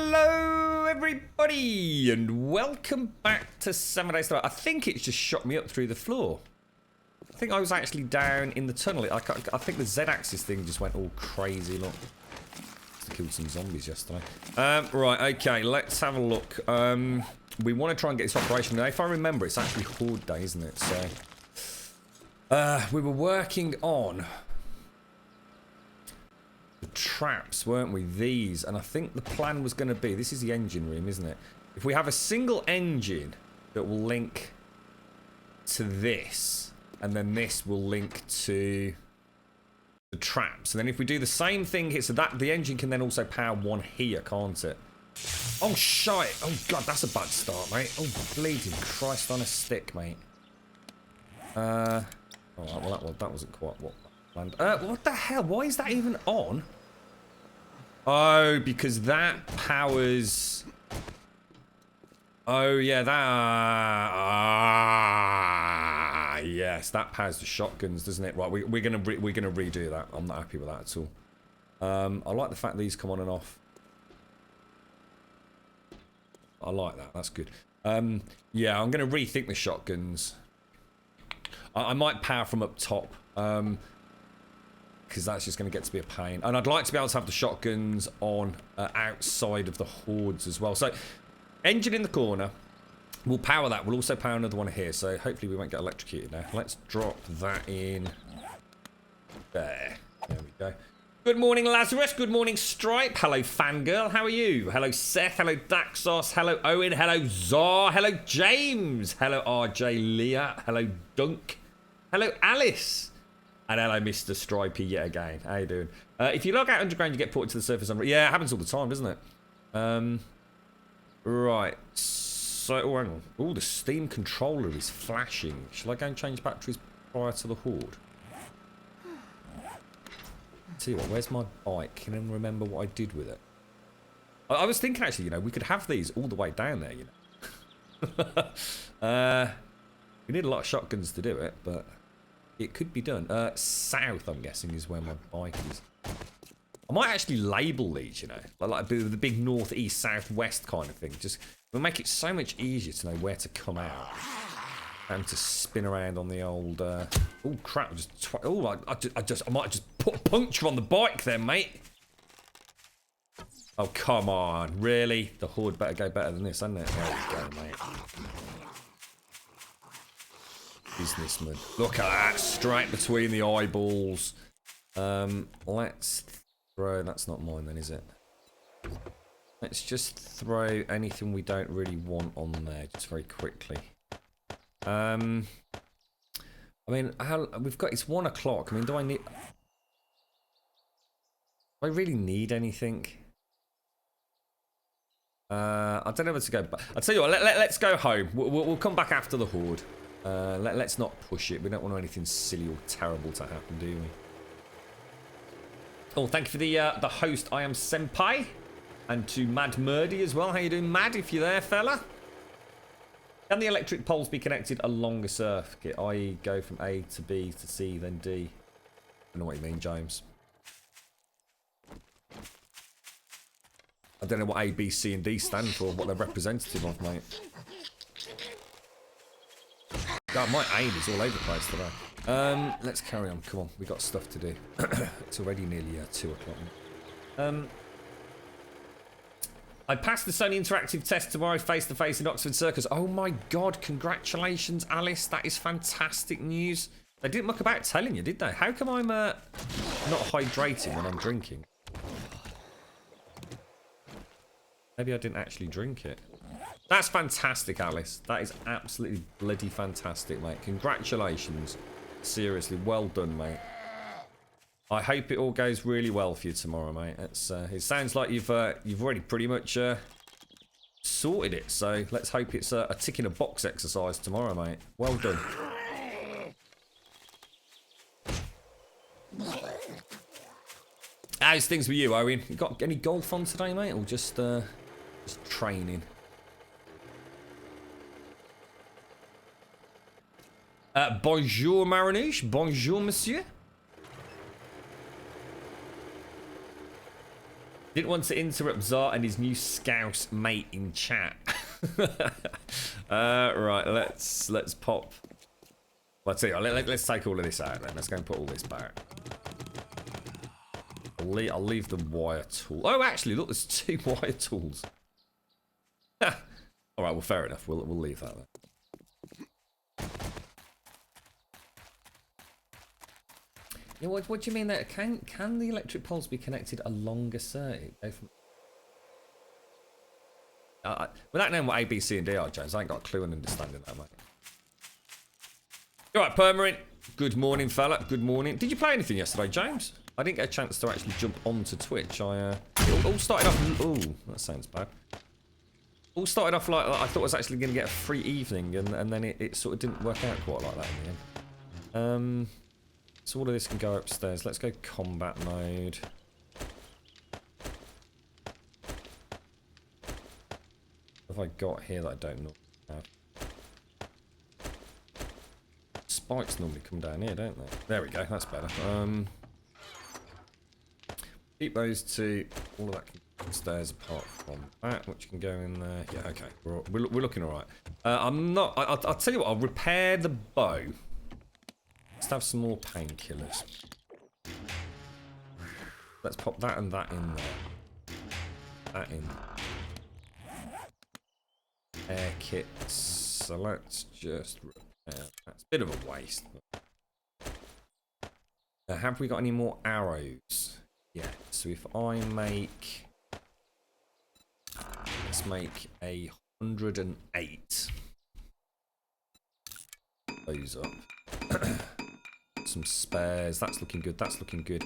Hello, everybody, and welcome back to 7 Days to Die. I think it's just shot me up through the floor. I think I was actually down in the tunnel. I think the Z-axis thing just went all crazy. Look, I killed some zombies yesterday. Right, okay, let's have a look. We want to try and get this operation today. If I remember, it's actually Horde Day, isn't it? So, we were working on the traps, weren't we? These, and I think the plan was going to be, this is the engine room, isn't it? If we have a single engine that will link to this, and then this will link to the traps, and then if we do the same thing here, so that the engine can then also power one here, can't it? Oh shite! Oh god, that's a bad start, mate. Oh bleeding Christ on a stick, mate. Alright, well that wasn't quite what I planned. What the hell? Why is that even on? Oh, because that powers. Oh yeah, that. Yes, that powers the shotguns, doesn't it? Right, we're gonna redo that. I'm not happy with that at all. I like the fact these come on and off. I like that. That's good. Yeah, I'm gonna rethink the shotguns. I might power from up top. Because that's just going to get to be a pain. And I'd like to be able to have the shotguns on outside of the hordes as well. So, engine in the corner. We'll power that. We'll also power another one here. So, hopefully we won't get electrocuted now. Let's drop that in there. There we go. Good morning, Lazarus. Good morning, Stripe. Hello, Fangirl. How are you? Hello, Seth. Hello, Daxos. Hello, Owen. Hello, Zar. Hello, James. Hello, RJ Leah. Hello, Dunk. Hello, Alice. And hello, Mr. Stripey yet again. How you doing? If you log out underground, you get ported to the surface. Yeah, it happens all the time, doesn't it? Right. So, oh, hang on. Oh, the Steam controller is flashing. Shall I go and change batteries prior to the horde? Tell you what, where's my bike? Can anyone remember what I did with it? I was thinking, actually, you know, we could have these all the way down there, you know. We need a lot of shotguns to do it, but it could be done. South, I'm guessing, is where my bike is. I might actually label these, you know, like the big north, east, south, west kind of thing. Just will make it so much easier to know where to come out and to spin around on the old. Oh crap! I might just put a puncture on the bike then, mate. Oh come on, really? The horde better go better than this, hasn't it? There we go, mate. Businessman. Look at that, straight between the eyeballs. Let's throw, that's not mine then, is it? Let's just throw anything we don't really want on there, just very quickly. I mean, we've got, it's 1 o'clock. I mean, do I really need anything? I don't know where to go, but I'll tell you what, let's go home. We'll come back after the horde. Let's not push it. We don't want anything silly or terrible to happen, do we? Oh, thank you for the host. I am Senpai, and to Mad Murdy as well. How you doing, Mad? If you're there, fella. Can the electric poles be connected along a circuit, i.e., go from A to B to C, then D? I don't know what you mean, James. I don't know what A, B, C, and D stand for. What they're representative of, mate. God, my aim is all over the place today. Let's carry on. Come on, we got stuff to do. It's already nearly 2 o'clock. I passed the Sony Interactive test tomorrow face-to-face in Oxford Circus. Oh my god, congratulations, Alice. That is fantastic news. They didn't muck about telling you, did they? How come I'm not hydrating when I'm drinking? Maybe I didn't actually drink it. That's fantastic, Alice. That is absolutely bloody fantastic, mate. Congratulations. Seriously, well done, mate. I hope it all goes really well for you tomorrow, mate. It's, it sounds like you've already pretty much sorted it. So let's hope it's a tick in a box exercise tomorrow, mate. Well done. How's things with you, Owen? You got any golf on today, mate, or just training? Bonjour, Marinouche. Bonjour, monsieur. Didn't want to interrupt Zar and his new Scouse mate in chat. Right, let's pop. Let's see. Let's take all of this out then. Let's go and put all this back. I'll leave the wire tool. Oh, actually, look, there's 2 wire tools. All right, well, fair enough. We'll leave that then. Yeah, what do you mean that can the electric poles be connected along a circuit? Without knowing what A, B, C, and D are, James, I ain't got a clue on understanding that, mate. All right, Permarine. Good morning, fella. Good morning. Did you play anything yesterday, James? I didn't get a chance to actually jump onto Twitch. It all started off. Oh, that sounds bad. All started off like I thought I was actually going to get a free evening, and then it sort of didn't work out quite like that in the end. So all of this can go upstairs. Let's go combat mode. What have I got here that I don't know? Spikes normally come down here, don't they? There we go. That's better. Keep those 2. All of that can go upstairs apart from that, which can go in there. Yeah, okay. We're looking all right. I'm not. I'll tell you what. I'll repair the bow. Let's have some more painkillers. Let's pop that and that in there. That in. Air kits. So let's just repair. That's a bit of a waste. Have we got any more arrows? Yeah. So if I make, let's make 108. Those up. Some spares. That's looking good. That's looking good.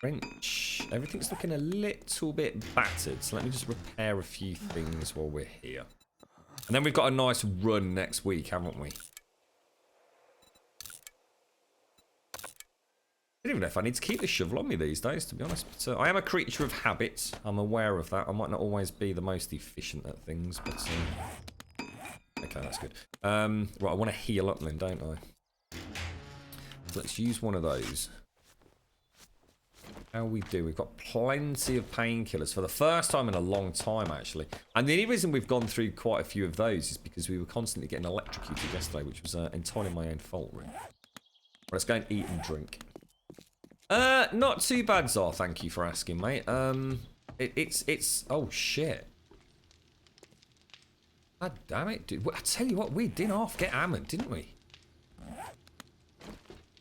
Wrench. Everything's looking a little bit battered. So let me just repair a few things while we're here. And then we've got a nice run next week, haven't we? I don't even know if I need to keep the shovel on me these days, to be honest. But I am a creature of habits. I'm aware of that. I might not always be the most efficient at things, but okay, that's good. Right, I want to heal up then, don't I? Let's use one of those. How we do? We've got plenty of painkillers for the first time in a long time, actually. And the only reason we've gone through quite a few of those is because we were constantly getting electrocuted yesterday, which was entirely my own fault, really. Let's go and eat and drink. Not too bad, Zar. Thank you for asking, mate. It's oh shit. God damn it, dude. I tell you what, we did half get hammered, didn't we?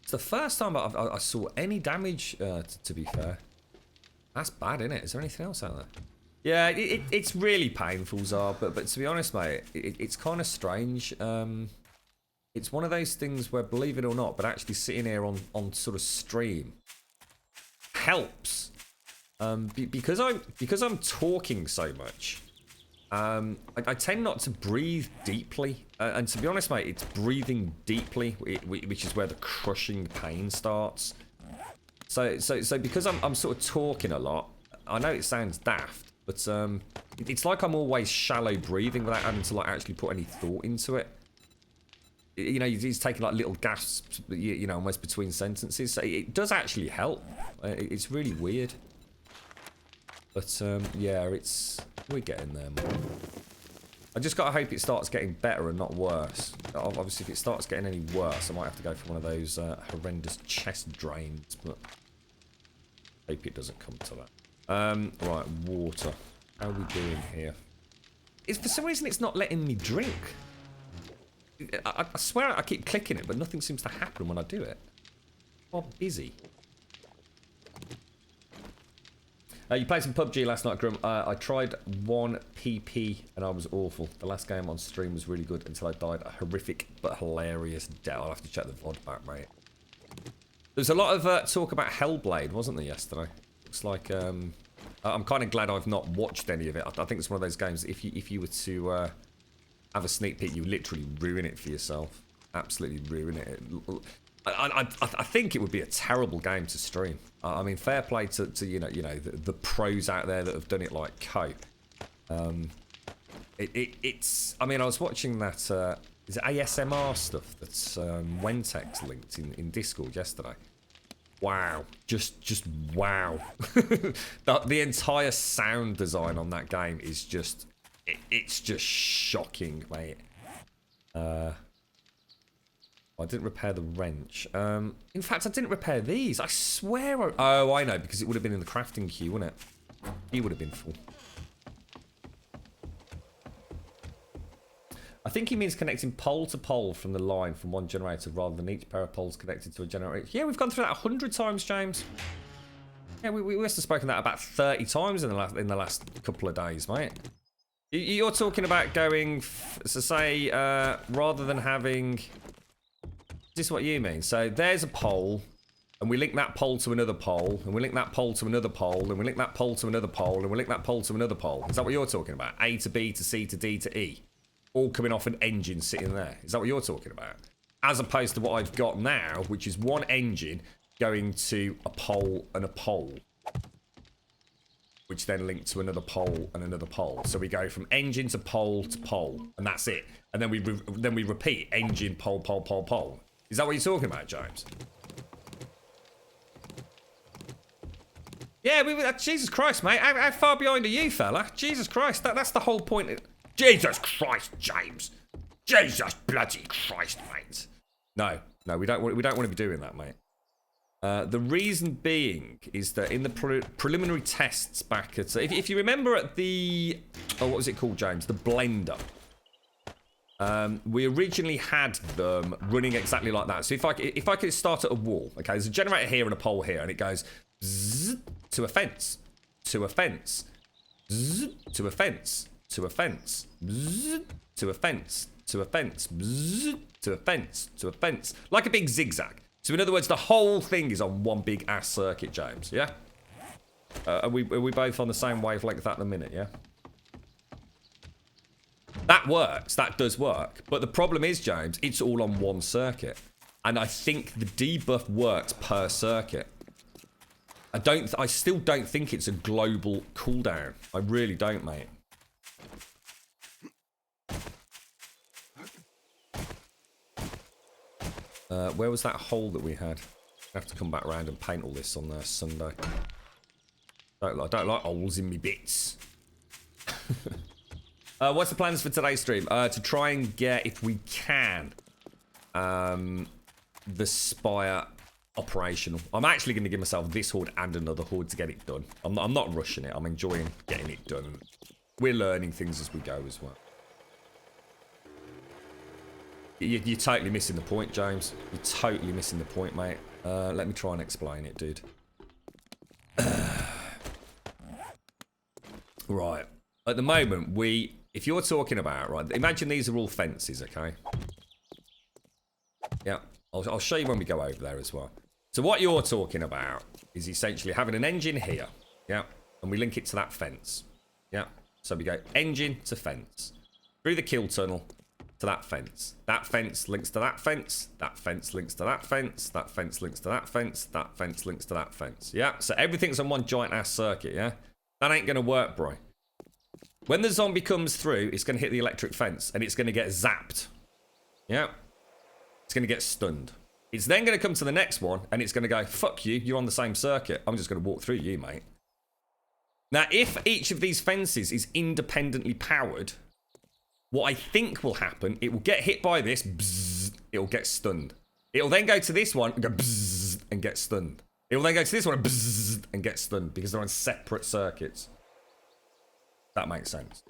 It's the first time I saw any damage, to be fair. That's bad, isn't it? Is there anything else out there? Yeah, it's really painful, Zar, but to be honest, mate, it's kind of strange. It's one of those things where, believe it or not, but actually sitting here on sort of stream helps. Because I'm talking so much. I tend not to breathe deeply, and to be honest, mate, it's breathing deeply, which is where the crushing pain starts. So because I'm sort of talking a lot, I know it sounds daft, but it's like I'm always shallow breathing without having to like actually put any thought into it. You know, he's taking like little gasps, you know, almost between sentences. So it does actually help. It's really weird. But yeah, we're getting there, man. I just gotta hope it starts getting better and not worse. Obviously, if it starts getting any worse, I might have to go for one of those horrendous chest drains. But I hope it doesn't come to that. Right, water. How are we doing here? For some reason, it's not letting me drink. I swear I keep clicking it, but nothing seems to happen when I do it. I'm busy. You played some PUBG last night, Grum. I tried 1 PP and I was awful. The last game on stream was really good until I died a horrific but hilarious death. I'll have to check the VOD back, mate. There's a lot of talk about Hellblade, wasn't there, yesterday? Looks like I'm kind of glad I've not watched any of it. I think it's one of those games that if you were to have a sneak peek, you literally ruin it for yourself. Absolutely ruin it. I think it would be a terrible game to stream. I mean, fair play to you know the pros out there that have done it like Cope. It's. I mean, I was watching that is it ASMR stuff that's Wentex linked in Discord yesterday, wow. Just wow. The entire sound design on that game is just... It's just shocking, mate. I didn't repair the wrench. In fact, I didn't repair these. I swear... Oh, I know, because it would have been in the crafting queue, wouldn't it? He would have been full. I think he means connecting pole to pole from the line from one generator rather than each pair of poles connected to a generator. Yeah, we've gone through that 100 times, James. Yeah, we must have spoken that about 30 times in the last couple of days, mate. You're talking about going, so say, rather than having... Is this what you mean? So there's a pole, and we link that pole to another pole, and we link that pole to another pole, and we link that pole to another pole, and we link that pole to another pole. Is that what you're talking about? A to B to C to D to E. All coming off an engine sitting there. Is that what you're talking about? As opposed to what I've got now, which is one engine going to a pole and a pole, which then link to another pole and another pole. So we go from engine to pole, and that's it. And then we repeat engine, pole, pole, pole, pole. Is that what you're talking about, James? Yeah, Jesus Christ, mate. How far behind are you, fella? Jesus Christ, that's the whole point. Jesus Christ, James. Jesus bloody Christ, mate. No, we don't want to be doing that, mate. The reason being is that in the preliminary tests back at... If you remember at the... Oh, what was it called, James? The blender. We originally had them running exactly like that. So if I could start at a wall, okay, there's a generator here and a pole here, and it goes zzz, to a fence, to a fence, zzz, to a fence, to a fence, zzz, to a fence, to a fence, zzz, to a fence, to a fence, like a big zigzag. So in other words, the whole thing is on one big ass circuit, James. Yeah. Are we both on the same wavelength at the minute? Yeah. That works. That does work. But the problem is, James, it's all on one circuit, and I think the debuff works per circuit. I still don't think it's a global cooldown. I really don't, mate. Where was that hole that we had? I have to come back around and paint all this on Sunday. I don't like holes in me bits. What's the plans for today's stream? To try and get, if we can, the Spire operational. I'm actually going to give myself this horde and another horde to get it done. I'm not rushing it. I'm enjoying getting it done. We're learning things as we go as well. You're totally missing the point, James. You're totally missing the point, mate. Let me try and explain it, dude. Right. At the moment, if you're talking about, right, imagine these are all fences, okay? Yeah, I'll show you when we go over there as well. So what you're talking about is essentially having an engine here, yeah? And we link it to that fence, yeah? So we go engine to fence, through the kill tunnel to that fence. That fence links to that fence, that fence links to that fence, that fence links to that fence, that fence links to that fence, yeah? So everything's on one giant ass circuit, yeah? That ain't gonna work, bro. When the zombie comes through, it's going to hit the electric fence, and it's going to get zapped. Yeah? It's going to get stunned. It's then going to come to the next one, and it's going to go, fuck you, you're on the same circuit. I'm just going to walk through you, mate. Now, if each of these fences is independently powered, what I think will happen, it will get hit by this, bzzz, it'll get stunned. It'll then go to this one, and go bzzz, and get stunned. It'll then go to this one, bzzz, and get stunned, because they're on separate circuits. That makes sense.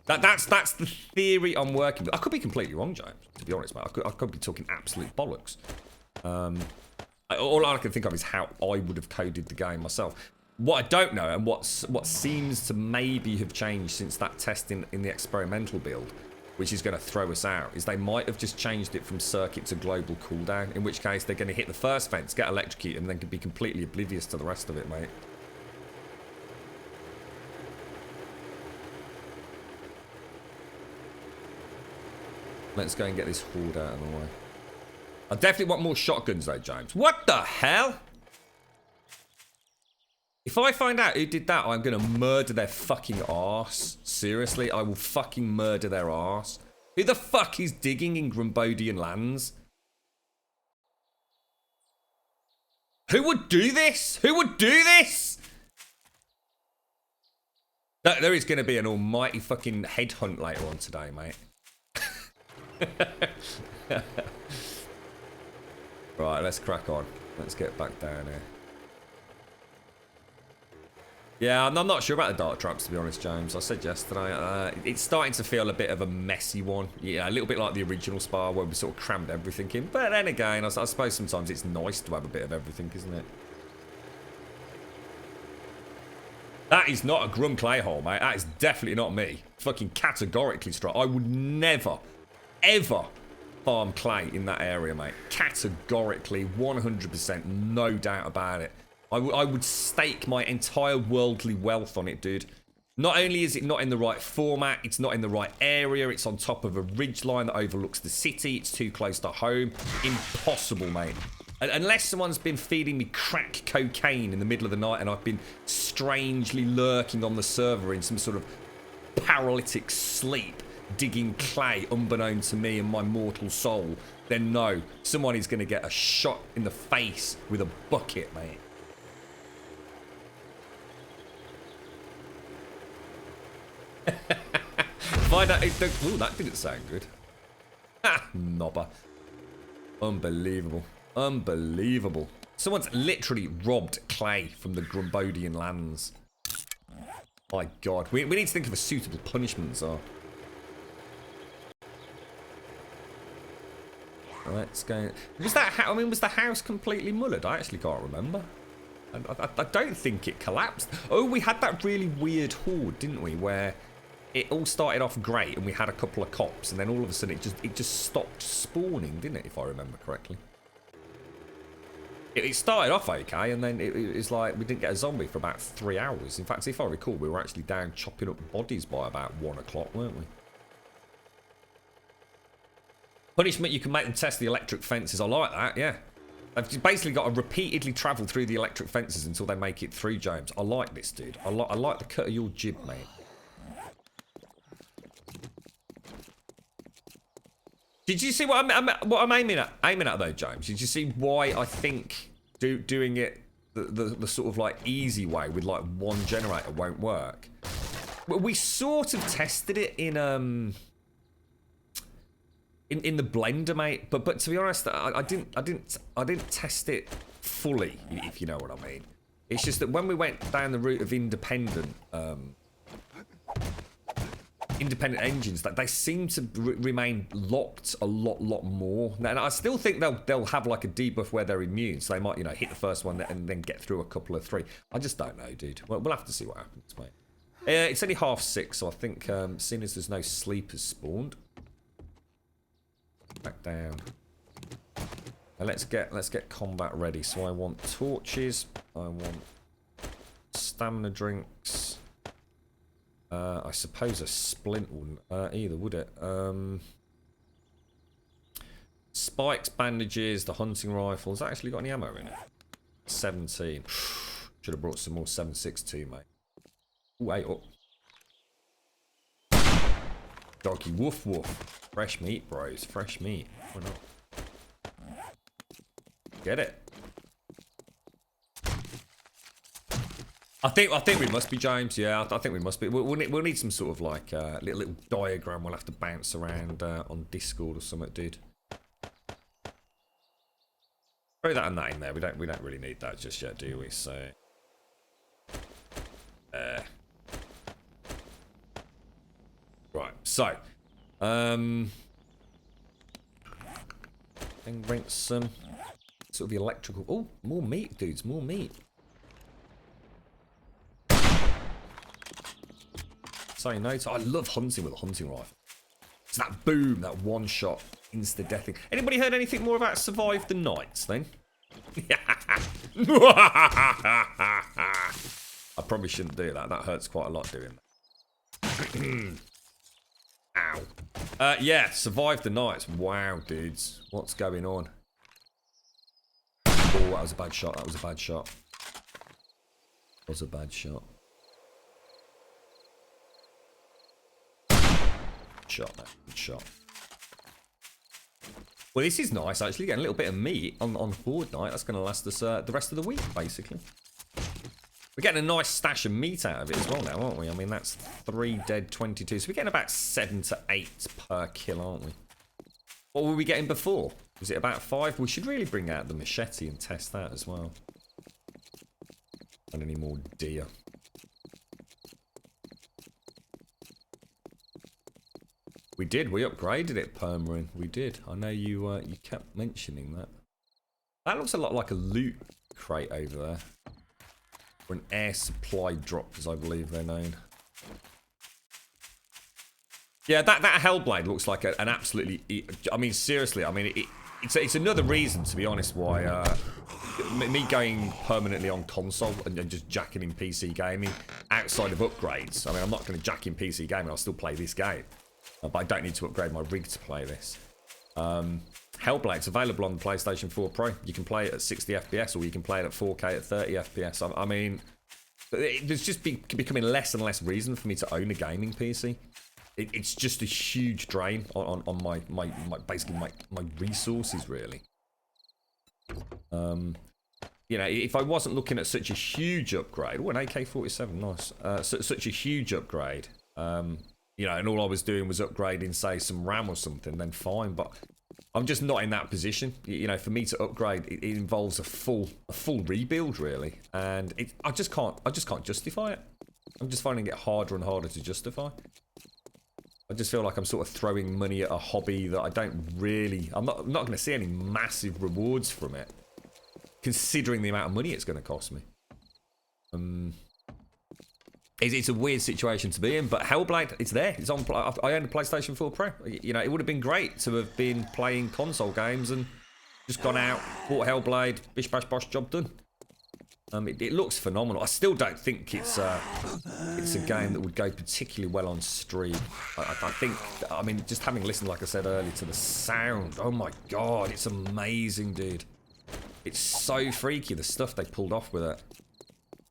That's the theory I'm working with. I could be completely wrong, James, to be honest, mate. I could be talking absolute bollocks. All I can think of is how I would have coded the game myself. What I don't know, and what seems to maybe have changed since that test in the experimental build, which is going to throw us out, is they might have just changed it from circuit to global cooldown, in which case they're going to hit the first fence, get electrocuted, and then could be completely oblivious to the rest of it, mate. Let's go and get this horde out of the way. I definitely want more shotguns though, James. What the hell? If I find out who did that, I'm going to murder their fucking arse. Seriously, I will fucking murder their arse. Who the fuck is digging in Grumbodian lands? Who would do this? Who would do this? There is going to be an almighty fucking headhunt later on today, mate. Right, let's crack on. Let's get back down here. Yeah, I'm not sure about the dark traps, to be honest, James. I said yesterday, it's starting to feel a bit of a messy one. Yeah, a little bit like the original Spa, where we sort of crammed everything in. But then again, I suppose sometimes it's nice to have a bit of everything, isn't it? That is not a Grum clay hole, mate. That is definitely not me. Fucking categorically straight. I would never, ever farm clay in that area, mate. Categorically, 100%, no doubt about it. I would stake my entire worldly wealth on it, dude. Not only is it not in the right format, it's not in the right area, it's on top of a ridgeline that overlooks the city, it's too close to home. Impossible, mate. Unless someone's been feeding me crack cocaine in the middle of the night and I've been strangely lurking on the server in some sort of paralytic sleep, digging clay unbeknown to me and my mortal soul, then no, someone is going to get a shot in the face with a bucket, mate. Find out if the... Ooh, that didn't sound good. Ha! Knobber. Unbelievable. Unbelievable. Someone's literally robbed clay from the Grumbodian lands. My God. We need to think of a suitable punishment, so... Let's go... Was that... I mean, was the house completely mullered? I actually can't remember. I don't think it collapsed. Oh, we had that really weird horde, didn't we? Where... It all started off great, and we had a couple of cops, and then all of a sudden it just stopped spawning, didn't it? If I remember correctly, it started off okay, and then it's like we didn't get a zombie for about 3 hours. In fact, if I recall, we were actually down chopping up bodies by about 1 o'clock, weren't we? Punishment: you can make them test the electric fences. I like that. Yeah, they've basically got to repeatedly travel through the electric fences until they make it through. James, I like this, dude. I like the cut of your jib, mate. Did you see what I'm aiming at? Aiming at though, James. Did you see why I think doing it the sort of like easy way with like one generator won't work? We sort of tested it in the blender, mate. But to be honest, I didn't test it fully, if you know what I mean. It's just that when we went down the route of independent engines, that they seem to remain locked a lot more. And I still think they'll have like a debuff where they're immune, so they might, you know, hit the first one and then get through a couple of 3. I just don't know, dude. We'll have to see what happens, mate. It's only 6:30, so I think seeing as there's no sleepers spawned, back down. And let's get combat ready. So I want torches. I want stamina drinks. I suppose a splint wouldn't either, would it? Spikes, bandages, the hunting rifle. Has that actually got any ammo in it? 17. Should have brought some more 7.62, mate. Ooh, 8 up. Doggy woof woof. Fresh meat, bros. Fresh meat. Why not? Get it. I think we must be, James. Yeah, I think we must be. We'll need some sort of like little diagram. We'll have to bounce around on Discord or something, dude. Throw that and that in there. We don't really need that just yet, do we? So, right. So, then bring some sort of electrical. Oh, more meat, dudes. More meat. Say no to. I love hunting with a hunting rifle. It's that boom, that one shot, insta deathing. Anybody heard anything more about Survive the Nights then? I probably shouldn't do that. That hurts quite a lot doing that. Ow. Yeah, Survive the Nights. Wow, dudes. What's going on? Oh, that was a bad shot. That was a bad shot. That was a bad shot. Shot, man. Good shot. Well, this is nice, actually. Getting a little bit of meat on Fortnite. That's going to last us the rest of the week, basically. We're getting a nice stash of meat out of it as well now, aren't we? I mean, that's 3 dead, 22. So we're getting about 7 to 8 per kill, aren't we? What were we getting before? Was it about 5? We should really bring out the machete and test that as well. And any more deer. We did. We upgraded it, Permarin. We did. I know you you kept mentioning that. That looks a lot like a loot crate over there. Or an air supply drop, as I believe they're known. Yeah, that Hellblade looks like an absolutely... I mean, seriously, I mean, it's another reason, to be honest, why me going permanently on console and just jacking in PC gaming outside of upgrades. I mean, I'm not going to jack in PC gaming. I'll still play this game. But I don't need to upgrade my rig to play this. Hellblade's available on the PlayStation 4 Pro. You can play it at 60 FPS or you can play it at 4K at 30 FPS. I mean, there's just becoming less and less reason for me to own a gaming PC. It's just a huge drain on my basically my resources, really. You know, if I wasn't looking at such a huge upgrade, oh, an AK-47, nice. Such a huge upgrade, you know, and all I was doing was upgrading, say, some RAM or something, then fine. But I'm just not in that position. You know, for me to upgrade, it involves a full rebuild, really, and I just can't justify it. I'm just finding it harder and harder to justify. I just feel like I'm sort of throwing money at a hobby that I don't really... I'm not going to see any massive rewards from it, considering the amount of money it's going to cost me. It's a weird situation to be in, but Hellblade, it's there. It's on. I own a PlayStation 4 Pro. You know, it would have been great to have been playing console games and just gone out, bought Hellblade, bish bash bosh, job done. It looks phenomenal. I still don't think it's a game that would go particularly well on stream. I think, I mean, just having listened, like I said earlier, to the sound. Oh my god, it's amazing, dude. It's so freaky, the stuff they pulled off with it.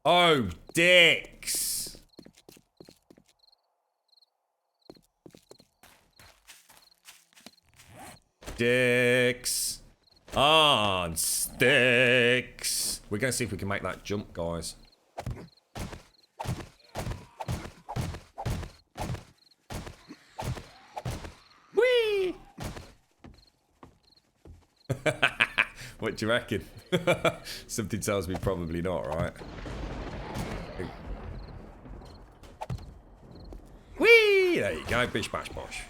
Oh, dicks. Dicks. On sticks. We're going to see if we can make that jump, guys. Whee! What do you reckon? Something tells me probably not, right? Whee! There you go, bish bash bosh.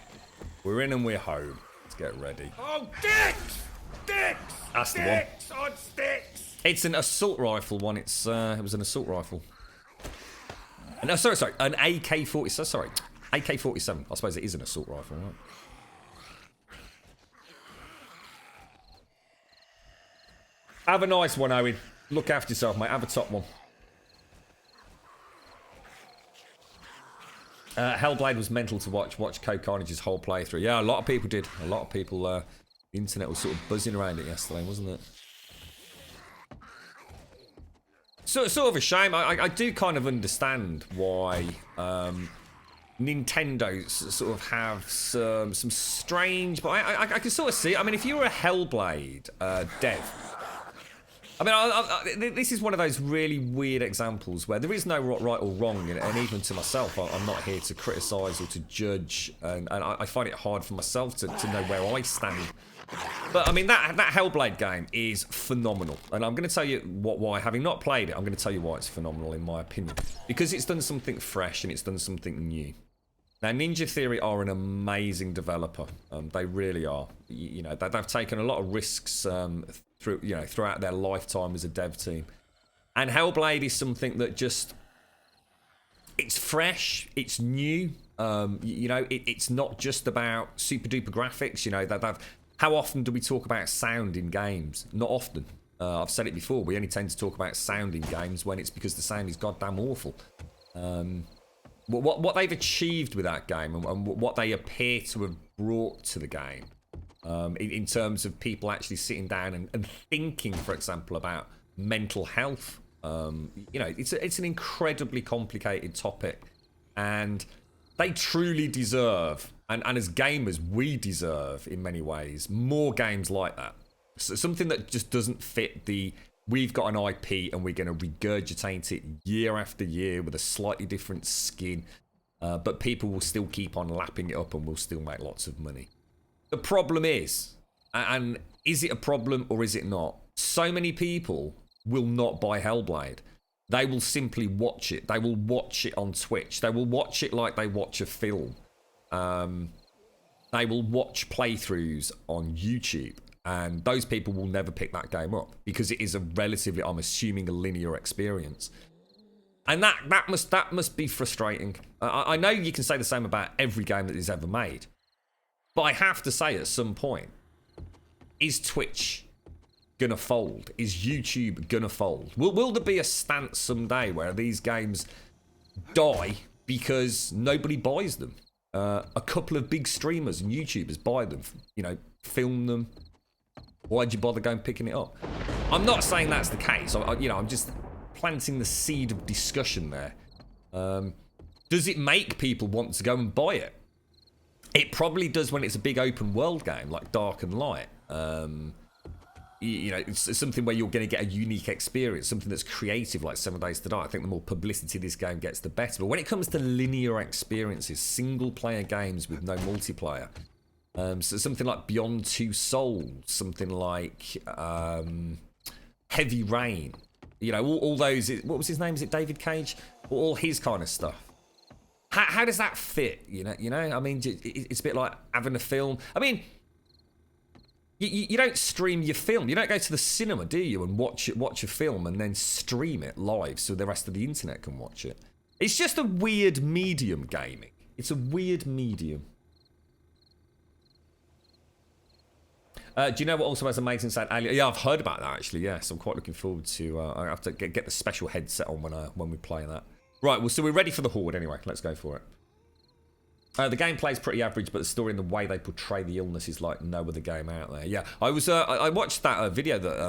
We're in and we're home. Let's get ready. Oh, dicks! Sticks! That's the one. Sticks on sticks! It's an assault rifle one. It was an assault rifle. No, sorry. An AK-47. Sorry. AK-47. I suppose it is an assault rifle, right? Have a nice one, Owen. Look after yourself, mate. Have a top one. Hellblade was mental to watch. Watch Code Carnage's whole playthrough. Yeah, a lot of people did. A lot of people... the internet was sort of buzzing around it yesterday, wasn't it? So, sort of a shame. I do kind of understand why Nintendo sort of have some strange... But I can sort of see it. I mean, if you were a Hellblade dev... I mean, this is one of those really weird examples where there is no right or wrong, and even to myself, I'm not here to criticise or to judge, and I find it hard for myself to know where I stand. But I mean, that Hellblade game is phenomenal, and I'm going to tell you why. Having not played it, I'm going to tell you why it's phenomenal in my opinion, because it's done something fresh and it's done something new. Now, Ninja Theory are an amazing developer. They really are. You know, they've taken a lot of risks throughout their lifetime as a dev team, and Hellblade is something that just it's fresh, it's new. You know, it's not just about super duper graphics. You know, how often do we talk about sound in games? Not often. I've said it before. We only tend to talk about sound in games when it's because the sound is goddamn awful. What they've achieved with that game and what they appear to have brought to the game, in terms of people actually sitting down and thinking, for example, about mental health. You know, it's an incredibly complicated topic, and they truly deserve And as gamers, we deserve, in many ways, more games like that. So something that just doesn't fit the, we've got an IP and we're going to regurgitate it year after year with a slightly different skin. But people will still keep on lapping it up and will still make lots of money. The problem is, and is it a problem or is it not? So many people will not buy Hellblade. They will simply watch it. They will watch it on Twitch. They will watch it like they watch a film. They will watch playthroughs on YouTube. And those people will never pick that game up because it is a relatively, I'm assuming, a linear experience. And that must be frustrating. I know you can say the same about every game that is ever made. But I have to say at some point, is Twitch gonna fold? Is YouTube gonna fold? Will there be a stance someday where these games die because nobody buys them? A couple of big streamers and YouTubers buy them, you know, film them. Why'd you bother going picking it up? I'm not saying that's the case. I'm just planting the seed of discussion there. Does it make people want to go and buy it? It probably does when it's a big open world game like Dark and Light. You know, it's something where you're going to get a unique experience, something that's creative like 7 Days to Die. I think the more publicity this game gets, the better. But when it comes to linear experiences, single-player games with no multiplayer, so something like Beyond Two Souls, something like Heavy Rain, you know, all those, what was his name? Is it David Cage? All his kind of stuff. How does that fit? You know, I mean, it's a bit like having a film. I mean, you don't stream your film. You don't go to the cinema, do you, and watch a film and then stream it live so the rest of the internet can watch it. It's just a weird medium, gaming. It's a weird medium. Do you know what also has amazing sound? Yeah, I've heard about that actually. Yes, I'm quite looking forward to. I have to get the special headset on when we play that. Right, well, so we're ready for the Horde anyway. Let's go for it. The gameplay's pretty average, but the story and the way they portray the illness is like no other game out there. Yeah, I watched that video that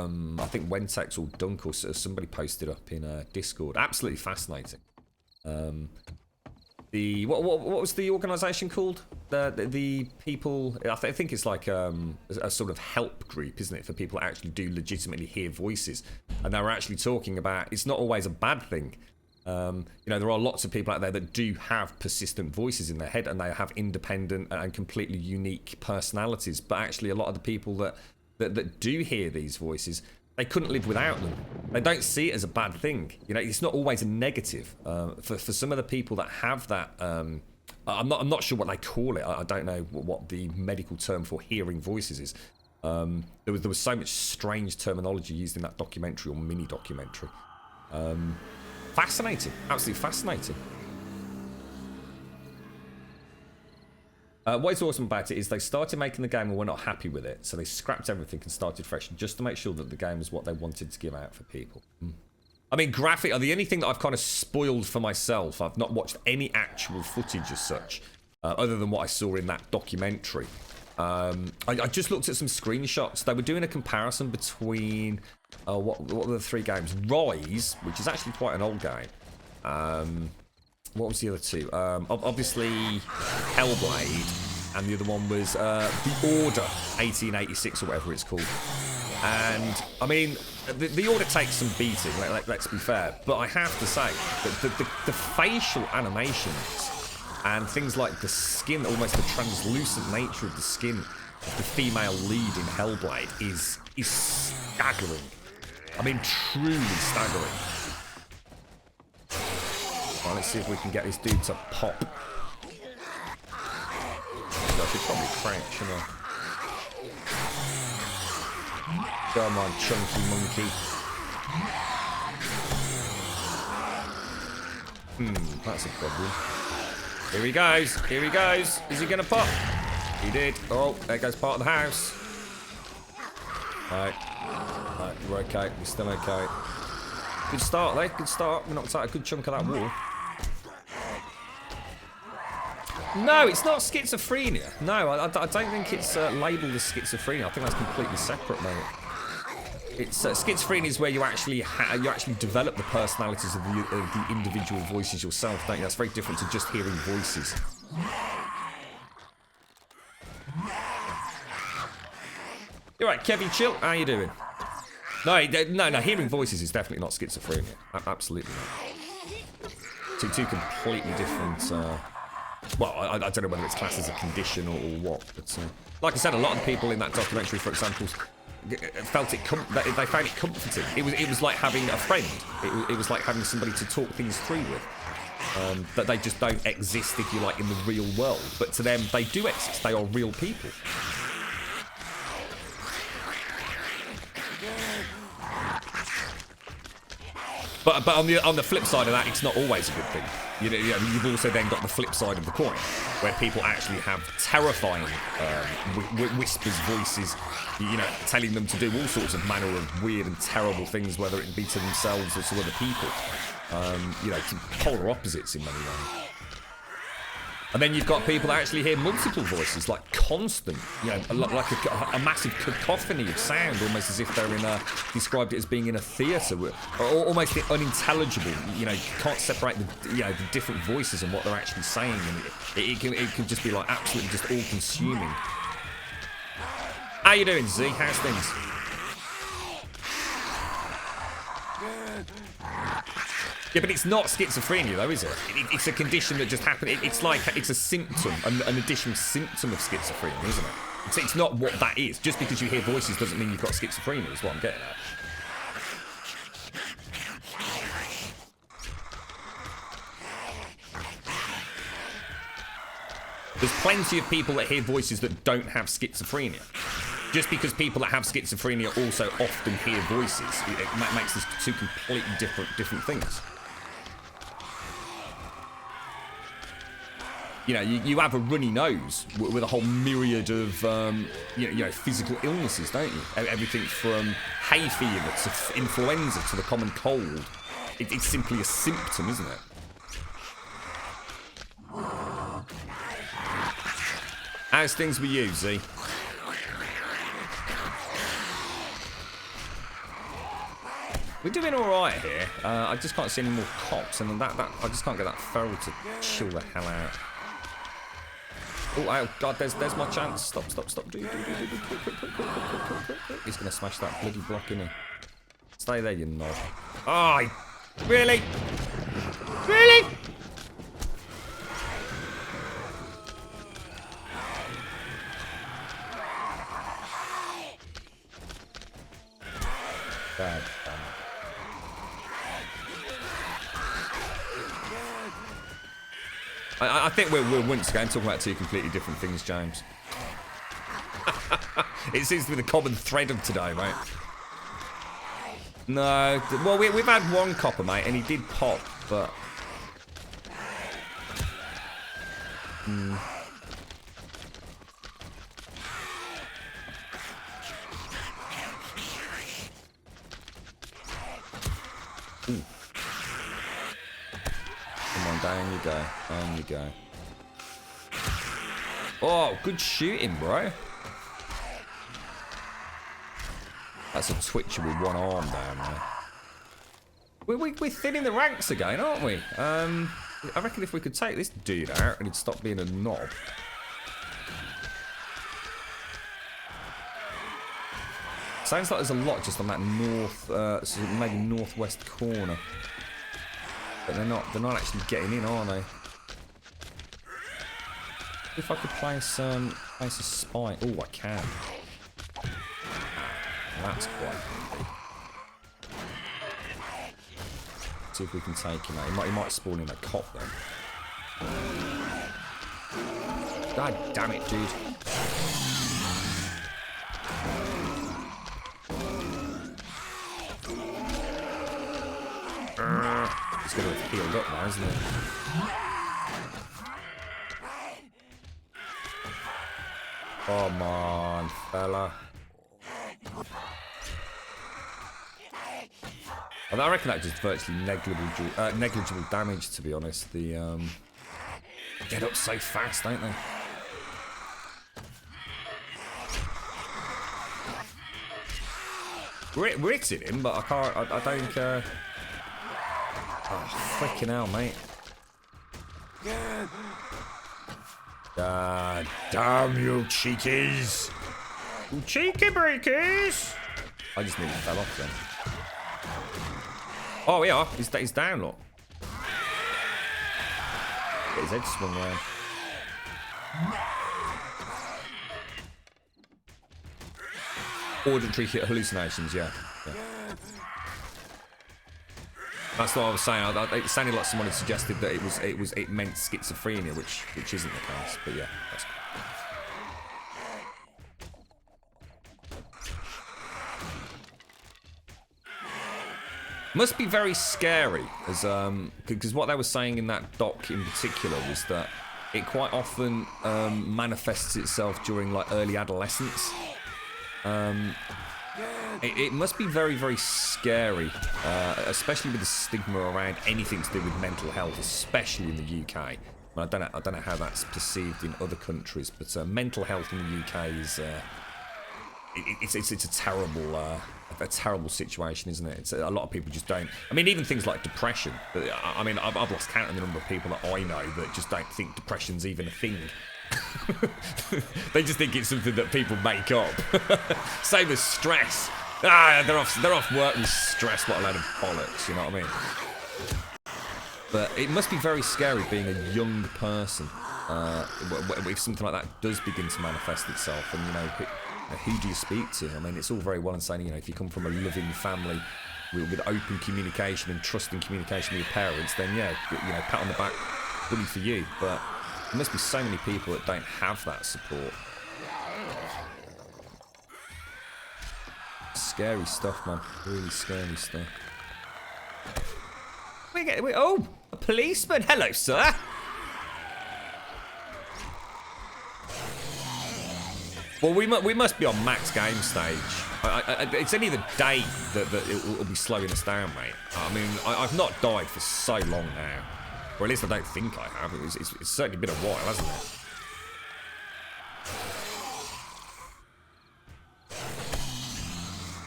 I think Wentex or Dunk or somebody posted up in Discord. Absolutely fascinating. What was the organisation called? The people, I think it's like a sort of help group, isn't it, for people that actually do legitimately hear voices, and they were actually talking about it's not always a bad thing. You know, there are lots of people out there that do have persistent voices in their head and they have independent and completely unique personalities, but actually a lot of the people that do hear these voices, they couldn't live without them. They don't see it as a bad thing. You know, it's not always a negative. For some of the people that have that, I'm not sure what they call it. I don't know what the medical term for hearing voices is. There was so much strange terminology used in that documentary or mini documentary. Fascinating, absolutely fascinating. What is awesome about it is they started making the game and were not happy with it, so they scrapped everything and started fresh just to make sure that the game was what they wanted to give out for people. I mean, the only thing that I've kind of spoiled for myself, I've not watched any actual footage as such, other than what I saw in that documentary. I just looked at some screenshots. They were doing a comparison between what were the three games? Rise, which is actually quite an old game. What was the other two? Obviously Hellblade, and the other one was The Order 1886 or whatever it's called. And I mean, the Order takes some beating. Let's be fair, but I have to say that the facial animations and things like the skin, almost the translucent nature of the skin of the female lead in Hellblade is staggering. I mean, truly staggering. Well, let's see if we can get this dude to pop. I should probably crouch, shouldn't I? Come on, chunky monkey. That's a problem. Here he goes. Here he goes. Is he going to pop? He did. Oh, there goes part of the house. Right, we're okay. We're still okay. Good start, though. Good start. We knocked out a good chunk of that wall. No, it's not schizophrenia. No, I don't think it's labelled as schizophrenia. I think that's completely separate, mate. It's schizophrenia is where you actually develop the personalities of the individual voices yourself, don't you? That's very different to just hearing voices. You're right, Kevin, chill. How you doing? No. Hearing voices is definitely not schizophrenia. Absolutely not. Two completely different. Well, I don't know whether it's classed as a condition or what, but like I said, a lot of the people in that documentary, for example, felt it. They found it comforting. It was like having a friend. It was like having somebody to talk things through with. That they just don't exist, if you like, in the real world. But to them, they do exist. They are real people. But on the flip side of that, it's not always a good thing. You've also then got the flip side of the coin, where people actually have terrifying whispers, voices, telling them to do all sorts of manner of weird and terrible things, whether it be to themselves or to other people. Polar opposites in many ways. And then you've got people that actually hear multiple voices, like constant, like a massive cacophony of sound, almost as if they're described it as being in a theatre, or almost unintelligible. You can't separate the different voices and what they're actually saying, and it can just be like absolutely just all consuming. How you doing, Z? How's things? Yeah, but it's not schizophrenia, though, is it? It's a condition that just happened. It's a symptom, an additional symptom of schizophrenia, isn't it? It's not what that is. Just because you hear voices doesn't mean you've got schizophrenia, is what I'm getting at. There's plenty of people that hear voices that don't have schizophrenia. Just because people that have schizophrenia also often hear voices, it makes this two completely different things. You have a runny nose with a whole myriad of, physical illnesses, don't you? Everything from hay fever to influenza to the common cold. It's simply a symptom, isn't it? How's things with you, Z? We're doing all right here. I just can't see any more cops, and that I just can't get that feral to chill the hell out. Oh God! There's my chance. Stop! Quick. He's gonna smash that bloody block, isn't he? Stay there, you knob. Oh, really? Really? God damn it. I think we're once again talking about two completely different things, James. It seems to be the common thread of today, mate. No, well, we've had one copper, mate, and he did pop, but... Ooh. Come on, down you go. Down you go. Oh, good shooting, bro. That's a twitcher with one arm down there. We're thinning the ranks again, aren't we? I reckon if we could take this dude out and he'd stop being a knob. Sounds like there's a lot just on that maybe northwest corner. But they're not actually getting in, are they? If I could place a spy. Oh, I can. That's quite handy. See if we can take him out. He might spawn in a cop then. God damn it, dude. He's going to have healed up now, isn't he? Come on, fella. I reckon that just virtually negligible damage, to be honest. The get up so fast, don't they? We're hitting him, but I can't. I don't. Oh, freaking hell, mate. God damn you, cheekies. Cheeky breakers! I just nearly fell off then. Oh, yeah, he's down, look. Get his head swung around. Auditory hallucinations, yeah. That's what I was saying. It sounded like someone had suggested that it meant schizophrenia, which isn't the case. But yeah, that's cool. Must be very scary, as because what they were saying in that doc in particular was that it quite often manifests itself during like early adolescence. It must be very, very scary, especially with the stigma around anything to do with mental health, especially in the UK. I don't know how that's perceived in other countries, but mental health in the UK is it's a terrible situation, isn't it? A lot of people just don't. I mean, even things like depression. I mean, I've lost count of the number of people that I know that just don't think depression's even a thing. They just think it's something that people make up. Same as stress. They're off work with stress. What a load of bollocks, you know what I mean? But it must be very scary being a young person if something like that does begin to manifest itself. And, you know, who do you speak to? I mean, it's all very well and saying, you know, if you come from a loving family with open communication and trusting communication with your parents, then, yeah, you know, pat on the back, bully for you. But there must be so many people that don't have that support. Scary stuff, man. Really scary stuff. Oh, a policeman. Hello, sir. Well, we must be on max game stage. It's only the day that it will be slowing us down, mate. I mean, I've not died for so long now. Or at least I don't think I have. It's certainly been a while, hasn't it?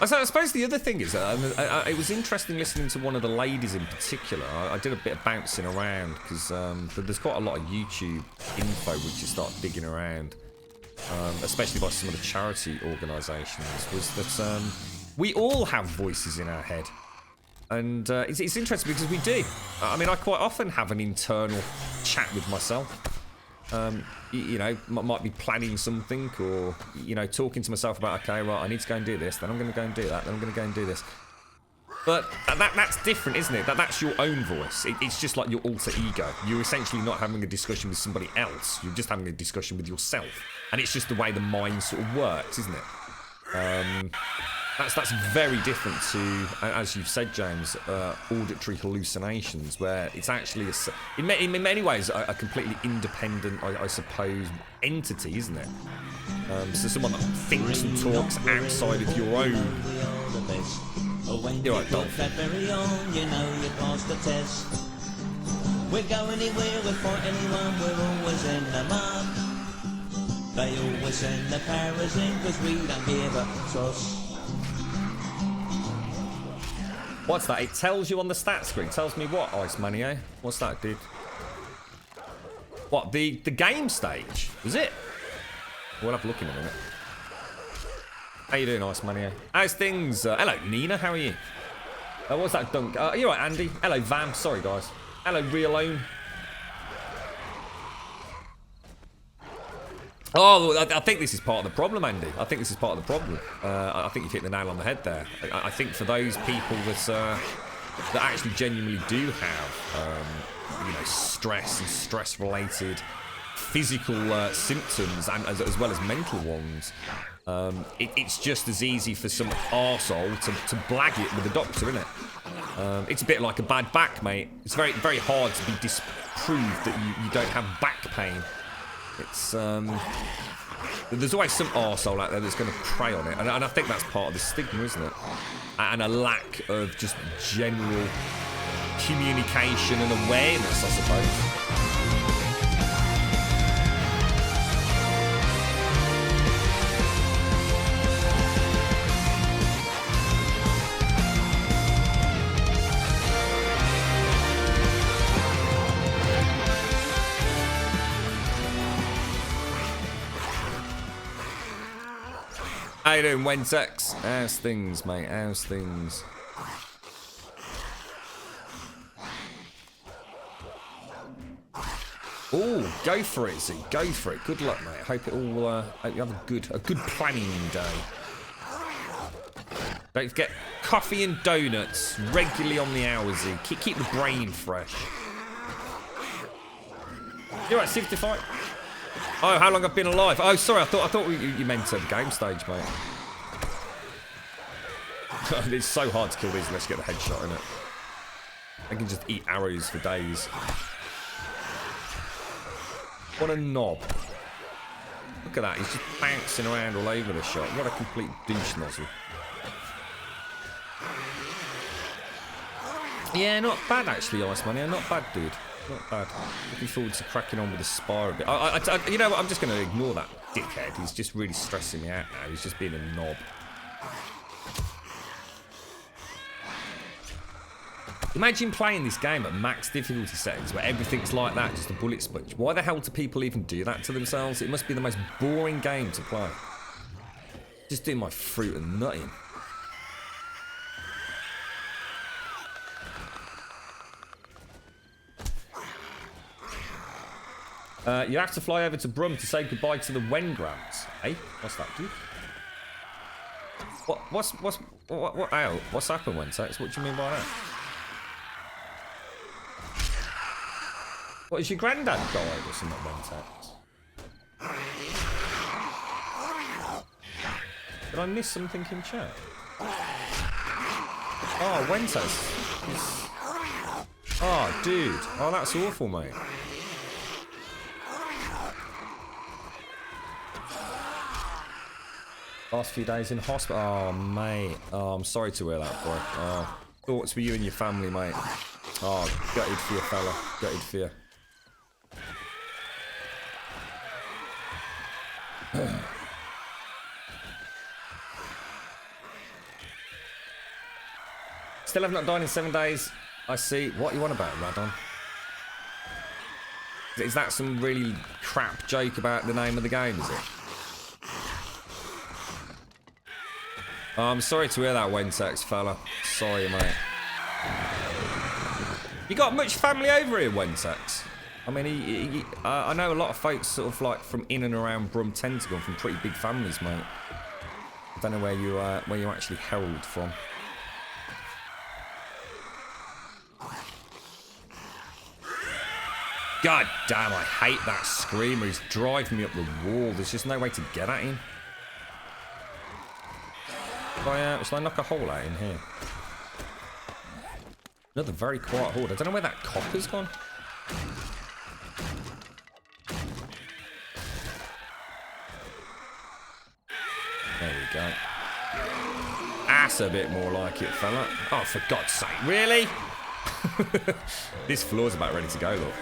I suppose the other thing is, it was interesting listening to one of the ladies in particular. I did a bit of bouncing around, because there's quite a lot of YouTube info which you start digging around. Especially by some of the charity organisations, was that we all have voices in our head. And it's interesting because we do. I mean, I quite often have an internal chat with myself. You know, might be planning something, or, you know, talking to myself about, okay, right, I need to go and do this, then I'm going to go and do that, then I'm going to go and do this. But that's different, isn't it? That's your own voice. It's just like your alter ego. You're essentially not having a discussion with somebody else. You're just having a discussion with yourself. And it's just the way the mind sort of works, isn't it? That's very different to, as you've said, James, auditory hallucinations, where it's actually, in many ways, a completely independent, I suppose, entity, isn't it? So someone that thinks and talks outside of your own. You're right, Dolphin. You know you passed the test. We'll go anywhere, we'll fight anyone, we're always in the mud. They always send the paras in, cause we don't give a toss. What's that? It tells you on the stat screen. Tells me what, Ice Mania? What's that, dude? What, the game stage? Is it? We'll have a look in a minute. How you doing, Ice Mania? How's things? Hello, Nina. How are you? What's that dunk? You're right, Andy. Hello, Vam. Sorry, guys. Hello, Realone. Oh, I think this is part of the problem, Andy. I think this is part of the problem. I think you've hit the nail on the head there. I think for those people that actually genuinely do have, you know, stress and stress-related physical symptoms, and as well as mental ones, it's just as easy for some arsehole to blag it with the doctor, isn't it? It's a bit like a bad back, mate. It's very, very hard to be disproved that you don't have back pain. It's there's always some arsehole out there that's going to prey on it, and I think that's part of the stigma, isn't it? And a lack of just general communication and awareness, I suppose. How you doing, Wentex? How's things, mate? How's things? Oh, go for it, Z. Go for it. Good luck, mate. Hope it all. Hope you have a good planning day. Don't forget coffee and donuts regularly on the hour, Z. Keep the brain fresh. You're right, 65. Oh, how long I've been alive? Oh, sorry. I thought you meant the game stage, mate. It's so hard to kill these unless you get the headshot in it. They can just eat arrows for days. What a knob. Look at that. He's just bouncing around all over the shop. What a complete douche nozzle. Yeah, not bad actually, Ice Money. Not bad, dude. Not bad. Looking forward to cracking on with the Spire a bit. You know what? I'm just going to ignore that dickhead. He's just really stressing me out now. He's just being a knob. Imagine playing this game at max difficulty settings where everything's like that, just a bullet sponge. Why the hell do people even do that to themselves? It must be the most boring game to play. Just doing my fruit and nutting. You have to fly over to Brum to say goodbye to the Wengrams. Hey, what's that, dude? What's happened, Wentex? What do you mean by that? What, is your granddad died or something, Wentex? Did I miss something in chat? Oh, Wentex. Oh, dude. Oh, that's awful, mate. Last few days in hospital. Oh, mate. Oh, I'm sorry to hear that, boy. Oh, thoughts for you and your family, mate. Oh, gutted for you, fella. Gutted for you. Still have not died in 7 days. I see. What you want about, Radon? Is that some really crap joke about the name of the game, is it? Oh, I'm sorry to hear that, Wentex, fella. Sorry, mate. You got much family over here, Wentex? I mean, I know a lot of folks sort of like from in and around Brum tend to come from pretty big families, mate. I don't know where you actually herald from. God damn, I hate that screamer. He's driving me up the wall. There's just no way to get at him. Shall I knock a hole out in here? Another very quiet horde. I don't know where that copper's gone. There we go. That's a bit more like it, fella. Oh, for God's sake, really? This floor's about ready to go, look.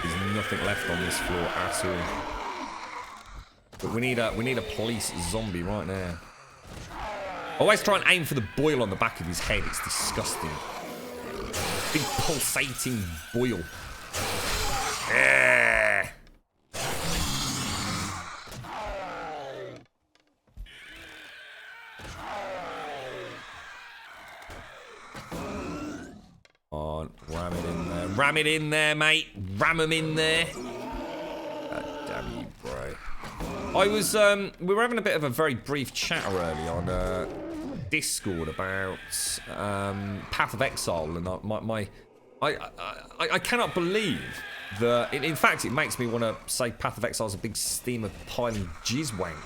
There's nothing left on this floor at all. But we need a police zombie right now. Always try and aim for the boil on the back of his head. It's disgusting. Big pulsating boil. Yeah. On, ram it in there. Ram it in there, mate. Ram him in there. God damn you, bro. I was, we were having a bit of a very brief chat early on Discord about Path of Exile, and I cannot believe that. In fact, it makes me want to say Path of Exile is a big steamer piling jizzwank.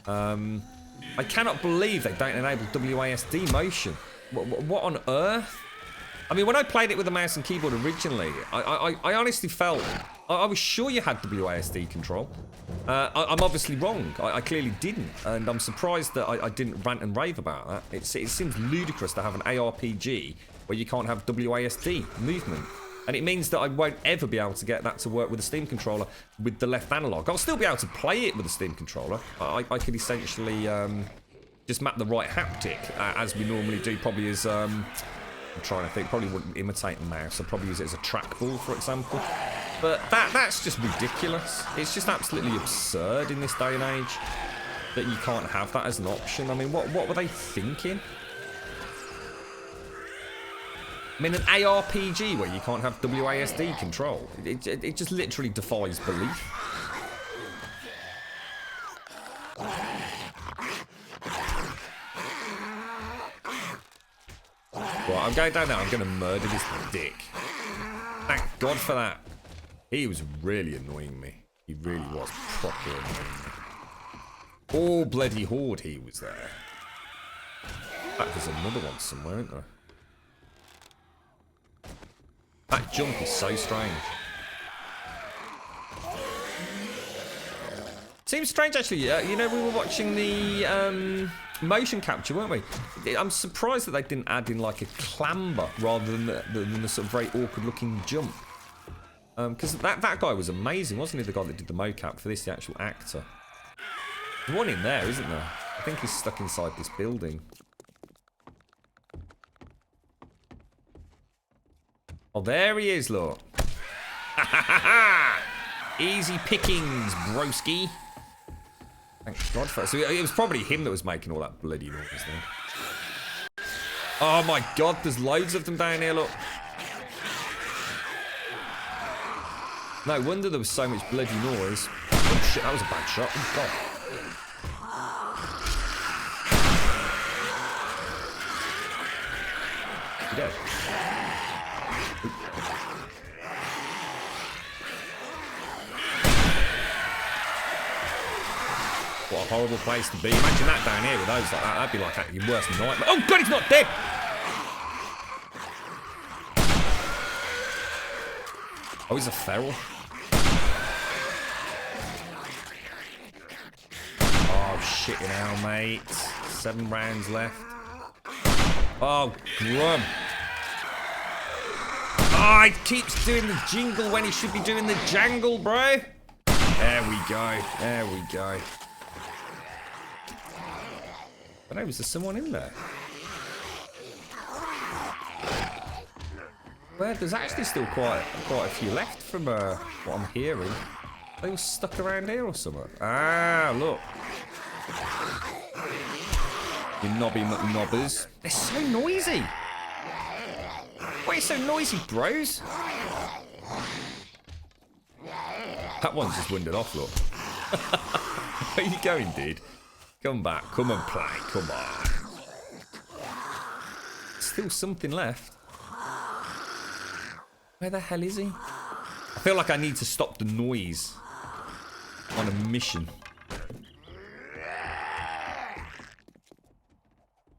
I cannot believe they don't enable WASD motion. What on earth? I mean, when I played it with a mouse and keyboard originally, I honestly felt... I was sure you had WASD control. I'm obviously wrong. I clearly didn't. And I'm surprised that I didn't rant and rave about that. It seems ludicrous to have an ARPG where you can't have WASD movement. And it means that I won't ever be able to get that to work with a Steam controller with the left analog. I'll still be able to play it with a Steam controller. I could essentially just map the right haptic, as we normally do, probably as... I'm trying to think, probably wouldn't imitate a mouse. I'd probably use it as a trackball, for example. But that's just ridiculous. It's just absolutely absurd in this day and age. that you can't have that as an option. I mean, what were they thinking? I mean, an ARPG where you can't have WASD control. It just literally defies belief. Well, I'm going down now. I'm going to murder this dick. Thank God for that. He was really annoying me. He really was properly annoying me. All bloody horde he was there. There's another one somewhere, isn't there? That jump is so strange. Seems strange, actually. You know, we were watching the motion capture, weren't we? I'm surprised that they didn't add in, like, a clamber rather than the sort of very awkward-looking jump. Because that guy was amazing, wasn't he? The guy that did the mocap for this, the actual actor. There's one in there, isn't there? I think he's stuck inside this building. Oh, there he is, look. Easy pickings, broski. Thank God for that. So it was probably him that was making all that bloody noise then. Oh my God, there's loads of them down here, look. No wonder there was so much bloody noise. Oh shit, that was a bad shot. Oh God. You dead? What a horrible place to be. Imagine that down here with those like that. That'd be like your worst nightmare. Oh God, he's not dead! Oh, he's a feral. Oh, shit in hell, mate. 7 rounds left. Oh, Grum. Oh, he keeps doing the jingle when he should be doing the jangle, bro. There we go. There we go. I don't know, was there someone in there? Well, there's actually still quite a few left from what I'm hearing. They all stuck around here or something. Ah, look. You knobby McNobbers. They're so noisy. Why are you so noisy, bros? That one's just winded off, look. Where are you going, dude? Come back. Come and play. Come on. Still something left. Where the hell is he? I feel like I need to stop the noise on a mission.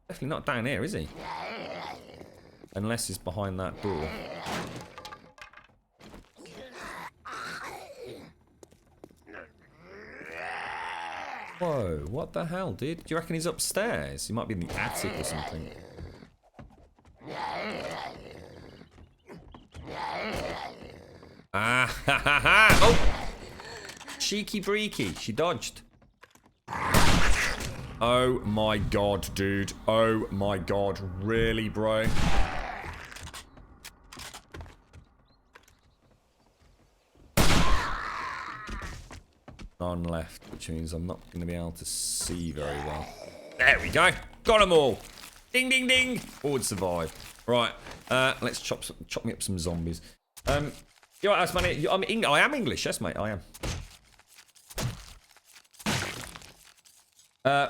Definitely not down here, is he? Unless he's behind that door. Whoa, what the hell, dude? Do you reckon he's upstairs? He might be in the attic or something. Ah, ha, ha, ha. Oh! Cheeky breaky. She dodged. Oh my God, dude. Oh my God. Really, bro? None left, which means I'm not going to be able to see very well. There we go. Got them all. Ding, ding, ding. Forward survive. Right. Let's chop me up some zombies. You know what else, man? I am English. Yes, mate. I am.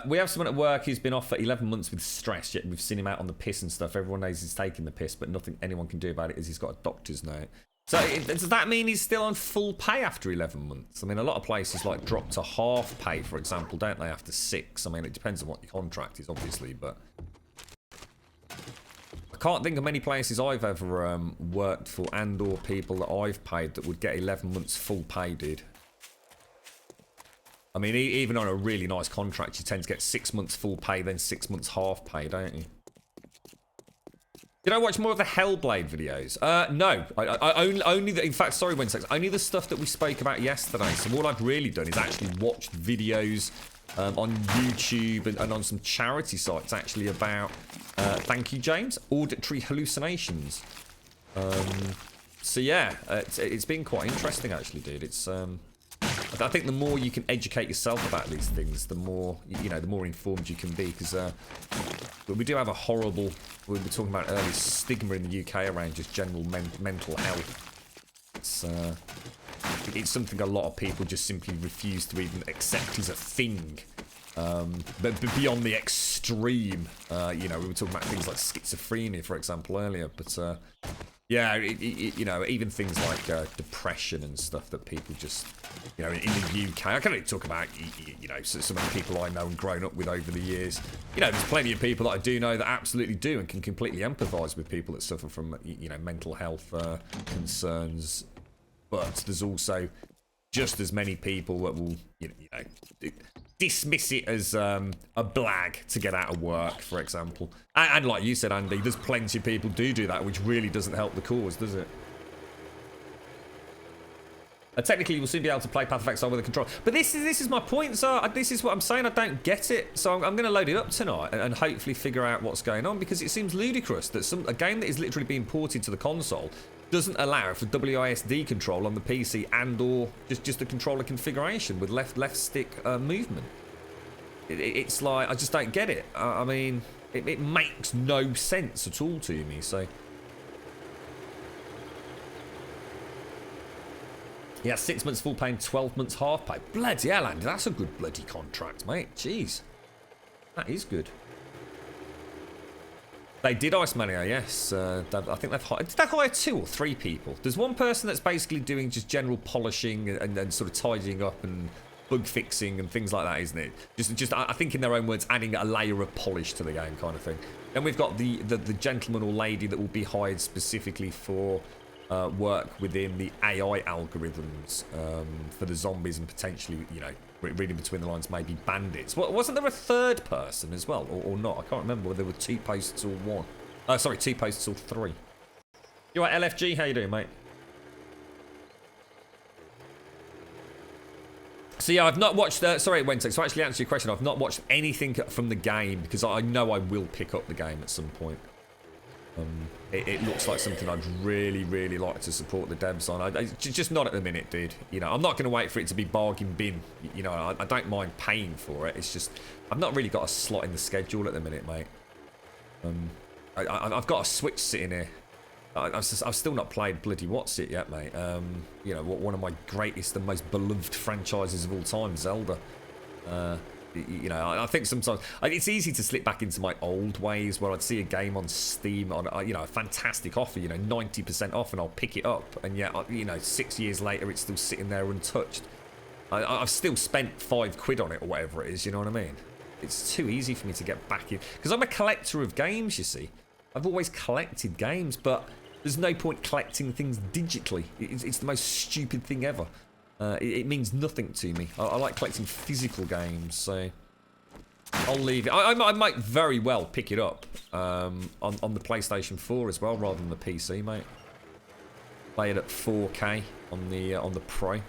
We have someone at work who's been off for 11 months with stress, yet we've seen him out on the piss and stuff. Everyone knows he's taking the piss, but nothing anyone can do about it is he's got a doctor's note. So does that mean he's still on full pay after 11 months? I mean, a lot of places like drop to half pay, for example, don't they, after 6? I mean, it depends on what your contract is, obviously, but I can't think of many places I've ever worked for and/or people that I've paid that would get 11 months full pay, dude. I mean, even on a really nice contract, you tend to get 6 months full pay, then 6 months half pay, don't you? Did I watch more of the Hellblade videos? No. I only in fact, sorry, Wednesday. Only the stuff that we spoke about yesterday. So all I've really done is actually watched videos on YouTube and on some charity sites actually about, thank you, James, auditory hallucinations. So yeah, it's been quite interesting actually, dude. It's a I think the more you can educate yourself about these things, the more, you know, the more informed you can be. Because we do have a horrible, we were talking about earlier, stigma in the UK around just general mental health. It's something a lot of people just simply refuse to even accept as a thing. But beyond the extreme, you know, we were talking about things like schizophrenia, for example, earlier. But yeah, you know, even things like depression and stuff that people just, you know, in the UK, I can only talk about, you know, some of the people I know and grown up with over the years. You know, there's plenty of people that I do know that absolutely do and can completely empathise with people that suffer from, you know, mental health concerns. But there's also just as many people that will, you know, dismiss it as a blag to get out of work, for example. And like you said, Andy, there's plenty of people do that, which really doesn't help the cause, does it? Technically, you'll soon be able to play Path of Exile with a controller. But this is my point, so this is what I'm saying. I don't get it. So I'm going to load it up tonight and hopefully figure out what's going on, because it seems ludicrous that a game that is literally being ported to the console doesn't allow for WASD control on the PC and or just a controller configuration with left stick movement. It's like, I just don't get it. I mean, it makes no sense at all to me, so... Yeah, 6 months full pay and 12 months half pay. Bloody hell, Andy, that's a good bloody contract, mate. Jeez. That is good. They did Ice Mania, yes. I think they've hired... Did they hire 2 or 3 people? There's one person that's basically doing just general polishing and sort of tidying up and bug fixing and things like that, isn't it? Just I think in their own words, adding a layer of polish to the game kind of thing. Then we've got the gentleman or lady that will be hired specifically for work within the AI algorithms for the zombies and potentially, you know, reading between the lines, maybe bandits. Wasn't there a third person as well, or not? I can't remember whether there were 2 posts or 1. Oh, sorry, 2 posts or 3. You all right, LFG? How you doing, mate? So yeah, I've not watched... sorry, it went to... So actually answer your question, I've not watched anything from the game because I know I will pick up the game at some point. It looks like something I'd really, really like to support the devs on. Just not at the minute, dude. You know, I'm not going to wait for it to be bargain bin. You know, I don't mind paying for it. It's just, I've not really got a slot in the schedule at the minute, mate. I've got a Switch sitting here. I've still not played bloody What's It yet, mate. You know, one of my greatest and most beloved franchises of all time, Zelda. You know, I think sometimes it's easy to slip back into my old ways where I'd see a game on Steam on, you know, a fantastic offer, you know, 90% off, and I'll pick it up, and yet, you know, 6 years later it's still sitting there untouched. I've still spent £5 on it or whatever it is, you know what I mean? It's too easy for me to get back in, because I'm a collector of games, you see. I've always collected games, but there's no point collecting things digitally. It's the most stupid thing ever. It means nothing to me. I like collecting physical games, so I'll leave it. I might very well pick it up on the PlayStation 4 as well, rather than the PC, mate. Play it at 4K on the Pro.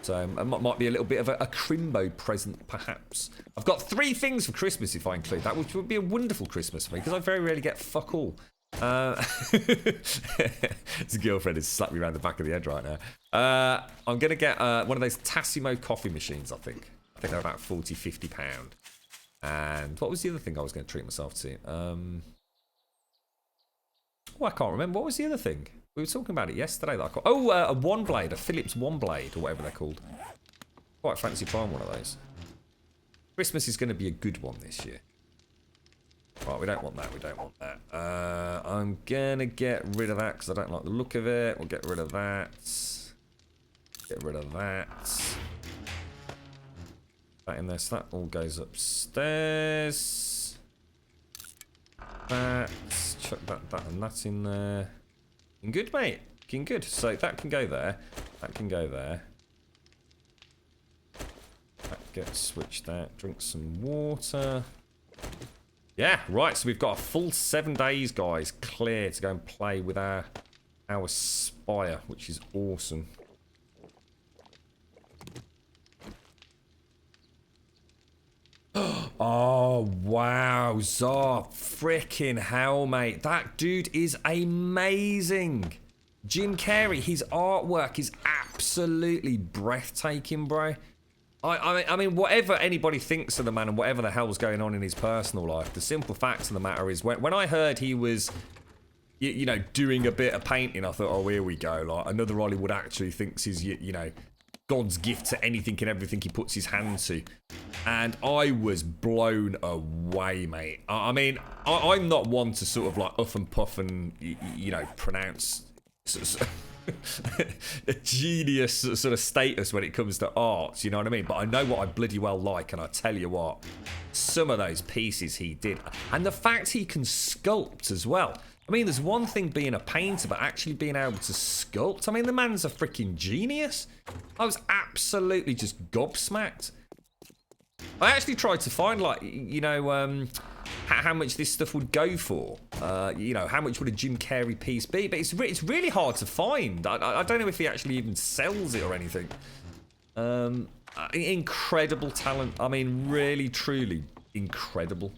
So it might be a little bit of a Crimbo present, perhaps. I've got 3 things for Christmas if I include that, which would be a wonderful Christmas for me, because I very rarely get fuck all. His girlfriend has slapped me around the back of the head right now. I'm going to get one of those Tassimo coffee machines, I think. I think they're about £40-50. And what was the other thing I was going to treat myself to? Oh, I can't remember. What was the other thing? We were talking about it yesterday. That a one blade, a Philips one blade, or whatever they're called. Quite fancy trying one of those. Christmas is going to be a good one this year. Right, we don't want that, we don't want that. I'm gonna get rid of that because I don't like the look of it. We'll get rid of that. Get rid of that. That in there, so that all goes upstairs. That, chuck that and that in there. Looking good, mate. Looking good. So that can go there. That can go there. That gets switched out. Drink some water. Yeah, right, so we've got a full 7 days, guys, clear to go and play with our Spire, which is awesome. Oh, wow, Zar, freaking hell, mate. That dude is amazing. Jim Carrey, his artwork is absolutely breathtaking, bro. I mean, whatever anybody thinks of the man and whatever the hell's going on in his personal life, the simple fact of the matter is when I heard he was, you know, doing a bit of painting, I thought, oh, here we go. Like, another Hollywood actor who thinks he's, you know, God's gift to anything and everything he puts his hand to. And I was blown away, mate. I mean, I'm not one to sort of like uff and puff and, you know, pronounce a genius sort of status when it comes to art, you know what I mean? But I know what I bloody well like, and I tell you what, some of those pieces he did. And the fact he can sculpt as well. I mean, there's one thing being a painter, but actually being able to sculpt. I mean, the man's a freaking genius. I was absolutely just gobsmacked. I actually tried to find, like, you know, how much this stuff would go for. You know, how much would a Jim Carrey piece be? But it's really hard to find. I don't know if he actually even sells it or anything. Incredible talent. I mean, really, truly incredible.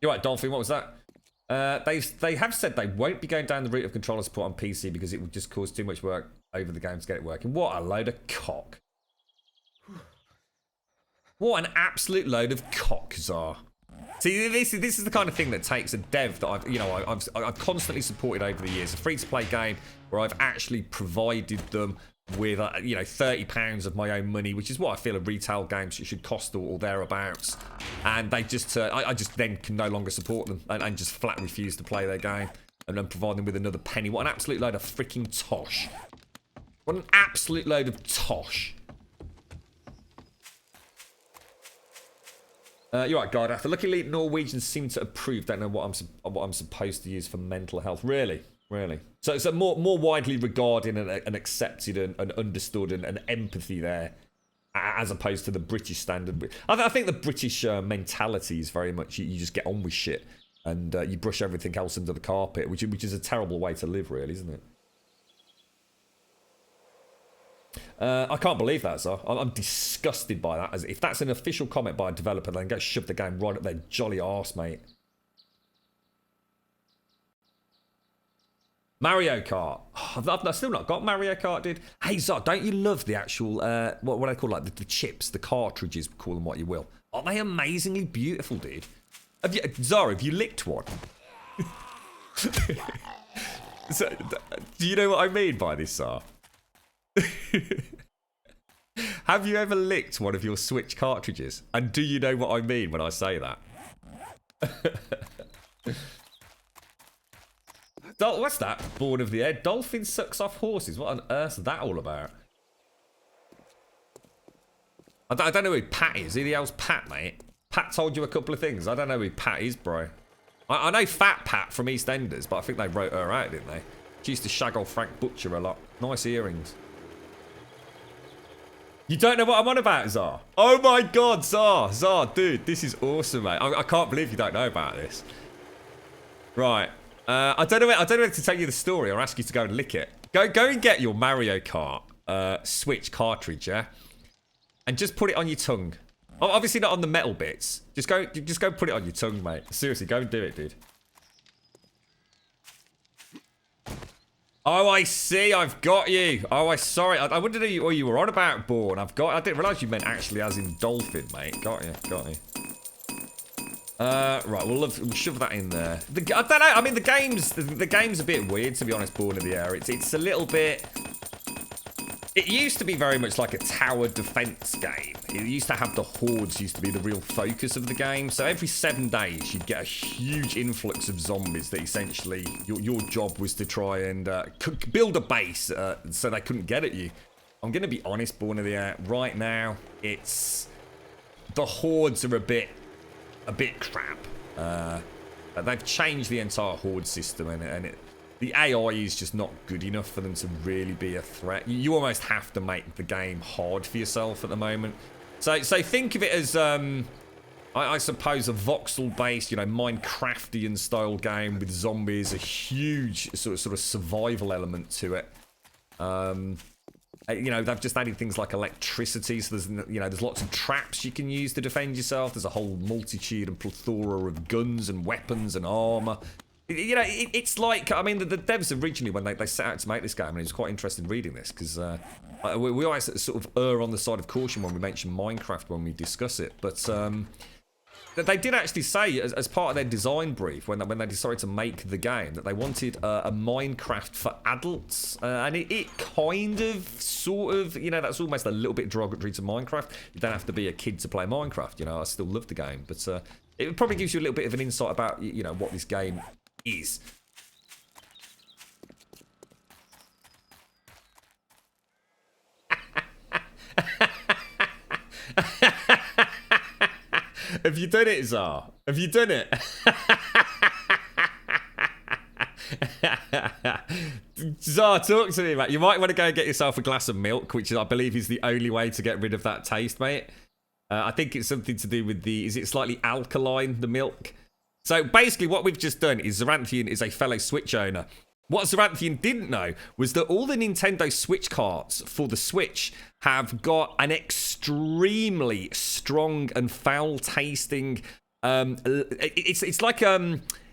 You're right, Dolphin, what was that? They have said they won't be going down the route of controller support on PC because it would just cause too much work over the game to get it working. What a load of cock. What an absolute load of cock, Czar. See, this is the kind of thing that takes a dev that I've constantly supported over the years. A free-to-play game where I've actually provided them with, you know, £30 of my own money, which is what I feel a retail game should cost or thereabouts. And they just, I just then can no longer support them and just flat refuse to play their game and then provide them with another penny. What an absolute load of freaking tosh. What an absolute load of tosh. You're right, God. After luckily, Norwegians seem to approve. Don't know what I'm supposed to use for mental health. Really. So it's a more widely regarded and accepted and understood and empathy there, as opposed to the British standard. I think the British mentality is very much you just get on with shit and you brush everything else under the carpet, which is a terrible way to live, really, isn't it? I can't believe that, sir. I'm disgusted by that. As if that's an official comment by a developer, then go shove the game right up their jolly arse, mate. Mario Kart. Oh, I've still not got Mario Kart, dude. Hey, Zar, don't you love the actual, what I call, like, the chips, the cartridges, call them what you will. Aren't they amazingly beautiful, dude? Zara, have you licked one? So, do you know what I mean by this, Zar? Have you ever licked one of your Switch cartridges? And do you know what I mean when I say that? What's that? Born of the air. Dolphin sucks off horses. What on earth's that all about? I don't know who Pat is. Who the hell's Pat, mate? Pat told you a couple of things. I don't know who Pat is, bro. I know Fat Pat from EastEnders, but I think they wrote her out, didn't they? She used to shag old Frank Butcher a lot. Nice earrings. You don't know what I'm on about, Zar? Oh my god, Zar, dude, this is awesome, mate. I can't believe you don't know about this. Right. I don't know whether to tell you the story or ask you to go and lick it. Go and get your Mario Kart Switch cartridge, yeah? And just put it on your tongue. Obviously not on the metal bits. Just go put it on your tongue, mate. Seriously, go and do it, dude. Oh, I see. I've got you. Oh, sorry. I wondered who you were on about, Born. I didn't realise you meant actually as in dolphin, mate. Got you. Right, we'll shove that in there. I don't know. I mean, the game's a bit weird, to be honest. Born in the Air. It's a little bit. It used to be very much like a tower defense game. It used to have the hordes used to be the real focus of the game. So every 7 days, you'd get a huge influx of zombies that essentially your job was to try and build a base so they couldn't get at you. I'm going to be honest, Born of the Air. Right now, the hordes are a bit crap. They've changed the entire horde system and the AI is just not good enough for them to really be a threat. You almost have to make the game hard for yourself at the moment. So think of it as, I suppose, a voxel-based, Minecraftian style game with zombies, a huge sort of survival element to it. They've just added things like electricity, so there's lots of traps you can use to defend yourself. There's a whole multitude and plethora of guns and weapons and armor. You know, it's like, I mean, the devs originally, when they set out to make this game, and it was quite interesting reading this, because we always sort of err on the side of caution when we mention Minecraft when we discuss it, but they did actually say, as part of their design brief, when they decided to make the game, that they wanted a Minecraft for adults, and it kind of, sort of, you know, that's almost a little bit derogatory to Minecraft. You don't have to be a kid to play Minecraft, you know, I still love the game, but it probably gives you a little bit of an insight about, you know, what this game is. Have you done it, Zar? Have you done it? Zar, talk to me, mate. You might want to go and get yourself a glass of milk, which I believe is the only way to get rid of that taste, mate. I think it's something to do with is it slightly alkaline, the milk? So basically what we've just done is Zaranthian is a fellow Switch owner. What Zaranthian didn't know was that all the Nintendo Switch carts for the Switch have got an extremely strong and foul-tasting... it's like...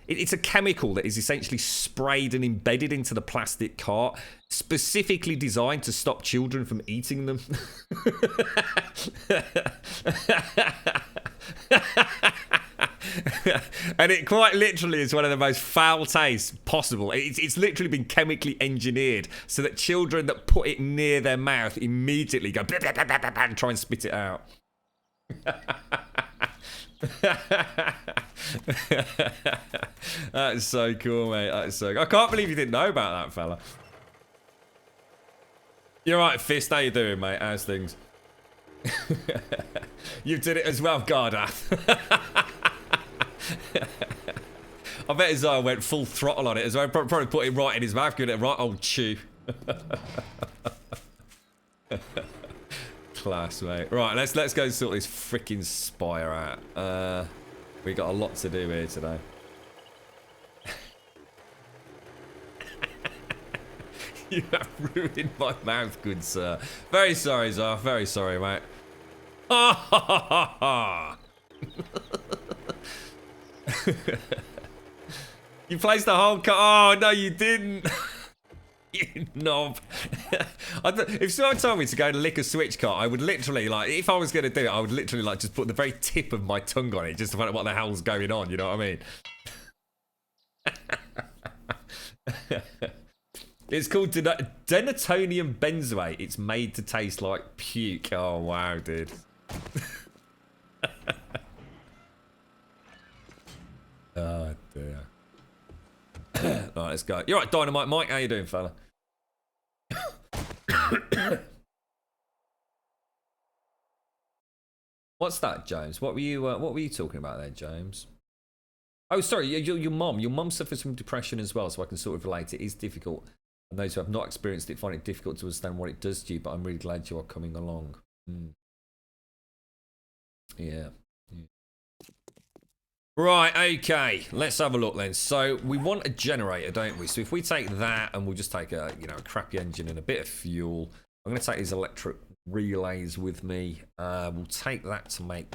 It's a chemical that is essentially sprayed and embedded into the plastic cart, specifically designed to stop children from eating them. And it quite literally is one of the most foul tastes possible. It's literally been chemically engineered so that children that put it near their mouth immediately go blah, blah, blah, blah, blah, and try and spit it out. That's so cool, mate. That's so cool. I can't believe you didn't know about that, fella. You're right, Fist. How you doing, mate? How's things? You did it as well, Gardath. I bet Isaiah went full throttle on it as well. Probably put it right in his mouth, giving it a right old chew. Class, mate. Right, let's go sort this freaking spire out. We got a lot to do here today. You have ruined my mouth, good sir. Very sorry, Zar. Very sorry, mate. Ha ha ha ha. You placed the whole car. Oh no, you didn't. You knob. If someone told me to go and lick a Switch cart, I would literally, like, if I was going to do it, I would literally, like, just put the very tip of my tongue on it just to find out what the hell's going on, you know what I mean? It's called denatonium benzoate. It's made to taste like puke. Oh, wow, dude. Oh, dear. Right, let's go. You're right, Dynamite Mike. How you doing, fella? What's that, James? What were you talking about there, James? Oh, sorry, your mum. Your mum suffers from depression as well, so I can sort of relate. It is difficult. And those who have not experienced it find it difficult to understand what it does to you, but I'm really glad you are coming along. Yeah. Right, okay, let's have a look then. So we want a generator, don't we? So if we take that and we'll just take a, you know, a crappy engine and a bit of fuel. I'm going to take these electric relays with me. We'll take that to make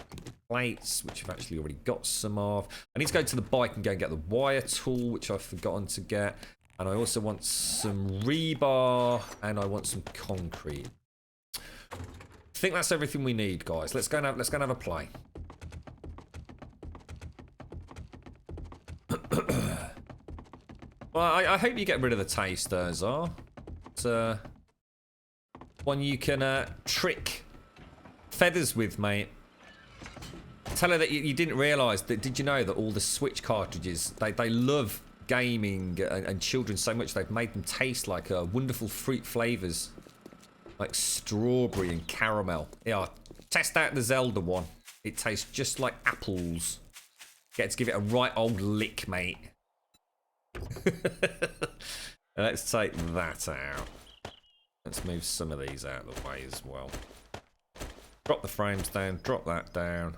plates, which I've actually already got some of. I need to go to the bike and go and get the wire tool, which I've forgotten to get. And I also want some rebar and I want some concrete. I think that's everything we need, guys. Let's go and have a play. Well, I hope you get rid of the taste, Zar. It's one you can trick Feathers with, mate. Tell her that you didn't realise that. Did you know that all the Switch cartridges, they love gaming and children so much they've made them taste like wonderful fruit flavours, like strawberry and caramel. Yeah, test out the Zelda one. It tastes just like apples. Get to give it a right old lick, mate. Let's take that out. Let's move some of these out of the way as well. Drop the frames down, drop that down.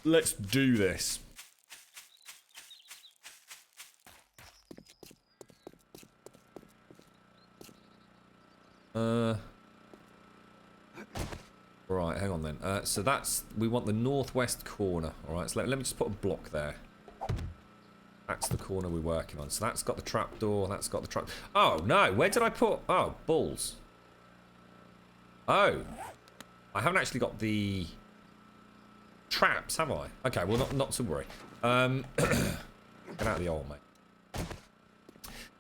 Let's do this. Right, hang on then. So we want the northwest corner. Alright, so let me just put a block there. That's the corner we're working on. So that's got the trapdoor. That's got the trap. Oh, no. Where did I put... Oh, balls. Oh. I haven't actually got the traps, have I? Okay, well, not to worry. Get out of the hole, mate.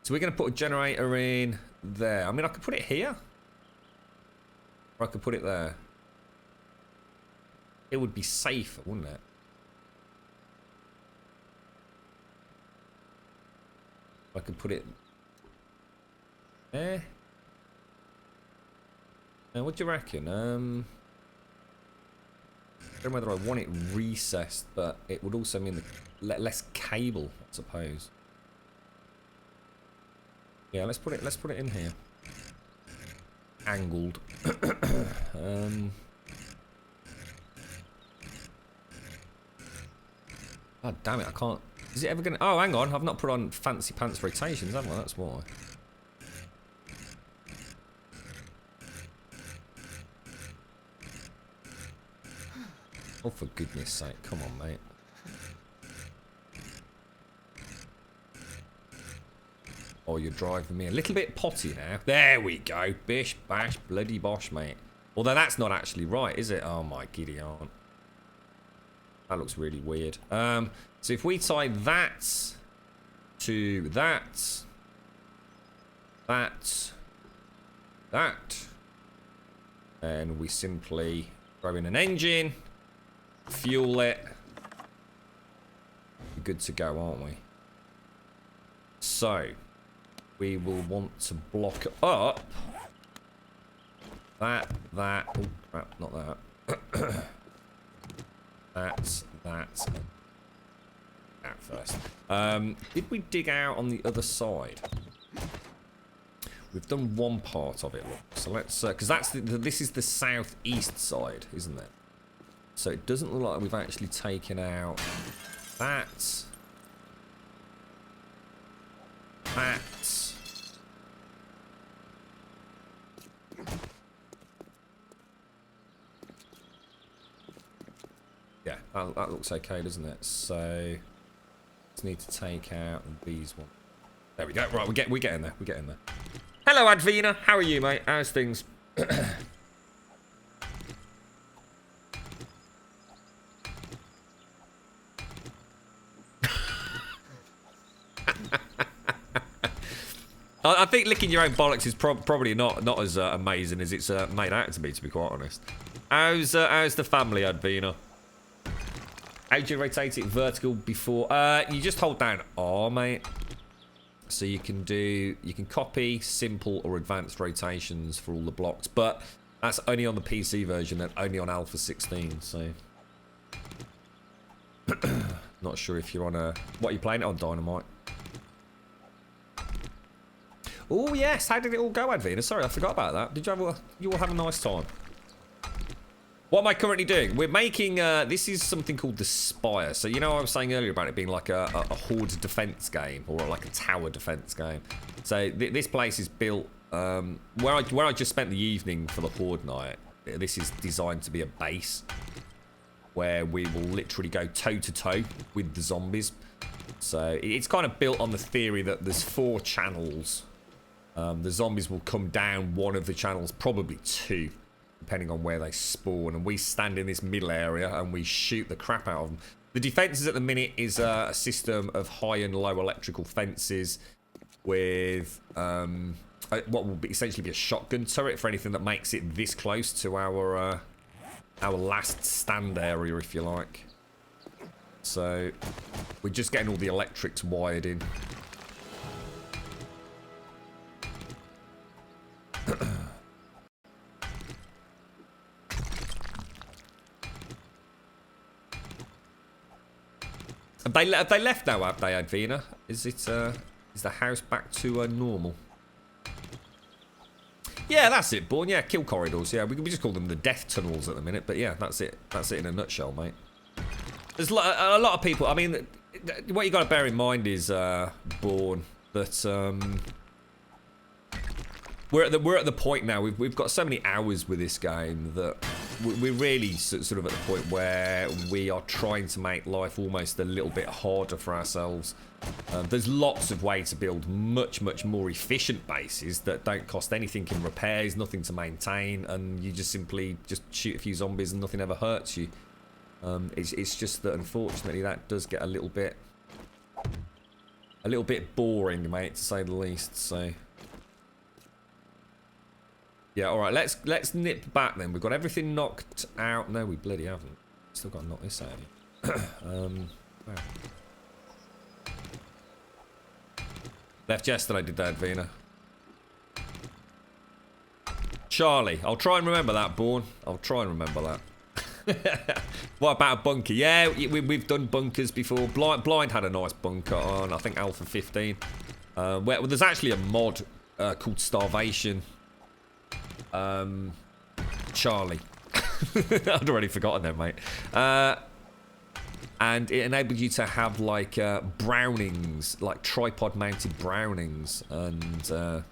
So we're going to put a generator in there. I mean, I could put it here. Or I could put it there. It would be safer, wouldn't it? I could put it there. Now, what do you reckon? I don't know whether I want it recessed, but it would also mean less cable, I suppose. Yeah, let's put it in here. Angled. God damn it, I can't. Is it ever gonna... Oh, hang on, I've not put on fancy pants rotations, have I? That's why. Oh, for goodness sake, come on, mate. Oh, you're driving me a little bit potty now. There we go. Bish, bash, bloody bosh, mate. Although that's not actually right, is it? Oh, my giddy aunt. That looks really weird. So if we tie that to that, and we simply throw in an engine, fuel it, we're good to go, aren't we? So we will want to block up that. Oh crap, not that. That first. Did we dig out on the other side? We've done one part of it. Look. So let's, because that's this is the southeast side, isn't it? So it doesn't look like we've actually taken out that. Yeah, that looks okay, doesn't it? So just need to take out these ones. There we go. Right, we're getting there. We're getting there. Hello, Advina. How are you, mate? How's things? I think licking your own bollocks is probably not as amazing as it's made out to be quite honest. How's the family, Advina? How do you rotate it vertical before? You just hold down R, mate. So you can copy simple or advanced rotations for all the blocks, but that's only on the PC version and only on Alpha 16. So not sure if you're on a what are you playing it on Dynamite. Oh yes, how did it all go, Advina? Sorry, I forgot about that. Did you all have a nice time? What am I currently doing? We're making, this is something called the Spire. So, you know what I was saying earlier about it being like a horde defense game or like a tower defense game. So, this place is built, where I just spent the evening for the horde night. This is designed to be a base where we will literally go toe to toe with the zombies. So, it's kind of built on the theory that there's 4 channels. The zombies will come down one of the channels, probably 2. Depending on where they spawn, and we stand in this middle area and we shoot the crap out of them. The defenses at the minute is a system of high and low electrical fences with what will essentially be a shotgun turret for anything that makes it this close to our last stand area, if you like. So we're just getting all the electrics wired in. Have they left now, have they, Advina? Is the house back to normal? Yeah, that's it, Born. Yeah, kill corridors. Yeah, we just call them the death tunnels at the minute. But yeah, that's it. That's it in a nutshell, mate. There's a lot of people. I mean, what you got to bear in mind is, Born, that we're at the point now. We've got so many hours with this game that we're really sort of at the point where we are trying to make life almost a little bit harder for ourselves. There's lots of ways to build much more efficient bases that don't cost anything in repairs, nothing to maintain, and you just simply just shoot a few zombies and nothing ever hurts you. It's just that unfortunately that does get a little bit boring, mate, to say the least. So yeah, all right, let's nip back then. We've got everything knocked out. No, we bloody haven't. Still got to knock this out. Wow. Left yesterday, did that, Vina? Charlie, I'll try and remember that, Bourne. I'll try and remember that. What about a bunker? Yeah, we've done bunkers before. Blind had a nice bunker on, I think, Alpha 15. Well, there's actually a mod called Starvation. Charlie. I'd already forgotten that, mate. And it enabled you to have like Brownings, like tripod mounted Brownings, and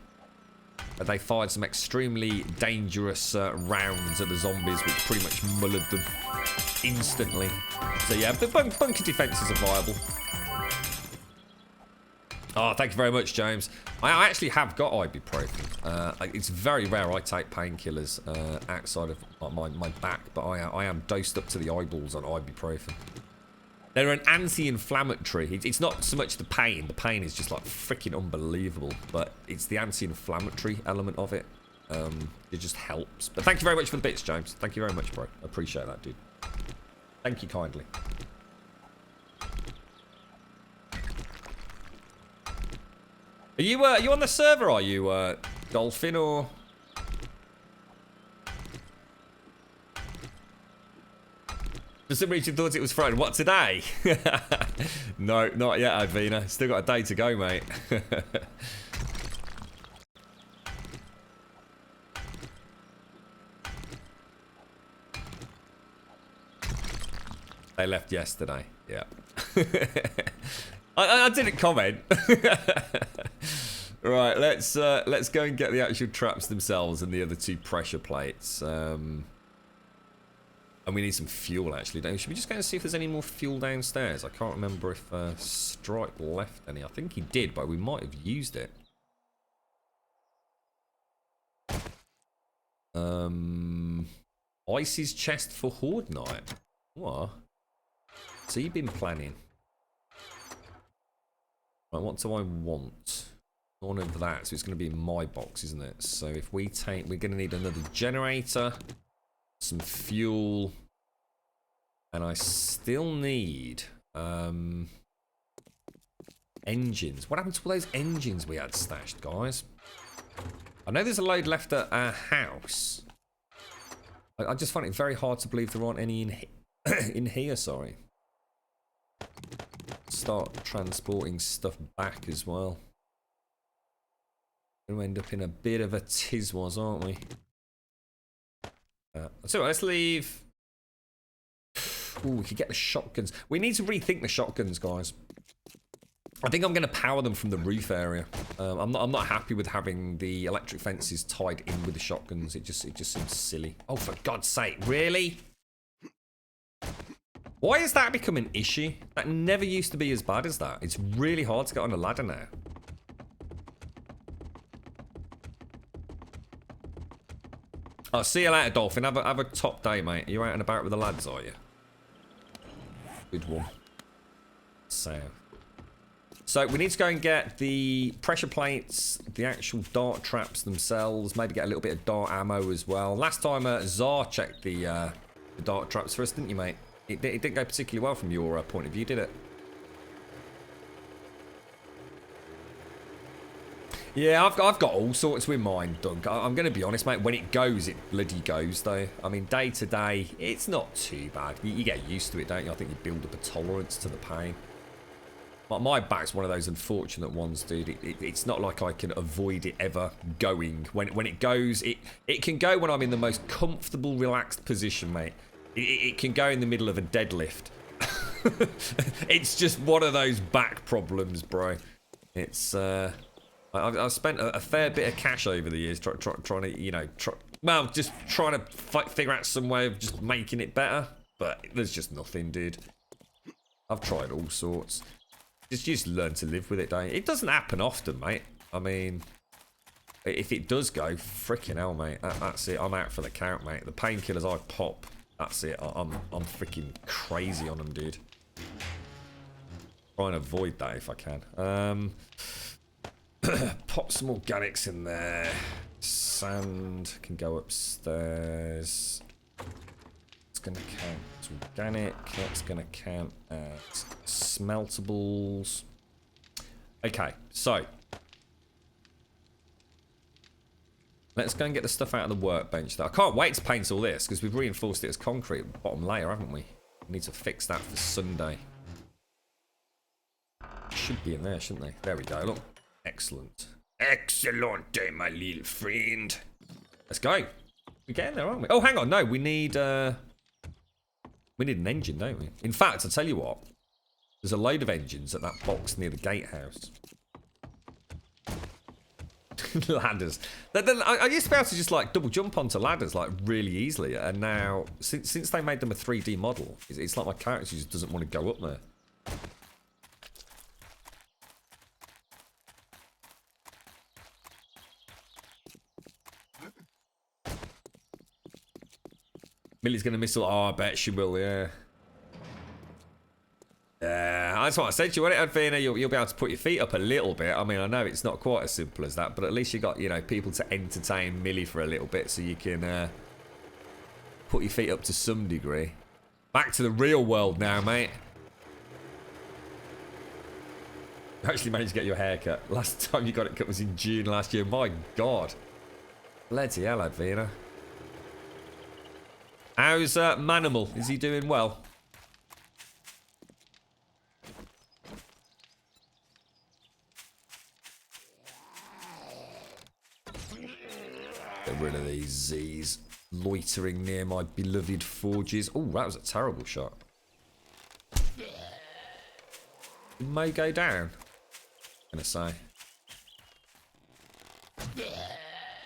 they fired some extremely dangerous rounds at the zombies, which pretty much mullered them instantly. So yeah, the bunker defences are viable. Oh, thank you very much, James. I actually have got ibuprofen. It's very rare I take painkillers outside of my back, but I am dosed up to the eyeballs on ibuprofen. They're an anti-inflammatory. It's not so much the pain. The pain is just like freaking unbelievable, but it's the anti-inflammatory element of it. It just helps. But thank you very much for the bits, James. Thank you very much, bro. I appreciate that, dude. Thank you kindly. Are you on the server? Are you Dolphin or? For some reason, thought it was Friday. What, today? No, not yet, Advina. Still got a day to go, mate. They left yesterday. Yeah. I didn't comment. Right, let's go and get the actual traps themselves and the other two pressure plates. And we need some fuel, actually, don't we? Should we just go and see if there's any more fuel downstairs? I can't remember if Strike left any. I think he did, but we might have used it. Ice's chest for Horde Night. What? So you've been planning. Right, what do I want? None of that, so it's going to be in my box, isn't it? So if we take... We're going to need another generator. Some fuel, and I still need engines. What happened to all those engines we had stashed, guys? I know there's a load left at our house. I just find it very hard to believe there aren't any in here. Sorry. Start transporting stuff back as well. We're going to end up in a bit of a tizwas, aren't we? So let's leave. Ooh, we could get the shotguns. We need to rethink the shotguns, guys. I think I'm going to power them from the roof area. I'm not happy with having the electric fences tied in with the shotguns. It just seems silly. Oh, for God's sake, really? Why has that become an issue? That never used to be as bad as that. It's really hard to get on a ladder now. Oh, see you later, Dolphin. Have a top day, mate. Are you out and about with the lads, are you? Good one. So we need to go and get the pressure plates, the actual dart traps themselves, maybe get a little bit of dart ammo as well. Last time Czar checked the dart traps for us, didn't you, mate? It didn't go particularly well from your point of view, did it? Yeah, I've got all sorts with mine, Dunk. I'm going to be honest, mate. When it goes, it bloody goes, though. I mean, day to day, it's not too bad. You get used to it, don't you? I think you build up a tolerance to the pain. My back's one of those unfortunate ones, dude. It's not like I can avoid it ever going. When it goes, it can go when I'm in the most comfortable, relaxed position, mate. It can go in the middle of a deadlift. It's just one of those back problems, bro. It's... I've spent a fair bit of cash over the years trying to, you know, Well, just trying to figure out some way of just making it better. But there's just nothing, dude. I've tried all sorts. Just learn to live with it, don't you? It doesn't happen often, mate. I mean, if it does go, freaking hell, mate. That's it. I'm out for the count, mate. The painkillers I pop, that's it. I'm freaking crazy on them, dude. Try and avoid that if I can. Pop some organics in there. Sand can go upstairs. It's going to count as organic. That's going to count as smeltables. Okay, so let's go and get the stuff out of the workbench. I can't wait to paint all this because we've reinforced it as concrete bottom layer, haven't we? We need to fix that for Sunday. Should be in there, shouldn't they? There we go. Look, excellent, excellent, my little friend. Let's go. We're getting there, aren't we? Oh, hang on. No, we need an engine, don't we? In fact, I'll tell you what. There's a load of engines at that box near the gatehouse. Ladders. I used to be able to just like double jump onto ladders like really easily, and now since they made them a 3D model, it's like my character just doesn't want to go up there. Millie's gonna miss a lot. Oh, I bet she will. Yeah. Yeah, that's what I said to you. When it Advina, you'll be able to put your feet up a little bit. I mean, I know it's not quite as simple as that, but at least you got, you know, people to entertain Millie for a little bit, so you can put your feet up to some degree. Back to the real world now, mate. You actually managed to get your hair cut. Last time you got it cut was in June last year. My God. Bloody hell, Advina. How's Manimal? Is he doing well? Get rid of these Z's loitering near my beloved forges. Oh, that was a terrible shot. Did Mo go down? I'm gonna say.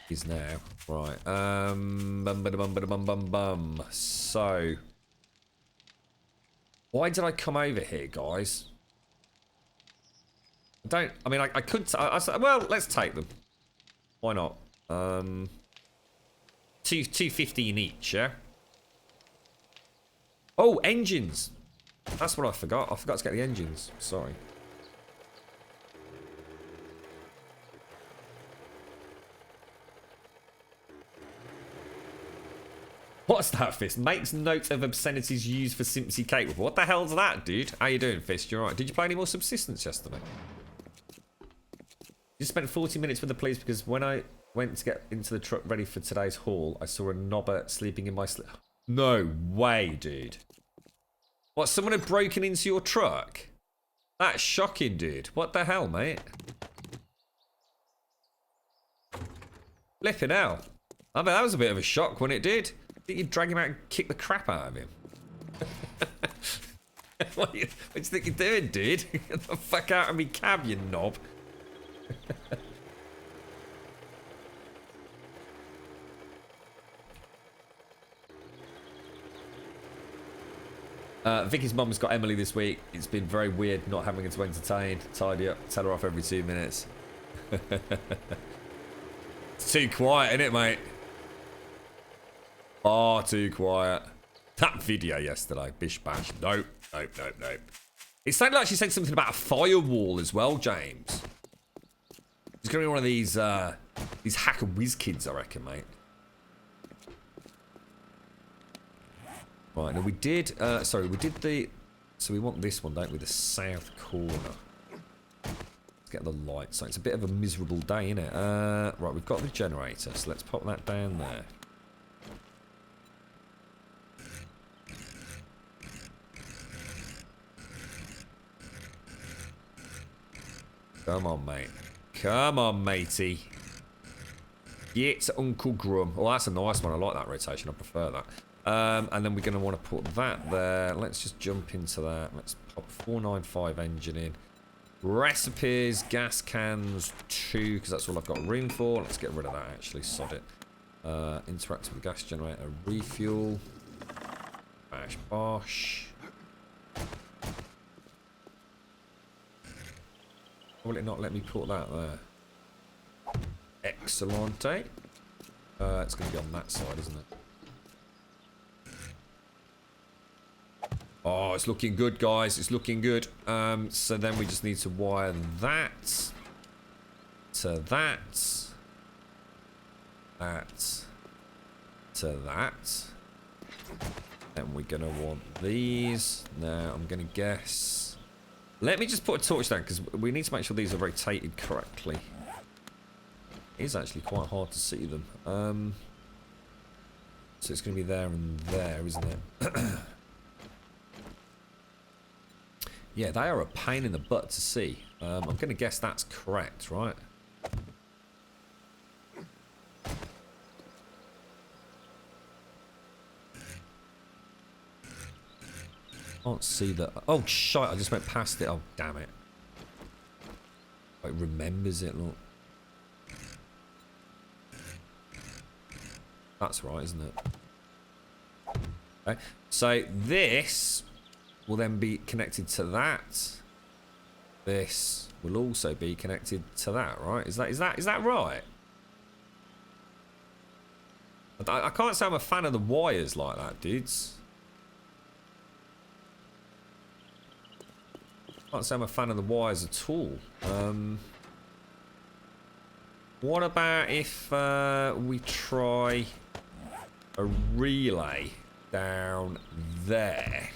He's now. Right. So. Why did I come over here, guys? I mean, I could. Well, let's take them. Why not? 215 each, yeah? Oh, engines. That's what I forgot. I forgot to get the engines. Sorry. What's that, Fist? Makes note of obscenities used for Simpsy Cake. What the hell's that, dude? How you doing, Fist? You alright? Did you play any more Subsistence yesterday? You spent 40 minutes with the police because when I went to get into the truck ready for today's haul, I saw a knobber sleeping in my No way, dude. What, someone had broken into your truck? That's shocking, dude. What the hell, mate? Flipping hell. I mean, that was a bit of a shock when it did. Didn't you drag him out and kick the crap out of him? What do you think you're doing, dude? Get the fuck out of me cab, you knob. Vicky's mum's got Emily this week. It's been very weird not having her to entertain, tidy up, tell her off every 2 minutes. It's too quiet, isn't it, mate? Far too quiet. That video yesterday, bish bash. Nope. It sounded like she said something about a firewall as well, James. It's gonna be one of these hacker whiz kids, I reckon, mate. Right, now we did, so we want this one, don't we? The south corner. Let's get the lights. So it's a bit of a miserable day, innit? Right, we've got the generator, so let's pop that down there. Come on, mate. Come on, matey. Get Uncle Grum. Oh, that's a nice one. I like that rotation. I prefer that. And then we're going to want to put that there. Let's just jump into that. Let's pop 495 engine in. Recipes, gas cans, 2, because that's all I've got room for. Let's get rid of that, actually. Sod it. Interact with the gas generator. Refuel. Bash bosh. Will it not let me put that there? Excellent. It's going to be on that side, isn't it? Oh, it's looking good, guys. It's looking good. So then we just need to wire that to that. That to that. Then we're going to want these. Now, I'm going to guess. Let me just put a torch down because we need to make sure these are rotated correctly. It is actually quite hard to see them. So it's going to be there and there, isn't it? Yeah, they are a pain in the butt to see. I'm going to guess that's correct, right? Can't see that. Oh, shite, I just went past it. Oh, damn it. Oh, it remembers it, look. That's right, isn't it? Okay. So this will then be connected to that. This will also be connected to that, right? Is that right? I can't say I'm a fan of the wires like that, dudes. Can't say I'm a fan of the wires at all. What about if we try a relay down there?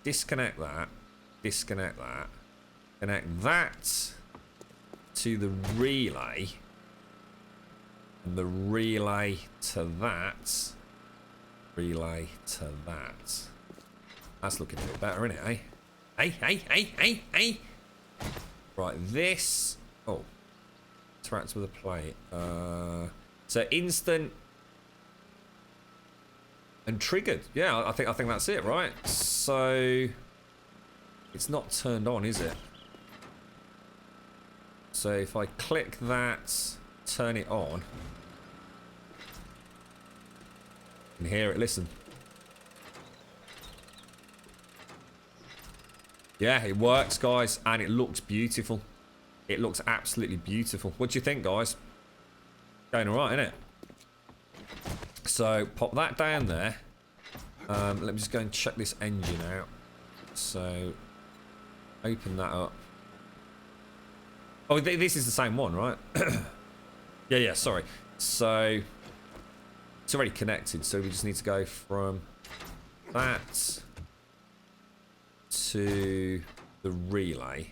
Disconnect that. Disconnect that. Connect that to the relay. And the relay to that. Relay to that. That's looking a bit better, isn't it, eh? Hey. Right, this... Oh. Interacts with a plate. So instant... And triggered. Yeah, I think that's it, right? So... It's not turned on, is it? So if I click that, turn it on... You can hear it, listen. Yeah, it works, guys, and it looks beautiful. It looks absolutely beautiful. What do you think, guys? Going all right, isn't it? So, pop that down there. Let me just go and check this engine out. So, open that up. Oh, this is the same one, right? yeah, sorry. So, it's already connected, so we just need to go from that to the relay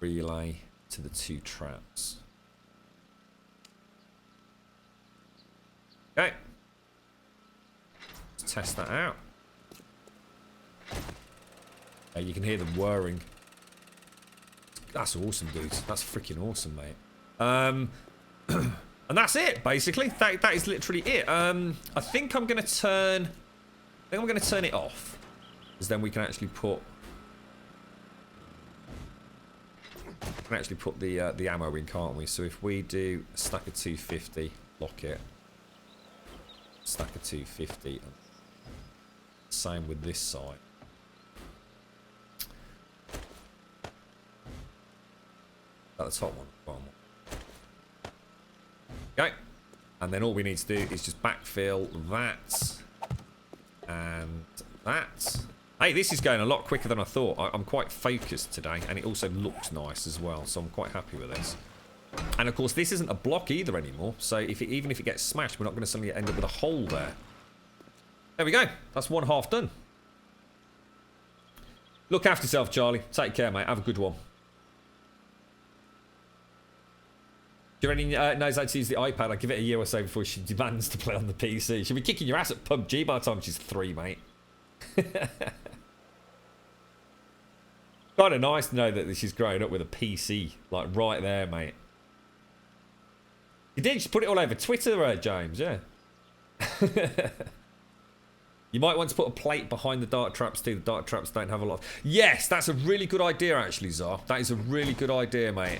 to the two traps. Okay, let's test that out. You can hear them whirring. That's awesome, dudes. That's freaking awesome, mate. And that's it, basically. That is literally it. I think I'm gonna turn it off. Because then we can actually put the ammo in, can't we? So if we do a stack of 250, lock it. Stack of 250. Same with this side. At the top one. Bottom one. Okay. And then all we need to do is just backfill that and that. Hey, this is going a lot quicker than I thought. I'm quite focused today, and it also looks nice as well, so I'm quite happy with this. And of course, this isn't a block either anymore, so even if it gets smashed, we're not going to suddenly end up with a hole there. There we go. That's one half done. Look after yourself, Charlie. Take care, mate. Have a good one. Do you reckon knows how to use the iPad? I'll give it a year or so before she demands to play on the PC. She'll be kicking your ass at PUBG by the time she's 3, mate. Kind of nice to know that she's growing up with a PC, like right there, mate. You did just put it all over Twitter, James, yeah. You might want to put a plate behind the dart traps too. The dart traps don't have a lot of... Yes, that's a really good idea, actually, Zar. That is a really good idea, mate.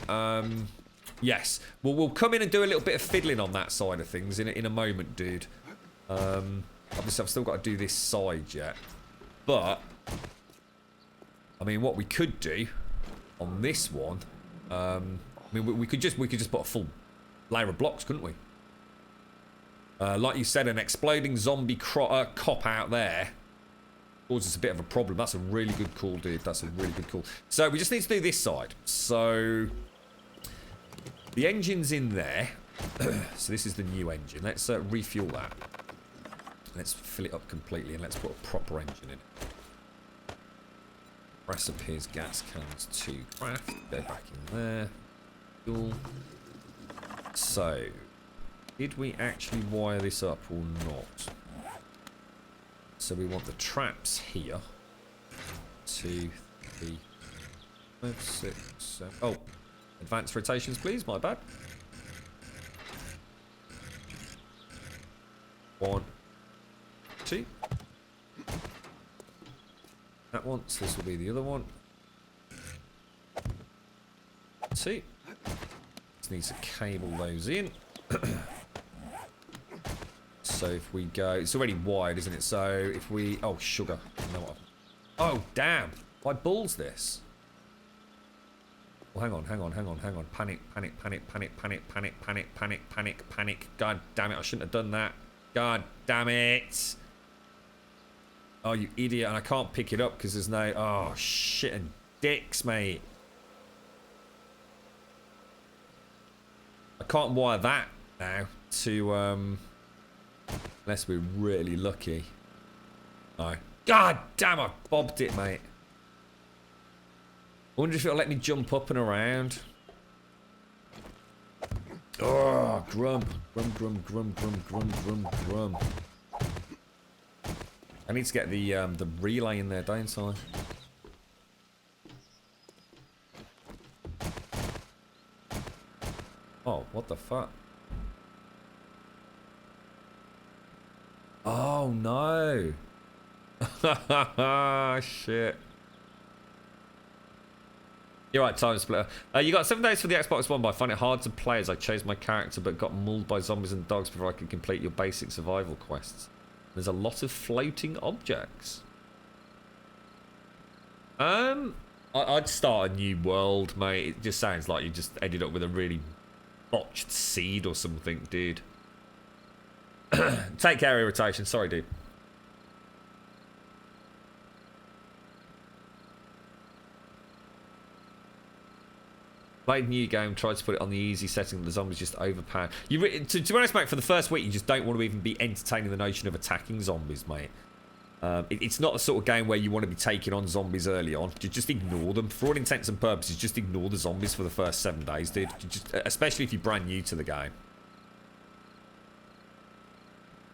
Yes. Well, we'll come in and do a little bit of fiddling on that side of things in a moment, dude. Obviously, I've still got to do this side yet. But, I mean, what we could do on this one, I mean, we could just put a full layer of blocks, couldn't we? Like you said, an exploding zombie cop out there causes a bit of a problem. That's a really good call, dude. That's a really good call. So we just need to do this side. So the engine's in there. So this is the new engine. Let's refuel that. Let's fill it up completely and let's put a proper engine in. Recipes, gas cans to craft. Go back in there. Fuel. So, did we actually wire this up or not? So we want the traps here. 2, 3, 5, 6, 7. Oh, advanced rotations, please. My bad. 1, 2. That one. So this will be the other one. 2. Just need to cable those in. So if we go, it's already wired, isn't it? So if we, oh sugar, you know what? Oh damn! Why balls this? Well, hang on. Panic. God damn it! I shouldn't have done that. God damn it! Oh, you idiot! And I can't pick it up because there's no. Oh shit and dicks, mate. I can't wire that now to unless we're really lucky. No. God damn, I bobbed it, mate. I wonder if it'll let me jump up and around. Oh, grum. I need to get the relay in there, don't I? Oh, what the fuck? Oh no! Shit. You're right, time splitter. You got 7 days for the Xbox One, but I find it hard to play as I chose my character but got mauled by zombies and dogs before I could complete your basic survival quests. There's a lot of floating objects. I'd start a new world, mate. It just sounds like you just ended up with a really botched seed or something, dude. Take care, irritation. Sorry, dude. Played new game, tried to put it on the easy setting, the zombies just overpowered. To be honest, mate, for the first week, you just don't want to even be entertaining the notion of attacking zombies, mate. It's not the sort of game where you want to be taking on zombies early on. You just ignore them. For all intents and purposes, just ignore the zombies for the first 7 days, dude. Especially if you're brand new to the game.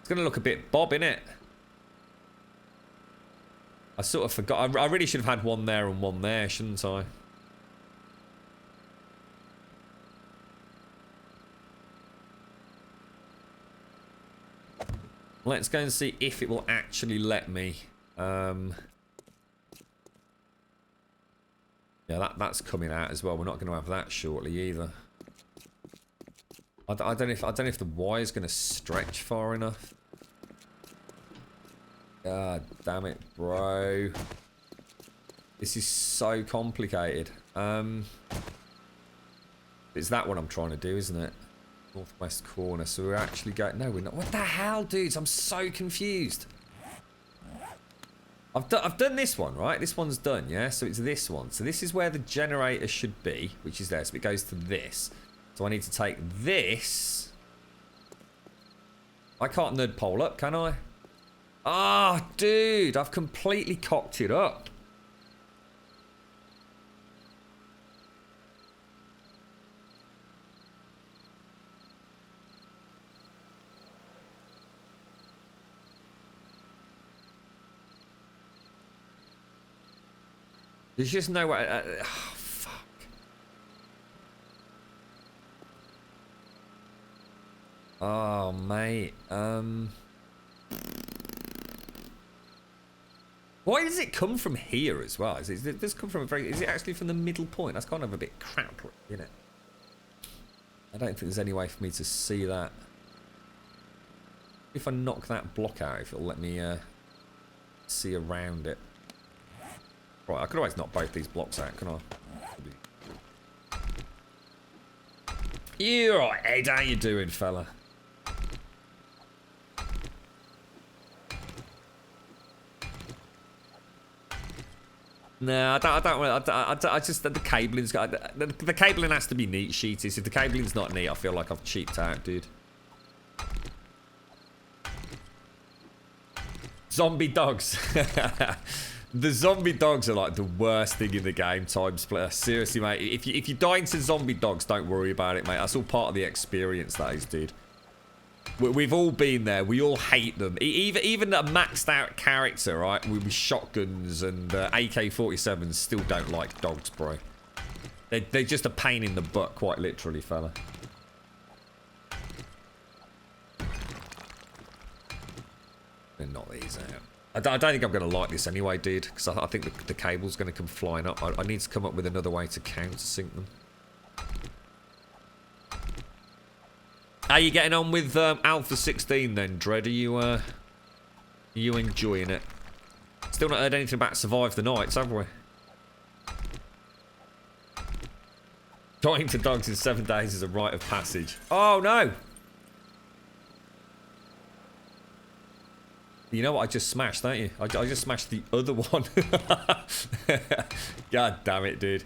It's going to look a bit Bob, innit? I sort of forgot. I really should have had one there and one there, shouldn't I? Let's go and see if it will actually let me. Yeah, that's coming out as well. We're not going to have that shortly either. I don't know if the wire's going to stretch far enough. God damn it, bro. This is so complicated. It's that one I'm trying to do, isn't it? Northwest corner. So we're actually going... No, we're not. What the hell, dudes? I'm so confused. I've done this one, right? This one's done, yeah? So it's this one. So this is where the generator should be, which is there. So it goes to this. So I need to take this. I can't nerd pole up, can I? Ah, oh, dude. I've completely cocked it up. There's just no way. Oh, fuck. Oh, mate. Why does it come from here as well? Does it come from a very? Is it actually from the middle point? That's kind of a bit crap, isn't it? I don't think there's any way for me to see that. If I knock that block out, if it'll let me see around it. Right, I could always knock both these blocks out, can I? You right, Ed? How you doing, fella? No, I just the cabling's got the cabling has to be neat, Sheeties. If the cabling's not neat, I feel like I've cheaped out, dude. Zombie dogs. The zombie dogs are like the worst thing in the game, Time Splitter. Seriously, mate. If you die into zombie dogs, don't worry about it, mate. That's all part of the experience, that is, dude. We've all been there. We all hate them. Even a maxed out character, right, with shotguns and AK-47s still don't like dogs, bro. They're just a pain in the butt, quite literally, fella. And not these out. I don't think I'm going to like this anyway, dude, because I think the cable's going to come flying up. I need to come up with another way to countersink them. How you getting on with Alpha 16 then, Dread? Are you enjoying it? Still not heard anything about Survive the Nights, have we? Dying to dogs in 7 days is a rite of passage. Oh, no! You know what I just smashed, don't you? I just smashed the other one. God damn it, dude.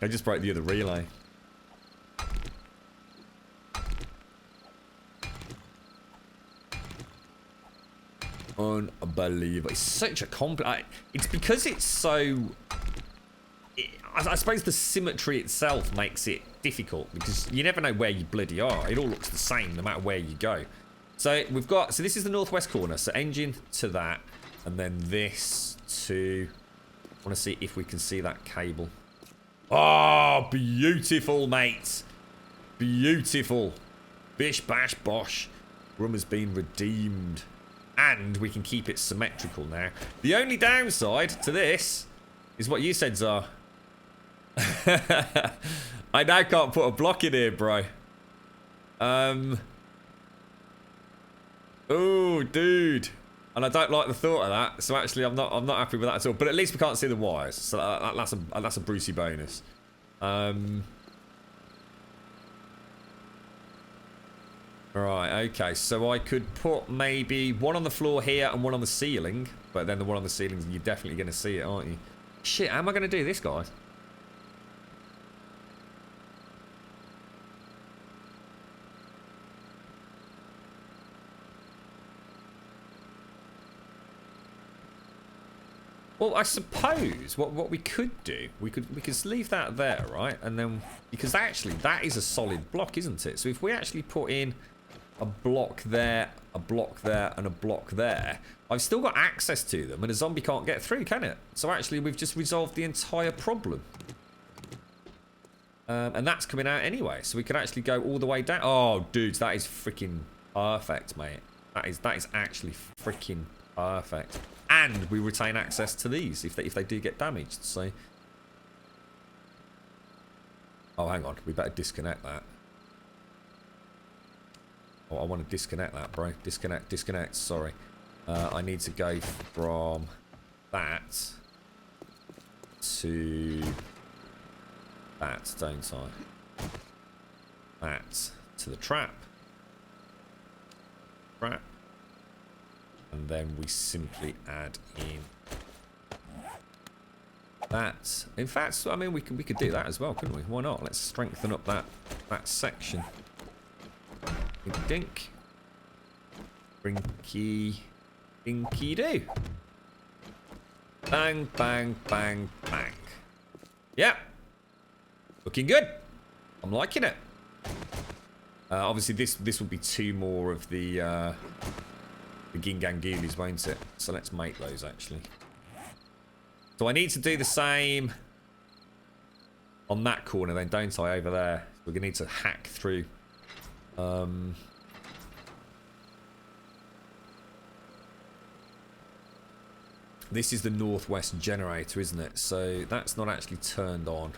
I just broke the other relay. Unbelievable. It's such a complex... It's because it's so... I suppose the symmetry itself makes it difficult, because you never know where you bloody are. It all looks the same no matter where you go. So we've got... So this is the northwest corner. So engine to that. And then this to... I want to see if we can see that cable. Oh, beautiful, mate. Beautiful. Bish, bash, bosh. Room has been redeemed. And we can keep it symmetrical now. The only downside to this is what you said, Zar. I now can't put a block in here, bro. Oh, dude. And I don't like the thought of that. So actually, I'm not happy with that at all. But at least we can't see the wires. So that's a Brucey bonus. Right, okay, so I could put maybe one on the floor here and one on the ceiling, but then the one on the ceiling, you're definitely going to see it, aren't you? Shit, how am I going to do this, guys? Well, I suppose what we could do, we could leave that there, right? And then, because actually that is a solid block, isn't it? So if we actually put in a block there, a block there, and a block there, I've still got access to them, and a zombie can't get through, can it? So actually, we've just resolved the entire problem. And that's coming out anyway, so we could actually go all the way down. Oh, dudes, that is freaking perfect, mate. That is actually freaking perfect. And we retain access to these if they do get damaged. So, oh, hang on, we better disconnect that. Oh, I want to disconnect that, bro. Disconnect, sorry. I need to go from that to that, don't I? That to the trap. And then we simply add in that. In fact, I mean, we could do that as well, couldn't we? Why not? Let's strengthen up that section. Dink. Brinky. Dinky do. Bang, bang, bang, bang. Yep. Looking good. I'm liking it. Obviously, this will be two more of the Gingangulis, won't it? So let's make those, actually. So I need to do the same on that corner then, don't I, over there? We're going to need to hack through. This is the northwest generator, isn't it? So that's not actually turned on.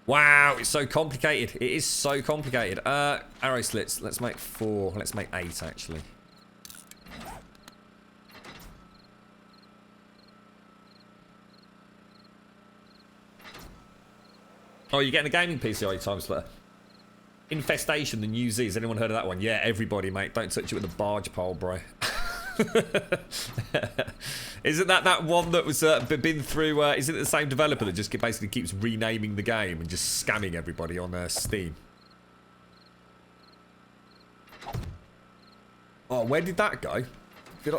Wow, it's so complicated. It is so complicated. Arrow slits. Let's make 4. Let's make 8, actually. Oh, you're getting a gaming PC, are you, time splitter? Infestation, the new Z. Has anyone heard of that one? Yeah, everybody, mate. Don't touch it with a barge pole, bro. Isn't that one that was been through? Isn't it the same developer that just basically keeps renaming the game and just scamming everybody on Steam? Oh, where did that go?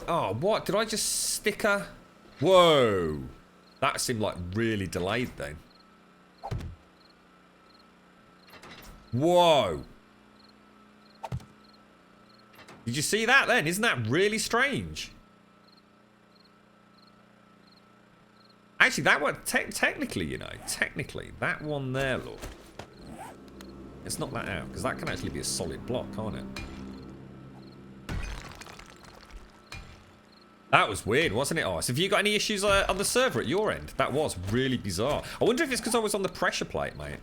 Oh, what? Did I just stick a... Whoa. That seemed like really delayed then. Whoa. Did you see that then? Isn't that really strange? Actually, that one, technically, you know, technically, that one there, look. Let's knock that out, because that can actually be a solid block, can't it? That was weird, wasn't it, Ice? Have you got any issues on the server at your end? That was really bizarre. I wonder if it's because I was on the pressure plate, mate.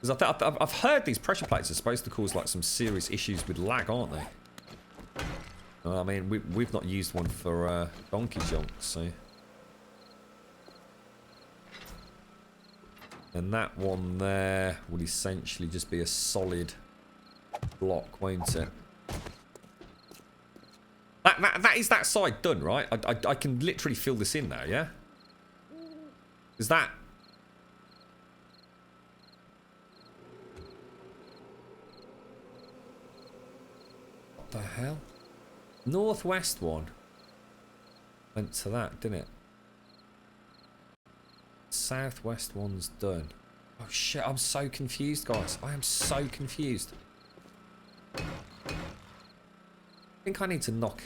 Because I've heard these pressure plates are supposed to cause, like, some serious issues with lag, aren't they? I mean, we've not used one for donkey junk, so... And that one there would essentially just be a solid block, won't it? That is that side done, right? I can literally fill this in now, yeah? Is that... What the hell? Northwest one went to that, didn't it? Southwest one's done. Oh shit, I'm so confused, guys. I am so confused. I think I need to knock.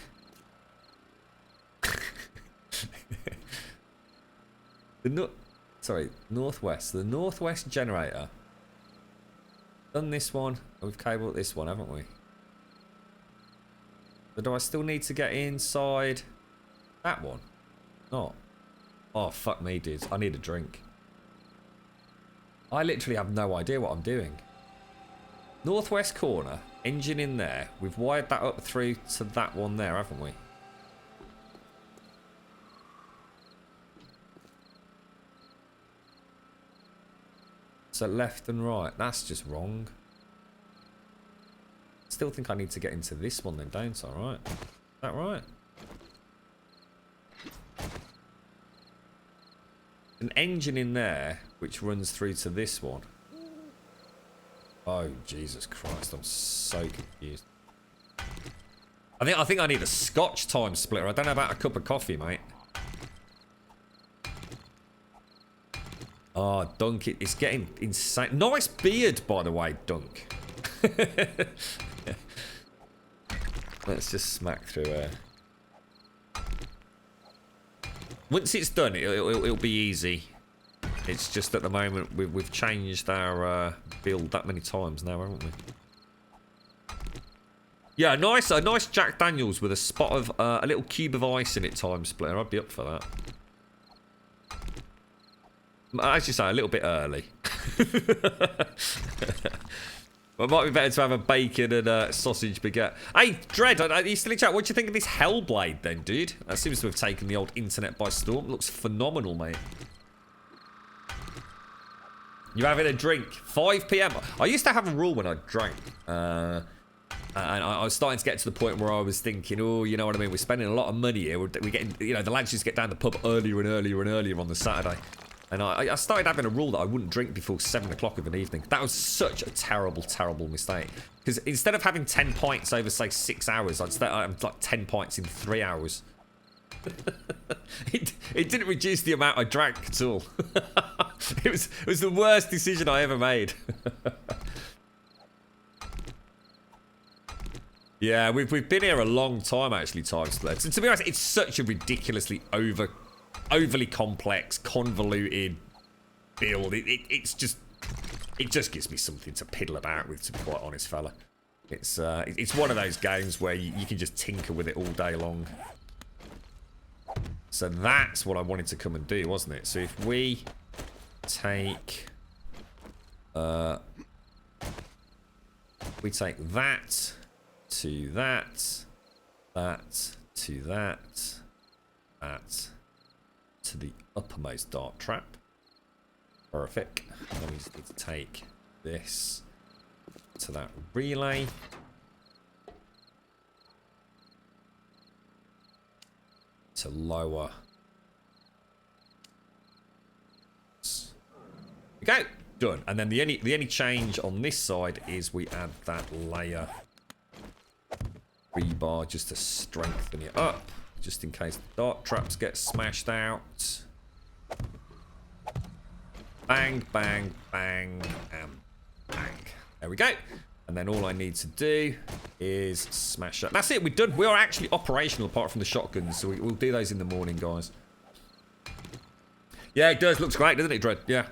Northwest. The northwest generator. Done this one. We've cabled this one, haven't we? But do I still need to get inside that one? Not. Oh, fuck me, dudes. I need a drink. I literally have no idea what I'm doing. Northwest corner. Engine in there. We've wired that up through to that one there, haven't we? So left and right. That's just wrong. Still think I need to get into this one then, don't I? Right? Is that right? An engine in there which runs through to this one. Oh Jesus Christ! I'm so confused. I think I need a Scotch time splitter. I don't know about a cup of coffee, mate. Oh, Dunk! It's getting insane. Nice beard, by the way, Dunk. Let's just smack through here. Once it's done, it'll be easy. It's just at the moment we've changed our build that many times now, haven't we? Yeah, a nice Jack Daniels with a spot of a little cube of ice in it, time splitter. I'd be up for that. As you say, a little bit early. It might be better to have a bacon and sausage baguette. Hey, Dread, are you still in chat? What do you think of this Hellblade then, dude? That seems to have taken the old internet by storm. Looks phenomenal, mate. You having a drink? 5 PM. I used to have a rule when I drank. And I was starting to get to the point where I was thinking, oh, you know what I mean? We're spending a lot of money here. We're getting, you know, the lads just get down the pub earlier and earlier and earlier on the Saturday. And I started having a rule that I wouldn't drink before 7 o'clock of an evening. That was such a terrible, terrible mistake. Because instead of having 10 pints over, say, 6 hours, I'd have like 10 pints in 3 hours. It didn't reduce the amount I drank at all. It was the worst decision I ever made. Yeah, we've been here a long time, actually, time splitters. And to be honest, it's such a ridiculously overly complex, convoluted build. It just gives me something to piddle about with, to be quite honest, fella. It's one of those games where you can just tinker with it all day long. So that's what I wanted to come and do, wasn't it? So if we take We take that to that, that to that, that to the uppermost dart trap. Perfect. And then we just need to take this to that relay. To lower. Okay, done. And then the only change on this side is we add that layer rebar just to strengthen it up, just in case the dart traps get smashed out. Bang, bang, bang, and bang. There we go. And then all I need to do is smash up. That's it, we're done. We are actually operational apart from the shotguns, so we'll do those in the morning, guys. Yeah, it does. Looks great, doesn't it, Dread? Yeah.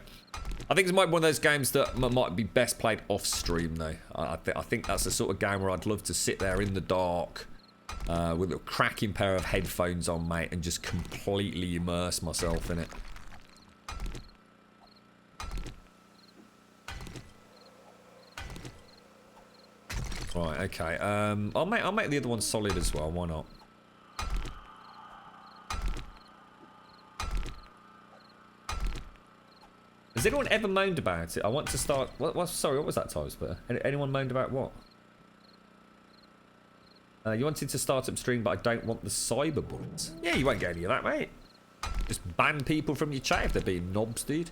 I think this might be one of those games that might be best played off stream, though. I think that's the sort of game where I'd love to sit there in the dark with a cracking pair of headphones on, mate, and just completely immerse myself in it. Right, okay. I'll make the other one solid as well. Why not? Has anyone ever moaned about it? I want to start. Sorry, what was that, Tyler? Anyone moaned about what? You wanted to start up stream, but I don't want the cyberbullies. Yeah, you won't get any of that, mate. Just ban people from your chat if they're being knobs, dude.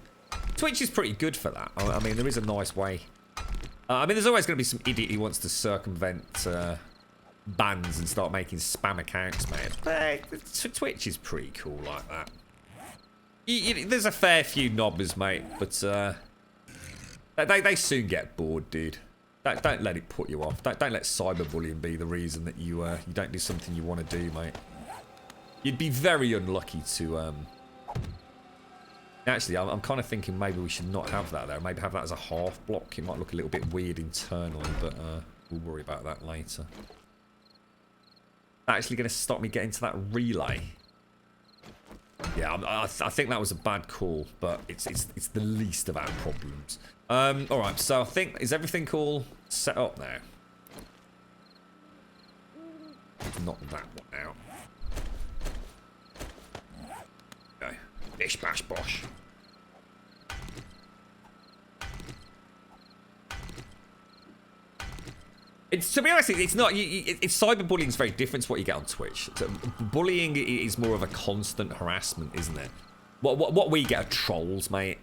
Twitch is pretty good for that. I mean, there is a nice way. I mean, there's always going to be some idiot who wants to circumvent bans and start making spam accounts, mate. But Twitch is pretty cool like that. There's a fair few knobbers, mate, but they soon get bored, dude. Don't let it put you off. Don't let cyberbullying be the reason that you don't do something you want to do, mate. You'd be very unlucky to Actually, I'm kind of thinking maybe we should not have that there. Maybe have that as a half block. It might look a little bit weird internally, but we'll worry about that later. Actually going to stop me getting to that relay. Yeah, I think that was a bad call, but it's the least of our problems. All right, so I think, is everything all set up now? Knock that one out. Okay. Bish bash bosh. To be honest, it's not. Cyberbullying is very different to what you get on Twitch. So bullying is more of a constant harassment, isn't it? What we get are trolls, mate.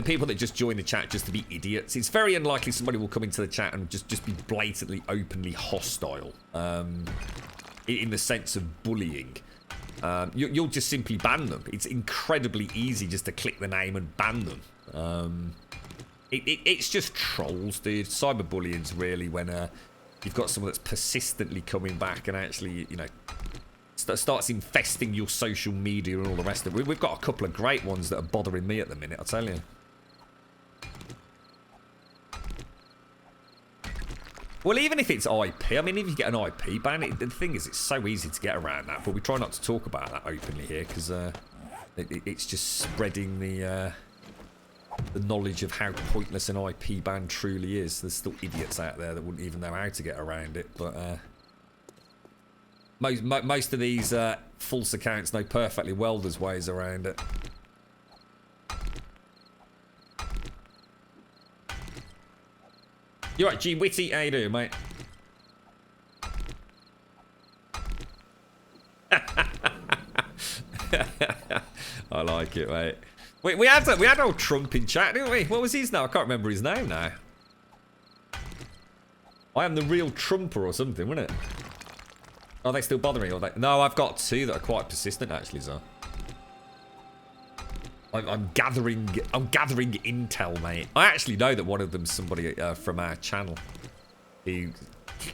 People that just join the chat just to be idiots. It's very unlikely somebody will come into the chat and just be blatantly, openly hostile. In the sense of bullying. You'll just simply ban them. It's incredibly easy just to click the name and ban them. It's just trolls, dude. Cyberbullying's really when you've got someone that's persistently coming back and actually, you know, starts infesting your social media and all the rest of it. We've got a couple of great ones that are bothering me at the minute, I'll tell you. Well, even if it's IP, I mean, if you get an IP ban, the thing is, it's so easy to get around that, but we try not to talk about that openly here, because it's just spreading the knowledge of how pointless an IP ban truly is. There's still idiots out there that wouldn't even know how to get around it, but most of these false accounts know perfectly well there's ways around it. You're right, G Witty, how you doing, mate? I like it, mate. We had old Trump in chat, didn't we? What was his name? I can't remember his name now. I am the real Trumper or something, wasn't it? Are they still bothering? Or no, I've got two that are quite persistent, actually, so. I'm gathering intel, mate. I actually know that one of them's somebody from our channel who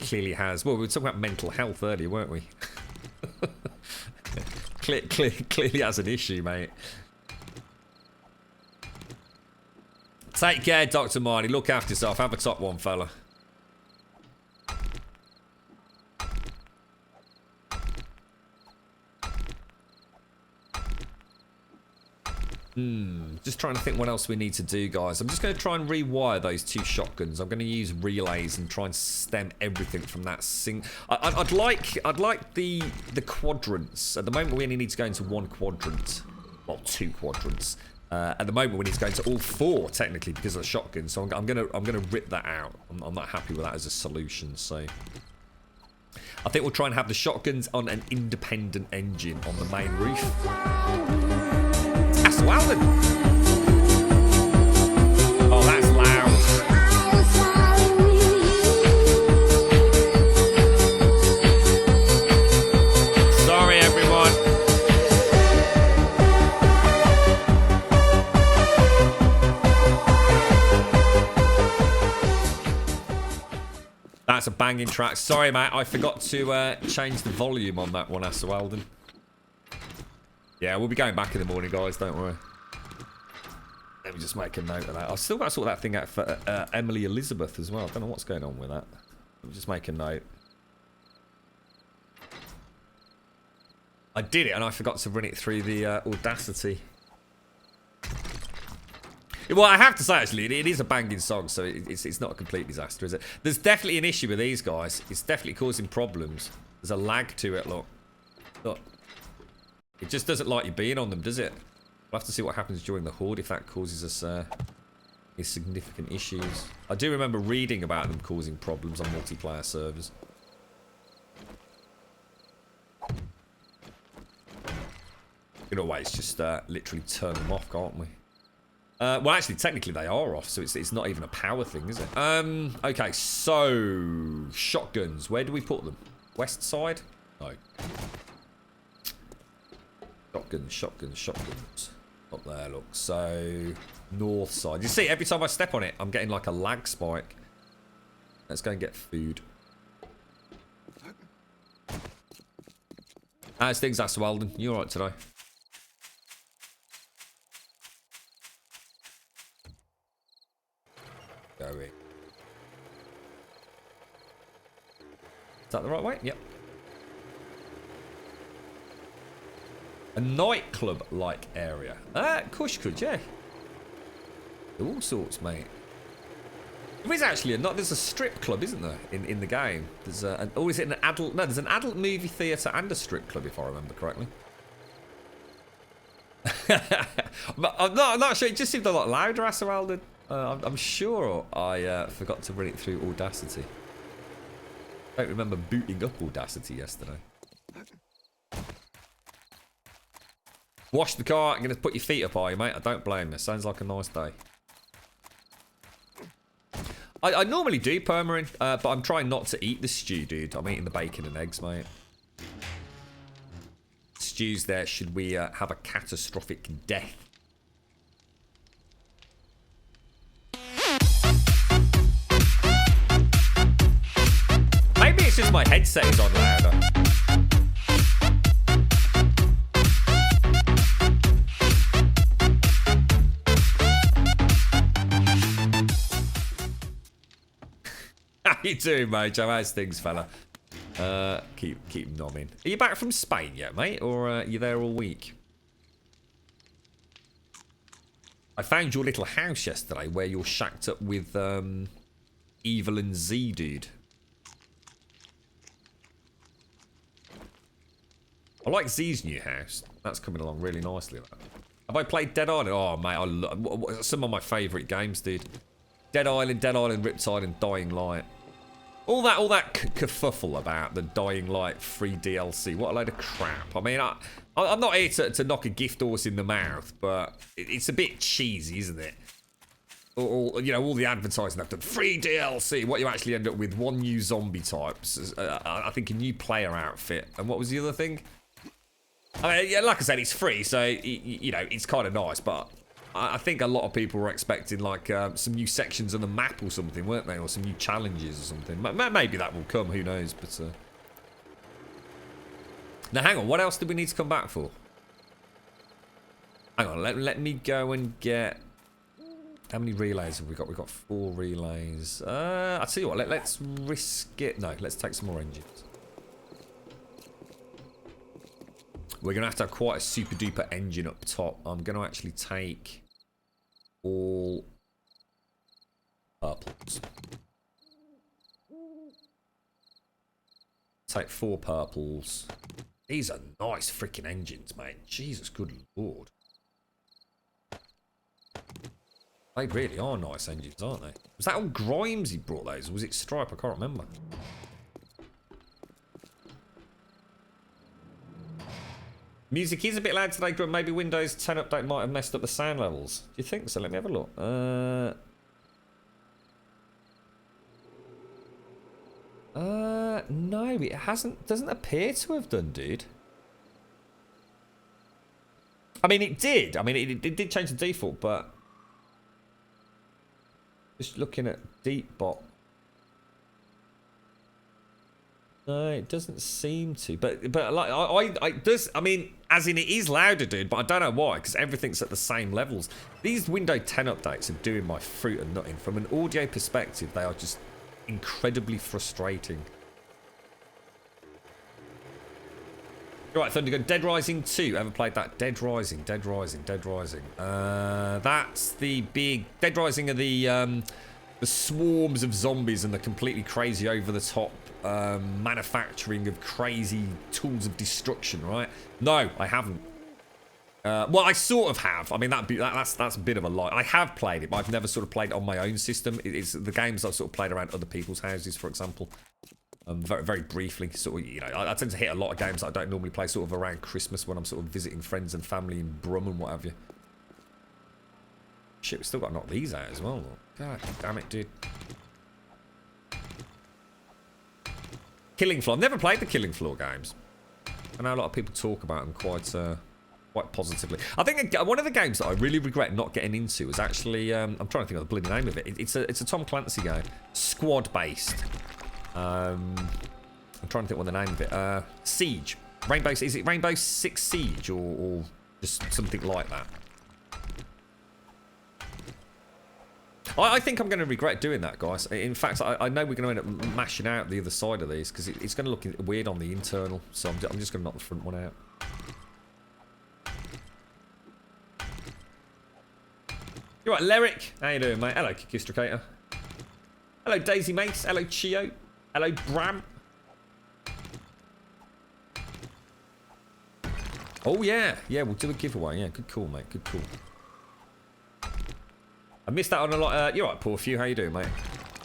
clearly has. Well, we were talking about mental health earlier, weren't we? Clearly has an issue, mate. Take care, Dr. Marty. Look after yourself. Have a top one, fella. Just trying to think what else we need to do, guys. I'm just going to try and rewire those 2 shotguns. I'm going to use relays and try and stem everything from that I'd like the quadrants. At the moment, we only need to go into 1 quadrant. Well, 2 quadrants. At the moment, we need to go into all 4 technically because of the shotgun. So I'm gonna rip that out. I'm not happy with that as a solution. So I think we'll try and have the shotguns on an independent engine on the main roof. That's Walden. Oh, that's loud. Sorry, everyone. That's a banging track. Sorry, mate. I forgot to change the volume on that one, Walden. Yeah, we'll be going back in the morning, guys. Don't worry. Let me just make a note of that. I've still got to sort that thing out for Emily Elizabeth as well. I don't know what's going on with that. Let me just make a note. I did it, and I forgot to run it through the Audacity. Well, I have to say, actually, it is a banging song, so it's not a complete disaster, is it? There's definitely an issue with these guys. It's definitely causing problems. There's a lag to it, look. Look. It just doesn't like you being on them, does it? We'll have to see what happens during the Horde if that causes us significant issues. I do remember reading about them causing problems on multiplayer servers. You can always just literally turn them off, can't we? Well, actually, technically they are off, so it's not even a power thing, is it? Okay, so shotguns. Where do we put them? West side? No. Shotguns. Up there, look. So north side. You see, every time I step on it, I'm getting like a lag spike. Let's go and get food. How's things, Walden? You alright today? Going. Is that the right way? Yep. A nightclub-like area. Of course you could, yeah. All sorts, mate. There is actually there's a strip club, isn't there, in the game? There's or is it an adult? No, there's an adult movie theatre and a strip club, if I remember correctly. But I'm not sure. It just seemed a lot louder, Asseralden. I'm sure I forgot to run it through Audacity. I don't remember booting up Audacity yesterday. Wash the car. I'm going to put your feet up, are you, mate? I don't blame you. Sounds like a nice day. I normally do permarin, but I'm trying not to eat the stew, dude. I'm eating the bacon and eggs, mate. Stew's there. Should we have a catastrophic death? Maybe it's just my headset is on louder. How you doing, mate? Joe, how's things, fella? Keep nomming. Are you back from Spain yet, mate? Or are you there all week? I found your little house yesterday where you're shacked up with Evil and Z, dude. I like Z's new house. That's coming along really nicely. Have I played Dead Island? Oh, mate, some of my favourite games, dude. Dead Island, Riptide, and Dying Light. All that kerfuffle about the Dying Light free DLC. What a load of crap. I mean, I'm not here to knock a gift horse in the mouth, but it's a bit cheesy, isn't it? You know, all the advertising after free DLC. What you actually end up with, one new zombie type. I think a new player outfit. And what was the other thing? I mean, yeah, like I said, it's free, so, you know, it's kind of nice, but I think a lot of people were expecting, like, some new sections on the map or something, weren't they? Or some new challenges or something. Maybe that will come, who knows, but... Now, hang on, what else did we need to come back for? Hang on, let me go and get... How many relays have we got? We've got 4 relays. I'll tell you what, let's risk it. No, let's take some more engines. we're going to have quite a super duper engine up top. I'm going to actually take all purples. Take 4 purples. These are nice freaking engines, mate. Jesus, good lord. They really are nice engines, aren't they? Was that all Grimes he brought those? Or was it Stripe? I can't remember. Music is a bit loud today, Grum. Maybe Windows 10 update might have messed up the sound levels. Do you think so? Let me have a look. No, it hasn't. Doesn't appear to have done, dude. I mean, it did. I mean, it did change the default, but just looking at Deepbot. No, it doesn't seem to. But like I mean, as in it is louder, dude. But I don't know why, because everything's at the same levels. These Windows 10 updates are doing my fruit and nutting. From an audio perspective, they are just incredibly frustrating. Right, Thundergun, Dead Rising 2. Ever played that? Dead Rising. That's the big Dead Rising of the swarms of zombies and the completely crazy over-the-top manufacturing of crazy tools of destruction, right? No, I haven't. Well, I sort of have. I mean, that's a bit of a lie. I have played it, but I've never sort of played it on my own system. It's the games I've sort of played around other people's houses, for example. Very, very briefly, sort of, you know, I tend to hit a lot of games that I don't normally play sort of around Christmas when I'm sort of visiting friends and family in Brum and what have you. Shit, we've still got to knock these out as well. God damn it, dude. Killing Floor. I've never played the Killing Floor games. I know a lot of people talk about them quite positively. I think one of the games that I really regret not getting into was actually, I'm trying to think of the bloody name of it. It's a Tom Clancy game, squad-based. I'm trying to think what the name of it. Siege. Is it Rainbow Six Siege or just something like that? I think I'm going to regret doing that, guys. In fact, I know we're going to end up mashing out the other side of these because it's going to look weird on the internal. So I'm just going to knock the front one out. You're right, Lyric. How you doing, mate? Hello, Kikistracator. Hello, Daisy Mace. Hello, Chio. Hello, Bram. Oh, yeah. Yeah, we'll do a giveaway. Yeah, good call, mate. Good call. I missed that on a lot. You're right, poor few. How you doing, mate?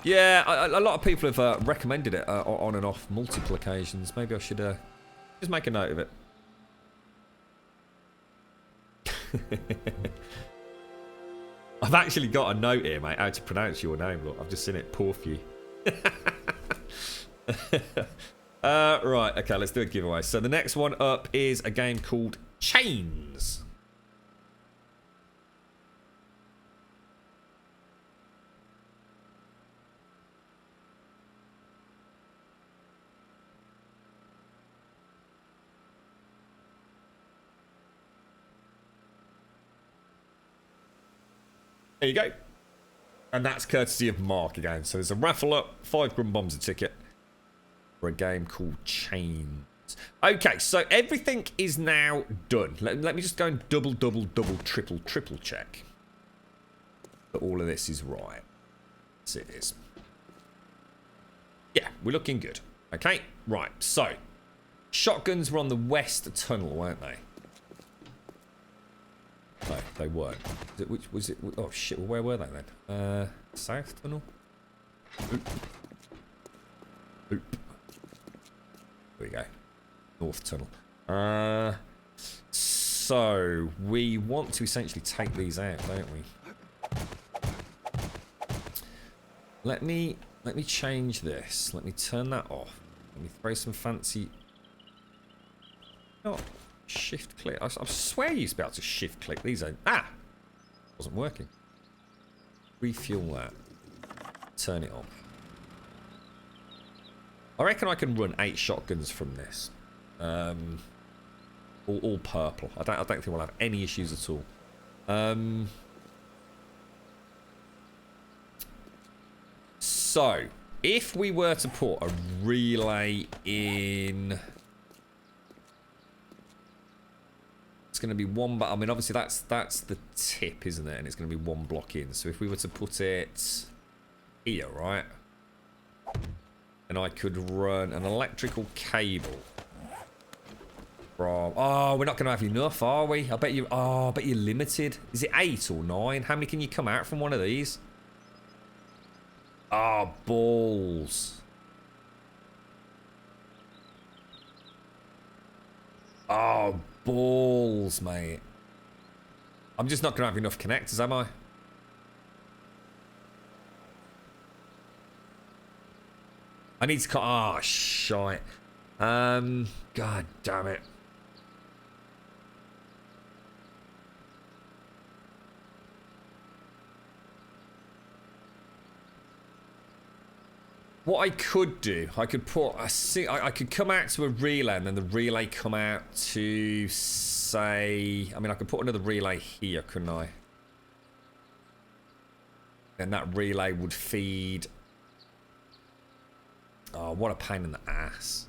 Yeah, a lot of people have recommended it on and off multiple occasions. Maybe I should just make a note of it. I've actually got a note here, mate, how to pronounce your name. Look, I've just seen it. Poor few. Right, okay, let's do a giveaway. So the next one up is a game called Chains. There you go. And that's courtesy of Mark again. So there's a raffle up, 5 Grumbombs a ticket for a game called Chains. Okay, so everything is now done. Let me just go and double, triple check that all of this is right. Yes, it is. Yeah, we're looking good. Okay, right. So, shotguns were on the west tunnel, weren't they? No, they weren't. Which was it? Oh shit! Well, where were they then? South tunnel. Oop. Oop. There we go. North tunnel. So we want to essentially take these out, don't we? Let me change this. Let me turn that off. Let me throw some fancy. Oh. Shift click. I swear you used to be able to shift click these out. Ah! Wasn't working. Refuel that. Turn it on. I reckon I can run 8 shotguns from this. All purple. I don't think we'll have any issues at all. So, if we were to put a relay in going to be one, but I mean, obviously that's the tip, isn't it? And it's going to be one block in. So if we were to put it here, right? And I could run an electrical cable from... Oh, we're not going to have enough, are we? I bet you... Oh, I bet you're limited. Is it 8 or 9? How many can you come out from one of these? Oh, balls. Oh, balls, mate. I'm just not going to have enough connectors, am I? I need to cut... Oh, shite. God damn it. What I could do, I could put I could come out to a relay and then the relay come out to say, I mean, I could put another relay here, couldn't I? And that relay would feed. Oh, what a pain in the ass.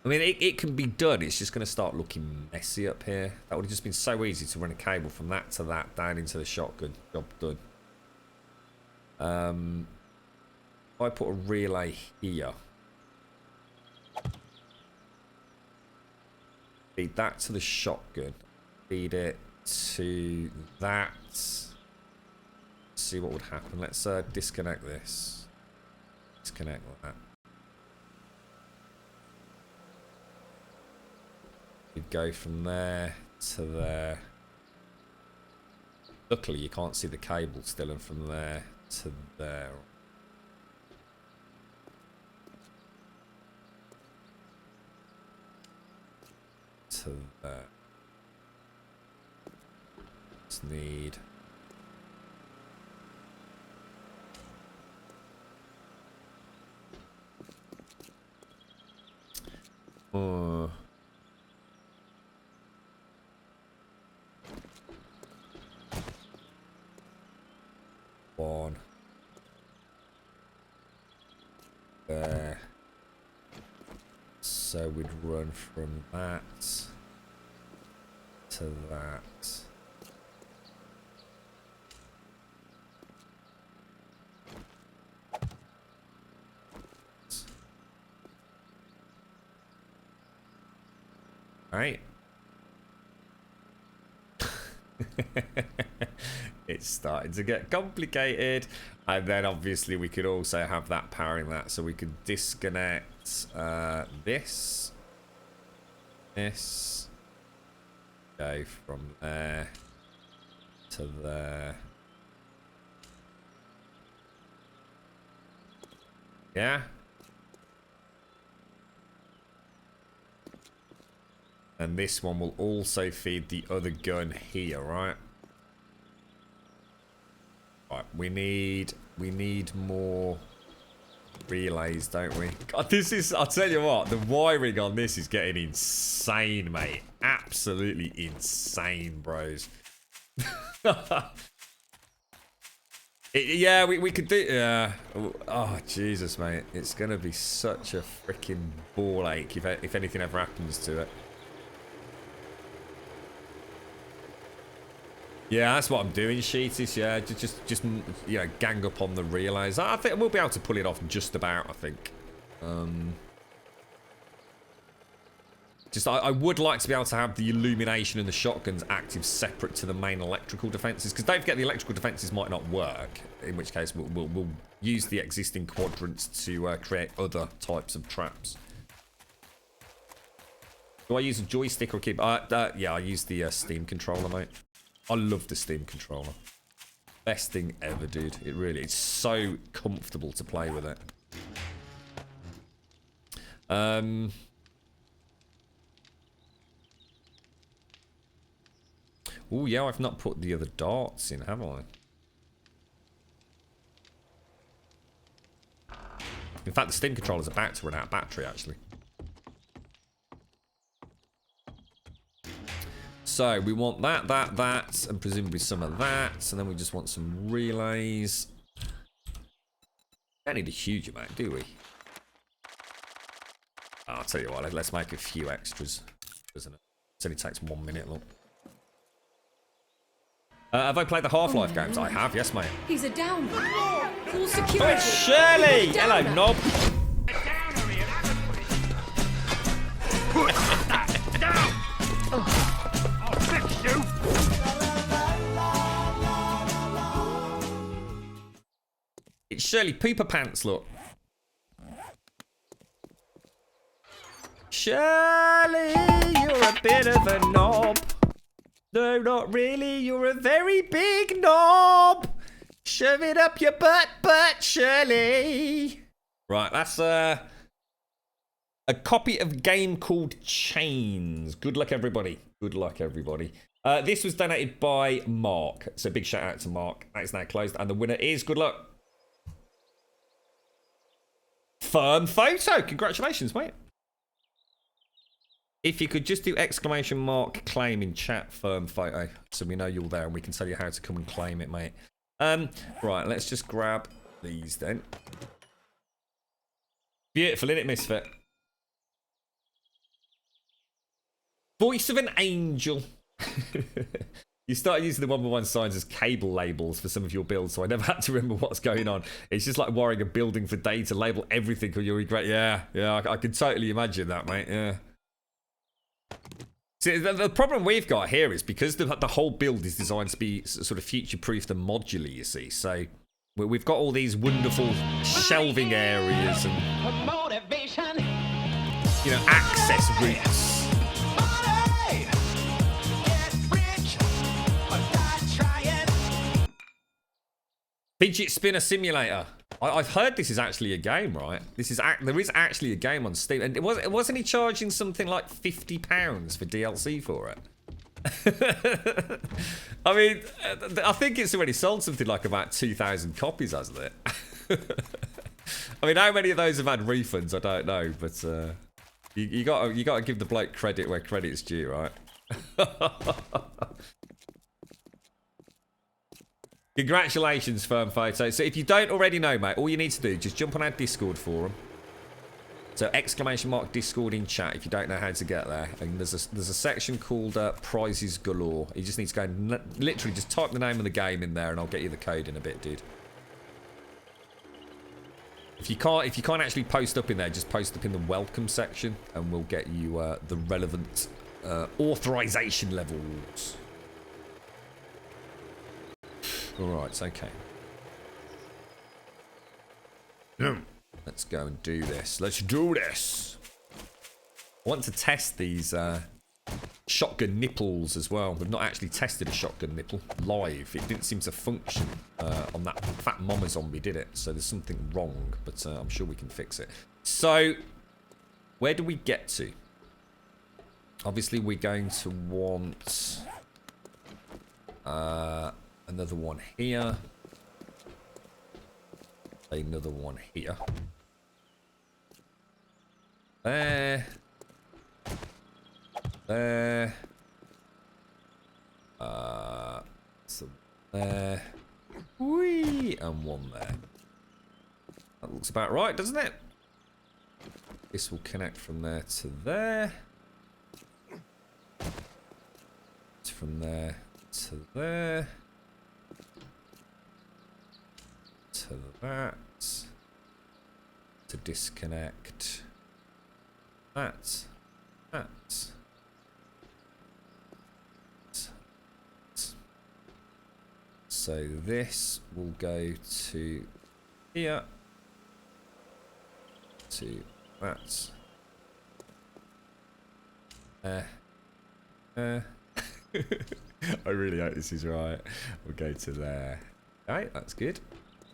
I mean, it can be done. It's just going to start looking messy up here. That would have just been so easy to run a cable from that to that down into the shotgun. Job done. If I put a relay here. Feed that to the shotgun. Feed it to that. See what would happen. Let's disconnect this. Disconnect that. We'd go from there to there. Luckily, you can't see the cable still, and from there to there. To there. Just need. Oh. One. There. So we'd run from that to that. Right. It's starting to get complicated, and then obviously we could also have that powering that, so we could disconnect this, go from there to there. Yeah. And this one will also feed the other gun here, right? Right, we need more relays, don't we? God, this is, I'll tell you what, the wiring on this is getting insane, mate. Absolutely insane, bros. Yeah, we could do, yeah. Oh, Jesus, mate. It's going to be such a freaking ball ache if anything ever happens to it. Yeah, that's what I'm doing, Sheetis. Yeah, just you know, gang up on the relays. I think we'll be able to pull it off just about. I think. I would like to be able to have the illumination and the shotguns active separate to the main electrical defenses, because don't forget the electrical defenses might not work. In which case, we'll use the existing quadrants to create other types of traps. Do I use a joystick or a keyboard? Yeah, I use the Steam controller, mate. I love the Steam controller. Best thing ever, dude. It really, it's so comfortable to play with it. Oh yeah, I've not put the other darts in, have I? In fact, the Steam controller's about to run out of battery, actually. So we want that, and presumably some of that, and then we just want some relays. Don't need a huge amount, do we? I'll tell you what, let's make a few extras, doesn't it? It only takes 1 minute, look. Have I played the Half-Life games? I have, yes, mate. He's a down. Full security. Oh, it's Shirley! Hello, knob. I'll fix you. It's Shirley Pooper Pants, look. Shirley, you're a bit of a knob. No, not really. You're a very big knob. Shove it up your butt, Shirley. Right, that's a copy of a game called Chains. Good luck, everybody. Good luck, everybody. This was donated by Mark. So big shout out to Mark. That is now closed. And the winner is, good luck, Firm Photo. Congratulations, mate. If you could just do exclamation mark claim in chat, Firm Photo, so we know you're there and we can tell you how to come and claim it, mate. Right, let's just grab these then. Beautiful, isn't it, Misfit? Voice of an angel. You started using the 1x1 signs as cable labels for some of your builds, so I never had to remember what's going on. It's just like wiring a building for data, label everything or you'll regret. Yeah, I can totally imagine that, mate, yeah. See, the problem we've got here is because the whole build is designed to be sort of future-proofed and modular, you see. So we've got all these wonderful shelving areas and, Motivation. you know, access routes. Fidget Spinner Simulator. I've heard this is actually a game, right? There is actually a game on Steam, and wasn't he charging something like £50 for DLC for it? I mean, I think it's already sold something like about 2,000 copies, hasn't it? I mean, how many of those have had refunds? I don't know, but you got to give the bloke credit where credit's due, right? Congratulations, Firm Photo. So if you don't already know, mate, all you need to do, just jump on our Discord forum. So exclamation mark Discord in chat if you don't know how to get there. And there's a section called prizes galore. You just need to go and literally just type the name of the game in there and I'll get you the code in a bit, dude. If you can't actually post up in there, just post up in the welcome section and we'll get you the relevant authorization levels. Alright, okay. Let's go and do this. Let's do this. I want to test these shotgun nipples as well. We've not actually tested a shotgun nipple live. It didn't seem to function on that fat mama zombie, did it? So there's something wrong, but I'm sure we can fix it. So, where do we get to? Obviously, we're going to want another one here. Another one here. There. There. So there. Whee! And one there. That looks about right, doesn't it? This will connect from there to there. From there to there. To that. To disconnect. That. So this will go to here. To that. I really hope this is right. We'll go to there. Alright, that's good.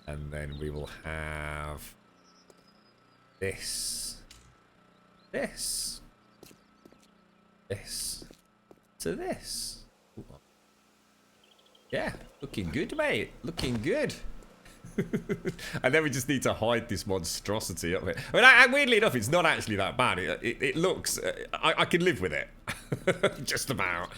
And then we will have this. This. This. To this. Ooh. Yeah, looking good, mate. Looking good. And then we just need to hide this monstrosity up here. I mean, weirdly enough, it's not actually that bad. It looks... I can live with it. Just about.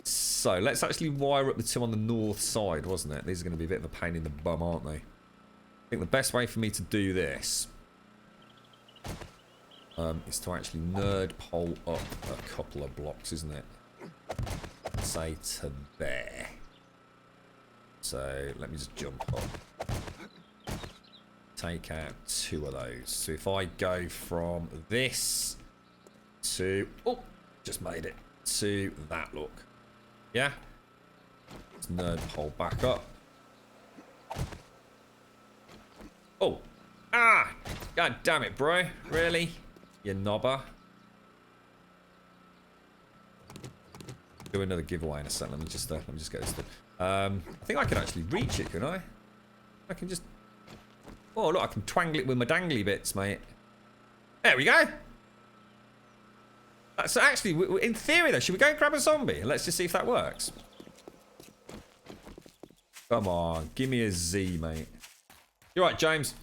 So, let's actually wire up the two on the north side, wasn't it? These are going to be a bit of a pain in the bum, aren't they? I think the best way for me to do this is to actually nerd pole up a couple of blocks, isn't it? Say to there. So let me just jump up. Take out 2 of those. So if I go from this to... Oh, just made it. To that look. Yeah? Let's nerd pole back up. Oh. Ah! God damn it, bro. Really? You knobber. Do another giveaway in a second. Let me just get this done. I think I can actually reach it, can I? I can just... Oh, look, I can twangle it with my dangly bits, mate. There we go. So actually, in theory, though, should we go and grab a zombie? Let's just see if that works. Come on, give me a Z, mate. You're right, James.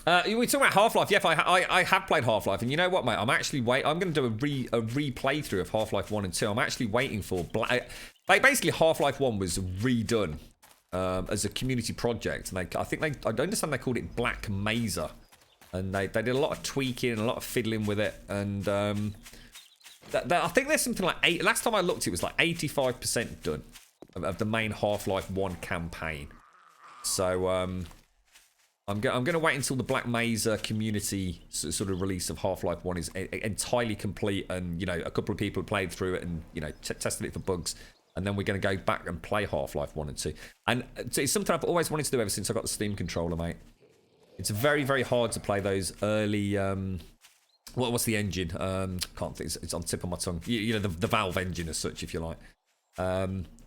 We talking about Half-Life. Yeah, I have played Half-Life, and you know what, mate? I'm actually I'm going to do a replay-through of Half-Life 1 and 2. I'm actually waiting for basically Half-Life 1 was redone as a community project, and I understand they called it Black Mesa, and they did a lot of tweaking and a lot of fiddling with it, and I think there's something like last time I looked, it was like 85% done of the main Half-Life 1 campaign. So I'm going to wait until the Black Mesa community sort of release of Half-Life 1 is entirely complete, and, you know, a couple of people have played through it and, you know, tested it for bugs, and then we're going to go back and play Half-Life 1 and 2. And it's something I've always wanted to do ever since I got the Steam controller, mate. It's very, very hard to play those early... what's the engine? Can't think. It's on the tip of my tongue. You know, the Valve engine as such, if you like.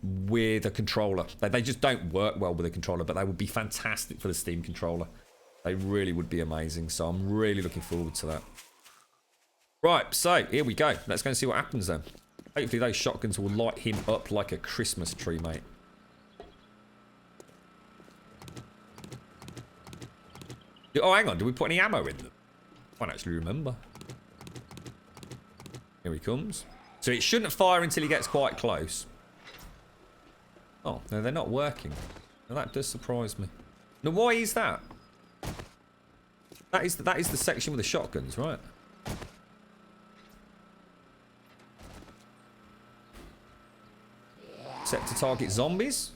With a controller. They just don't work well with a controller, but they would be fantastic for the Steam controller. They really would be amazing, so I'm really looking forward to that. Right, so here we go. Let's go and see what happens then. Hopefully those shotguns will light him up like a Christmas tree, mate. Oh, hang on. Did we put any ammo in them? I can't actually remember. Here he comes. So it shouldn't fire until he gets quite close. Oh, no, they're not working. Now, that does surprise me. Now, why is that? That is the section with the shotguns, right? Set to target zombies.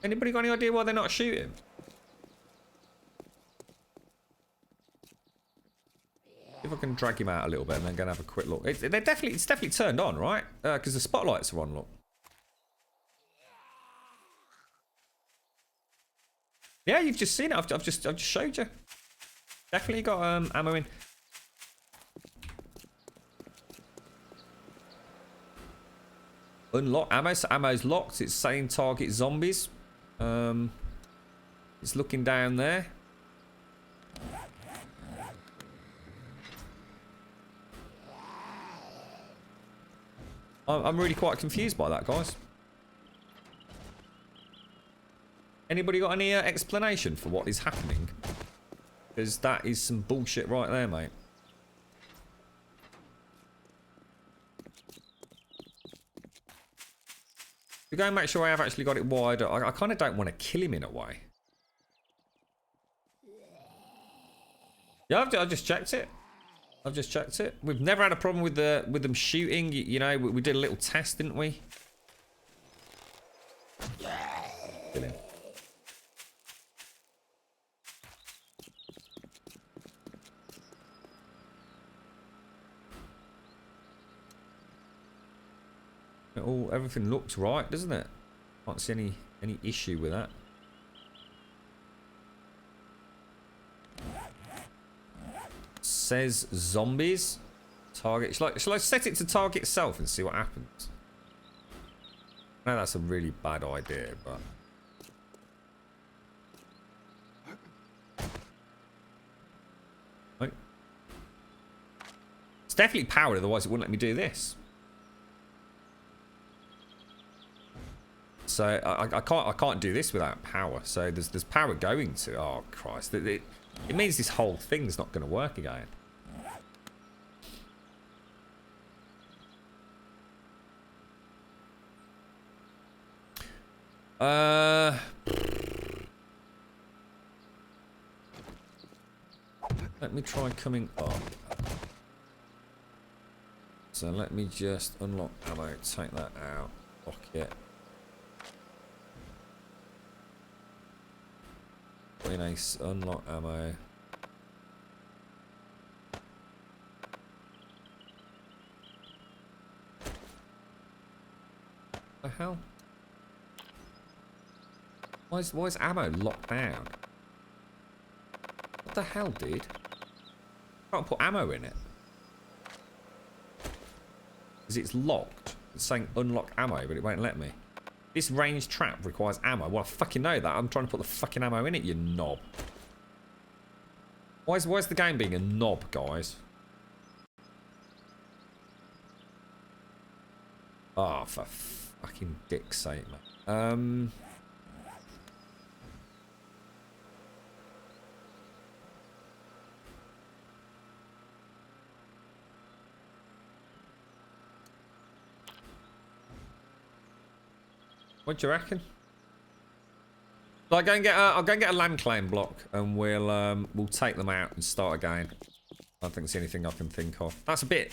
Anybody got any idea why they're not shooting? If I can drag him out a little bit and then go and have a quick look. It's definitely turned on, right? Because the spotlights are on, look. Yeah, you've just seen it. I've just showed you. Definitely got ammo in. Unlock ammo. So ammo's locked. It's saying target zombies. It's looking down there. I'm really quite confused by that, guys. Anybody got any explanation for what is happening? Because that is some bullshit right there, mate. To go and make sure I have actually got it wired up. I kind of don't want to kill him in a way. Yeah, I've just checked it. I've just checked it. We've never had a problem with them shooting. You know, we did a little test, didn't we? Kill him. Everything looks right, doesn't it? Can't see any issue with that. Says zombies. Target. Shall I set it to target self and see what happens? I know that's a really bad idea, but... Right. It's definitely powered, otherwise it wouldn't let me do this. So I can't do this without power. So there's power going to... Oh, Christ. It means this whole thing's not going to work again. let me try coming up. So let me just unlock ammo, take that out, lock it. Put in a unlock ammo. The hell? Why is ammo locked down? What the hell, dude? Can't put ammo in it. Because it's locked. It's saying unlock ammo, but it won't let me. This ranged trap requires ammo. Well, I fucking know that. I'm trying to put the fucking ammo in it, you knob. Why is the game being a knob, guys? Oh, for fucking dick's sake, mate. What do you reckon? I'll go and get a land claim block, and we'll take them out and start again. I don't think there's anything I can think of. That's a bit.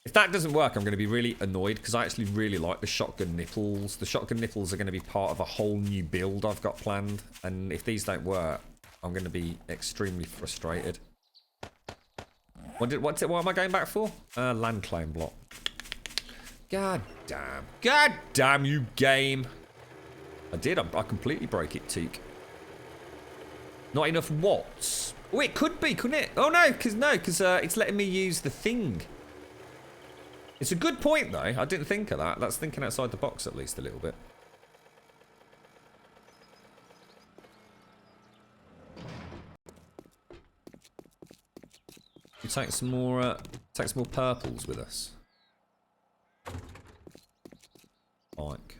If that doesn't work, I'm going to be really annoyed because I actually really like the shotgun nipples. The shotgun nipples are going to be part of a whole new build I've got planned, and if these don't work, I'm going to be extremely frustrated. What am I going back for? Land claim block. God damn. God damn you, game. I did. I completely broke it, Teak. Not enough watts. Oh, it could be, couldn't it? Oh, no, because it's letting me use the thing. It's a good point, though. I didn't think of that. That's thinking outside the box, at least, a little bit. We take some more purples with us. Like.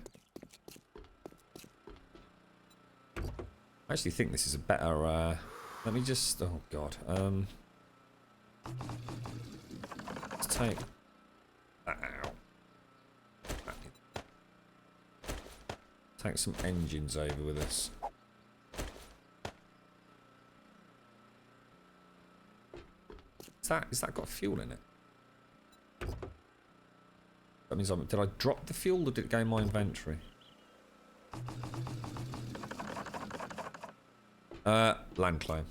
I actually think this is a better, let me just, oh god, let's take that out. Take some engines over with us. Is that got fuel in it? That means did I drop the fuel or did it go in my inventory? Land claim.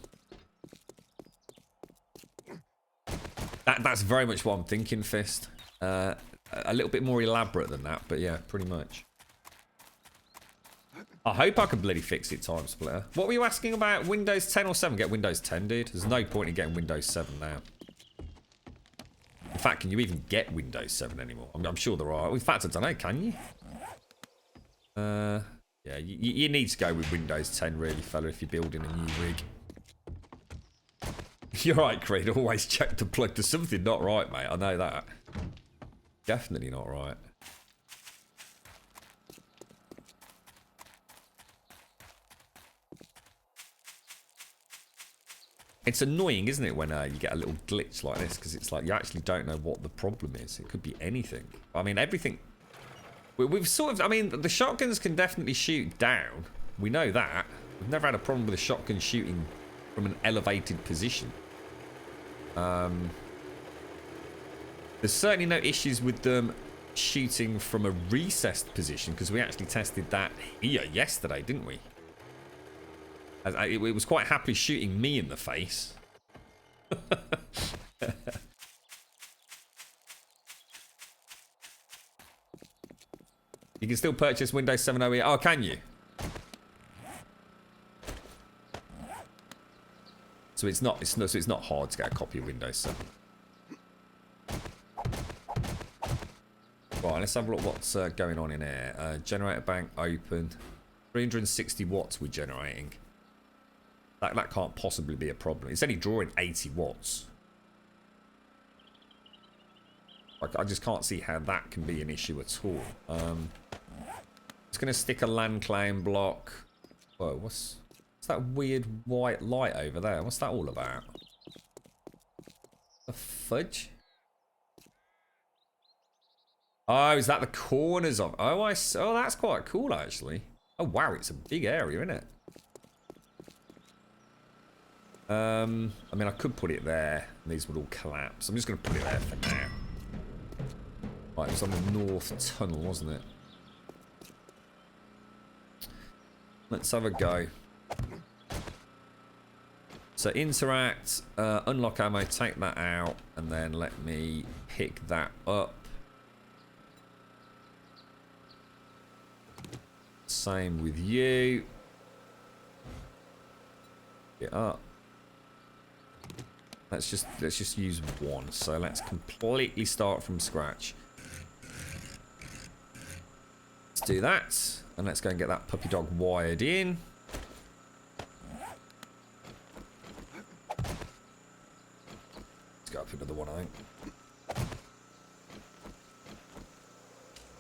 That's very much what I'm thinking, Fist. A little bit more elaborate than that, but yeah, pretty much. I hope I can bloody fix it, Time Splitter. What were you asking about? Windows 10 or 7? Get Windows 10, dude. There's no point in getting Windows 7 now. In fact, can you even get Windows 7 anymore? I'm sure there are. In fact, I don't know, can you? Yeah, you need to go with Windows 10, really, fella, if you're building a new rig. You're right, Creed. Always check the plug. There's something not right, mate. I know that. Definitely not right. It's annoying, isn't it, when you get a little glitch like this, because it's like you actually don't know what the problem is. It could be anything. I mean, everything... We've sort of... I mean, the shotguns can definitely shoot down. We know that. We've never had a problem with a shotgun shooting from an elevated position. There's certainly no issues with them shooting from a recessed position, because we actually tested that here yesterday, didn't we? It was quite happily shooting me in the face. You can still purchase Windows 7 OE. Oh, can you? So it's not hard to get a copy of Windows 7. Right, let's have a look what's going on in here. Generator bank open. 360 watts we're generating. That can't possibly be a problem. It's only drawing 80 watts. I just can't see how that can be an issue at all. It's going to stick a land claim block. Whoa, what's that weird white light over there? What's that all about? The fudge? Oh, is that the corners of... Oh, oh, that's quite cool, actually. Oh, wow, it's a big area, isn't it? I mean, I could put it there. And these would all collapse. I'm just going to put it there for now. Right, it was on the north tunnel, wasn't it? Let's have a go. So interact, unlock ammo, take that out, and then let me pick that up. Same with you. Get up. Let's just use one. So let's completely start from scratch. Let's do that, and let's go and get that puppy dog wired in. Let's go up another one, I think.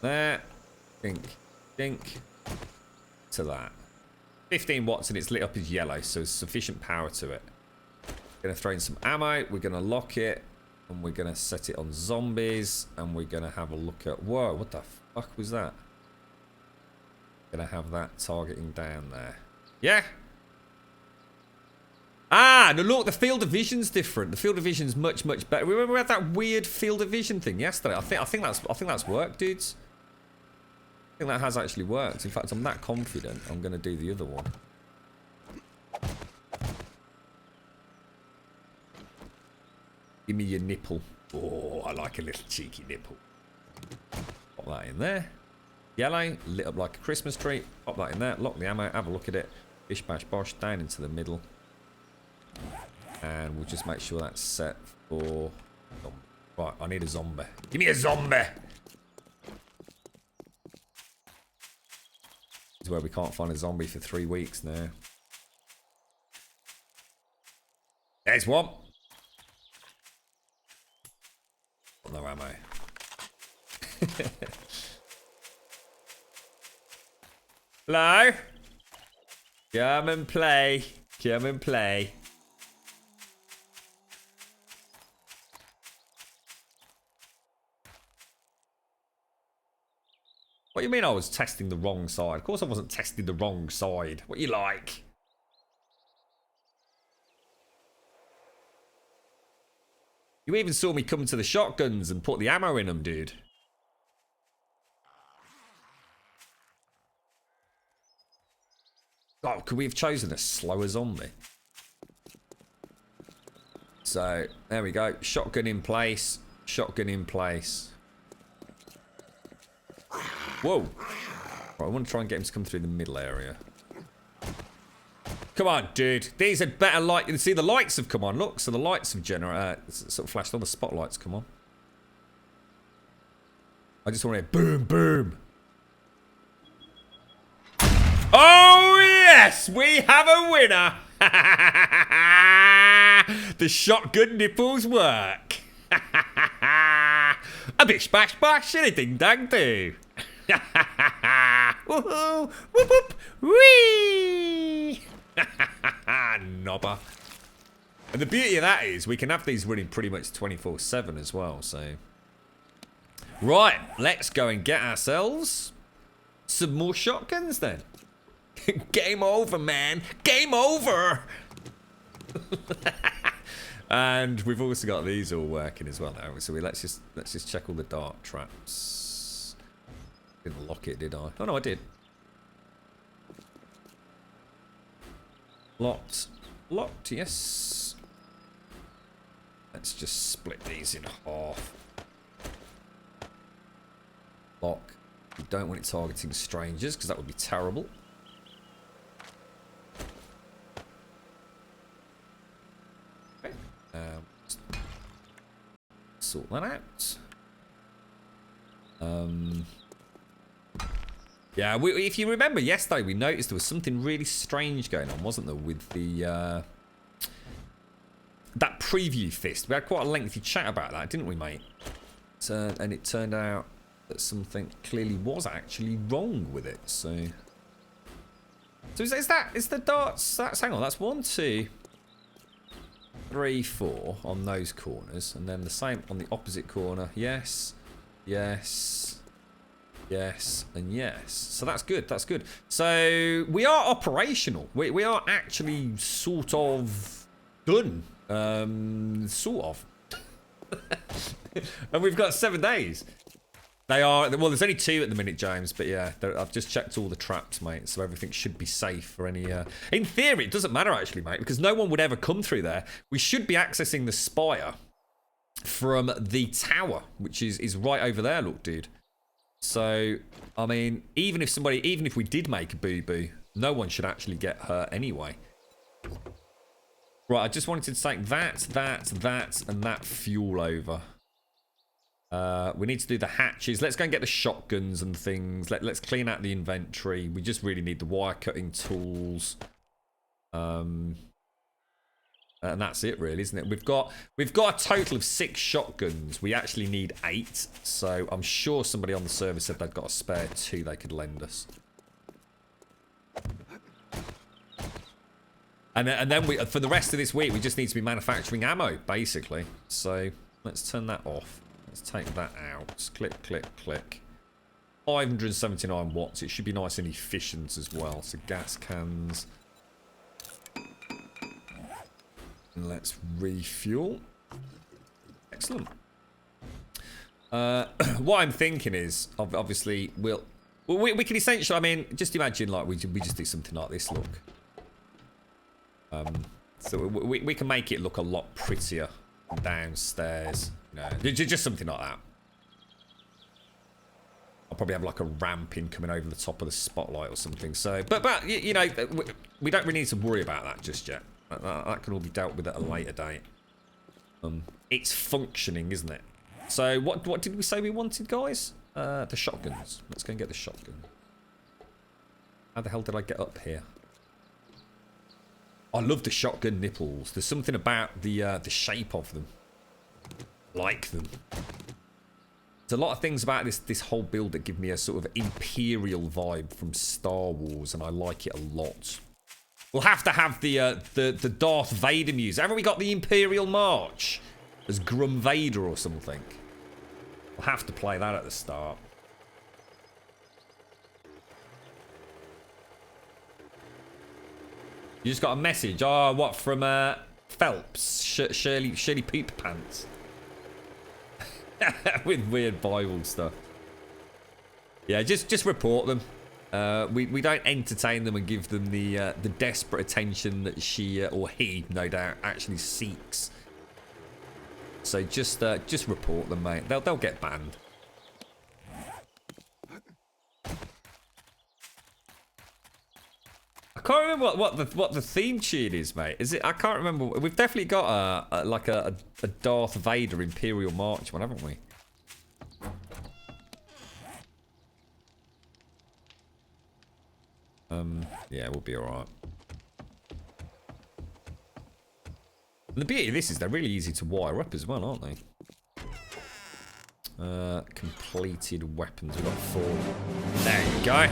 There. Dink. Dink. To that. 15 watts and it's lit up as yellow, so there's sufficient power to it. Gonna throw in some ammo, we're gonna lock it, and we're gonna set it on zombies, and we're gonna have a look at... Whoa, what the fuck was that? Gonna have that targeting down there. Yeah? Ah, no, look, the field of vision's different. The field of vision's much better. Remember we had that weird field of vision thing yesterday? I think that's worked, dudes. I think that has actually worked. In fact, I'm that confident I'm gonna do the other one. Give me your nipple. Oh, I like a little cheeky nipple. Pop that in there. Yellow, lit up like a Christmas tree. Pop that in there. Lock the ammo. Have a look at it. Bish bash bosh. Down into the middle. And we'll just make sure that's set for... Right, I need a zombie. Give me a zombie! This is where we can't find a zombie for 3 weeks now. There's one. No ammo. Hello? Come and play. Come and play. What do you mean I was testing the wrong side? Of course I wasn't testing the wrong side. What you like? You even saw me come to the shotguns and put the ammo in them, dude. Oh, could we have chosen a slower zombie? So, there we go. Shotgun in place. Shotgun in place. Whoa. Right, I want to try and get him to come through the middle area. Come on, dude. These are better light. You can see the lights have come on. Look, so the lights have sort of flashed on. The spotlights come on. I just want to hear boom, boom. Oh, yes! We have a winner! The shotgun nipples work. A bish bash bash and a ding dang do. Woohoo! Whoop whoop! Whee! Knobber. And the beauty of that is we can have these running pretty much 24/7 as well, so. Right, let's go and get ourselves some more shotguns then. Game over, man. Game over! And we've also got these all working as well now. So let's just check all the dart traps. Didn't lock it, did I? Oh no, I did. Locked. Locked, yes. Let's just split these in half. Lock. You don't want it targeting strangers because that would be terrible. Okay. Sort that out. Yeah, if you remember yesterday, we noticed there was something really strange going on, wasn't there, with the that preview fist. We had quite a lengthy chat about that, didn't we, mate? So, and it turned out that something clearly was actually wrong with it. So is the darts? Hang on, that's 1, 2, 3, 4 on those corners, and then the same on the opposite corner. Yes, yes. Yes, and yes. So that's good, that's good. So we are operational. We are actually sort of done. Sort of. And we've got 7 days. They are, well, there's only 2 at the minute, James, but yeah, I've just checked all the traps, mate, so everything should be safe for any, in theory, it doesn't matter, actually, mate, because no one would ever come through there. We should be accessing the spire from the tower, which is right over there, look, dude. So, I mean, even if we did make a boo-boo, no one should actually get hurt anyway. Right, I just wanted to take that, and that fuel over. We need to do the hatches. Let's go and get the shotguns and things. Let's clean out the inventory. We just really need the wire cutting tools. And that's it, really, isn't it? We've got a total of 6 shotguns. We actually need 8. So I'm sure somebody on the server said they've got a spare 2 they could lend us. And then for the rest of this week, we just need to be manufacturing ammo, basically. So let's turn that off. Let's take that out. Click, click, click. 579 watts. It should be nice and efficient as well. So gas cans. And let's refuel. Excellent. What I'm thinking is, obviously, we can essentially, I mean, just imagine like we just do something like this, look. So we can make it look a lot prettier downstairs. You know, just something like that. I'll probably have like a ramp in coming over the top of the spotlight or something. So, but you know, we don't really need to worry about that just yet. That can all be dealt with at a later date. It's functioning, isn't it? So what did we say we wanted, guys? The shotguns. Let's go and get the shotgun. How the hell did I get up here? I love the shotgun nipples. There's something about the shape of them. Like them. There's a lot of things about this whole build that give me a sort of Imperial vibe from Star Wars, and I like it a lot. We'll have to have the Darth Vader music. Haven't we got the Imperial March as Grum Vader or something? We'll have to play that at the start. You just got a message. Oh, what, from Phelps? Shirley Poop Pants. With weird Bible stuff. Yeah, just report them. We don't entertain them and give them the desperate attention that she or he, no doubt, actually seeks. So just report them, mate. They'll get banned. I can't remember what the theme tune is, mate. Is it? I can't remember. We've definitely got a Darth Vader Imperial March one, haven't we? Yeah, we'll be alright. The beauty of this is they're really easy to wire up as well, aren't they? Completed weapons. We've got 4. There you go.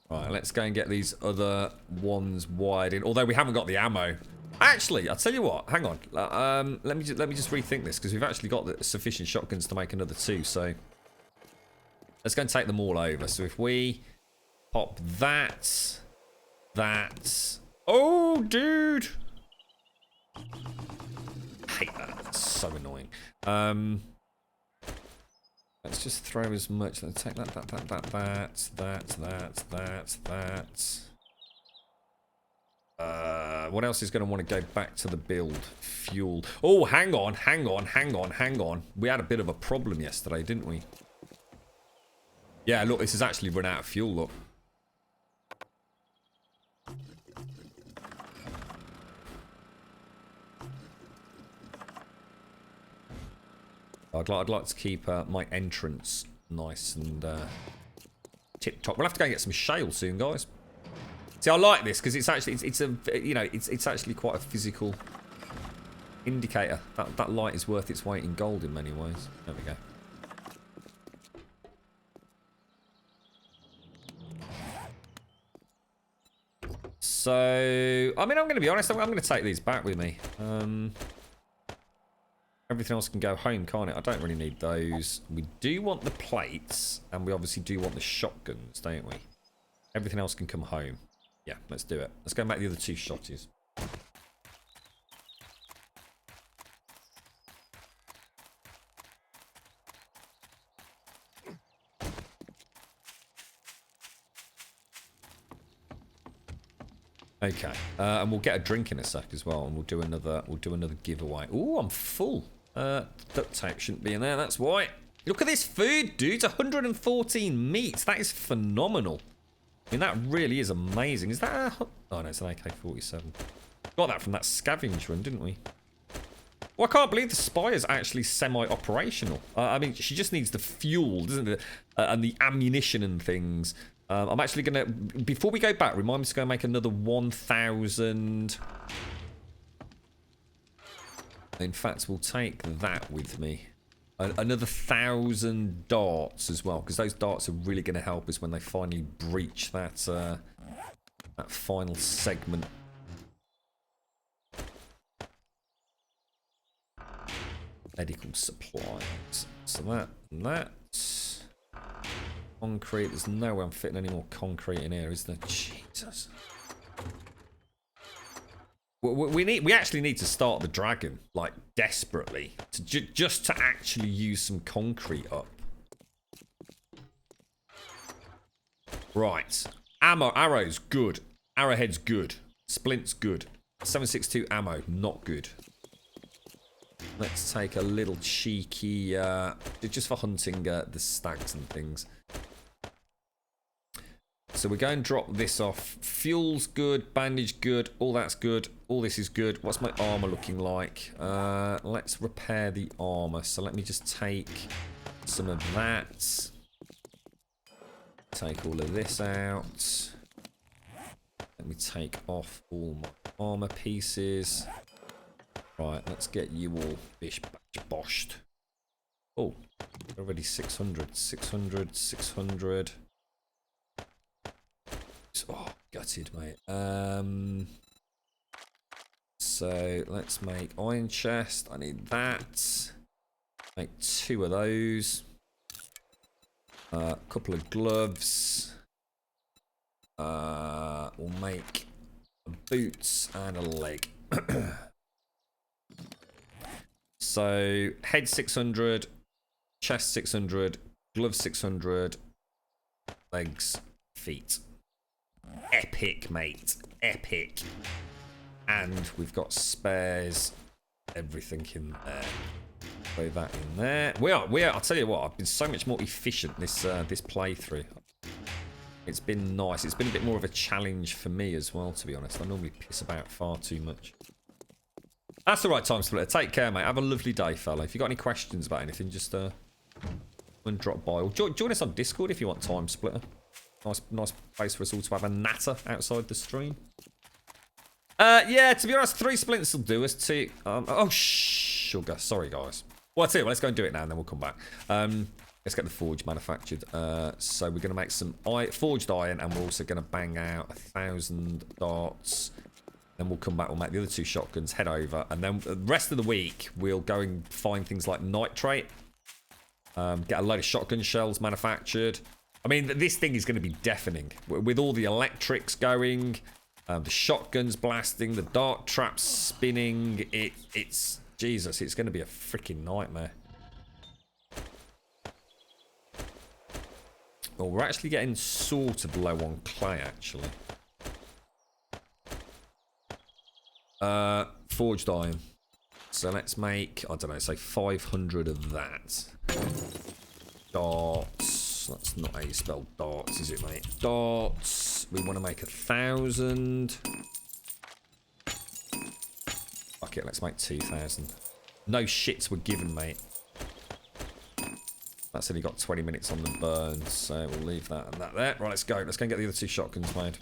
Right, let's go and get these other ones wired in. Although we haven't got the ammo. Actually, I'll tell you what. Hang on. Let me just rethink this, because we've actually got sufficient shotguns to make another 2. So let's go and take them all over. So if we pop that. Oh, dude. I hate that. It's so annoying. Let's just throw as much. Let's take that. What else is going to want to go back to the build? Fuel. Oh, hang on. We had a bit of a problem yesterday, didn't we? Yeah, look, this has actually run out of fuel, look. I'd like to keep my entrance nice and tip-top. We'll have to go and get some shale soon, guys. See, I like this because it's actually it's actually quite a physical indicator. That light is worth its weight in gold in many ways. There we go. So, I mean, I'm going to be honest. I'm going to take these back with me. Everything else can go home, can't it? I don't really need those. We do want the plates, and we obviously do want the shotguns, don't we? Everything else can come home. Yeah, let's do it. Let's go and make the other 2 shotties. Okay, and we'll get a drink in a sec as well, and we'll do another giveaway. Ooh, I'm full. Duct tape shouldn't be in there. That's why. Look at this food, dude. 114 meats. That is phenomenal. I mean, that really is amazing. Is that a... Oh, no, it's an AK-47. Got that from that scavenge run, didn't we? Well, I can't believe the spy is actually semi-operational. I mean, she just needs the fuel, doesn't it? And the ammunition and things. I'm actually going to... Before we go back, remind me to go make another 1,000... In fact, we'll take that with me. Another 1,000 darts as well, because those darts are really going to help us when they finally breach that that final segment. Medical supplies. So that and that. Concrete. There's no way I'm fitting any more concrete in here, is there? Jesus. We actually need to start the dragon, like, desperately. To just to actually use some concrete up. Right. Arrows, good. Arrowhead's good. Splint's good. 7.62 ammo, not good. Let's take a little cheeky, just for hunting the stags and things. So we're going to drop this off. Fuel's good, bandage good, all that's good, all this is good. What's my armor looking like? Let's repair the armor. So let me just take some of that. Take all of this out. Let me take off all my armor pieces. Right, let's get you all bish bash boshed. Oh, already 600, 600, 600. Oh, gutted, mate. So let's make iron chest. I need that. Make 2 of those. A couple of gloves. We'll make boots and a leg. So head 600, chest 600, gloves 600, legs, feet. Epic, mate. Epic. And we've got spares. Everything in there. Throw that in there. We are. I'll tell you what. I've been so much more efficient this playthrough. It's been nice. It's been a bit more of a challenge for me as well, to be honest. I normally piss about far too much. That's the right time, Splitter. Take care, mate. Have a lovely day, fella. If you've got any questions about anything, just drop by. Or join us on Discord if you want, Time Splitter. Nice place for us all to have a natter outside the stream. Yeah, to be honest, 3 splints will do us. 2. Oh, sugar. Sorry, guys. Well, that's it. Well, let's go and do it now, and then we'll come back. Let's get the forge manufactured. So we're going to make some forged iron, and we're also going to bang out 1,000 darts. Then we'll come back. We'll make the other 2 shotguns. Head over, and then the rest of the week we'll go and find things like nitrate. Get a load of shotgun shells manufactured. I mean, this thing is going to be deafening. With all the electrics going, the shotguns blasting, the dart traps spinning. It's... Jesus, it's going to be a freaking nightmare. Well, we're actually getting sort of low on clay, actually. Forged iron. So let's make, I don't know, say 500 of that. Darts. That's not how you spell darts, is it, mate? Darts. We want to make 1,000. Fuck it, let's make 2,000. No shits were given, mate. That's only got 20 minutes on the burn, so we'll leave that and that there. Right, let's go. Let's go and get the other 2 shotguns made.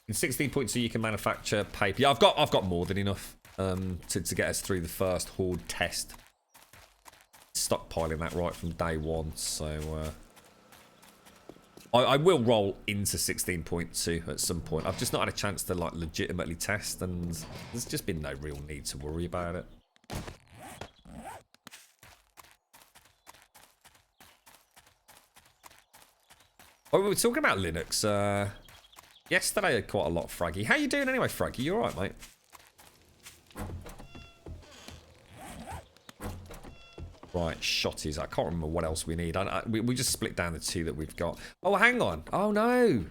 In 16.2 you can manufacture paper. Yeah, I've got more than enough to get us through the first horde test. Stockpiling that right from day 1, so I will roll into 16.2 at some point. I've just not had a chance to like legitimately test, and there's just been no real need to worry about it. Oh, we were talking about Linux. Yesterday I had quite a lot, Fraggy. How you doing anyway, Fraggy? You alright, mate? Right, shotties. I can't remember what else we need. We just split down the two that we've got. Oh, hang on. Oh, no.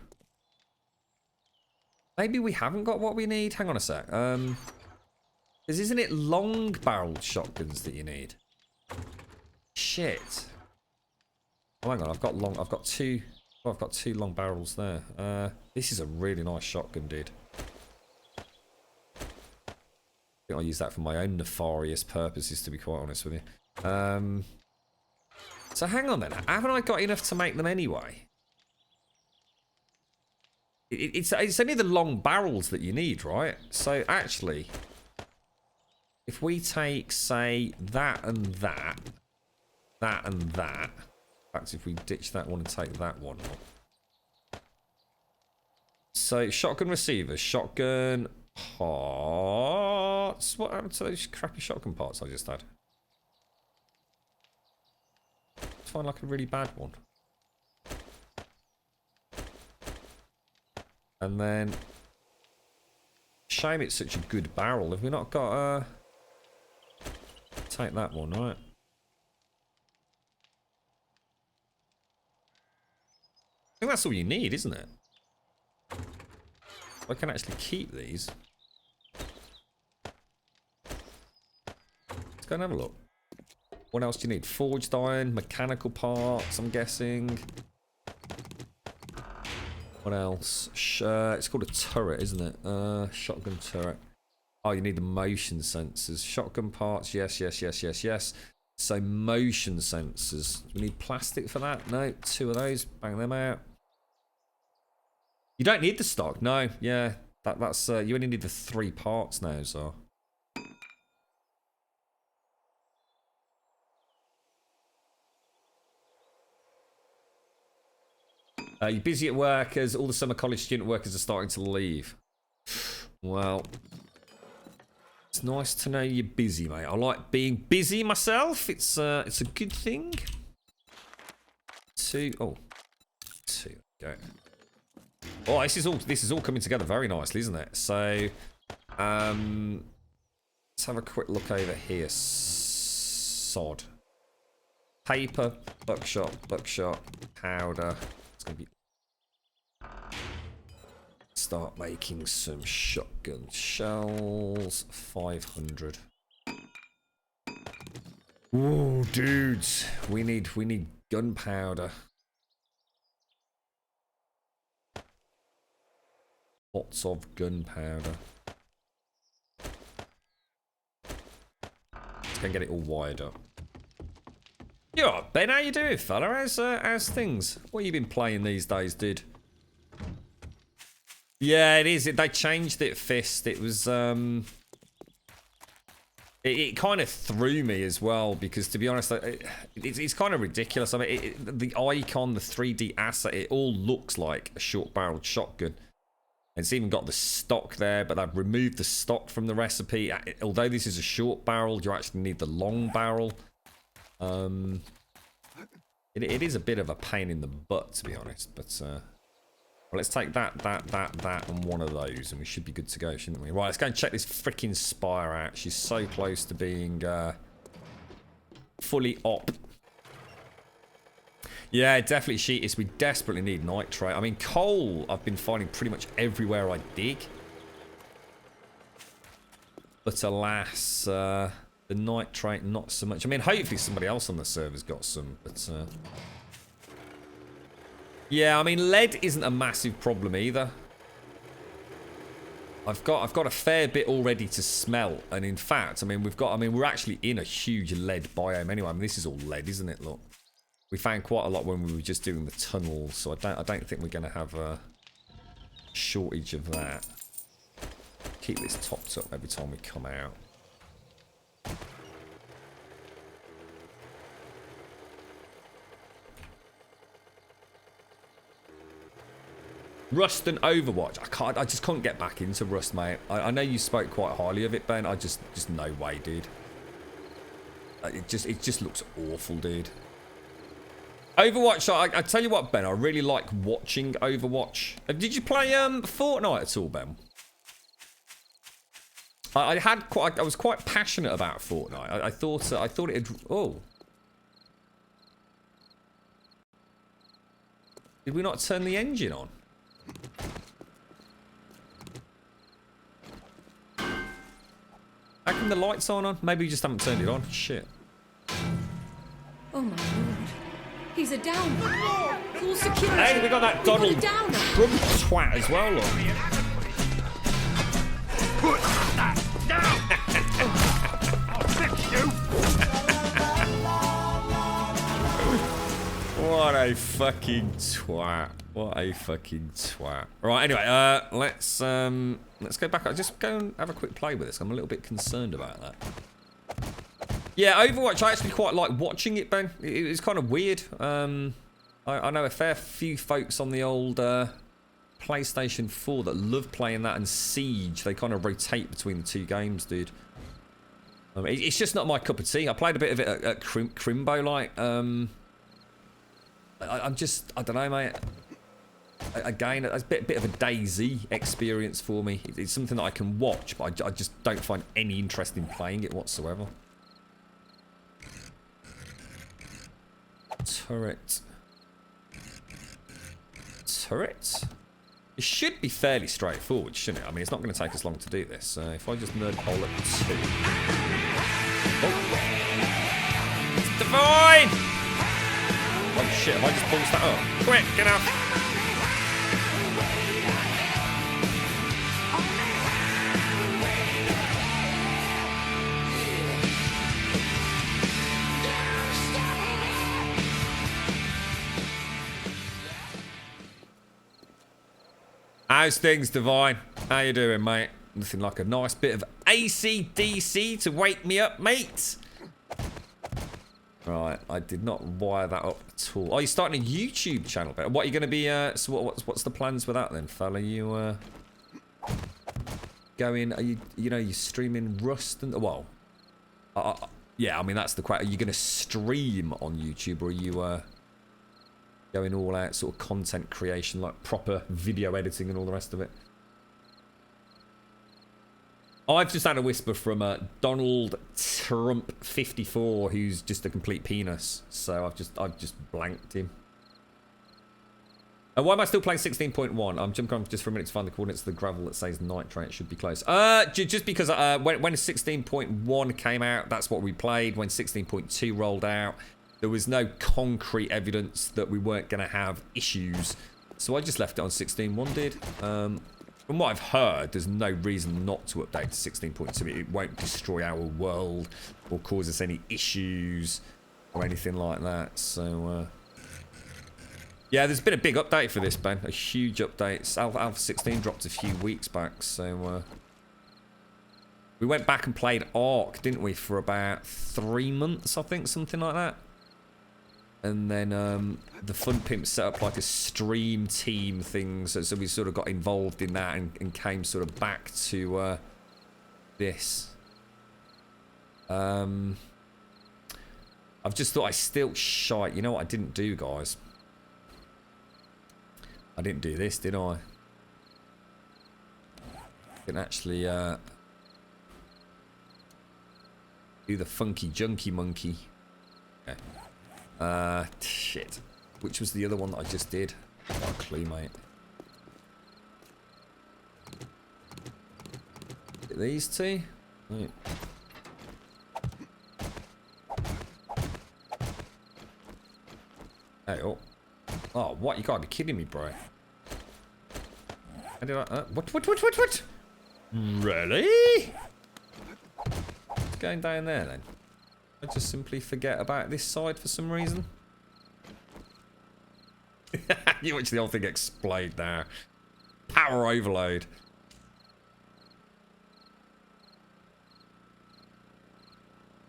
Maybe we haven't got what we need. Hang on a sec. Because isn't it long-barreled shotguns that you need? Shit. Oh, hang on. I've got two long barrels there. This is a really nice shotgun, dude. I think I'll use that for my own nefarious purposes, to be quite honest with you. So hang on then. Haven't I got enough to make them anyway? It's only the long barrels that you need, right? So actually, if we take, say, that and that, that and that. In fact, if we ditch that one and take that one. So shotgun receivers, shotgun parts. What happened to those crappy shotgun parts I just had? Let's find like a really bad one. And then, shame it's such a good barrel. Have we not got take that one, right? I think that's all you need, isn't it? I can actually keep these. Let's go and have a look. What else do you need? Forged iron, mechanical parts, I'm guessing. What else? It's called a turret, isn't it? Shotgun turret. Oh, you need the motion sensors. Shotgun parts, yes, yes, yes, yes, yes. So motion sensors. Do we need plastic for that? No, 2 of those. Bang them out. You don't need the stock. No, yeah. That's you only need the 3 parts now, so. You're busy at work as all the summer college student workers are starting to leave. Well, it's nice to know you're busy, mate. I like being busy myself. It's a good thing. 2. Oh, 2. Go. Oh, this is all coming together very nicely, isn't it? So, let's have a quick look over here. Sod. Paper, buckshot, powder. It's gonna be. Start making some shotgun shells. 500. Ooh, dudes, we need gunpowder. Lots of gunpowder. Let's go and get it all wired up. You alright, Ben? How you doing, fella? How's things? What you been playing these days, dude? Yeah, it is. They changed it, Fist. It was it kind of threw me as well because, to be honest, it's kind of ridiculous. I mean, the icon, the 3D asset, it all looks like a short-barreled shotgun. It's even got the stock there, but I've removed the stock from the recipe. Although this is a short barrel, you actually need the long barrel. It is a bit of a pain in the butt, to be honest. But well, let's take that, and one of those, and we should be good to go, shouldn't we? Right, let's go and check this freaking spire out. She's so close to being fully op. Yeah, definitely sheetist. We desperately need nitrate. I mean, coal I've been finding pretty much everywhere I dig. But alas, the nitrate, not so much. I mean, hopefully somebody else on the server's got some, but... yeah, I mean, lead isn't a massive problem either. I've got a fair bit already to smelt, and in fact, I mean, we're actually in a huge lead biome anyway. I mean, this is all lead, isn't it? Look. We found quite a lot when we were just doing the tunnels, so I don't think we're going to have a shortage of that. Keep this topped up every time we come out. Rust and Overwatch. I just can't get back into Rust, mate. I know you spoke quite highly of it, Ben. Just no way, dude. It just looks awful, dude. Overwatch, I tell you what, Ben, I really like watching Overwatch. Did you play Fortnite at all, Ben? I was quite passionate about Fortnite. I thought it'd. Oh, did we not turn the engine on? How come the lights aren't on? Maybe we just haven't turned it on. Shit. Oh my lord. He's a downer. Full security. Hey, we got that Donald Grumbul twat as well, look. Put that down! I'll fix you! What a fucking twat. What a fucking twat. Right, anyway, let's go back. I'll just go and have a quick play with this. I'm a little bit concerned about that. Yeah, Overwatch, I actually quite like watching it, Ben. It's kind of weird. I know a fair few folks on the old PlayStation 4 that love playing that, and Siege. They kind of rotate between the two games, dude. It's just not my cup of tea. I played a bit of it at Crimbo, like. I don't know, mate. Again, it's a bit of a DayZ experience for me. It's something that I can watch, but I just don't find any interest in playing it whatsoever. Turret. It should be fairly straightforward, shouldn't it? I mean, it's not going to take us long to do this. So if I just nerd hole at 2. Oh. It's divine! Oh shit, have I just punched that up? Quick, get up! How's things, Divine? How you doing, mate? Nothing like a nice bit of AC/DC to wake me up, mate. Right, I did not wire that up at all. Oh, you're starting a YouTube channel, but what are you going to be? So what's the plans with that then, fella? You going? Are you streaming Rust and well? Yeah, I mean that's the question. Are you going to stream on YouTube, or are you going all out sort of content creation, like proper video editing and all the rest of it? I've just had a whisper from Donald Trump 54, who's just a complete penis. So I've just blanked him. Why am I still playing 16.1? I'm jumping on just for a minute to find the coordinates of the gravel that says nitrate. Should be close. Just because when 16.1 came out, that's what we played. When 16.2 rolled out, there was no concrete evidence that we weren't going to have issues. So I just left it on 16.1, did. From what I've heard, there's no reason not to update to 16.2. It won't destroy our world or cause us any issues or anything like that. So, yeah, there's been a big update for this, Ben. A huge update. Alpha 16 dropped a few weeks back, so... we went back and played Ark, didn't we, for about 3 months, I think, something like that. And then the Fun Pimp set up like a stream team thing, so we sort of got involved in that and came sort of back to this. I've just thought shite. You know what I didn't do, guys? I didn't do this, did I? Didn't actually do the funky junky monkey. Okay. Shit. Which was the other one that I just did? Not a clue, mate. These two? Right. Hey, oh. Oh, what? You gotta be kidding me, bro. How did I... What? Really? What's going down there, then? I just simply forget about this side for some reason. You watch the whole thing explode now. Power overload.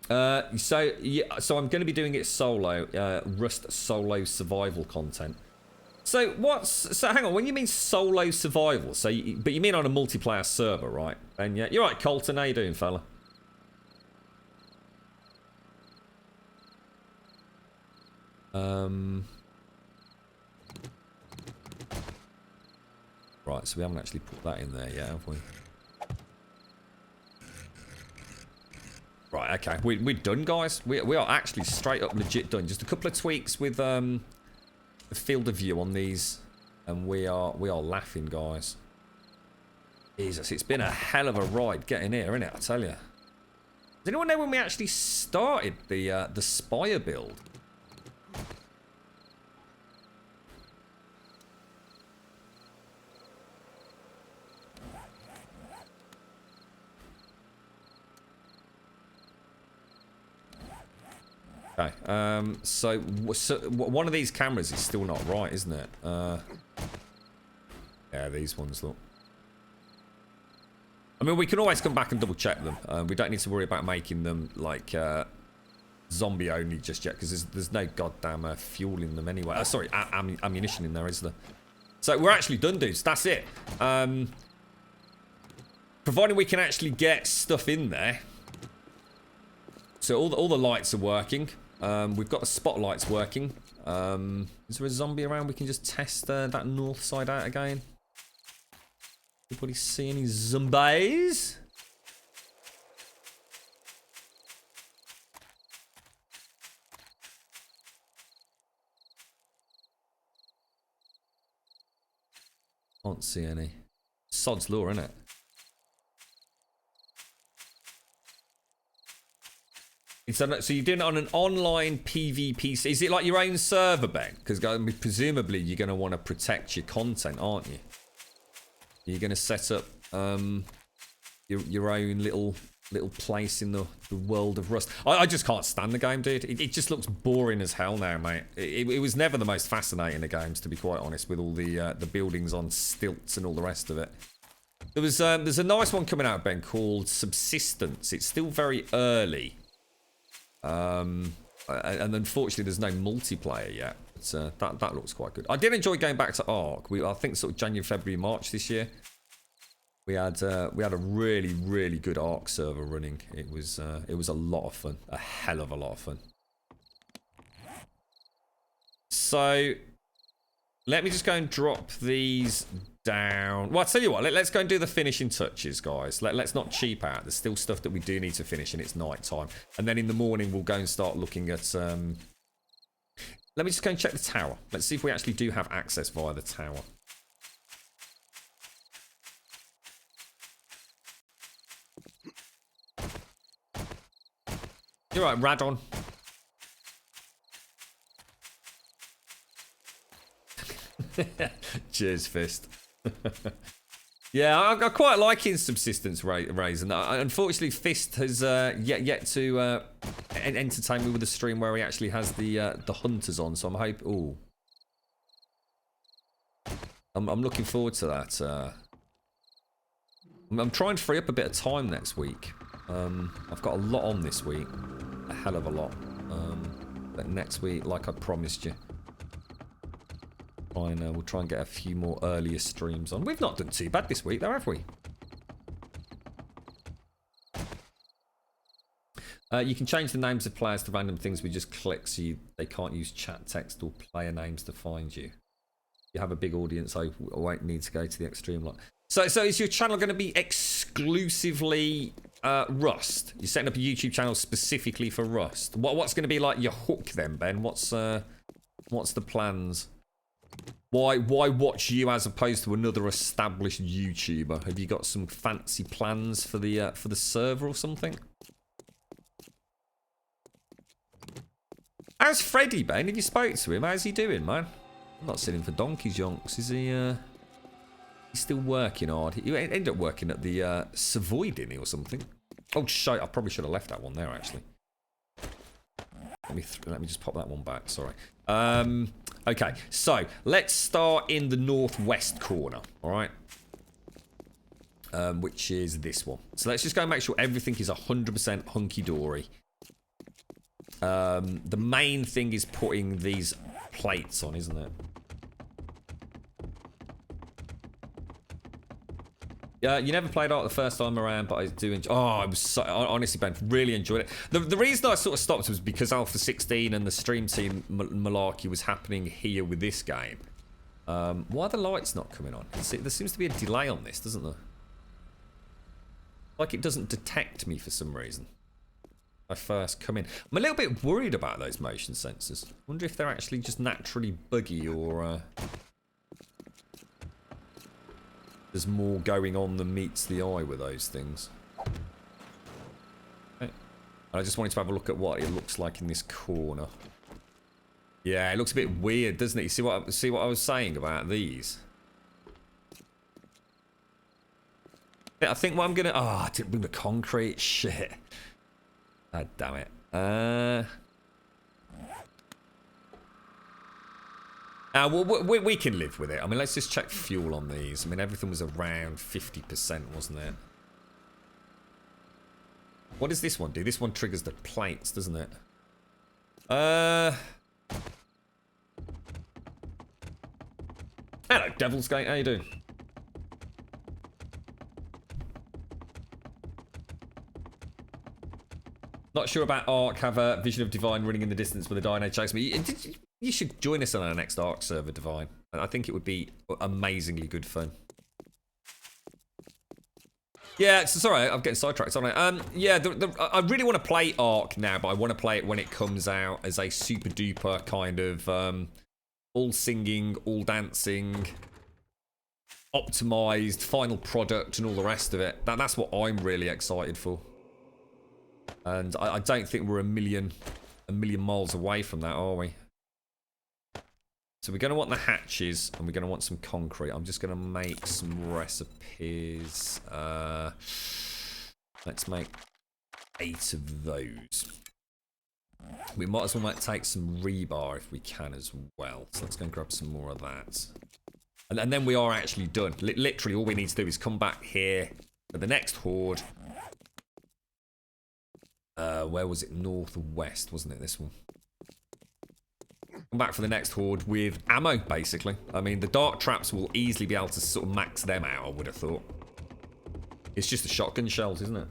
So I'm going to be doing it solo. Rust solo survival content. So hang on, when you mean solo survival, but you mean on a multiplayer server, right? And yeah, you're right, Colton, how you doing, fella? Right, so we haven't actually put that in there yet, have we? Right, okay, we're done, guys. We are actually straight up legit done. Just a couple of tweaks with the field of view on these, and we are laughing, guys. Jesus, it's been a hell of a ride getting here, isn't it? I tell you. Does anyone know when we actually started the Spire build? Okay, so one of these cameras is still not right, isn't it? Yeah, these ones, look. I mean, we can always come back and double check them. We don't need to worry about making them, like, zombie only just yet, because there's no goddamn fuel in them anyway. Sorry, ammunition in there, is there? So we're actually done, dudes. That's it. Providing we can actually get stuff in there. So all the lights are working. We've got the spotlights working. Is there a zombie around? We can just test that north side out again. Anybody see any zombies? Can't see any. Sod's law, innit? So you're doing it on an online PvP. Is it like your own server, Ben? Because presumably you're going to want to protect your content, aren't you? You're going to set up your own little place in the world of Rust. I just can't stand the game, dude. It just looks boring as hell now, mate. It was never the most fascinating of games, to be quite honest, with all the buildings on stilts and all the rest of it. There's a nice one coming out, Ben, called Subsistence. It's still very early. And unfortunately there's no multiplayer yet. So that looks quite good. I did enjoy going back to Ark. I think sort of January, February, March this year. We had a really, really good Ark server running. It was a lot of fun. A hell of a lot of fun. So let me just go and drop these down. Well, I'll tell you what, let's go and do the finishing touches, guys. Let's not cheap out. There's still stuff that we do need to finish, and it's night time. And then in the morning, we'll go and start looking at... Let me just go and check the tower. Let's see if we actually do have access via the tower. You're right, Radon. Cheers, Fist. Yeah, I quite like his subsistence raise, and unfortunately, Fist has yet to entertain me with a stream where he actually has the hunters on. So I'm hoping. I'm looking forward to that. I'm trying to free up a bit of time next week. I've got a lot on this week, a hell of a lot. But next week, like I promised you. We'll try and get a few more earlier streams on. We've not done too bad this week, though, have we? You can change the names of players to random things we just click, so they can't use chat text or player names to find you. You have a big audience, so I won't need to go to the extreme lot. So is your channel going to be exclusively Rust? You're setting up a YouTube channel specifically for Rust. What's going to be like your hook then, Ben? What's the plans? Why watch you as opposed to another established YouTuber? Have you got some fancy plans for the server or something? How's Freddy, Ben? Have you spoke to him? How's he doing, man? I'm not sitting for donkey's yonks. Is he? He's still working hard. He ended up working at the Savoy, didn't he, or something? Oh shit! I probably should have left that one there actually. Let me just pop that one back. Sorry. Okay, so let's start in the northwest corner, all right? Which is this one. So let's just go and make sure everything is 100% hunky-dory. The main thing is putting these plates on, isn't it? Yeah, you never played Ark the first time around, but I do enjoy. Oh, I was so, honestly, Ben, really enjoyed it. The reason I sort of stopped was because Alpha 16 and the stream team malarkey was happening here with this game. Why are the lights not coming on? See, there seems to be a delay on this, doesn't there? Like it doesn't detect me for some reason. I first come in. I'm a little bit worried about those motion sensors. I wonder if they're actually just naturally buggy or there's more going on than meets the eye with those things. Okay. I just wanted to have a look at what it looks like in this corner. Yeah, it looks a bit weird, doesn't it? You see what I was saying about these? Yeah, I think what I'm gonna... Oh, I didn't bring the concrete. Shit. God damn it. Well, we can live with it. I mean, let's just check fuel on these. I mean, everything was around 50%, wasn't it? What does this one do? This one triggers the plates, doesn't it? Hello, Devil's Gate. How you doing? Not sure about Ark. Have a vision of Divine running in the distance with a dino chase me. You should join us on our next Ark server, Divine. I think it would be amazingly good fun. Yeah, so sorry, I'm getting sidetracked, aren't I? Yeah, I really want to play Ark now, but I want to play it when it comes out as a super duper kind of all singing, all dancing, optimized final product and all the rest of it. That's what I'm really excited for. And I don't think we're a million miles away from that, are we? So we're going to want the hatches, and we're going to want some concrete. I'm just going to make some recipes. Let's make 8 of those. We might as well take some rebar if we can as well. So let's go and grab some more of that. And then we are actually done. Literally, all we need to do is come back here at the next horde. Where was it? Northwest, wasn't it, this one? Come back for the next horde with ammo, basically. I mean, the dark traps will easily be able to sort of max them out, I would have thought. It's just the shotgun shells, isn't it?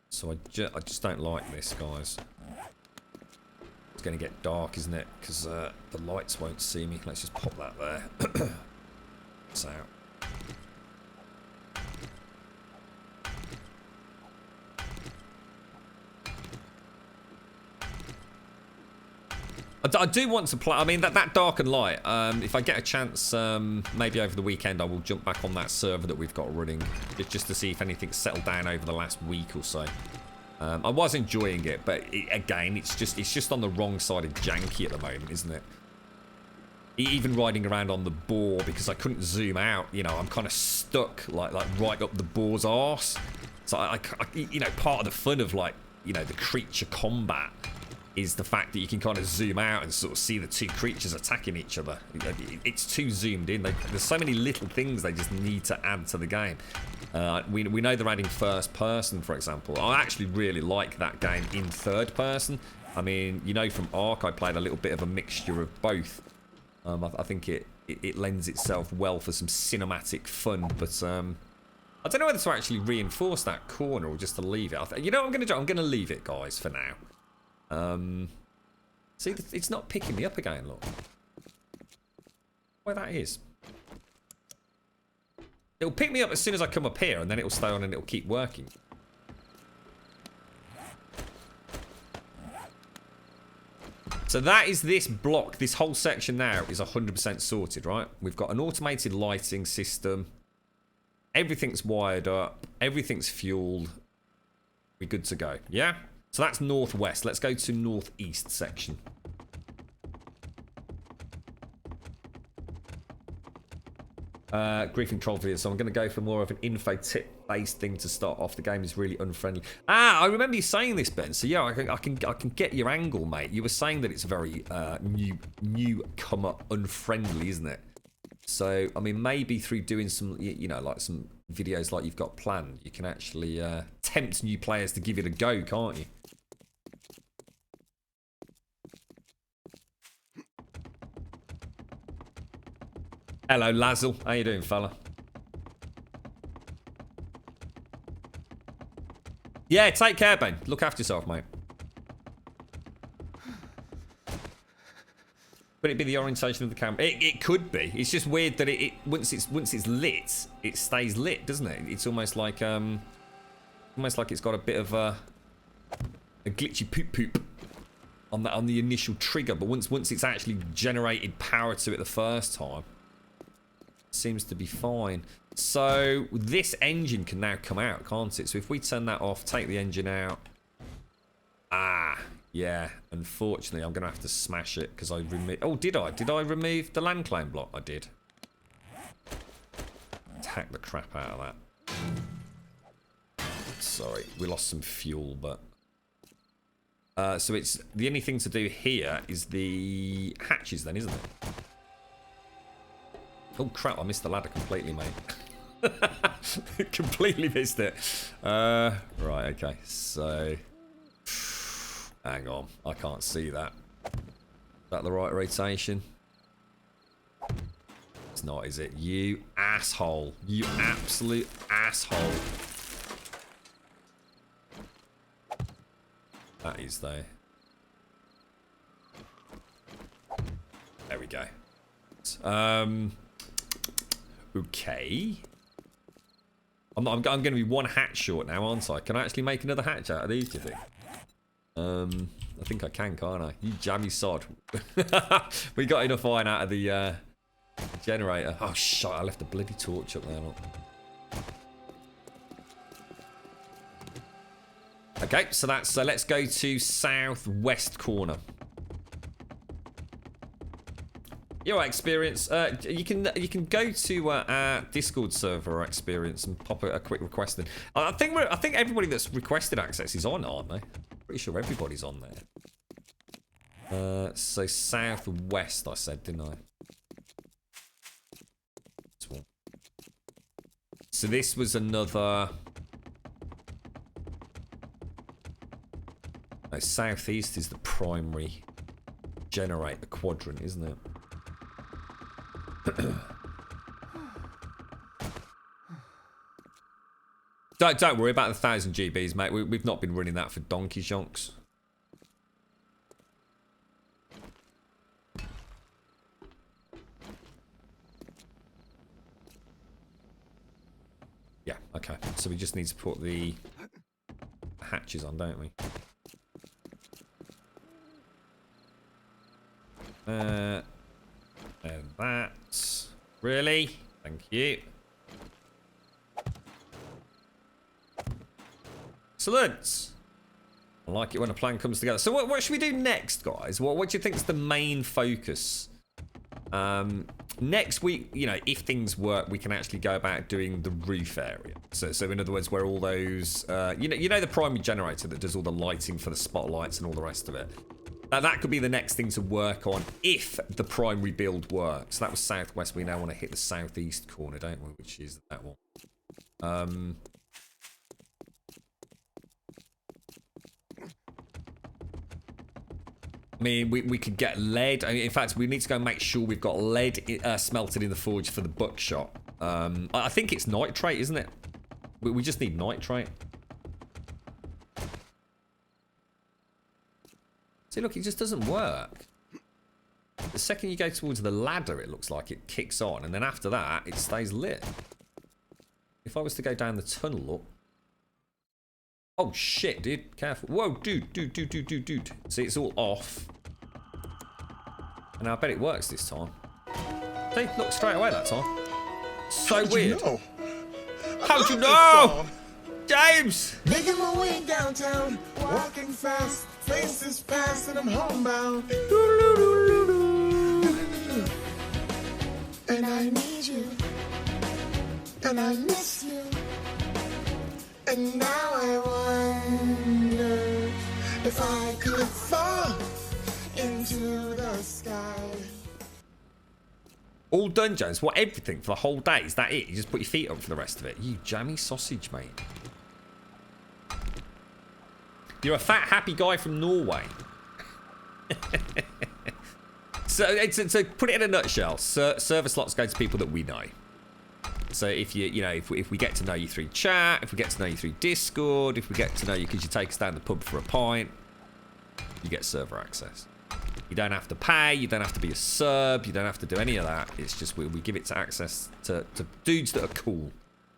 So I just don't like this, guys. It's going to get dark, isn't it? Because the lights won't see me. Let's just pop that there. It's out. I do want to play. I mean, that dark and light. If I get a chance, maybe over the weekend, I will jump back on that server that we've got running, just to see if anything's settled down over the last week or so. I was enjoying it, but again, it's just on the wrong side of janky at the moment, isn't it? Even riding around on the boar because I couldn't zoom out. You know, I'm kind of stuck like right up the boar's arse. So I you know, part of the fun of like, you know, the creature combat is the fact that you can kind of zoom out and sort of see the two creatures attacking each other. It's too zoomed in. There's so many little things they just need to add to the game. We know they're adding first person, for example. I actually really like that game in third person. I mean, you know, from Ark, I played a little bit of a mixture of both. I think it lends itself well for some cinematic fun, but I don't know whether to actually reinforce that corner or just to leave it. You know what I'm going to do? I'm going to leave it, guys, for now. See, it's not picking me up again, look. Where that is. It'll pick me up as soon as I come up here, and then it'll stay on and it'll keep working. So that is this block. This whole section now is 100% sorted, right? We've got an automated lighting system. Everything's wired up. Everything's fueled. We're good to go. Yeah? So that's northwest. Let's go to northeast section. Griefing troll video. So I'm going to go for more of an info tip based thing to start off. The game is really unfriendly. I remember you saying this, Ben. So yeah, I can get your angle, mate. You were saying that it's very newcomer unfriendly, isn't it? So I mean, maybe through doing some, you know, like some videos like you've got planned, you can actually tempt new players to give it a go, can't you? Hello, Lazzle. How you doing, fella? Yeah, take care, Ben. Look after yourself, mate. Could it be the orientation of the camera? It could be. It's just weird that it once it's lit, it stays lit, doesn't it? It's almost like it's got a bit of a glitchy poop on the initial trigger, but once it's actually generated power to it the first time, it seems to be fine. So this engine can now come out, can't it? So if we turn that off, take the engine out. Yeah, unfortunately, I'm going to have to smash it because I removed... Oh, did I? Did I remove the land claim block? I did. Hack the crap out of that. Sorry, we lost some fuel, but... so it's... The only thing to do here is the hatches then, isn't it? Oh, crap, I missed the ladder completely, mate. Completely missed it. Right, okay, so... Hang on, I can't see that. Is that the right rotation? It's not, is it? You asshole. You absolute asshole. That is, though. There we go. Okay. I'm going to be one hatch short now, aren't I? Can I actually make another hatch out of these, do you think? I think I can, can't I? You jammy sod. We got enough iron out of the generator. Oh, shit, I left the bloody torch up there. Look. Okay, so that's... let's go to southwest corner. Your experience. You can go to our Discord server experience and pop a quick request in. I think everybody that's requested access is on, aren't they? Pretty sure everybody's on there. So southwest, I said, didn't I? So this was another. No, southeast is the primary generate, the quadrant, isn't it? Don't worry about the 1000 GBs, mate. We've not been running that for donkey shonks. Yeah, okay. So we just need to put the hatches on, don't we? And that. Really? Thank you. Excellent. I like it when a plan comes together. So what should we do next, guys? What do you think is the main focus? Next week, you know, if things work, we can actually go about doing the roof area. So in other words, where all those, you know the primary generator that does all the lighting for the spotlights and all the rest of it. Now that could be the next thing to work on if the primary build works. That was southwest. We now want to hit the southeast corner, don't we? Which is that one. I mean, we could get lead. I mean, in fact, we need to go and make sure we've got lead smelted in the forge for the buckshot. I think it's nitrate, isn't it? We just need nitrate. See, look, it just doesn't work. The second you go towards the ladder, it looks like it kicks on, and then after that, it stays lit. If I was to go down the tunnel, look. Oh, shit, dude. Careful. Whoa, dude. See, it's all off. And I bet it works this time. See, look, straight away that time. So weird. You know? How'd you know? James! Making my way downtown, walking fast, faces fast, and I'm homebound. And I need you, and I miss you. And now I wonder if I could fall into the sky. All done, James. What, everything for the whole day? Is that it? You just put your feet up for the rest of it? You jammy sausage, mate. You're a fat, happy guy from Norway. So put it in a nutshell, server slots go to people that we know. So if if we get to know you through chat, if we get to know you through Discord, if we get to know you because you take us down the pub for a pint, you get server access. You don't have to pay, you don't have to be a sub, you don't have to do any of that. It's just we give it to access to dudes that are cool.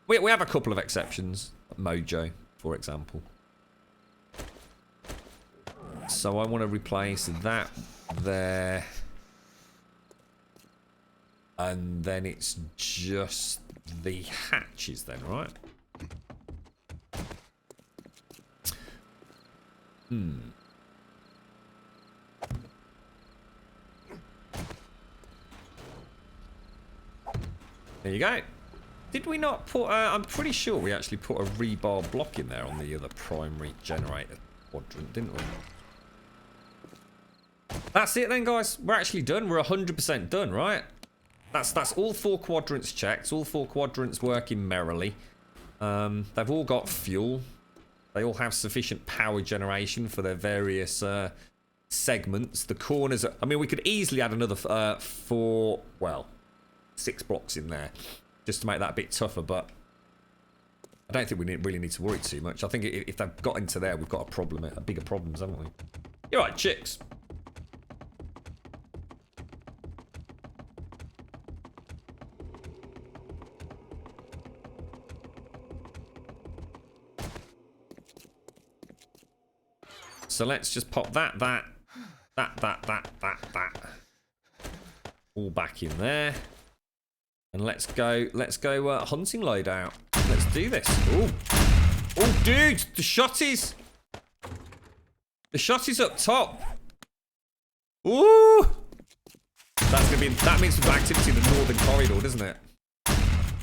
We have a couple of exceptions, Mojo, for example. So I want to replace that there. And then it's just the hatches then, right? There you go. Did we not put... I'm pretty sure we actually put a rebar block in there on the other primary generator quadrant, didn't we? That's it then, guys. We're actually done. We're 100% done, right? That's all 4 quadrants checked. All 4 quadrants working merrily. They've all got fuel. They all have sufficient power generation for their various segments. The corners are... I mean, we could easily add another 4... Well, 6 blocks in there. Just to make that a bit tougher, but... I don't think we really need to worry too much. I think if they've got into there, we've got a problem. A bigger problems, haven't we? You're right, chicks. So let's just pop that all back in there, and let's go hunting loadout. Let's do this. Oh, dude, the shotties up top. Ooh, that means some activity in the northern corridor, doesn't it?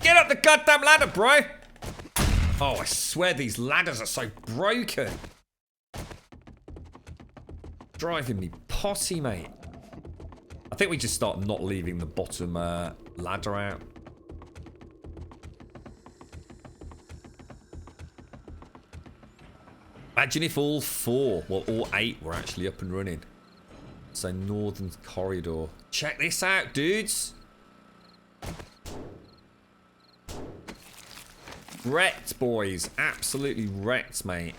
Get up the goddamn ladder, bro. Oh, I swear these ladders are so broken. Driving me potty, mate. I think we just start not leaving the bottom ladder out. Imagine if all 4, well, all 8 were actually up and running. So, northern corridor. Check this out, dudes. Wrecked, boys. Absolutely wrecked, mate.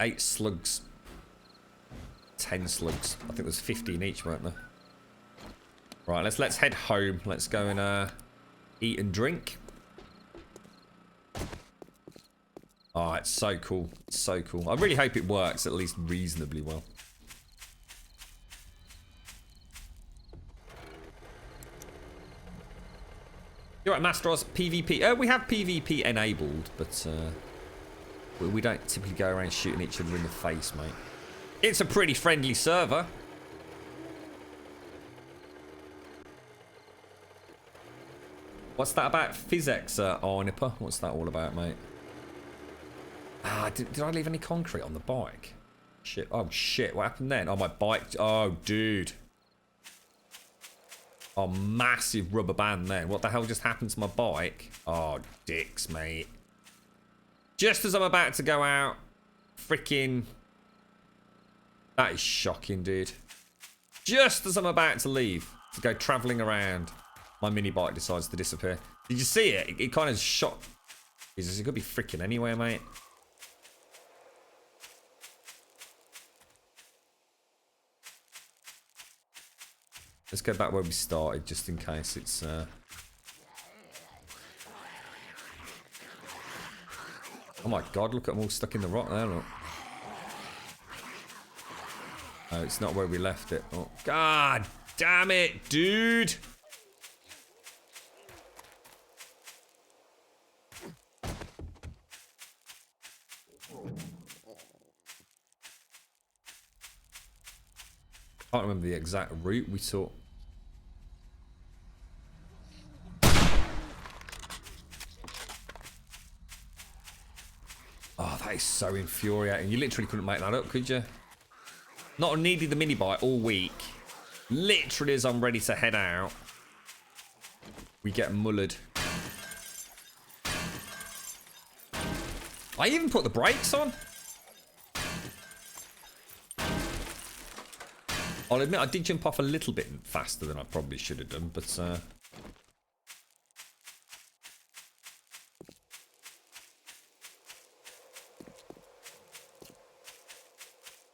8 slugs. 10 slugs. I think there's 15 each, weren't there? Right, let's head home. Let's go and eat and drink. Oh, it's so cool. It's so cool. I really hope it works at least reasonably well. You're right, Mastros. PvP. We have PvP enabled, but we don't typically go around shooting each other in the face, mate. It's a pretty friendly server. What's that about physics, Arnipa? What's that all about, mate? Ah, did I leave any concrete on the bike? Shit. Oh, shit. What happened then? Oh, my bike. Oh, dude. Oh, massive rubber band then. What the hell just happened to my bike? Oh, dicks, mate. Just as I'm about to go out, freaking... That is shocking, dude. Just as I'm about to leave to go travelling around, my mini bike decides to disappear. Did you see it? It kind of shot. Jesus, it could be freaking anywhere, mate. Let's go back where we started, just in case it's... Oh my god, look at them all stuck in the rock there, look. Oh, it's not where we left it. Oh, god damn it, dude! Can't remember the exact route we took. Oh, that is so infuriating. You literally couldn't make that up, could you? Not needed the mini bike all week. Literally as I'm ready to head out, we get mullered. I even put the brakes on. I'll admit I did jump off a little bit faster than I probably should have done, but I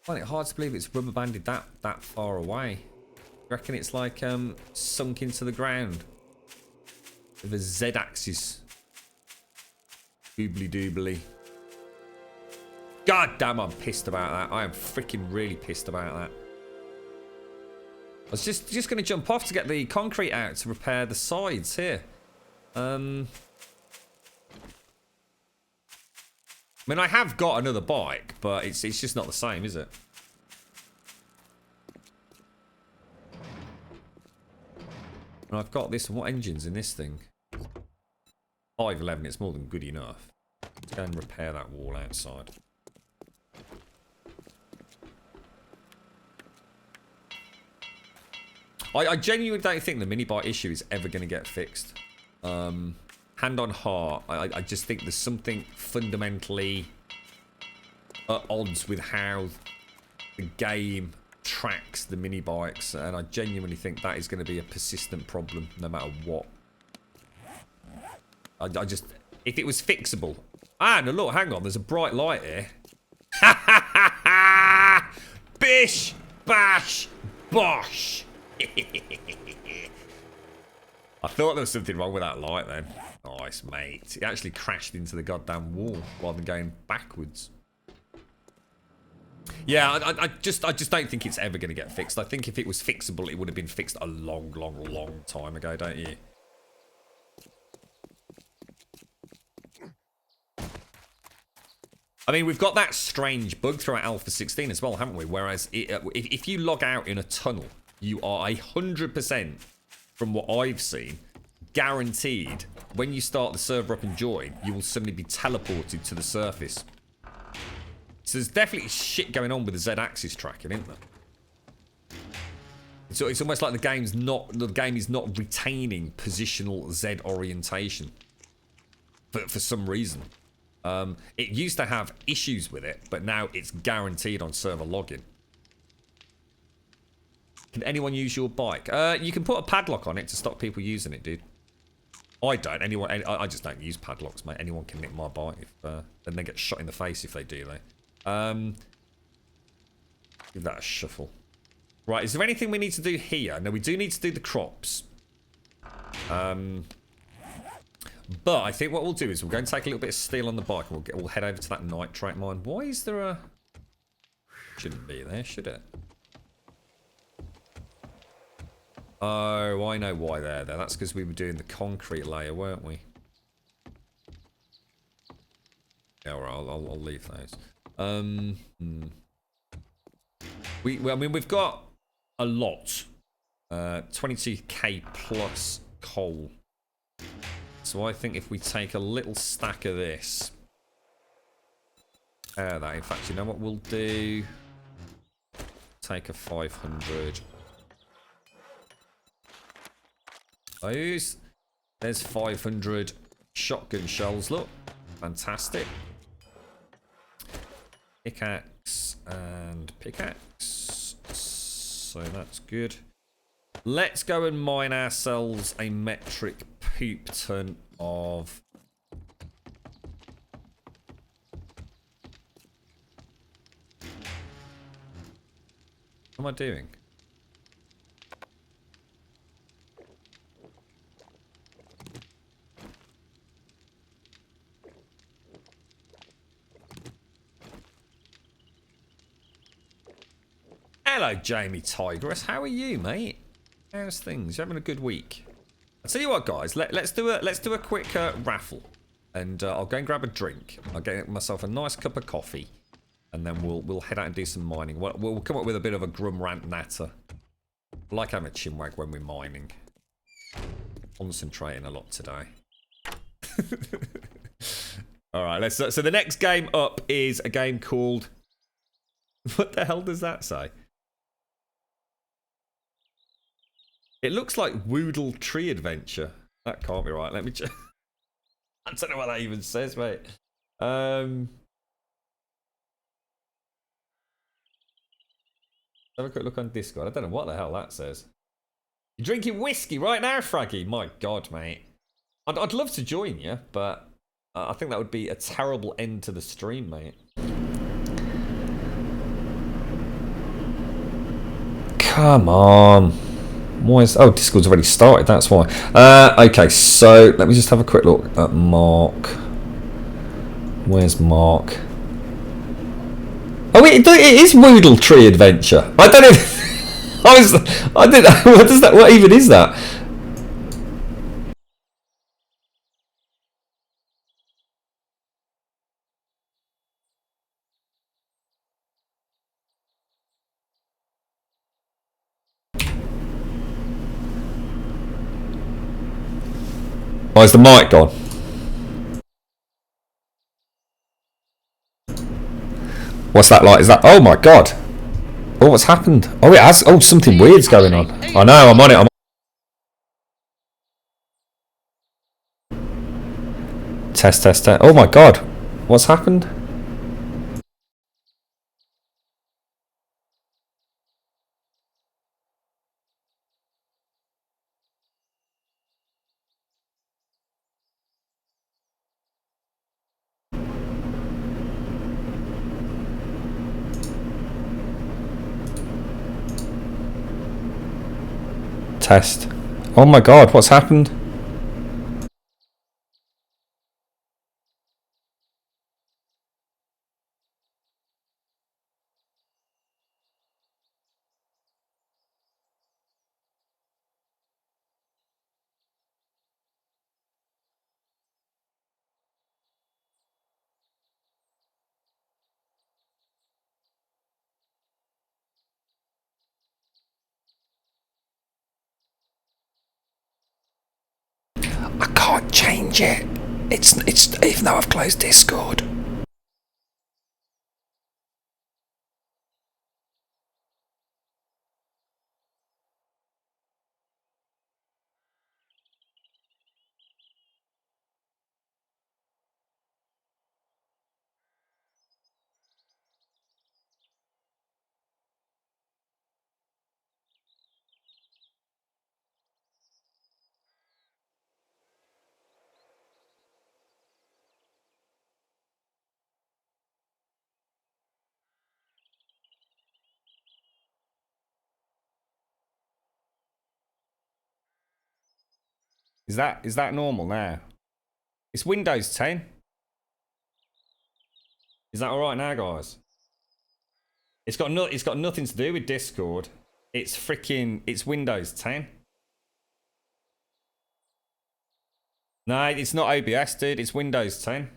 find it hard to believe it's rubber banded that far away. I reckon it's like sunk into the ground with a Z-axis. Doobly doobly. God damn, I'm pissed about that. I am freaking really pissed about that. I was just going to jump off to get the concrete out to repair the sides here. I mean, I have got another bike, but it's just not the same, is it? And I've got this. What engine's in this thing? 511. It's more than good enough. Let's go and repair that wall outside. I genuinely don't think the mini bike issue is ever going to get fixed. Hand on heart, I just think there's something fundamentally at odds with how the game tracks the mini bikes, and I genuinely think that is going to be a persistent problem no matter what. I just, if it was fixable. Ah, no, look, hang on, there's a bright light here. Ha ha ha ha! Bish, bash, bosh. I thought there was something wrong with that light then. Nice, mate. It actually crashed into the goddamn wall rather than going backwards. Yeah, I just don't think it's ever going to get fixed. I think if it was fixable, it would have been fixed a long, long, long time ago, don't you? I mean, we've got that strange bug throughout Alpha 16 as well, haven't we? Whereas if you log out in a tunnel, you are 100%, from what I've seen, guaranteed when you start the server up and join, you will suddenly be teleported to the surface. So there's definitely shit going on with the Z-axis tracking, isn't there? So it's almost like the game is not retaining positional Z orientation for some reason. It used to have issues with it, but now it's guaranteed on server login. Can anyone use your bike? You can put a padlock on it to stop people using it, dude. I don't. I just don't use padlocks, mate. Anyone can nick my bike if then they get shot in the face if they do, though. Give that a shuffle. Right, is there anything we need to do here? No, we do need to do the crops. But I think what we'll do is we'll go and take a little bit of steel on the bike and we'll head over to that nitrate mine. Why is there a... Shouldn't be there, should it? Oh, I know why they're there. That's because we were doing the concrete layer, weren't we? Yeah, all right, I'll leave those. I mean, we've got a lot. 22k plus coal. So I think if we take a little stack of this, that. In fact, you know what we'll do? Take a 500. Those. There's 500 shotgun shells. Look, fantastic. Pickaxe and pickaxe. So that's good. Let's go and mine ourselves a metric poop ton of... What am I doing? Hello, Jamie Tigress. How are you, mate? How's things? You having a good week? I'll tell you what, guys. Let's do a quick raffle, and I'll go and grab a drink. I'll get myself a nice cup of coffee, and then we'll head out and do some mining. We'll come up with a bit of a grum rant natter. I like having a chinwag when we're mining. Concentrating a lot today. All right. So the next game up is a game called. What the hell does that say? It looks like Woodle Tree Adventure. That can't be right. Let me check. I don't know what that even says, mate. Have a quick look on Discord. I don't know what the hell that says. You're drinking whiskey right now, Fraggy? My God, mate. I'd love to join you, but I think that would be a terrible end to the stream, mate. Come on. Why is... Oh, Discord's already started, that's why. Okay, so let me just have a quick look at Mark. Where's Mark? Oh, it is Woodle Tree Adventure. I don't know. I didn't. What does that? What even is that? Oh, is the mic gone? What's that like? Is that... Oh my God. Oh, what's happened? Oh, it has... Oh, something weird's going on. I know, I'm on it. Test. Oh my God. What's happened? Test. Oh my God, what's happened? I can't change it. It's even though I've closed Discord. Is that normal now? It's Windows 10. Is that all right now, guys? It's got nothing to do with Discord. It's Windows 10. No, it's not OBS, dude. It's Windows 10.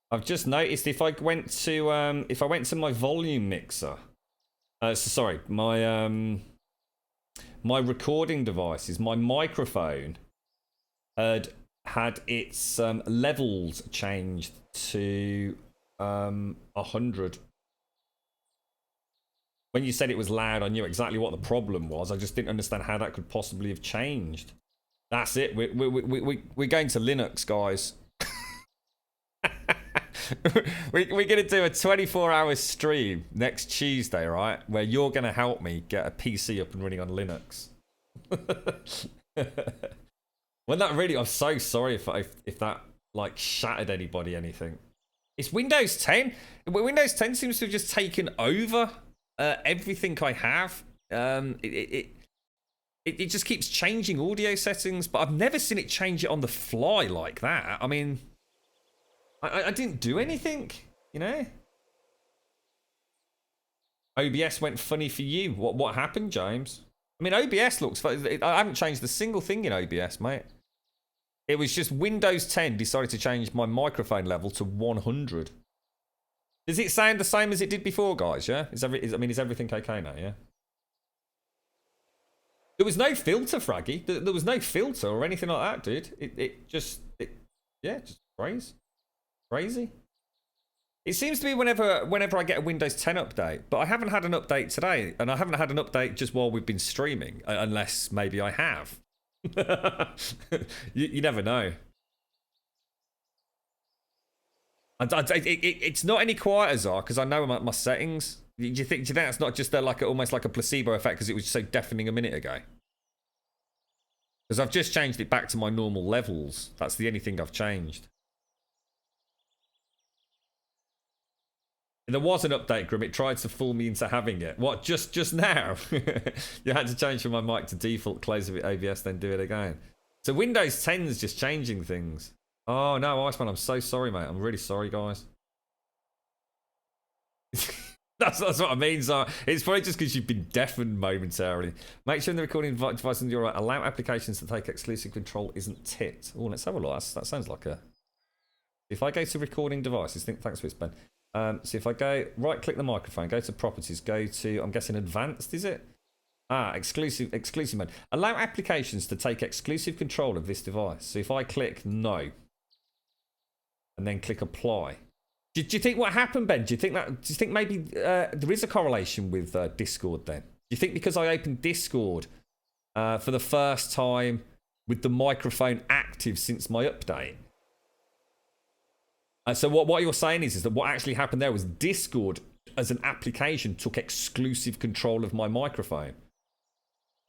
I've just noticed if I went to my volume mixer, sorry, my recording devices, my microphone had its levels changed to 100. When you said it was loud, I knew exactly what the problem was. I just didn't understand how that could possibly have changed. That's it. We're going to Linux, guys. We're going to do a 24-hour stream next Tuesday, right? Where you're going to help me get a PC up and running on Linux. When that really... I'm so sorry if that, like, shattered anything. It's Windows 10. Windows 10 seems to have just taken over everything I have. It just keeps changing audio settings, but I've never seen it change it on the fly like that. I mean... I didn't do anything, you know? OBS went funny for you. What happened, James? I mean, OBS looks funny. I haven't changed a single thing in OBS, mate. It was just Windows 10 decided to change my microphone level to 100. Does it sound the same as it did before, guys, yeah? Is everything okay now, yeah? There was no filter, Fraggy. There was no filter or anything like that, dude. Yeah, just crazy. It seems to be whenever I get a Windows 10 update, but I haven't had an update today, and I haven't had an update just while we've been streaming, unless maybe I have. you never know. It's not any quieter, Zar, because I know my settings. Do you think that's not just almost like a placebo effect because it was so deafening a minute ago? Because I've just changed it back to my normal levels. That's the only thing I've changed. There was an update, Grim. It tried to fool me into having it. What, just now? You had to change from my mic to default, close of OBS, then do it again. So Windows 10 is just changing things. Oh, no, Iceman, I'm so sorry, mate. I'm really sorry, guys. That's what I mean, so it's probably just because you've been deafened momentarily. Make sure in the recording device on your right, allow applications to take exclusive control isn't ticked. Oh, let's have a look. That sounds like a... If I go to recording devices, thanks for this, Ben. So if I go, right-click the microphone, go to properties, go to, I'm guessing advanced, is it? Exclusive mode. Allow applications to take exclusive control of this device. So if I click no, and then click apply. Do you think what happened, Ben? Do you think maybe there is a correlation with Discord then? Do you think because I opened Discord for the first time with the microphone active since my update? So what you're saying is that what actually happened there was Discord as an application took exclusive control of my microphone.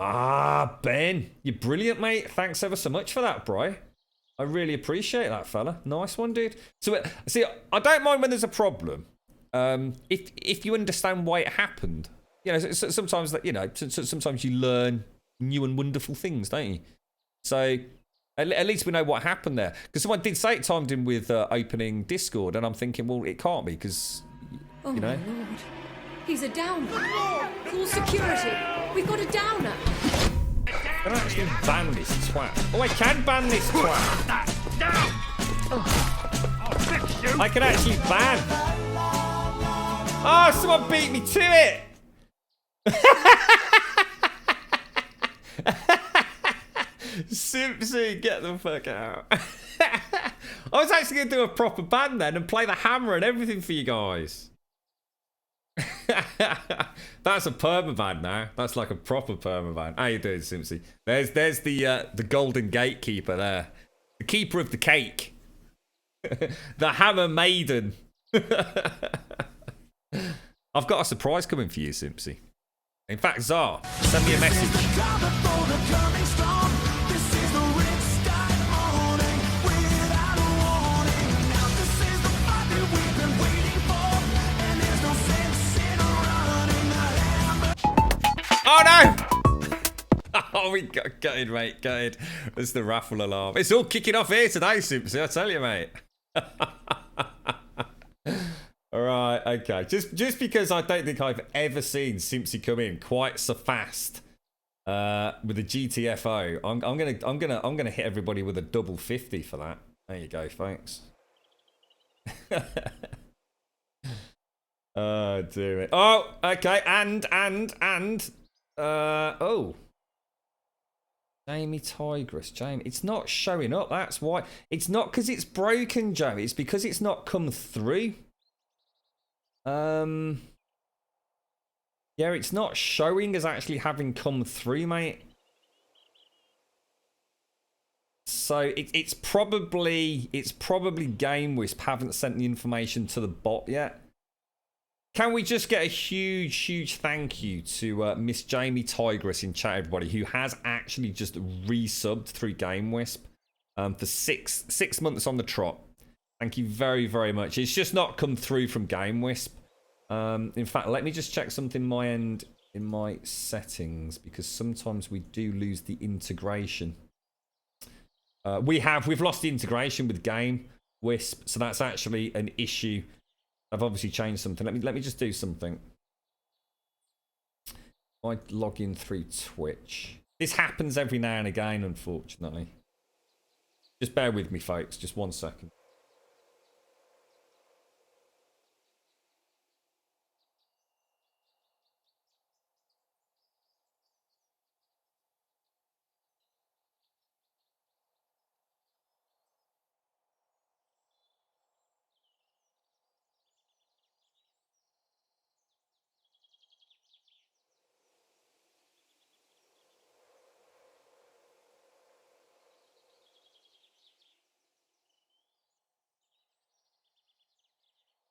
Ah, Ben, you're brilliant, mate. Thanks ever so much for that, bro. I really appreciate that, fella. Nice one, dude. So, see, I don't mind when there's a problem. If you understand why it happened. You know, sometimes that, you know, sometimes you learn new and wonderful things, don't you? So, at least we know what happened there. Because someone did say it timed in with opening Discord, and I'm thinking, well, it can't be because, you know. Oh, my Lord. He's a downer. Call security. We've got a downer. Can I actually ban this twat? Oh, I can ban this twat. I can actually ban. Oh, someone beat me to it. Simpsy, get the fuck out. I was actually going to do a proper ban then and play the hammer and everything for you guys. That's a permaban now. That's like a proper permaban. How you doing, Simpsy? There's the golden gatekeeper there. The keeper of the cake. The hammer maiden. I've got a surprise coming for you, Simpsy. In fact, Zar, send me a message. Oh no! Oh, we got gutted, mate. Gutted. It's the raffle alarm. It's all kicking off here today, Simpsy. I tell you, mate. All right, okay. Just because I don't think I've ever seen Simpsy come in quite so fast with a GTFO. I'm gonna hit everybody with a double 50 for that. There you go, folks. Oh, dear it. Oh, okay. And. Oh. Jamie Tigress. Jamie. It's not showing up. That's why. It's not because it's broken, Jamie. It's because it's not come through. Yeah, it's not showing as actually having come through, mate. So it's probably Game Wisp haven't sent the information to the bot yet. Can we just get a huge thank you to Miss Jamie Tigress in chat, everybody, who has actually just resubbed through Game Wisp for six months on the trot. Thank you very much. It's just not come through from Game Wisp. In fact, let me just check something my end in my settings, because sometimes we do lose the integration. We've lost the integration with Game Wisp, so that's actually an issue. I've obviously changed something. Let me just do something. I log in through Twitch. This happens every now and again, unfortunately. Just bear with me, folks. Just 1 second.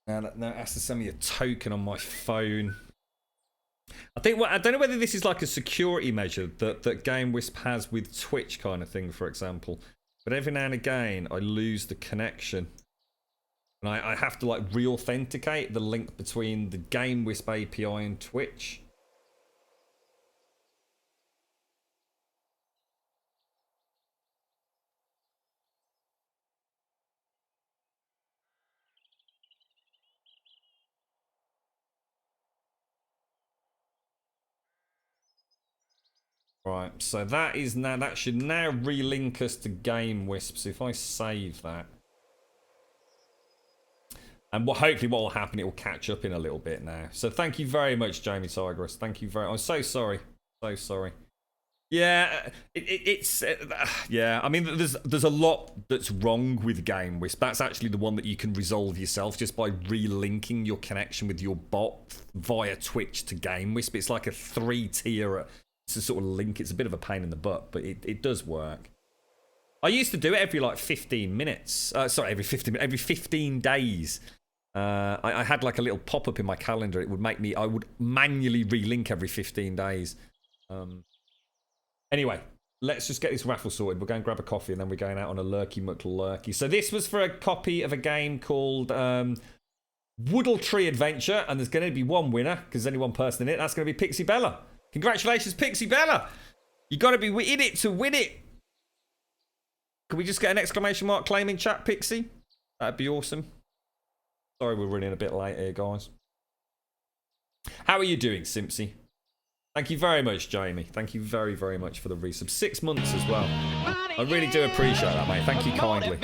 Now it has to send me a token on my phone. I don't know whether this is like a security measure that GameWisp has with Twitch kind of thing, for example. But every now and again, I lose the connection. And I have to like re-authenticate the link between the GameWisp API and Twitch. Right, so that should now relink us to GameWisp. So if I save that, and hopefully what will happen, it will catch up in a little bit now. So thank you very much, Jamie Tigress. Thank you very. I'm so sorry, so sorry. Yeah, it's yeah. I mean, there's a lot that's wrong with GameWisp. That's actually the one that you can resolve yourself just by relinking your connection with your bot via Twitch to GameWisp. It's like a 3-tier. It's a sort of link. It's a bit of a pain in the butt, but it does work. I used to do it every like 15 minutes. Sorry, every 15 days. I had like a little pop-up in my calendar. It would make me. I would manually relink every 15 days. Anyway, let's just get this raffle sorted. We're going to grab a coffee and then we're going out on a lurky mucklurky. So this was for a copy of a game called Woodle Tree Adventure, and there's going to be one winner because there's only one person in it. That's going to be Pixie Bella. Congratulations, Pixie Bella! You got to be in it to win it. Can we just get an exclamation mark claim in chat, Pixie? That'd be awesome. Sorry, we're running a bit late here, guys. How are you doing, Simpsy? Thank you very much, Jamie. Thank you very, very much for the resub. 6 months as well. I really do appreciate that, mate. Thank you kindly.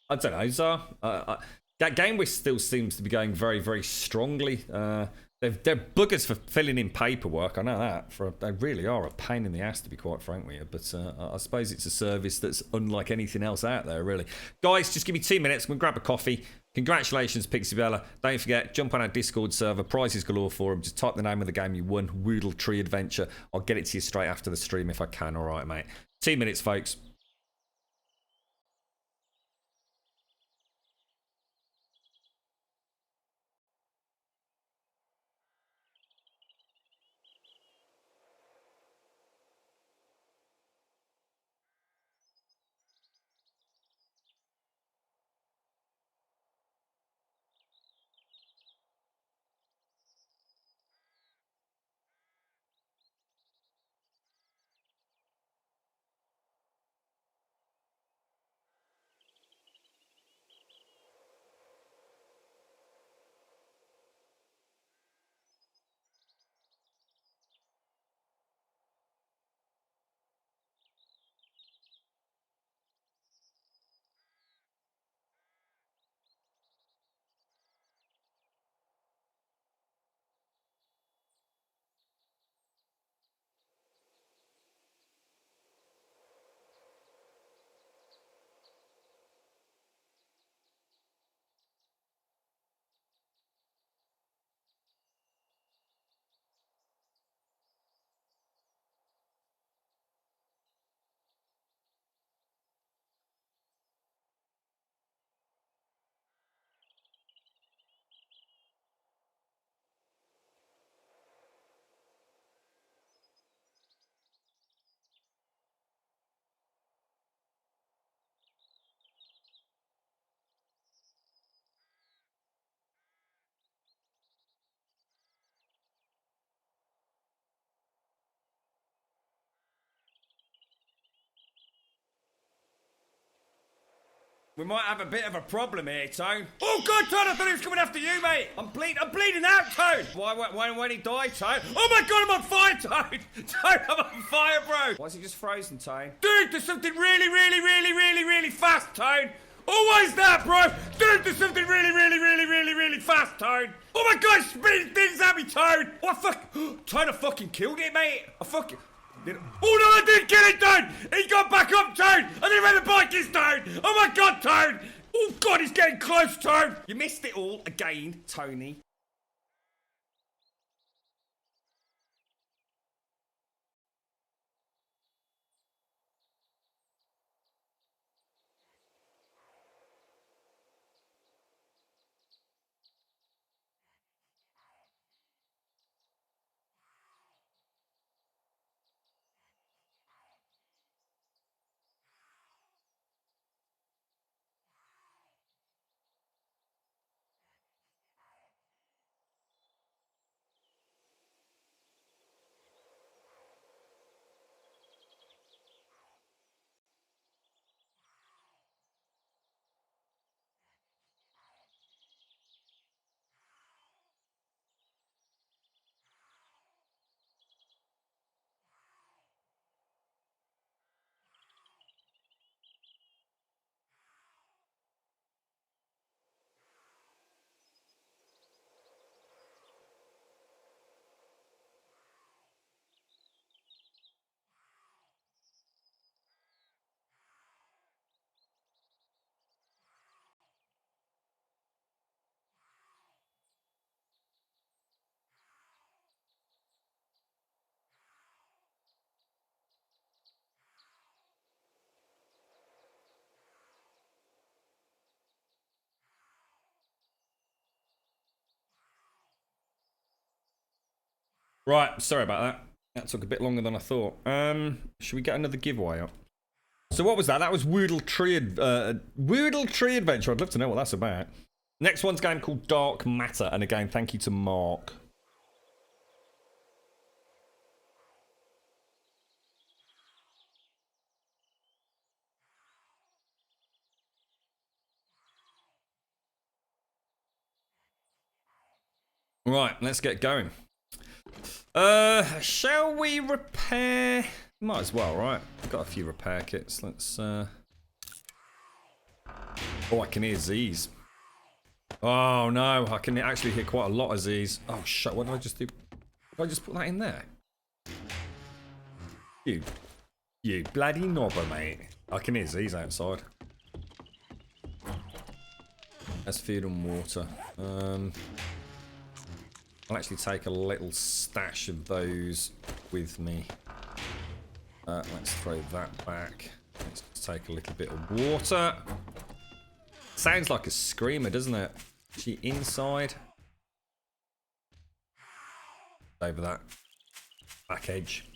I don't know, Zar. GameWisp still seems to be going very, very strongly. They're buggers for filling in paperwork. I know that. They really are a pain in the ass, to be quite frank with you. But I suppose it's a service that's unlike anything else out there, really. Guys, just give me 2 minutes. I'm going to grab a coffee. Congratulations, Pixie Bella. Don't forget, jump on our Discord server. Prizes galore for them. Just type the name of the game you won. Woodle Tree Adventure. I'll get it to you straight after the stream if I can. All right, mate. 2 minutes, folks. We might have a bit of a problem here, Tone. Oh, God, Tone, I thought he was coming after you, mate. I'm bleeding out, Tone. Why won't he die, Tone? Oh, my God, I'm on fire, Tone. Tone, I'm on fire, bro. Why is he just frozen, Tone? Dude, there's something really fast, Tone. Oh, what is that, bro? Dude, there's something really fast, Tone. Oh, my God, speeding things at me, Tone. What fuck? Tone, I fucking killed it, mate. I fucking... Oh no, I didn't kill it, Toad! He got back up, Toad! I didn't where the bike is, Toad! Oh my God, Toad! Oh God, he's getting close, Toad! You missed it all again, Tony. Right, sorry about that. That took a bit longer than I thought. Should we get another giveaway up? So what was that? That was Woodle Tree Adventure. I'd love to know what that's about. Next one's a game called Dark Matter. And again, thank you to Mark. Right, let's get going. Shall we repair? Might as well, right? I've got a few repair kits. Let's, Oh, I can hear Z's. Oh, no. I can actually hear quite a lot of Z's. Oh, shit. What did I just do? Did I just put that in there? You bloody knobber, mate. I can hear Z's outside. Let's feed them water. I'll actually take a little stash of those with me. Let's throw that back. Let's just take a little bit of water. Sounds like a screamer, doesn't it? Is she inside? Over that back edge.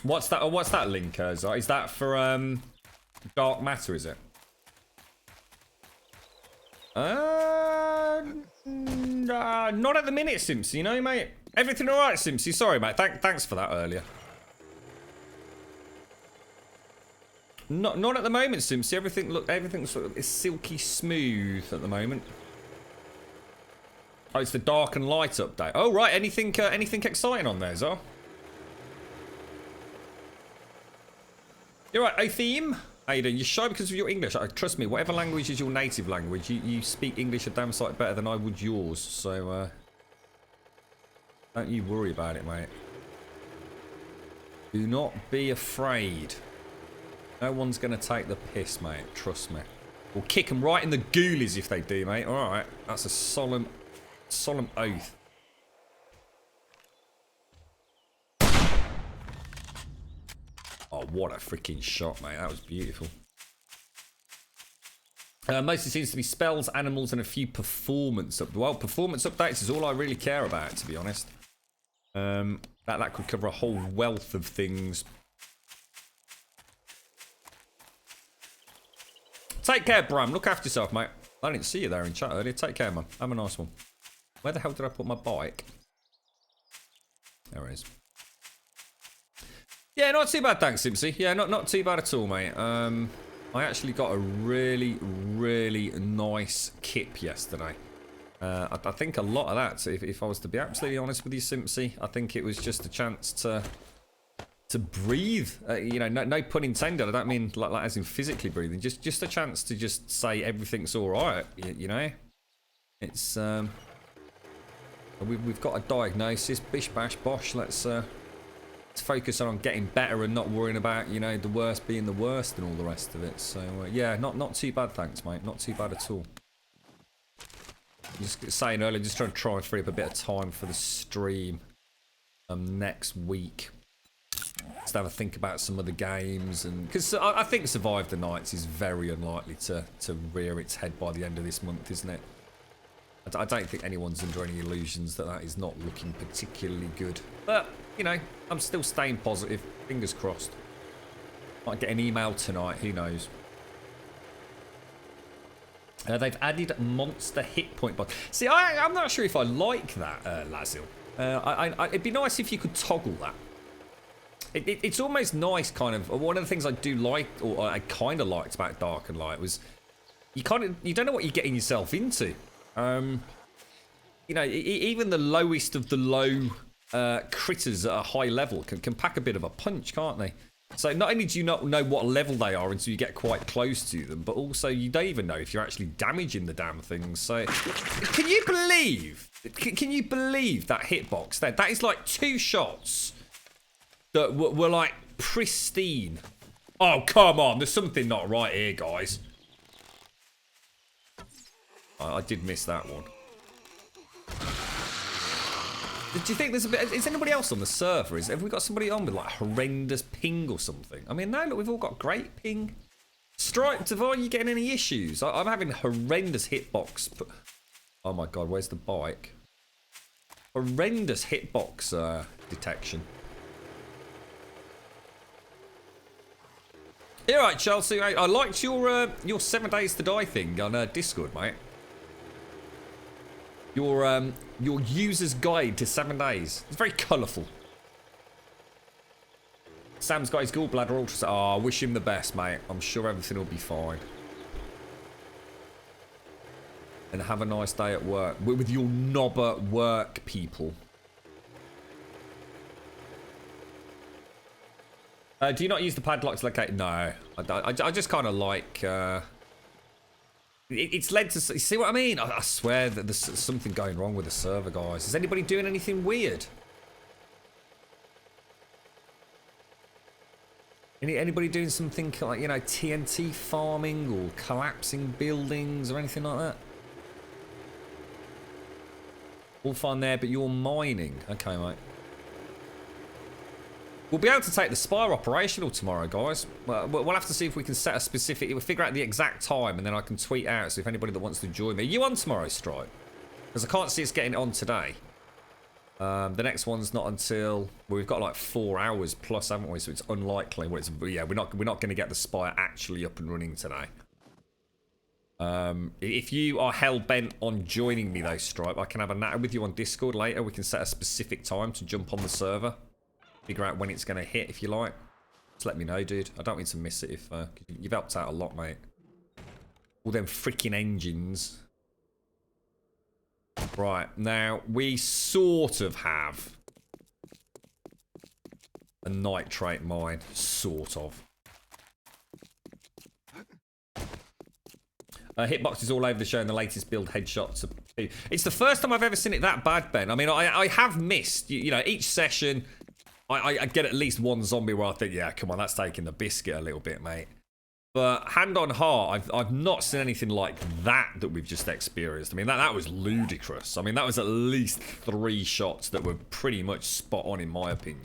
What's that? Oh, what's that link? Is that for Dark Matter? Is it? Not at the minute, Simpsy. You know, mate. Everything all right, Simpsy? Sorry, mate. Thanks for that earlier. Not at the moment, Simpsy. Everything's sort of is silky smooth at the moment. Oh, it's the dark and light update. Oh, right. Anything exciting on there, Zar? You're right, Otheme. How you doing? You're shy because of your English. Trust me, whatever language is your native language, you speak English a damn sight better than I would yours. So, don't you worry about it, mate. Do not be afraid. No one's going to take the piss, mate. Trust me. We'll kick them right in the ghoulies if they do, mate. All right. That's a solemn oath. Oh, what a freaking shot, mate. That was beautiful. Mostly seems to be spells, animals, and a few performance updates. Well, performance updates is all I really care about, to be honest. That could cover a whole wealth of things. Take care, Bram. Look after yourself, mate. I didn't see you there in chat earlier. Take care, man. Have a nice one. Where the hell did I put my bike? There it is. Yeah, not too bad, thanks, Simpsy. Yeah, not too bad at all, mate. I actually got a really, really nice kip yesterday. I think a lot of that, if I was to be absolutely honest with you, Simpsy, I think it was just a chance to breathe. You know, no pun intended. I don't mean like as in physically breathing. Just a chance to just say everything's all right. You know, it's we've got a diagnosis. Bish bash bosh. Let's focus on getting better and not worrying about, you know, the worst being the worst and all the rest of it. So yeah, not too bad, thanks, mate. Not too bad at all. Just saying earlier, just trying to free up a bit of time for the stream next week. Just have a think about some of the games, and because I think Survive the Nights is very unlikely to rear its head by the end of this month, isn't it? I don't think anyone's under any illusions that is not looking particularly good. But, you know, I'm still staying positive. Fingers crossed. Might get an email tonight, who knows. They've added monster hit point button. See, I'm not sure if I like that, Lazil. It'd be nice if you could toggle that. It's almost nice, kind of. One of the things I do like, or I kind of liked about Dark and Light, was you don't know what you're getting yourself into. You know, even the lowest of the low critters at a high level can pack a bit of a punch, can't they? So not only do you not know what level they are until you get quite close to them, but also you don't even know if you're actually damaging the damn things. So can you believe that hitbox there? That is like 2 shots that were like pristine. Oh, come on. There's something not right here, guys. I did miss that one. Do you think there's a bit... Is anybody else on the server? Have we got somebody on with like horrendous ping or something? I mean, no, look, we've all got great ping. Stripe, Devon, you getting any issues? I'm having horrendous hitbox. Oh my god, where's the bike? Horrendous hitbox detection. Yeah, right, Chelsea. I liked your 7 Days to Die thing on Discord, mate. Your user's guide to 7 days. It's very colourful. Sam's got his gallbladder ultrasound. Oh, I wish him the best, mate. I'm sure everything will be fine. And have a nice day at work with your knobber work people. Do you not use the padlock to locate? No, I just kind of like. It's led to see what I mean. I swear that there's something going wrong with the server, guys. Is anybody doing anything weird? Anybody doing something like, you know, TNT farming or collapsing buildings or anything like that? All fine there, but you're mining. Okay, mate. We'll be able to take the Spire operational tomorrow, guys. We'll have to see if we can set a specific... We'll figure out the exact time, and then I can tweet out, so if anybody that wants to join me... Are you on tomorrow's strike? Because I can't see us getting it on today. The next one's not until... Well, we've got like 4 hours plus, haven't we? So it's unlikely. Well, yeah, we're not going to get the Spire actually up and running today. If you are hell-bent on joining me, though, Stripe, I can have a natter with you on Discord later. We can set a specific time to jump on the server. Figure out when it's going to hit, if you like. Just let me know, dude. I don't mean to miss it if... you've helped out a lot, mate. All them freaking engines. Right, now, we sort of have a nitrate mine. Sort of. Hitboxes all over the show and the latest build headshots. It's the first time I've ever seen it that bad, Ben. I mean, I have missed, you know, each session... I get at least one zombie where I think, yeah, come on, that's taking the biscuit a little bit, mate. But hand on heart, I've not seen anything like that we've just experienced. I mean, that was ludicrous. I mean, that was at least 3 shots that were pretty much spot on, in my opinion.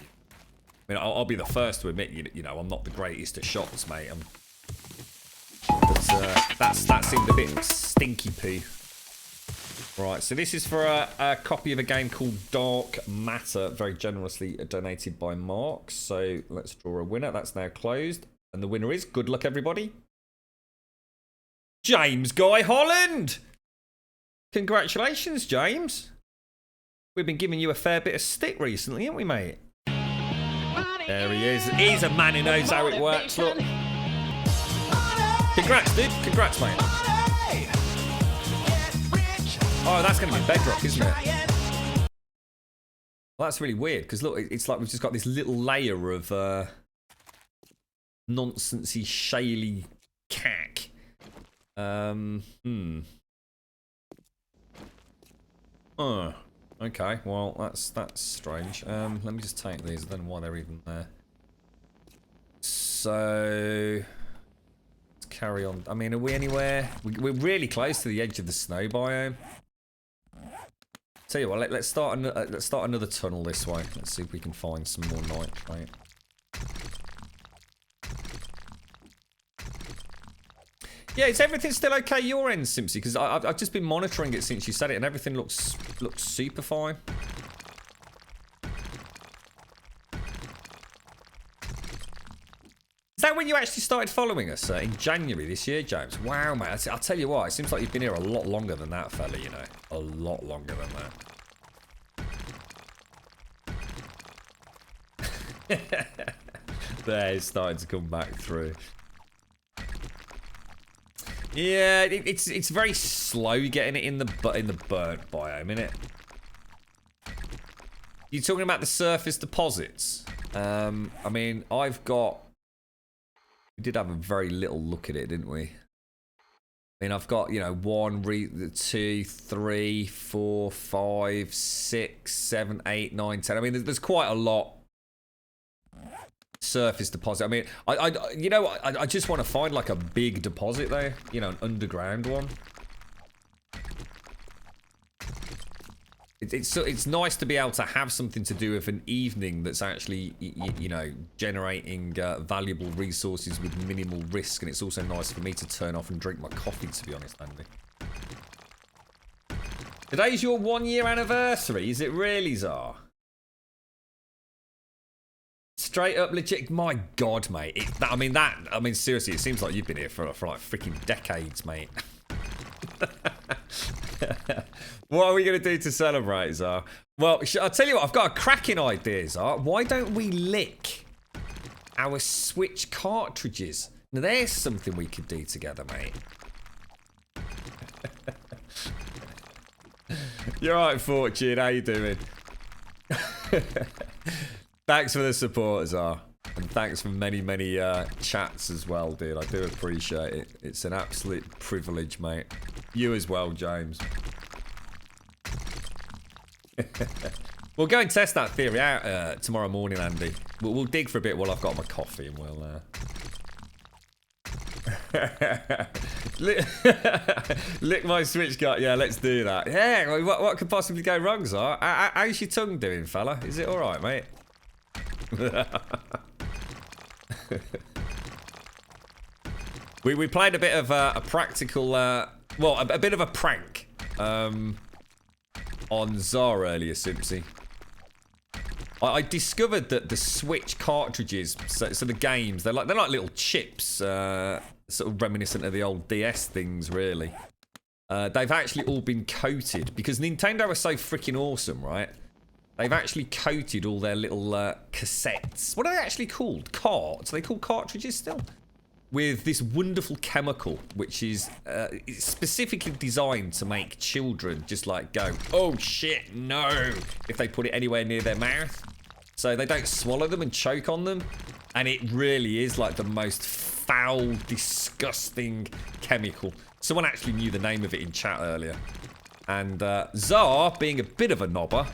I mean, I'll be the first to admit, you know, I'm not the greatest at shots, mate. But that seemed a bit stinky poo. Right, so this is for a copy of a game called Dark Matter, very generously donated by Mark. So let's draw a winner. That's now closed. And the winner is, good luck, everybody, James Guy Holland. Congratulations, James. We've been giving you a fair bit of stick recently, haven't we, mate? There he is. He's a man who knows how it works, look. Congrats, dude. Congrats, mate. Oh, that's going to be Bedrock, isn't it? Well, that's really weird, because look, it's like we've just got this little layer of nonsensey, shaly cack. Oh, okay, well, that's strange. Let me just take these, I don't know why they're even there. So... let's carry on. I mean, are we anywhere? We're really close to the edge of the snow biome. Tell you what, let's start another tunnel this way. Let's see if we can find some more nitrate. Yeah, is everything still okay your end, Simpsy? Because I've just been monitoring it since you said it, and everything looks super fine. Is that when you actually started following us in January this year, James? Wow, mate. I'll tell you what, it seems like you've been here a lot longer than that, fella, you know. A lot longer than that. There, it's starting to come back through. Yeah, it's very slow getting it in the burnt biome, isn't it? You talking about the surface deposits? I mean, we did have a very little look at it, didn't we? I mean, I've got, you know, 1, 2, 3, 4, 5, 6, 7, 8, 9, 10. I mean, there's quite a lot surface deposit. I mean, I just want to find like a big deposit there, you know, an underground one. It's nice to be able to have something to do with an evening that's actually, you know, generating valuable resources with minimal risk, and it's also nice for me to turn off and drink my coffee, to be honest, Andy. Today's your 1 year anniversary. Is it really, Zar? Straight up legit. My God, mate. I mean, seriously, it seems like you've been here for like freaking decades, mate. What are we going to do to celebrate, Zar? Well, I'll tell you what, I've got a cracking idea, Zar. Why don't we lick our Switch cartridges? Now, there's something we could do together, mate. You're right, Fortune. How you doing? Thanks for the support, Zar. And thanks for many, many chats as well, dude. I do appreciate it. It's an absolute privilege, mate. You as well, James. We'll go and test that theory out tomorrow morning, Andy. We'll dig for a bit while I've got my coffee and we'll... Lick my Switch card. Yeah, let's do that. Yeah, what could possibly go wrong, Zar? How's your tongue doing, fella? Is it alright, mate? we played a bit of a practical, well, a bit of a prank on Zar earlier, Simpsy. I discovered that the Switch cartridges, so the games, they're like little chips, sort of reminiscent of the old DS things, really. They've actually all been coated because Nintendo are so freaking awesome, right? They've actually coated all their little cassettes. What are they actually called? Carts? Are they called cartridges still? With this wonderful chemical, which is specifically designed to make children just like go, oh shit, no, if they put it anywhere near their mouth. So they don't swallow them and choke on them. And it really is like the most foul, disgusting chemical. Someone actually knew the name of it in chat earlier. And Zar, being a bit of a knobber,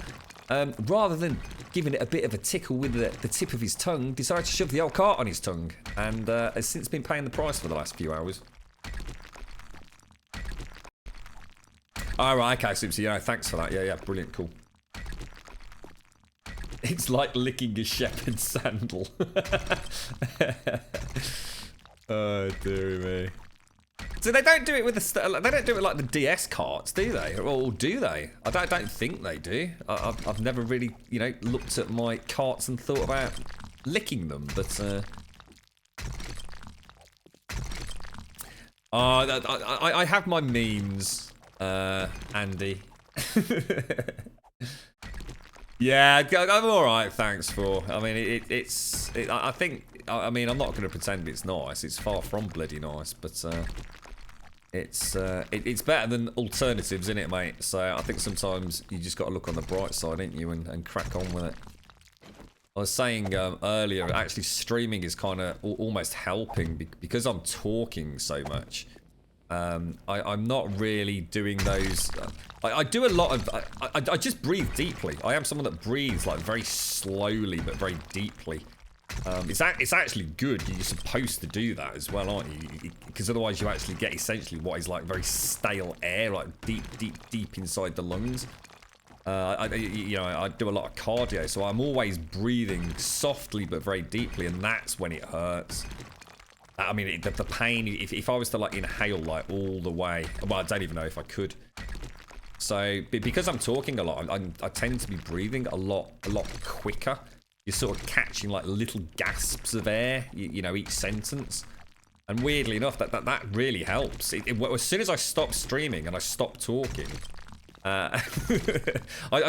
rather than giving it a bit of a tickle with the tip of his tongue, decided to shove the old cart on his tongue, and has since been paying the price for the last few hours. Alright, okay, Simpsy, yeah, thanks for that. Yeah, brilliant, cool. It's like licking a shepherd's sandal. Oh, dear me. So they don't do it with they don't do it like the DS carts, do they? Or do they? I don't think they do. I've never really, you know, looked at my carts and thought about licking them, but I have my memes, Andy. Yeah, I'm all right. Thanks for. I mean, I think. I mean, I'm not going to pretend it's nice. It's far from bloody nice, but it's better than alternatives, isn't it, mate? So I think sometimes you just got to look on the bright side, ain't you, and crack on with it. I was saying earlier, actually streaming is kind of almost helping because I'm talking so much. I'm not really doing those. I do a lot of. I just breathe deeply. I am someone that breathes like very slowly but very deeply. It's actually good. You're supposed to do that as well, aren't you? Because otherwise you actually get essentially what is like very stale air, like deep inside the lungs. I do a lot of cardio, so I'm always breathing softly but very deeply, and that's when it hurts. I mean, the pain, if I was to like inhale like all the way, well, I don't even know if I could. So, because I'm talking a lot, I tend to be breathing a lot quicker. You're sort of catching like little gasps of air, you know, each sentence. And weirdly enough, that really helps. As soon as I stop streaming and I stop talking, I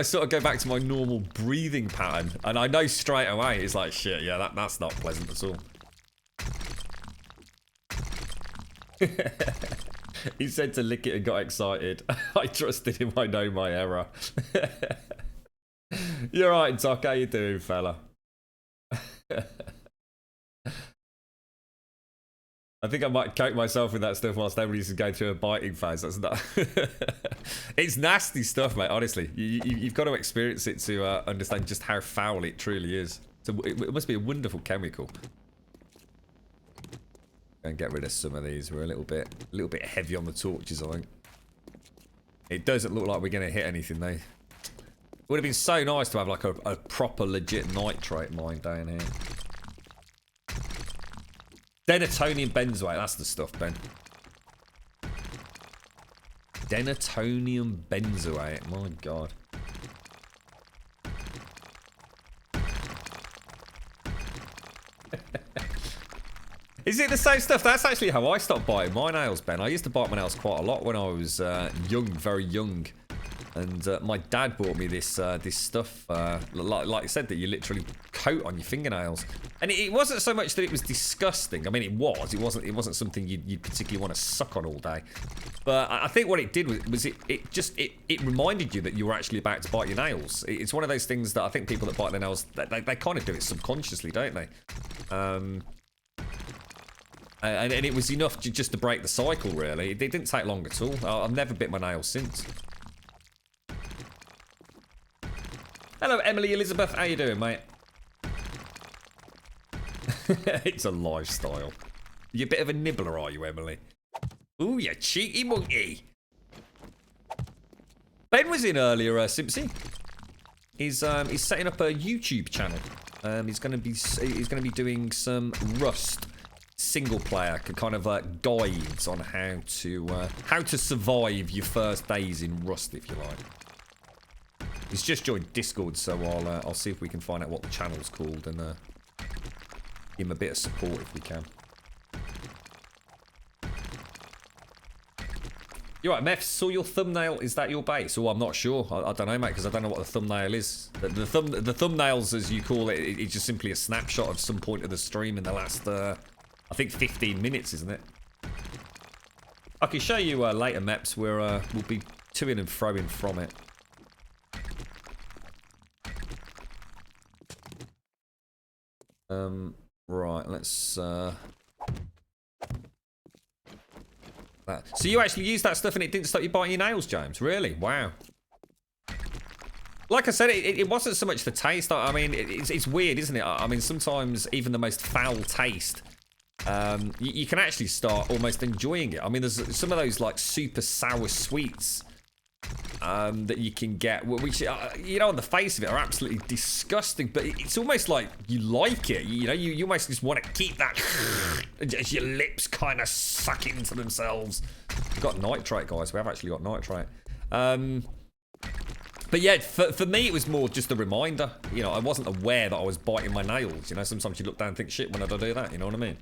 sort of go back to my normal breathing pattern, and I know straight away it's like, shit, yeah, that's not pleasant at all. He said to lick it and got excited. I trusted him, I know my error. You're right, Doc, how you doing, fella? I think I might coat myself with that stuff whilst everybody's going through a biting phase. That's not. It's nasty stuff, mate. Honestly, you've got to experience it to understand just how foul it truly is. So it must be a wonderful chemical. And get rid of some of these. We're a little bit heavy on the torches, I think. It doesn't look like we're going to hit anything, though. It would have been so nice to have like a proper legit nitrate mine down here. Denatonium benzoate, that's the stuff, Ben. Denatonium benzoate. My God. Is it the same stuff? That's actually how I stopped biting my nails, Ben. I used to bite my nails quite a lot when I was young, very young. And my dad bought me this this stuff, like I said, that you literally coat on your fingernails. And it wasn't so much that it was disgusting. I mean, it was. It wasn't something you'd particularly want to suck on all day. But I think what it did was it reminded you that you were actually about to bite your nails. It's one of those things that I think people that bite their nails, they kind of do it subconsciously, don't they? And it was enough just to break the cycle, really. It didn't take long at all. I've never bit my nails since. Hello, Emily Elizabeth. How you doing, mate? It's a lifestyle. You're a bit of a nibbler, are you, Emily? Ooh, you cheeky monkey. Ben was in earlier, Simpsy. He's setting up a YouTube channel. He's going to be doing some Rust single player kind of guides on how to survive your first days in Rust, if you like. He's just joined Discord, so I'll see if we can find out what the channel's called and give him a bit of support if we can. You're right, Meth, saw your thumbnail. Is that your base? Oh, I'm not sure. I don't know, mate, because I don't know what the thumbnail is. The thumbnails, as you call it, it's just simply a snapshot of some point of the stream in the last, I think, 15 minutes, isn't it? I can show you later, Meps. We'll be to-ing and fro-ing from it. Right, let's so you actually used that stuff and it didn't stop you biting your nails, James? Really? Wow. Like I said, it wasn't so much the taste. I mean, it's weird, isn't it? I mean, sometimes even the most foul taste, you can actually start almost enjoying it. I mean, there's some of those like super sour sweets that you can get, which, you know, on the face of it are absolutely disgusting, but it's almost like you like it. You know, you almost just want to keep that as your lips kind of suck into themselves. We've got nitrate, guys. We have actually got nitrate. But yeah, for me, it was more just a reminder. You know, I wasn't aware that I was biting my nails. You know, sometimes you look down and think, shit, when did I do that? You know what I mean?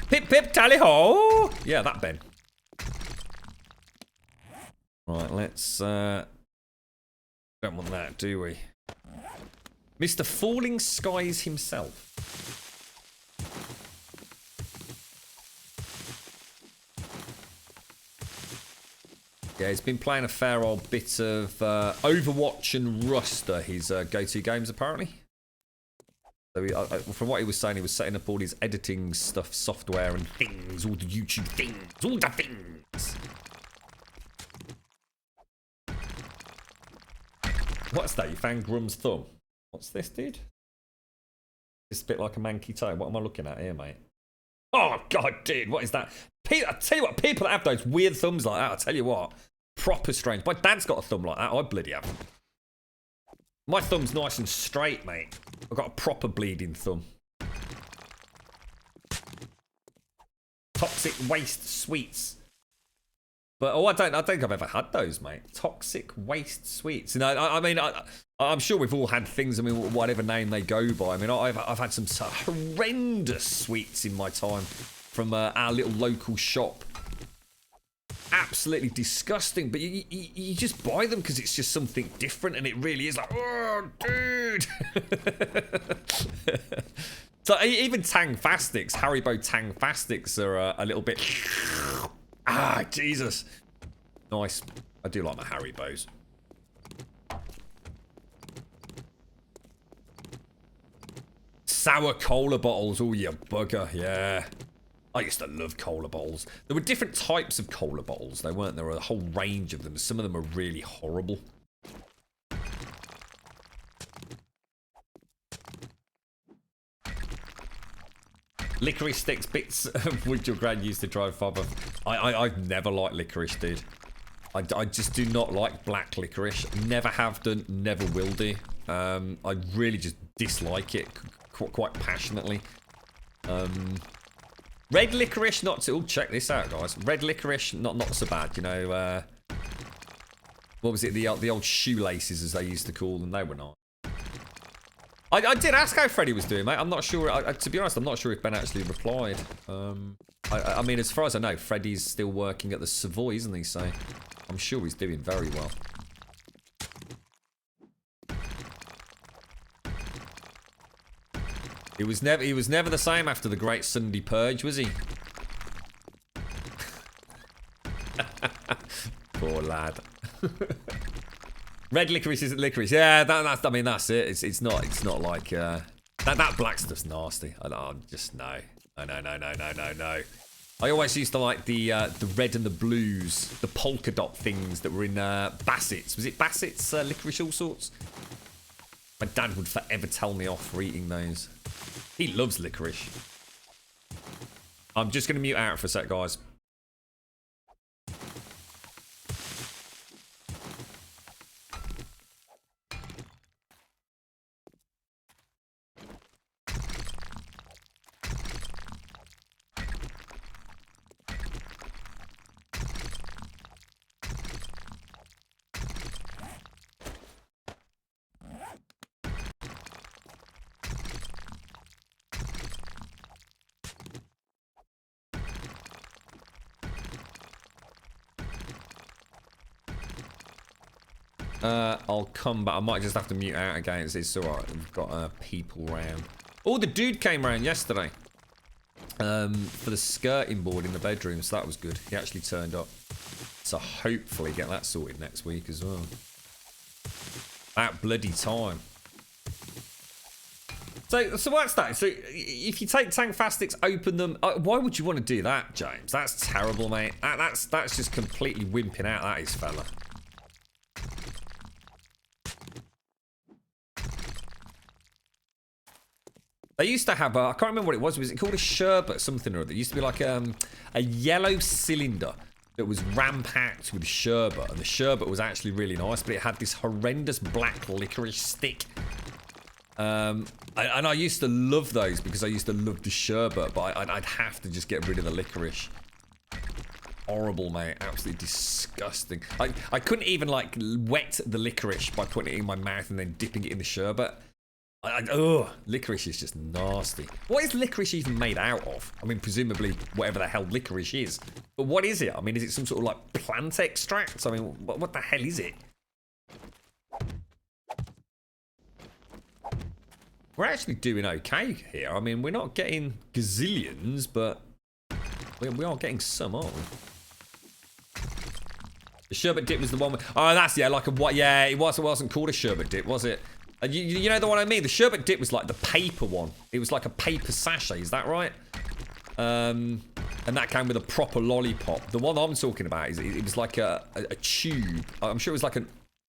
Pip, pip, tally ho! Yeah, that Ben. Right, let's, don't want that, do we? Mr. Falling Skies himself. Yeah, he's been playing a fair old bit of Overwatch and Rust, his go-to games, apparently. So from what he was saying, he was setting up all his editing stuff, software and things, all the YouTube things, all the things. What's that? You found Grum's thumb? What's this, dude? It's a bit like a manky toe. What am I looking at here, mate? Oh, God, dude, what is that? I tell you what, people that have those weird thumbs like that, I tell you what, proper strange. My dad's got a thumb like that. I bloody have. My thumb's nice and straight, mate. I've got a proper bleeding thumb. Toxic waste sweets. But I don't think I've ever had those, mate. Toxic waste sweets. You know, I mean, I'm sure we've all had things. I mean, whatever name they go by. I mean, I've had some horrendous sweets in my time from our little local shop. Absolutely disgusting. But you just buy them because it's just something different, and it really is like, oh, dude. So even Tang Fastics, Haribo Tang Fastics are a little bit. Ah, Jesus. Nice. I do like my Haribos. Sour cola bottles. Oh, you bugger. Yeah. I used to love cola bottles. There were different types of cola bottles, though, weren't there? There were a whole range of them. Some of them are really horrible. Licorice sticks, bits of wood your gran used to drive father. I've never liked licorice, dude. I just do not like black licorice. Never have done, never will do. I really just dislike it quite passionately. Red licorice, not so... Oh, check this out, guys. Red licorice, not so bad. You know, what was it? The old shoelaces, as they used to call them. They were not. I did ask how Freddie was doing, mate. I'm not sure. To be honest, I'm not sure if Ben actually replied. I mean, as far as I know, Freddie's still working at the Savoy, isn't he? So I'm sure he's doing very well. He was never the same after the Great Sunday Purge, was he? Poor lad. Red licorice isn't licorice. Yeah, that's. I mean, that's it. It's not like that black stuff's nasty. I'm just no. No. I always used to like the red and the blues, the polka dot things that were in Bassett's. Was it Bassett's licorice all sorts? My dad would forever tell me off for eating those. He loves licorice. I'm just gonna mute out for a sec, guys. I'll come back. I might just have to mute out again. It's alright. We've got people round. Oh, the dude came round yesterday. For the skirting board in the bedroom, so that was good. He actually turned up. So hopefully get that sorted next week as well. That bloody time. So what's that? So if you take tank fastics, open them. Why would you want to do that, James? That's terrible, mate. That's just completely wimping out. That is, fella. They used to have I can't remember what it was. Was it called a sherbet something or other? It used to be like a yellow cylinder that was ram-packed with sherbet, and the sherbet was actually really nice, but it had this horrendous black licorice stick. And I used to love those because I used to love the sherbet, but I'd have to just get rid of the licorice. Horrible, mate. Absolutely disgusting. I couldn't even like wet the licorice by putting it in my mouth and then dipping it in the sherbet. Licorice is just nasty. What is licorice even made out of? I mean, presumably whatever the hell licorice is. But what is it? I mean, is it some sort of like plant extract? I mean, what the hell is it? We're actually doing okay here. I mean, we're not getting gazillions, but we are getting some, aren't we? The sherbet dip was the one. Oh, that's like a what? Yeah, it wasn't called a sherbet dip, was it? You know the one I mean? The sherbet dip was like the paper one. It was like a paper sachet, is that right? And that came with a proper lollipop. The one I'm talking about is it was like a tube. I'm sure it was like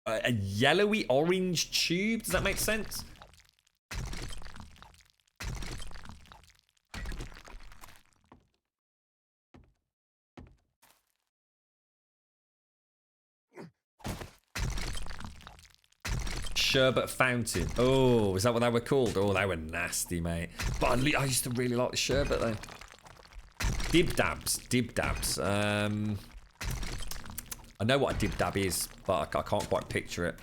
a yellowy orange tube. Does that make sense? Sherbet fountain. Oh, is that what they were called? Oh, they were nasty, mate. But I used to really like the sherbet, though. Dib dabs. I know what a dib dab is, but I can't quite picture it.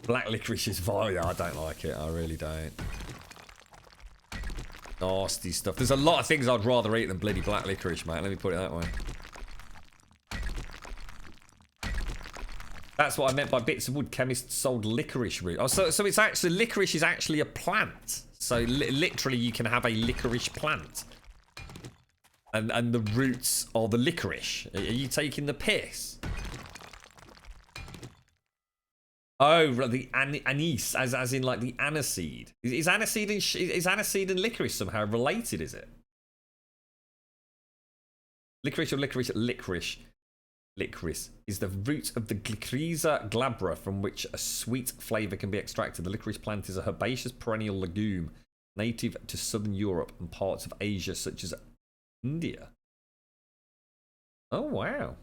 Black licorice is vile. Yeah, I don't like it. I really don't. Nasty stuff. There's a lot of things I'd rather eat than bloody black licorice, mate. Let me put it that way. That's what I meant by bits of wood. Chemists sold licorice root. Oh, so it's actually licorice is actually a plant. So literally, you can have a licorice plant, and the roots are the licorice. Are you taking the piss? Oh, the anise, as in like the aniseed. Is aniseed and licorice somehow related? Is it? Licorice or licorice? Licorice is the root of the Glycyrrhiza glabra from which a sweet flavour can be extracted. The licorice plant is a herbaceous perennial legume native to southern Europe and parts of Asia such as India. Oh, wow.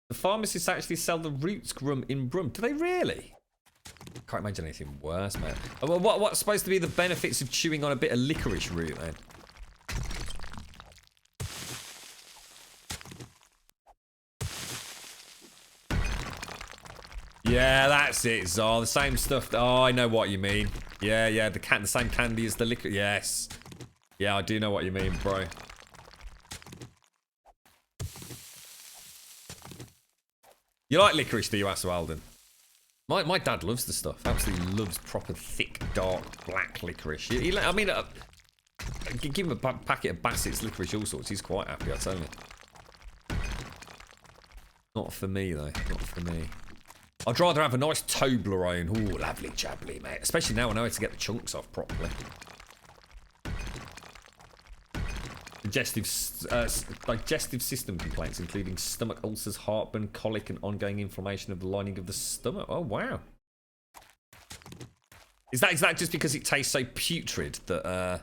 The pharmacists actually sell the roots in Brum. Do they really? can't imagine anything worse, man. Well, what's supposed to be the benefits of chewing on a bit of licorice root, then? Yeah, that's it, Zar. The same stuff. Oh, I know what you mean. Yeah, the same candy as the liquor. Yes. Yeah, I do know what you mean, bro. You like licorice, do you, Aswalden? My dad loves the stuff. Absolutely loves proper thick, dark, black licorice. I mean, give him a packet of Bassett's licorice, all sorts. He's quite happy, I tell you. Not for me, though. Not for me. I'd rather have a nice Toblerone. Ooh, lovely jubbly, mate. Especially now I know how to get the chunks off properly. Digestive system complaints, including stomach ulcers, heartburn, colic, and ongoing inflammation of the lining of the stomach. Oh, wow. Is that just because it tastes so putrid that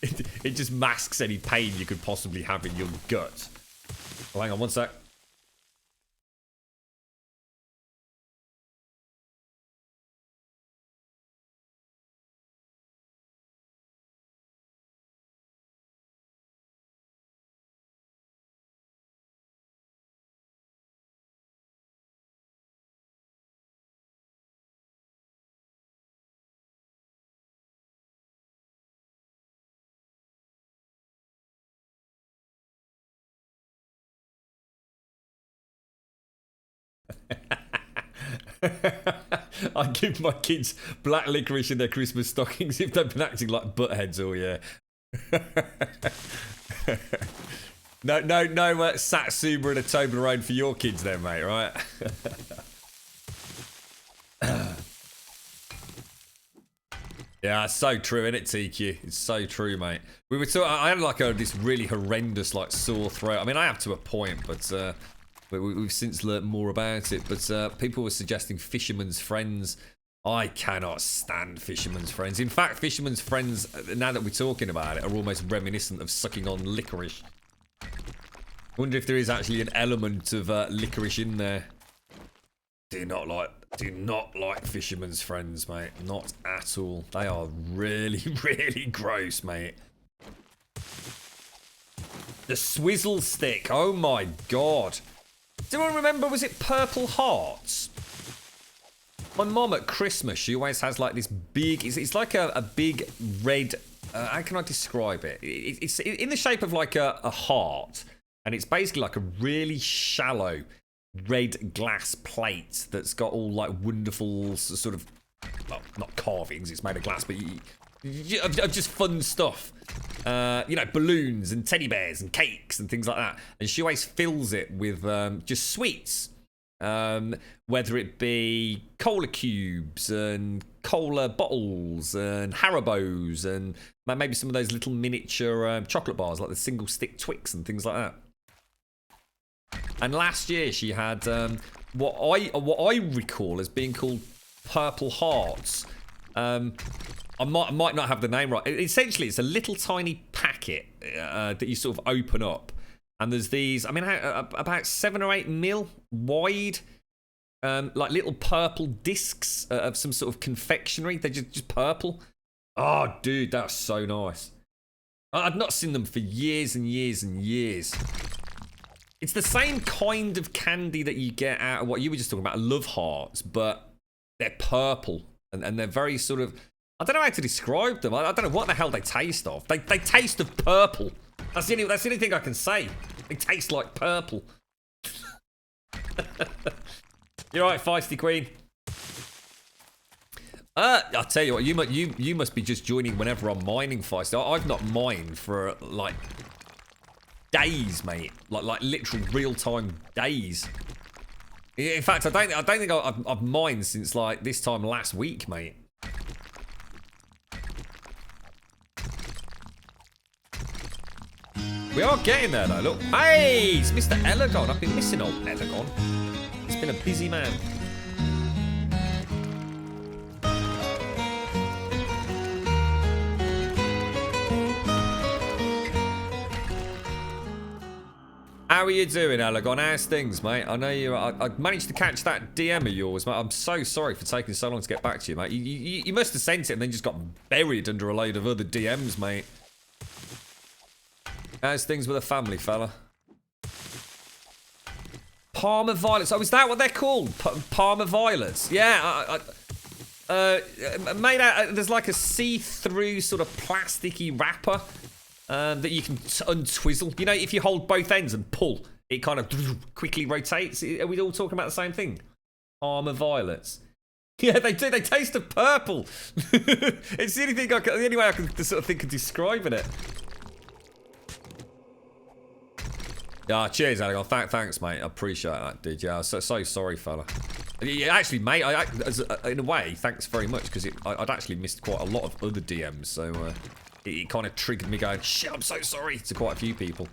it just masks any pain you could possibly have in your gut? Oh, hang on one sec. I give my kids black licorice in their Christmas stockings if they've been acting like buttheads all year. no Satsuma and a Toblerone for your kids then, mate, right? Yeah, it's so true, isn't it, TQ? It's so true, mate. We were talking. I had like this really horrendous like sore throat. I mean, I have to a point, but we've since learnt more about it. But people were suggesting Fisherman's Friends. I cannot stand Fisherman's Friends. In fact, Fisherman's Friends, now that we're talking about it, are almost reminiscent of sucking on licorice. I wonder if there is actually an element of licorice in there. Do not like Fisherman's Friends, mate. Not at all. They are really, really gross, mate. The swizzle stick. Oh my god. Do anyone remember, was it Purple Hearts? My mom at Christmas, she always has like this big, it's like a big red, how can I describe it? It's in the shape of like a heart. And it's basically like a really shallow red glass plate that's got all like wonderful sort of, well, not carvings, it's made of glass, but just fun stuff. You know, balloons and teddy bears and cakes and things like that. And she always fills it with just sweets. Whether it be cola cubes and cola bottles and Haribos and maybe some of those little miniature chocolate bars like the single stick Twix and things like that. And last year she had what I recall as being called Purple Hearts. I might not have the name right. Essentially, it's a little tiny packet that you sort of open up, and there's these. I mean, about 7 or 8 mil wide, like little purple discs of some sort of confectionery. They're just purple. Oh, dude, that's so nice. I'd not seen them for years and years and years. It's the same kind of candy that you get out of what you were just talking about, Love Hearts, but they're purple and they're very sort of. I don't know how to describe them. I don't know what the hell they taste of. They taste of purple. That's the only thing I can say. They taste like purple. You're right, Feisty Queen. I'll tell you what. You must be just joining whenever I'm mining, Feisty. I've not mined for like days, mate. Like literal real-time days. In fact, I don't think I've mined since like this time last week, mate. We are getting there though, look. Hey, it's Mr. Elegon. I've been missing old Elegon. He's been a busy man. How are you doing, Elegon? How's things, mate? I know you. I managed to catch that DM of yours, mate. I'm so sorry for taking so long to get back to you, mate. You must have sent it and then just got buried under a load of other DMs, mate. How's things with the family, fella? Parma violets. Oh, is that what they're called? Parma violets. Yeah. Made out. There's like a see-through sort of plasticky wrapper. That you can untwizzle. You know, if you hold both ends and pull, it kind of quickly rotates. Are we all talking about the same thing? Parma violets. Yeah, they do. They taste of purple. It's the only thing the only way I can sort of think of describing it. Yeah, cheers, Alex. Thanks, mate. I appreciate that, dude. Yeah, so sorry, fella. Yeah, actually, mate, in a way, thanks very much, because I'd actually missed quite a lot of other DMs, so it kind of triggered me going, shit, I'm so sorry, to quite a few people.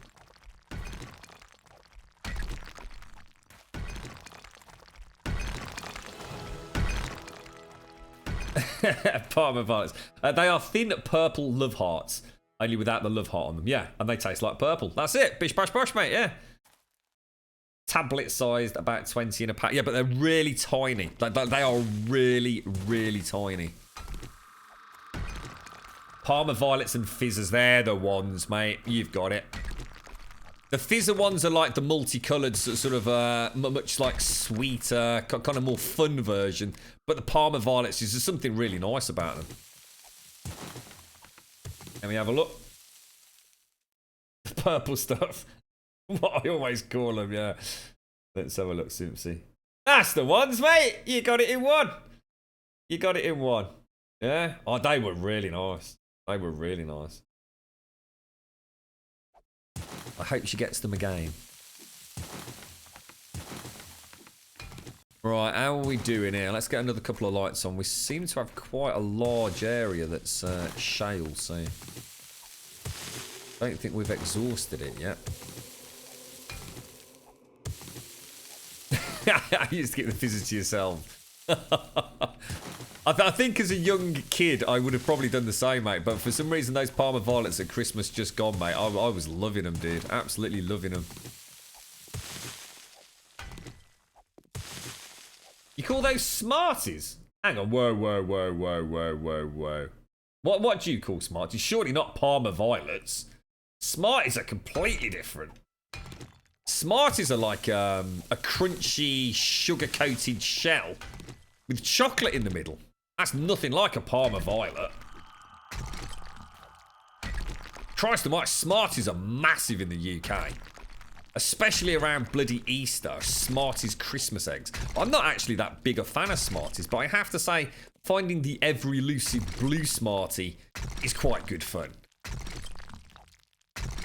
Parma violets. They are thin purple love hearts, only without the love heart on them. Yeah, and they taste like purple. That's it. Bish bash bosh, mate. Yeah. Tablet sized, about 20 in a pack. Yeah, but they're really tiny. They are really, really tiny. Parma violets and fizzers, they're the ones, mate. You've got it. The fizzer ones are like the multicolored, sort of much like sweeter, kind of more fun version. But the Parma violets is just something really nice about them. Let me have a look. Purple stuff. What I always call them, yeah. Let's have a look, Simpsy. That's the ones, mate. You got it in one. You got it in one. Yeah. Oh, they were really nice. They were really nice. I hope she gets them again. Right, how are we doing here? Let's get another couple of lights on. We seem to have quite a large area that's shale, so I don't think we've exhausted it yet. You just get the fizzes to yourself. I think as a young kid, I would have probably done the same, mate. But for some reason, those Parma violets at Christmas just gone, mate. I was loving them, dude. Absolutely loving them. You call those Smarties? Hang on. Whoa. What do you call Smarties? Surely not Parma violets. Smarties are completely different. Smarties are like a crunchy, sugar-coated shell with chocolate in the middle. That's nothing like a Parma violet. Christ almighty, Smarties are massive in the UK. Especially around bloody Easter. Smarties Christmas eggs. I'm not actually that big a fan of Smarties, but I have to say, finding the ever-elusive blue Smartie is quite good fun.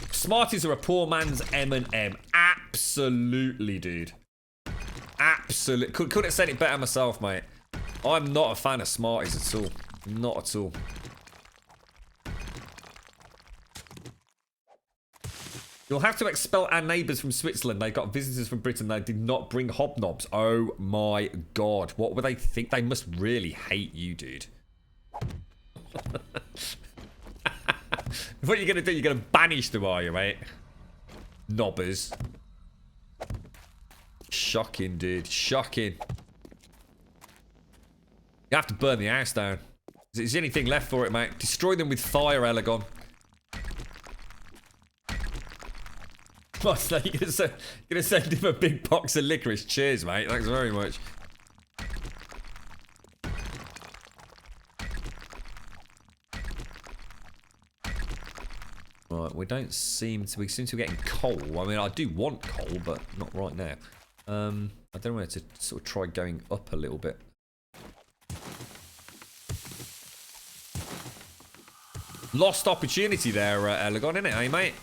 Smarties are a poor man's M&M. Absolutely, dude. Absolutely. Couldn't have said it better myself, mate. I'm not a fan of Smarties at all. Not at all. You'll have to expel our neighbours from Switzerland. They got visitors from Britain. They did not bring hobnobs. Oh my god. What would they think? They must really hate you, dude. What are you going to do? You're going to banish them, are you, mate? Knobbers. Shocking, dude. Shocking. You have to burn the house down. Is there anything left for it, mate? Destroy them with fire, Elegon. What's that? You're gonna send him a big box of licorice. Cheers, mate. Thanks very much. Right, we seem to be getting coal. I mean, I do want coal, but not right now. I don't want to sort of try going up a little bit. Lost opportunity there, Elegon, innit, eh, mate?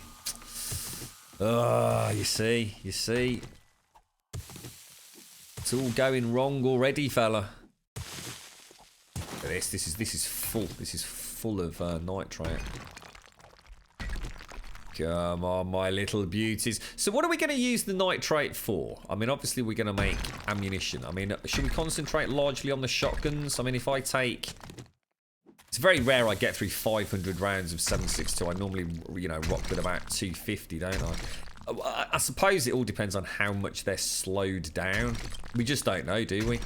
You see. It's all going wrong already, fella. Look at this is full. This is full of nitrate. Come on, my little beauties. So what are we going to use the nitrate for? I mean, obviously we're going to make ammunition. I mean, should we concentrate largely on the shotguns? I mean, if I take... It's very rare I get through 500 rounds of 7.62. I normally, you know, rock with about 250, don't I? I suppose it all depends on how much they're slowed down. We just don't know, do we?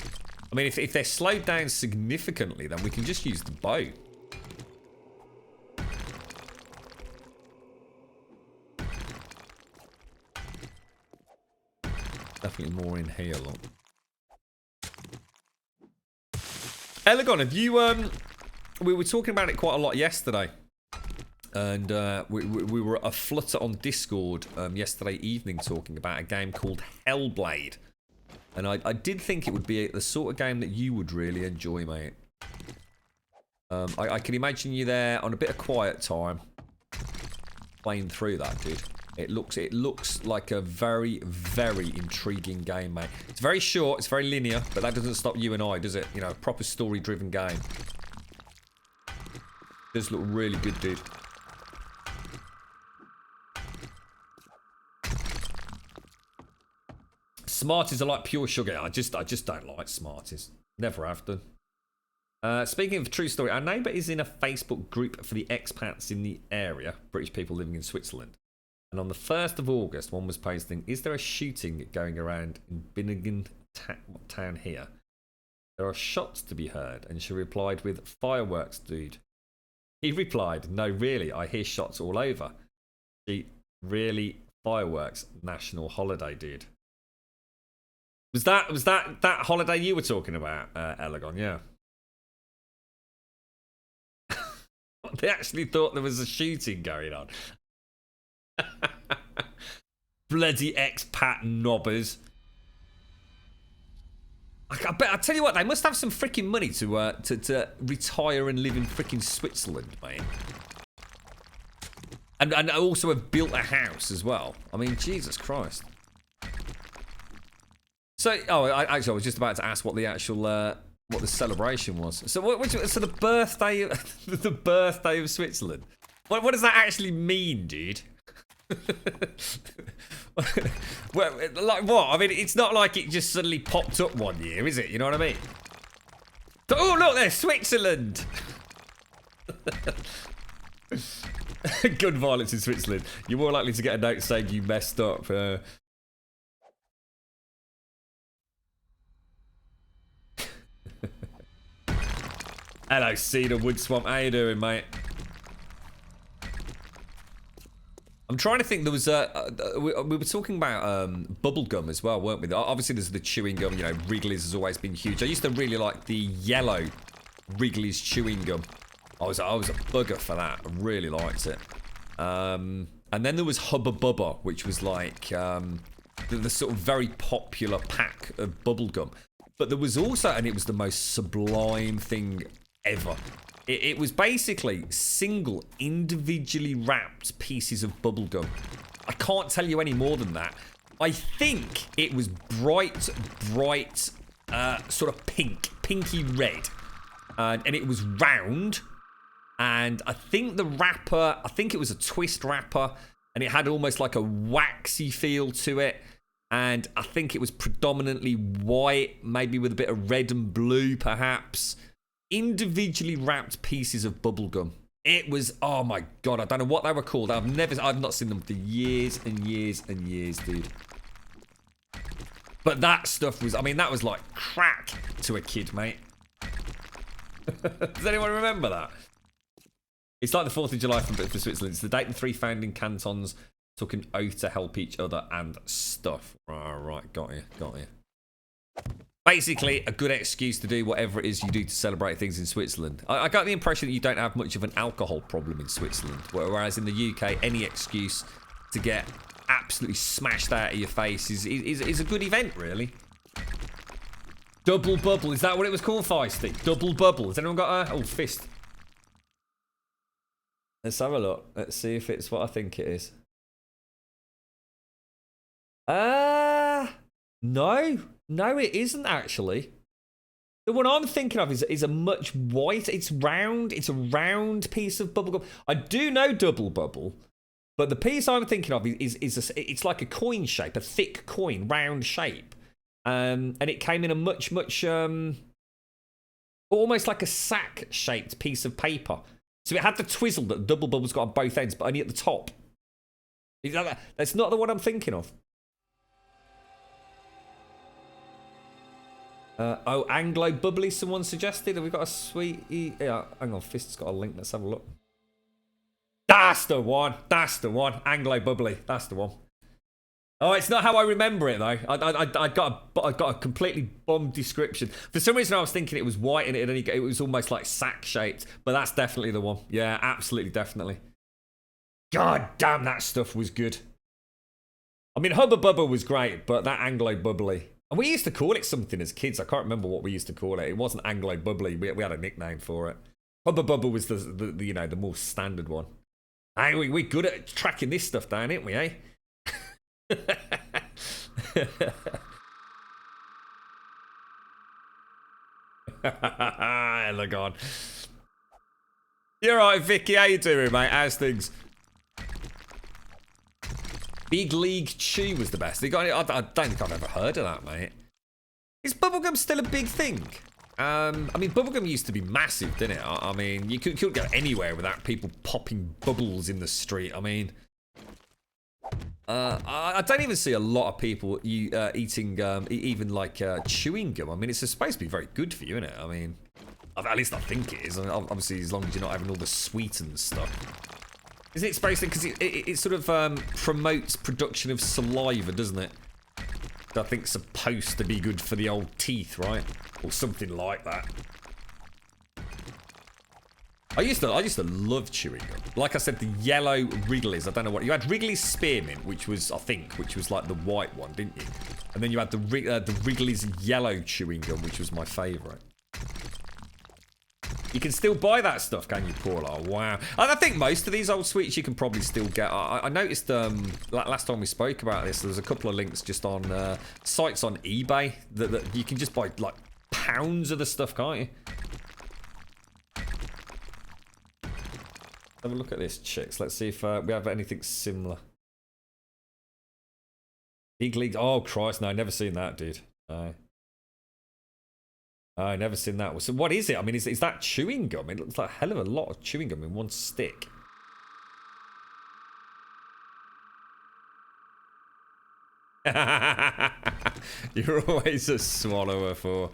I mean, if they're slowed down significantly, then we can just use the bow. Definitely more in here, look. Elegon, have you, we were talking about it quite a lot yesterday. And we were a flutter on Discord yesterday evening talking about a game called Hellblade. And I did think it would be the sort of game that you would really enjoy, mate. I can imagine you there on a bit of quiet time playing through that, dude. It looks like a very, very intriguing game, mate. It's very short, it's very linear, but that doesn't stop you and I, does it? You know, a proper story-driven game. It does look really good, dude. Smarties are like pure sugar. I just don't like Smarties. Never have done. Speaking of true story, our neighbour is in a Facebook group for the expats in the area, British people living in Switzerland. And on the 1st of August, one was posting, is there a shooting going around in Binningen town here? There are shots to be heard. And she replied with, fireworks, dude. He replied, no, really, I hear shots all over. She, really, fireworks, national holiday, dude. Was that holiday you were talking about, Elegon? Yeah. They actually thought there was a shooting going on. Bloody expat knobbers. I tell you what, they must have some freaking money to retire and live in freaking Switzerland, mate. And also have built a house as well. I mean, Jesus Christ. So, I was just about to ask what the actual what the celebration was. So, so the birthday, the birthday of Switzerland. What does that actually mean, dude? Well, like what? I mean, it's not like it just suddenly popped up one year, is it? You know what I mean? Oh, look, there's Switzerland. Gun violence in Switzerland. You're more likely to get a note saying you messed up. Hello, Cedar Wood Swamp. How you doing, mate? I'm trying to think. There was we were talking about bubble gum as well, weren't we? Obviously, there's the chewing gum. You know, Wrigley's has always been huge. I used to really like the yellow Wrigley's chewing gum. I was a bugger for that. I really liked it. And then there was Hubba Bubba, which was like the sort of very popular pack of bubble gum. But there was also, and it was the most sublime thing ever. It was basically single, individually wrapped pieces of bubblegum. I can't tell you any more than that. I think it was bright, sort of pinky red. And it was round. And I think the wrapper, I think it was a twist wrapper. And it had almost like a waxy feel to it. And I think it was predominantly white, maybe with a bit of red and blue, perhaps. Individually wrapped pieces of bubblegum. It was, oh my God, I don't know what they were called. I've not seen them for years and years and years, dude. But that stuff was, I mean, that was like crack to a kid, mate. Does anyone remember that? It's like the 4th of July for Switzerland. It's the date the 3 founding cantons took an oath to help each other and stuff. Right, got you. Basically, a good excuse to do whatever it is you do to celebrate things in Switzerland. I got the impression that you don't have much of an alcohol problem in Switzerland, whereas in the UK, any excuse to get absolutely smashed out of your face is a good event, really. Double bubble, is that what it was called, Feisty? Double bubble. Has anyone got a... Oh, fist. Let's have a look. Let's see if it's what I think it is. No, it isn't actually. The one I'm thinking of is a much white. It's round. It's a round piece of bubblegum. I do know double bubble, but the piece I'm thinking of it's like a coin shape, a thick coin, round shape, and it came in a much almost like a sack shaped piece of paper. So it had the twizzle that double bubble's got on both ends, but only at the top. That's not the one I'm thinking of. Oh, Anglo Bubbly, someone suggested. Have we got a sweet... Yeah, hang on, Fist's got a link. Let's have a look. That's the one. That's the one. Anglo Bubbly. That's the one. Oh, it's not how I remember it, though. I got a completely bum description. For some reason, I was thinking it was white and it was almost like sack-shaped. But that's definitely the one. Yeah, absolutely, definitely. God damn, that stuff was good. I mean, Hubba Bubba was great, but that Anglo Bubbly... And we used to call it something as kids. I can't remember what we used to call it. It wasn't Anglo Bubbly. We had a nickname for it. Hubba Bubba was the you know, the more standard one. Hey, we're good at tracking this stuff down, ain't we, eh? Hella gone. You're right, Vicky. How you doing, mate? How's things? Big League Chew was the best. I don't think I've ever heard of that, mate. Is bubblegum still a big thing? I mean, bubblegum used to be massive, didn't it? I mean, you couldn't go anywhere without people popping bubbles in the street. I mean, I don't even see a lot of people eating even like chewing gum. I mean, it's supposed to be very good for you, isn't it? I mean, at least I think it is. I mean, obviously, as long as you're not having all the sweetened stuff. Isn't it supposed to? Because it sort of promotes production of saliva, doesn't it? I think supposed to be good for the old teeth, right? Or something like that. I used to love chewing gum. Like I said, the yellow Wrigley's. I don't know what you had. Wrigley's Spearmint, which was like the white one, didn't you? And then you had the Wrigley's yellow chewing gum, which was my favourite. You can still buy that stuff, can you, Paula? Oh, wow. I think most of these old sweets you can probably still get. I noticed last time we spoke about this, there's a couple of links just on sites on eBay that you can just buy like pounds of the stuff, can't you? Have a look at this, chicks. Let's see if we have anything similar. Big League. Oh, Christ, no, never seen that, dude. No. I never seen that. So what is it? I mean, is that chewing gum? It looks like a hell of a lot of chewing gum in one stick. You're always a swallower for...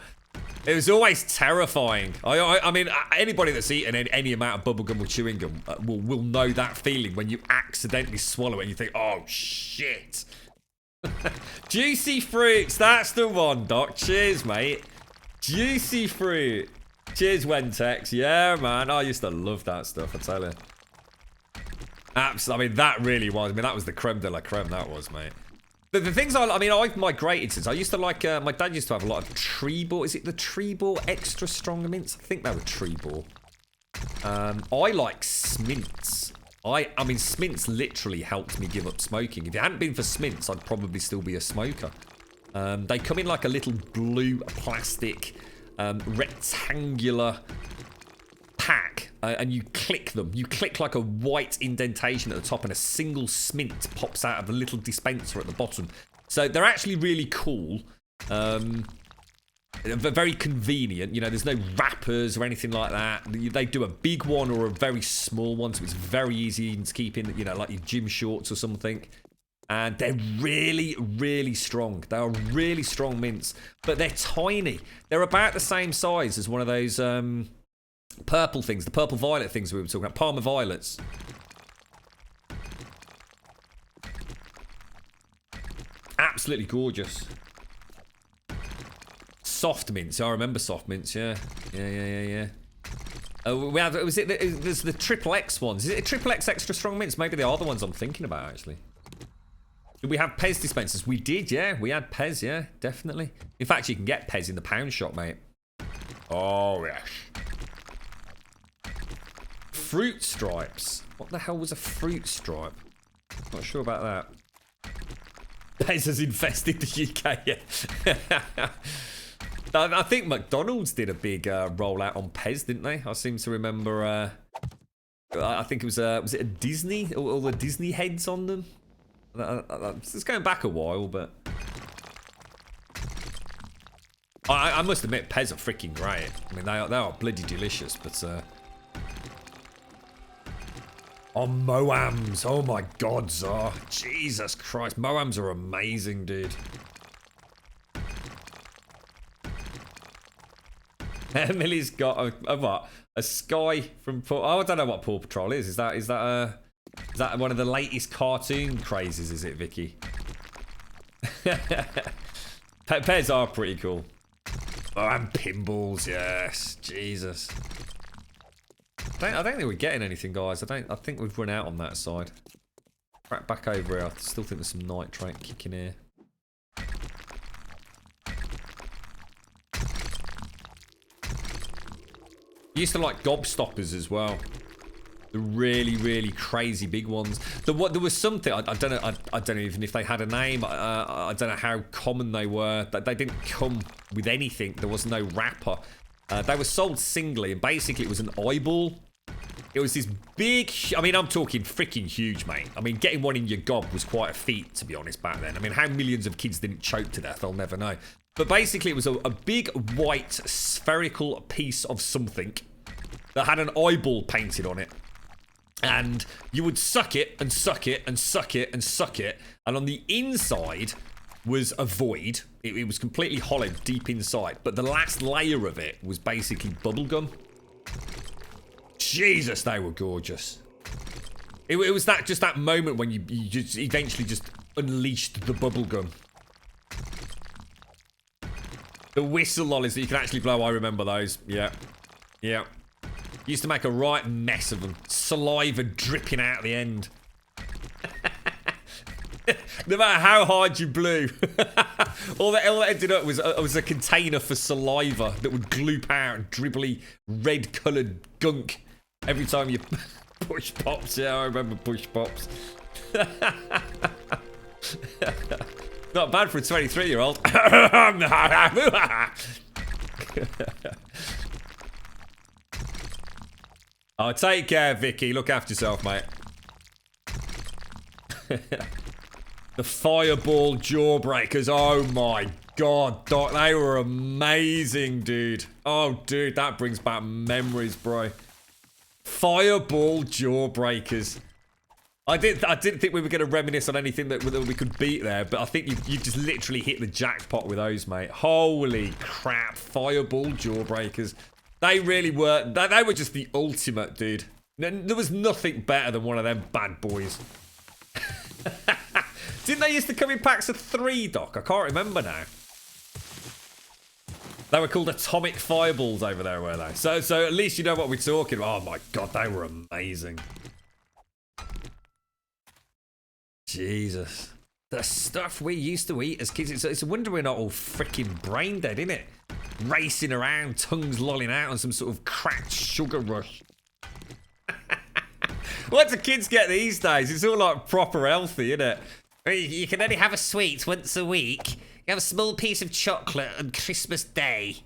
It was always terrifying. I mean, anybody that's eaten any amount of bubblegum or chewing gum will know that feeling when you accidentally swallow it and you think, oh, shit. Juicy fruits. That's the one, Doc. Cheers, mate. Juicy fruit. Cheers, Wentex. Yeah, man. I used to love that stuff, I tell you. Absolutely. I mean, that really was. I mean, that was the creme de la creme, that was, mate. The things I've migrated since. I used to like, my dad used to have a lot of Trebor. Is it the Trebor extra strong mints? I think they were Trebor. I like Smints. I mean, Smints literally helped me give up smoking. If it hadn't been for Smints, I'd probably still be a smoker. They come in like a little blue plastic rectangular pack, and you click them. You click like a white indentation at the top, and a single Smint pops out of the little dispenser at the bottom. So they're actually really cool. Very convenient. You know, there's no wrappers or anything like that. They do a big one or a very small one, so it's very easy to keep in, you know, like your gym shorts or something. And they're really, really strong. They are really strong mints, but they're tiny. They're about the same size as one of those purple things, the purple violet things we were talking about, Parma Violets. Absolutely gorgeous. Soft mints. I remember soft mints. Yeah. We have. There's the triple X ones. Is it a triple X extra strong mints? Maybe they are the ones I'm thinking about, actually. Did we have Pez dispensers? We did, yeah. We had Pez, yeah, definitely. In fact, you can get Pez in the pound shop, mate. Oh, yes. Fruit stripes. What the hell was a fruit stripe? Not sure about that. Pez has infested the UK, yeah. I think McDonald's did a big rollout on Pez, didn't they? I seem to remember... I think it was it a Disney? All the Disney heads on them? It's going back a while, but... I must admit, Pez are freaking great. I mean, they are bloody delicious, but... Oh, Moams. Oh my God, Zar. Jesus Christ. Moams are amazing, dude. Emily's got a what? A Sky from Paw. Oh, I don't know what Paw Patrol is. Is that one of the latest cartoon crazes? Is it, Vicky? Pets are pretty cool. Oh, and pinballs, yes. Jesus. I don't think we're getting anything, guys. I think we've run out on that side. Right back over here. I still think there's some nitrate kicking here. Used to like gobstoppers as well. The really, really crazy big ones. There was something I don't know. I don't know even if they had a name. I don't know how common they were. They didn't come with anything. There was no wrapper. They were sold singly, and basically it was an eyeball. It was this big. I mean, I'm talking freaking huge, mate. I mean, getting one in your gob was quite a feat, to be honest, back then. I mean, how millions of kids didn't choke to death, I'll never know. But basically, it was a big white spherical piece of something that had an eyeball painted on it. And you would suck it and suck it and suck it and suck it. And on the inside was a void. It was completely hollow deep inside. But the last layer of it was basically bubblegum. Jesus, they were gorgeous. It was that moment when you just eventually just unleashed the bubblegum. The whistle lollies that you can actually blow, I remember those. Yeah. Yeah. Used to make a right mess of them. Saliva dripping out the end. No matter how hard you blew. all that ended up was a container for saliva that would gloop out dribbly red-coloured gunk every time you push pops. Yeah, I remember push pops. Not bad for a 23-year-old. Oh, take care, Vicky. Look after yourself, mate. The fireball jawbreakers. Oh my God, Doc, they were amazing, dude. Oh, dude, that brings back memories, bro. Fireball jawbreakers. I didn't think we were going to reminisce on anything that we could beat there, but I think you just literally hit the jackpot with those, mate. Holy crap, fireball jawbreakers. They really were. They were just the ultimate, dude. There was nothing better than one of them bad boys. Didn't they used to come in packs of 3, Doc? I can't remember now. They were called atomic fireballs over there, were they? So at least you know what we're talking about. Oh my God, they were amazing. Jesus. The stuff we used to eat as kids. It's a wonder we're not all freaking brain dead, isn't it? Racing around, tongues lolling out on some sort of cracked sugar rush. What do kids get these days? It's all like proper healthy, isn't it? You can only have a sweet once a week. You have a small piece of chocolate on Christmas Day.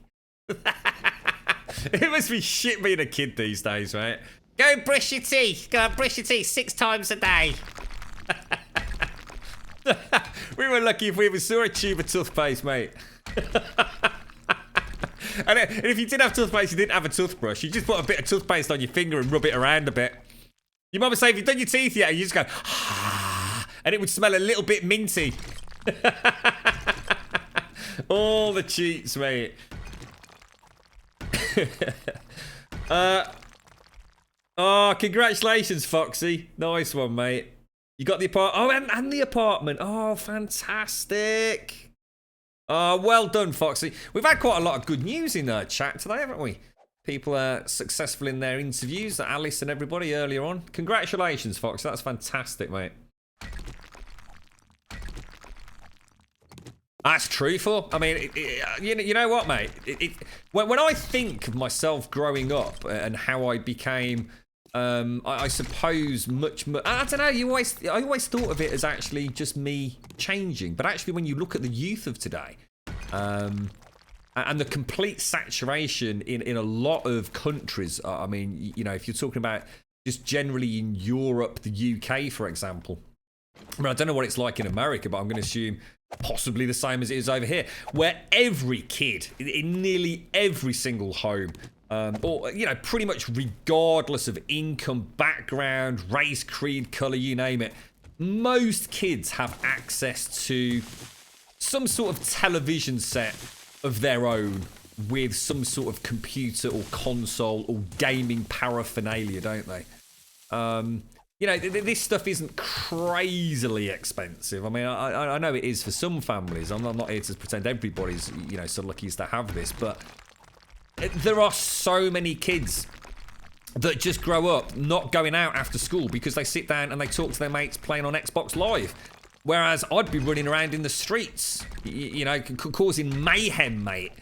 It must be shit being a kid these days, right? Go and brush your teeth. Go and brush your teeth 6 times a day. We were lucky if we ever saw a tube of toothpaste, mate. And if you did have toothpaste, you didn't have a toothbrush. You just put a bit of toothpaste on your finger and rub it around a bit. Your mum would say, have you done your teeth yet? And you just go, and it would smell a little bit minty. All the cheats, mate. Oh, congratulations, Foxy. Nice one, mate. You got the apartment. Oh, and the apartment. Oh, fantastic. Oh, well done, Foxy. We've had quite a lot of good news in chat today, haven't we? People are successful in their interviews, Alice and everybody earlier on. Congratulations, Foxy. That's fantastic, mate. That's truthful. I mean, you know what, mate? When I think of myself growing up and how I became, I suppose, much. I don't know. I always thought of it as actually just me changing, but actually, when you look at the youth of today, and the complete saturation in a lot of countries. I mean, you know, if you're talking about just generally in Europe, the UK, for example. I mean, I don't know what it's like in America, but I'm going to assume possibly the same as it is over here, where every kid in nearly every single home or, you know, pretty much regardless of income, background, race, creed, colour, you name it, most kids have access to some sort of television set of their own with some sort of computer or console or gaming paraphernalia, don't they? You know, this stuff isn't crazily expensive. I mean, I know it is for some families. I'm not here to pretend everybody's, you know, so lucky as to have this, but there are so many kids that just grow up not going out after school because they sit down and they talk to their mates playing on Xbox Live. Whereas I'd be running around in the streets, you know, causing mayhem, mate.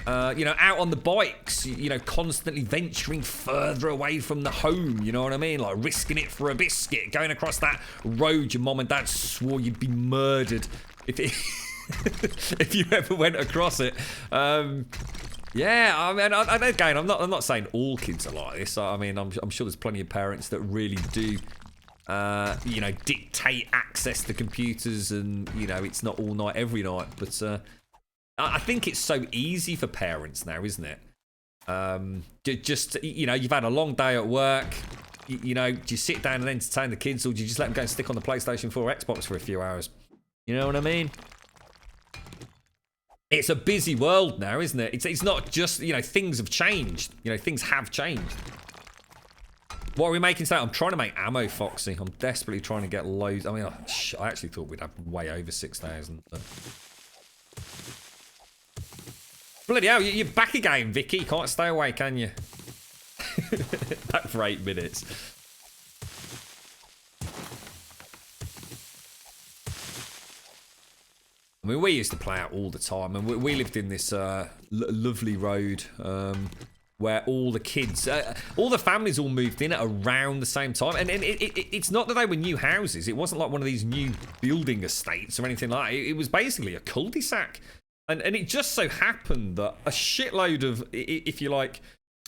You know, out on the bikes, you know, constantly venturing further away from the home, you know what I mean? Like risking it for a biscuit, going across that road your mom and dad swore you'd be murdered if you ever went across it. Yeah, I mean, again, I'm not saying all kids are like this. I mean, I'm sure there's plenty of parents that really do, you know, dictate access to computers, and you know, it's not all night every night. But I think it's so easy for parents now, isn't it? Just, you know, you've had a long day at work. You know, do you sit down and entertain the kids, or do you just let them go and stick on the PlayStation 4 or Xbox for a few hours? You know what I mean? It's a busy world now, isn't it? It's not just, you know, things have changed. You know, things have changed. What are we making today? I'm trying to make ammo, Foxy. I'm desperately trying to get loads. I mean, I actually thought we'd have way over 6,000. But... Bloody hell, you're back again, Vicky. You can't stay away, can you? Back for 8 minutes. I mean, we used to play out all the time, and we lived in this lovely road where all the kids, all the families all moved in at around the same time. And it's not that they were new houses. It wasn't like one of these new building estates or anything like that. It was basically a cul-de-sac. And it just so happened that a shitload of, if you like,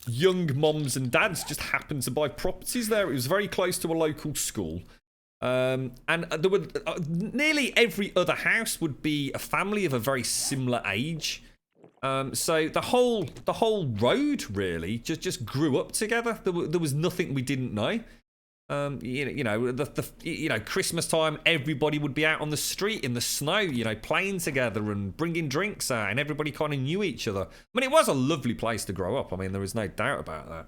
young moms and dads just happened to buy properties there. It was very close to a local school. And there would nearly every other house would be a family of a very similar age. So the whole road really just grew up together. There was nothing we didn't know. You know, Christmas time, everybody would be out on the street in the snow, you know, playing together and bringing drinks out, and everybody kind of knew each other. I mean, it was a lovely place to grow up. I mean, there is no doubt about that.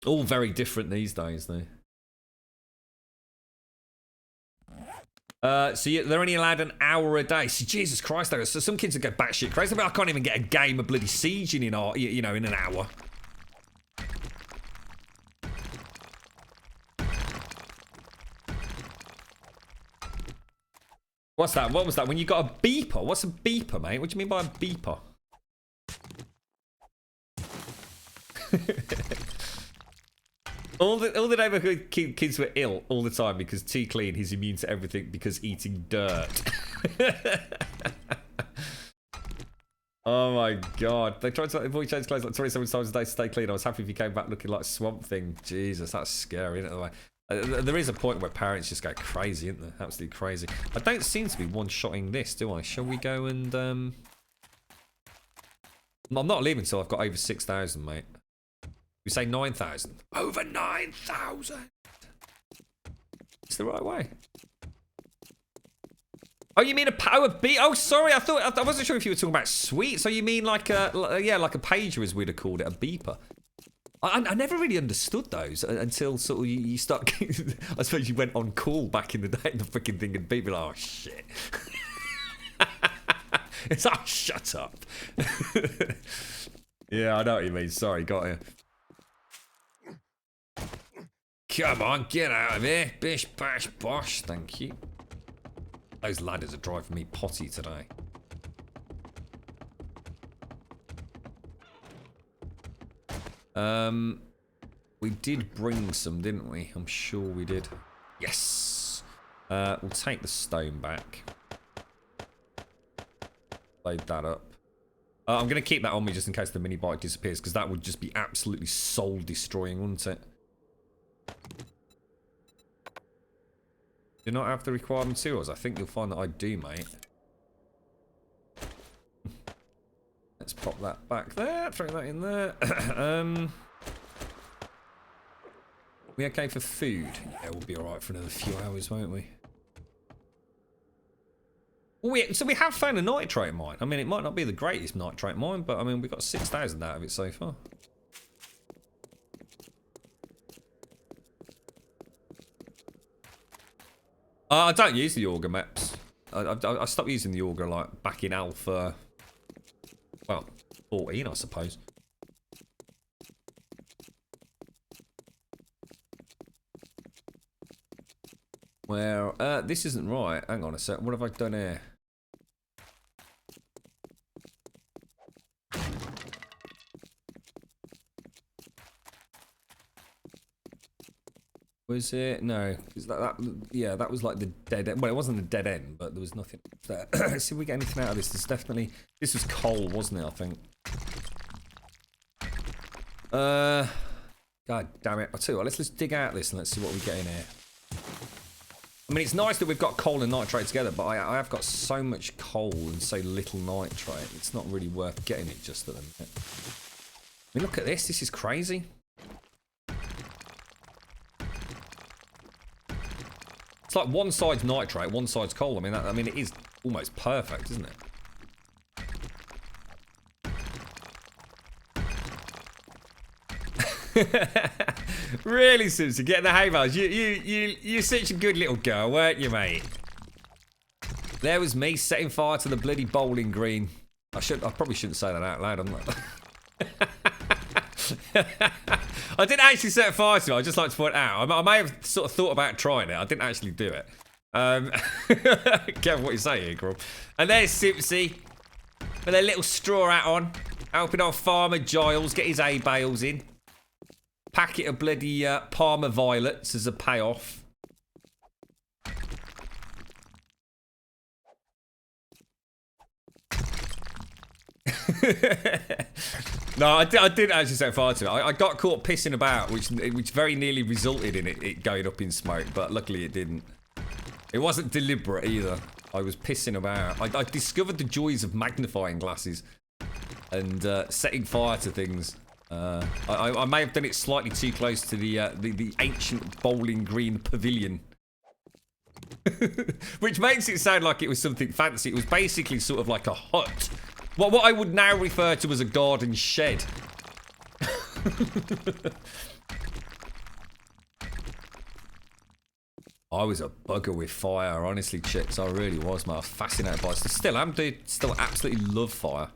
All very different these days, though. So they're only allowed an hour a day. So Jesus Christ, though. So some kids would go batshit crazy. I mean, I can't even get a game of bloody Siege in you know, in an hour. What's that? What was that? When you got a beeper? What's a beeper, mate? What do you mean by a beeper? All the neighborhood kids were ill all the time because T clean. He's immune to everything because eating dirt. Oh my god! They tried to avoid change clothes like 27 times a day to stay clean. I was happy if you came back looking like Swamp Thing. Jesus, that's scary, isn't it? There is a point where parents just go crazy, isn't there? Absolutely crazy. I don't seem to be one-shotting this, do I? Shall we go and... I'm not leaving until I've got over 6,000, mate. We say 9,000. Over 9,000! It's the right way. Oh, you mean a beat? Oh, sorry, I wasn't sure if you were talking about sweet. So you mean like a pager, as we'd have called it, a beeper. I never really understood those until sort of you start. I suppose you went on call back in the day, and the freaking thing would beep. Like, oh shit! It's like, shut up. Yeah, I know what you mean. Sorry, got you. Come on, get out of here, bish bash bosh. Thank you. Those ladders are driving me potty today. We did bring some, didn't we? I'm sure we did. Yes! We'll take the stone back. Load that up. I'm going to keep that on me just in case the mini bike disappears, because that would just be absolutely soul destroying, wouldn't it? Do not have the required materials. I think you'll find that I do, mate. let's pop that back there. Throw that in there. We okay for food? Yeah, we'll be alright for another few hours, won't we? So we have found a nitrate mine. I mean, it might not be the greatest nitrate mine, but I mean, we got 6,000 out of it so far. I don't use the auger maps. I stopped using the auger like back in alpha, well, 14, I suppose. Well, this isn't right. Hang on a sec. What have I done here? Was it? No. Yeah, that was like the dead end. Well, it wasn't a dead end, but there was nothing there. See if we get anything out of this. There's definitely... This was coal, wasn't it, I think? God damn it. I'll tell you what, let's just dig out this and let's see what we get in here. I mean, it's nice that we've got coal and nitrate together, but I have got so much coal and so little nitrate. It's not really worth getting it just at the minute. I mean, look at this. This is crazy. It's like one side's nitrate, one side's coal. I mean, it is almost perfect, isn't it? Really, Simpson, getting the hay bales. You're such a good little girl, weren't you, mate? There was me setting fire to the bloody bowling green. I probably shouldn't say that out loud. I'm not. I didn't actually set fire to it. I just like to point out. I may have sort of thought about trying it. I didn't actually do it. Careful what you say here, Grumbul. And there's Simpsy with a little straw hat on, helping old Farmer Giles get his hay bales in. Packet of bloody Parma violets as a payoff. No, I didn't actually set fire to it. I got caught pissing about, which very nearly resulted in it going up in smoke, but luckily it didn't. It wasn't deliberate either. I was pissing about. I discovered the joys of magnifying glasses and setting fire to things. I may have done it slightly too close to the ancient bowling green pavilion. Which makes it sound like it was something fancy. It was basically sort of like a hut. What I would now refer to as a garden shed. I was a bugger with fire, honestly, chicks. I really was, man. I was fascinated by it. Still am, dude. Still absolutely love fire.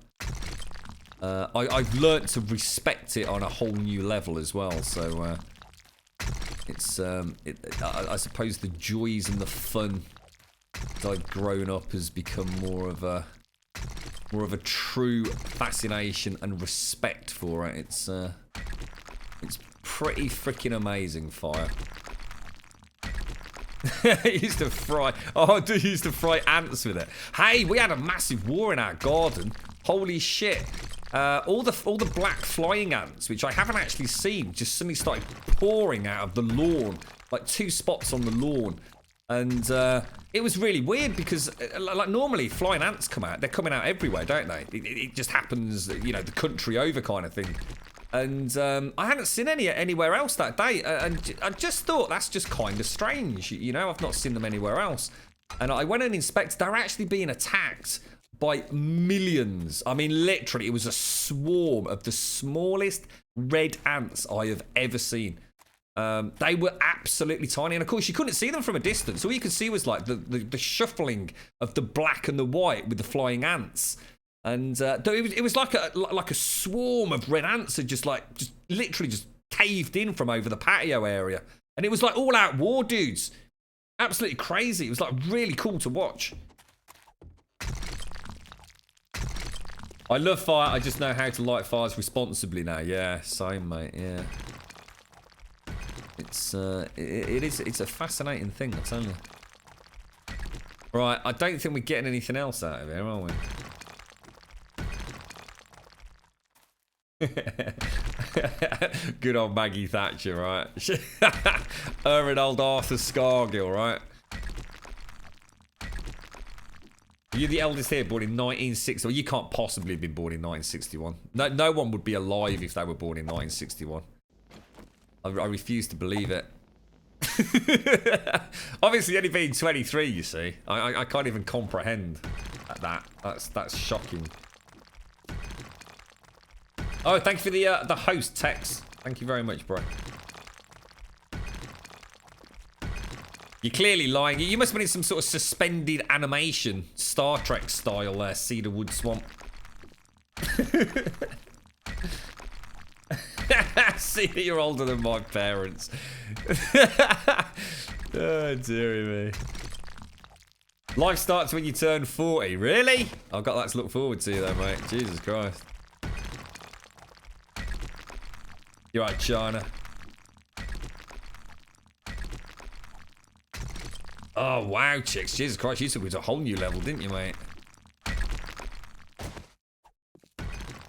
I've learnt to respect it on a whole new level as well. So it's I suppose the joys and the fun as I've grown up has become more of a true fascination and respect for it. It's pretty freaking amazing, fire. I used to fry. Oh, I do used to fry ants with it. Hey, we had a massive war in our garden. Holy shit. All the black flying ants, which I haven't actually seen, just suddenly started pouring out of the lawn. Like 2 spots on the lawn. And it was really weird because, like, normally flying ants come out. They're coming out everywhere, don't they? It just happens, you know, the country over kind of thing. And I hadn't seen any anywhere else that day. And I just thought that's just kind of strange. You know, I've not seen them anywhere else. And I went and inspected. They're actually being attacked by millions. I mean, literally, it was a swarm of the smallest red ants I have ever seen. They were absolutely tiny, and of course you couldn't see them from a distance. All you could see was like the shuffling of the black and the white with the flying ants, and it was like a swarm of red ants had just literally caved in from over the patio area, and it was like all out war, dudes. Absolutely crazy. It was like really cool to watch. I love fire. I just know how to light fires responsibly now. Yeah, same, mate. Yeah. It's it's a fascinating thing, I tell you. Right, I don't think we're getting anything else out of here, are we? Good old Maggie Thatcher, right? Her and old Arthur Scargill, right? you're the eldest here, born in 1960. Well, you can't possibly have been born in 1961. No one would be alive if they were born in 1961. I refuse to believe it. Obviously, only being 23, you see. I can't even comprehend that. That's shocking. Oh, thank you for the host, Tex. Thank you very much, bro. You're clearly lying. You must have been in some sort of suspended animation, Star Trek style, Cedarwood Swamp. See that you're older than my parents. Oh, dearie me. Life starts when you turn 40. Really? I've got that to look forward to, though, mate. Jesus Christ. You're right, China. Oh, wow, chicks. Jesus Christ, you took me to a whole new level, didn't you, mate?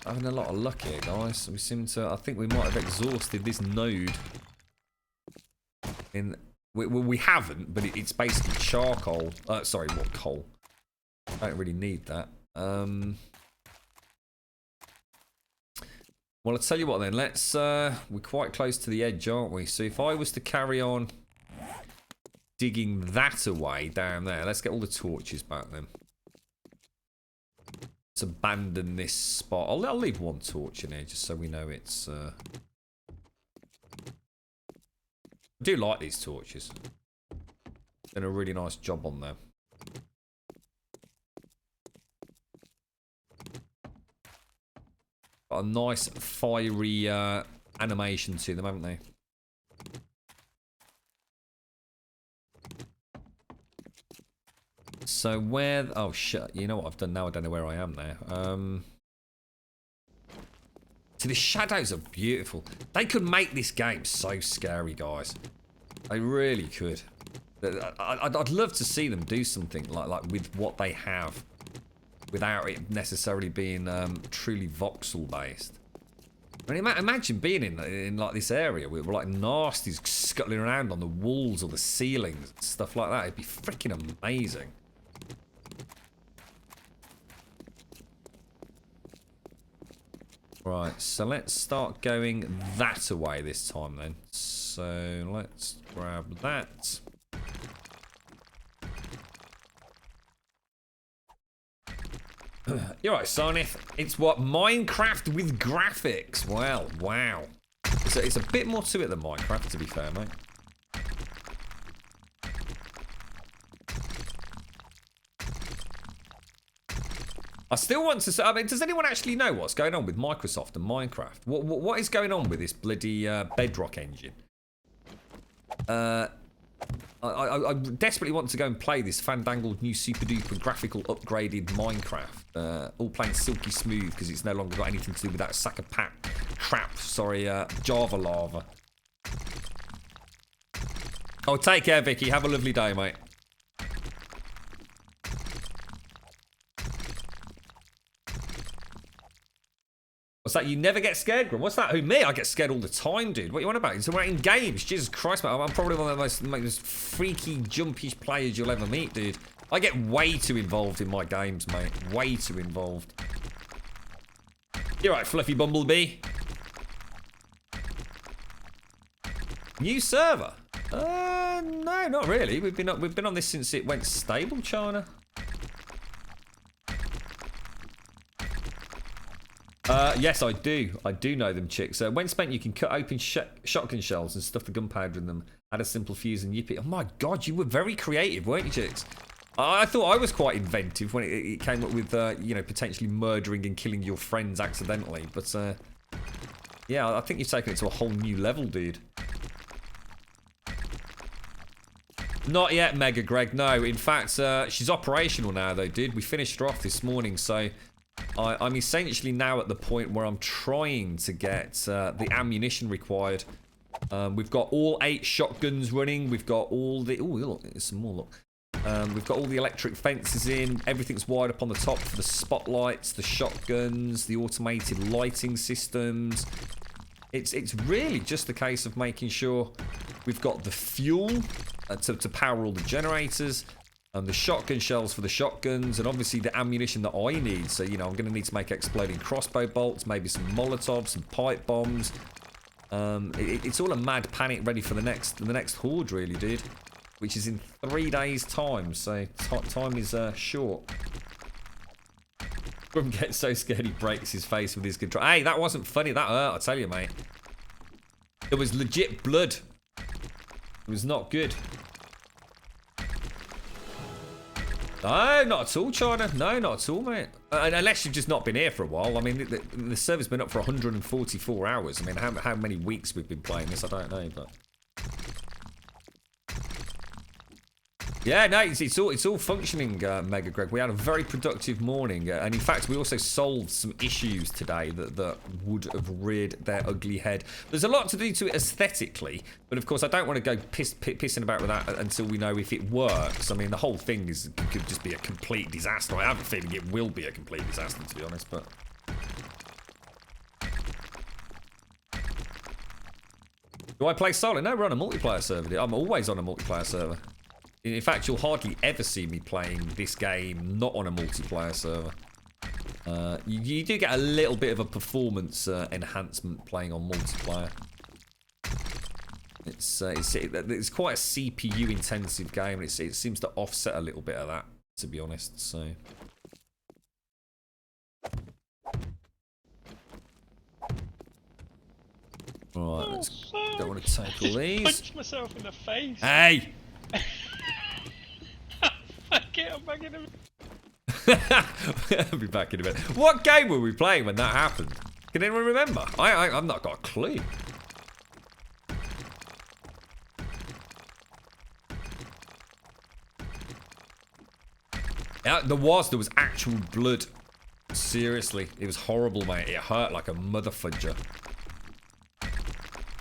Having a lot of luck here, guys. We seem to... I think we might have exhausted this node. We haven't, but it's basically charcoal. Sorry, what coal? I don't really need that. Well, I'll tell you what then. Let's... we're quite close to the edge, aren't we? So if I was to carry on digging that away down there. Let's get all the torches back then. Let's abandon this spot. I'll leave one torch in here just so we know it's... I do like these torches. Done a really nice job on them. Got a nice fiery animation to them, haven't they? So where... Oh, shit. You know what I've done now? I don't know where I am now. See, the shadows are beautiful. They could make this game so scary, guys. They really could. I'd love to see them do something like with what they have, without it necessarily being truly voxel-based. I mean, imagine being in like this area with like nasties scuttling around on the walls or the ceilings, stuff like that. It'd be freaking amazing. Right, so let's start going that away this time then. So let's grab that. You're right, Sarnith. It's what? Minecraft with graphics. Well, wow. It's a bit more to it than Minecraft, to be fair, mate. I still want to say, I mean, does anyone actually know what's going on with Microsoft and Minecraft? What is going on with this bloody Bedrock engine? I desperately want to go and play this fandangled new super duper graphical upgraded Minecraft. All playing silky smooth because it's no longer got anything to do with that sack of crap. Sorry, Java lava. Oh, take care, Vicky. Have a lovely day, mate. What's that? You never get scared, Grum? What's that? Who, me? I get scared all the time, dude. What are you on about? It's about in games. Jesus Christ, mate. I'm probably one of the most freaky, jumpish players you'll ever meet, dude. I get way too involved in my games, mate. Way too involved. You're right, Fluffy Bumblebee. New server? No, not really. We've been on this since it went stable, China. Yes, I do. I do know them, chicks. When spent, you can cut open shotgun shells and stuff the gunpowder in them. Add a simple fuse and yippee. Oh my god, you were very creative, weren't you, chicks? I thought I was quite inventive when it came up with, you know, potentially murdering and killing your friends accidentally. But, yeah, I think you've taken it to a whole new level, dude. Not yet, Mega Greg. No, in fact, she's operational now, though, dude. We finished her off this morning, so... I'm essentially now at the point where I'm trying to get the ammunition required. We've got all 8 shotguns running. We've got all the... Oh, look, there's some more, look. We've got all the electric fences in. Everything's wired up on the top for the spotlights, the shotguns, the automated lighting systems. It's really just a case of making sure we've got the fuel to power all the generators. And the shotgun shells for the shotguns, and obviously the ammunition that I need. So, you know, I'm going to need to make exploding crossbow bolts, maybe some Molotovs, some pipe bombs. It's all a mad panic ready for the next horde, really, dude. Which is in 3 days' time, so time is short. Grum gets so scared he breaks his face with his control. Hey, that wasn't funny. That hurt, I tell you, mate. There was legit blood. It was not good. No, not at all, China. No, not at all, mate. Unless you've just not been here for a while. I mean, the server's been up for 144 hours. I mean, how many weeks we've been playing this, I don't know, but... Yeah, no, it's all functioning, Mega Greg. We had a very productive morning, and in fact, we also solved some issues today that would have reared their ugly head. There's a lot to do to it aesthetically, but of course, I don't want to go pissing about with that until we know if it works. I mean, the whole thing could just be a complete disaster. I have a feeling it will be a complete disaster, to be honest, but... Do I play solo? No, we're on a multiplayer server. I'm always on a multiplayer server. In fact, you'll hardly ever see me playing this game not on a multiplayer server. You do get a little bit of a performance enhancement playing on multiplayer. It's quite a CPU intensive game, and it seems to offset a little bit of that, to be honest. So. Alright, let's. Don't want to take all these. Punched myself in the face. Hey! Fuck it, I'm back in a I'll be back in a minute. What game were we playing when that happened? Can anyone remember? I've not got a clue. Yeah, there was actual blood. Seriously, it was horrible, mate. It hurt like a motherfudger.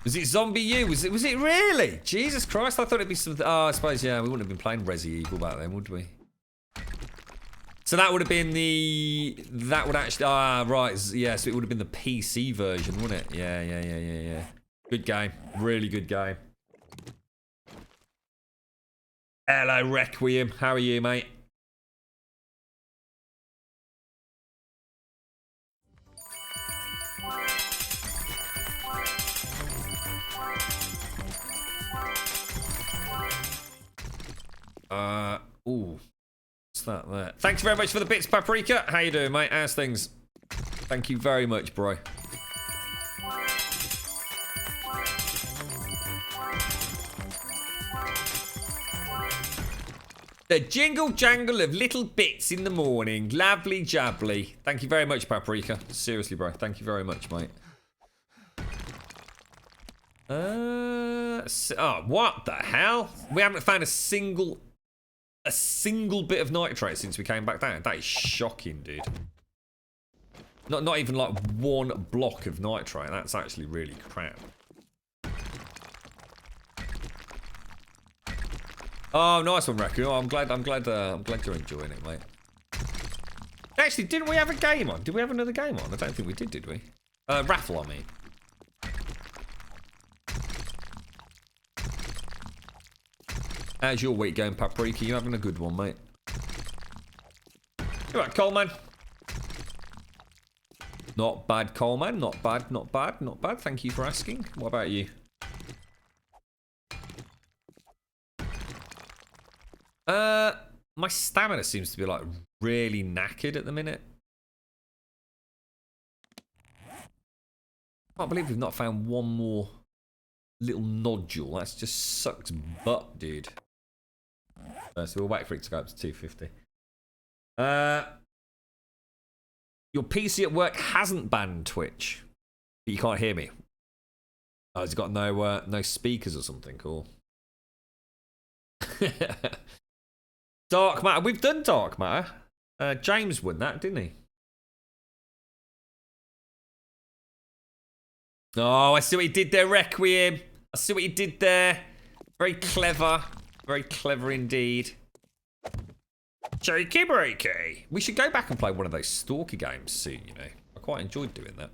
Was it Zombie U? Was it really? Jesus Christ, I thought it'd be something. Oh, I suppose, yeah, we wouldn't have been playing Resi Evil back then, would we? So that would have been that would actually, right, yeah, so it would have been the PC version, wouldn't it? Yeah. Good game, really good game. Hello, Requiem, how are you, mate? Ooh. What's that there? Thanks very much for the bits, Paprika. How you doing, mate? How's things? Thank you very much, bro. The jingle jangle of little bits in the morning. Lovely jubbly. Thank you very much, Paprika. Seriously, bro. Thank you very much, mate. Oh, what the hell? We haven't found a single bit of nitrate since we came back down. That is shocking, dude. Not even like one block of nitrate. That's actually really crap. Oh, nice one, Raku. Oh, I'm glad you're enjoying it, mate. Actually, didn't we have a game on? Did we have another game on? I don't think we did we? Raffle, I mean. How's your week going, Paprika? You having a good one, mate? You right, Coleman? Not bad, Coleman. Not bad. Thank you for asking. What about you? My stamina seems to be like really knackered at the minute. I can't believe we've not found one more little nodule. That's just sucks butt, dude. So we'll wait for it to go up to 250. Your PC at work hasn't banned Twitch, but you can't hear me. Oh, has it got no speakers or something? Cool. Dark Matter. We've done Dark Matter. James won that, didn't he? Oh, I see what he did there, Requiem. I see what he did there. Very clever. Very clever indeed. Cheeky breaky. We should go back and play one of those Stalker games soon, you know. I quite enjoyed doing that.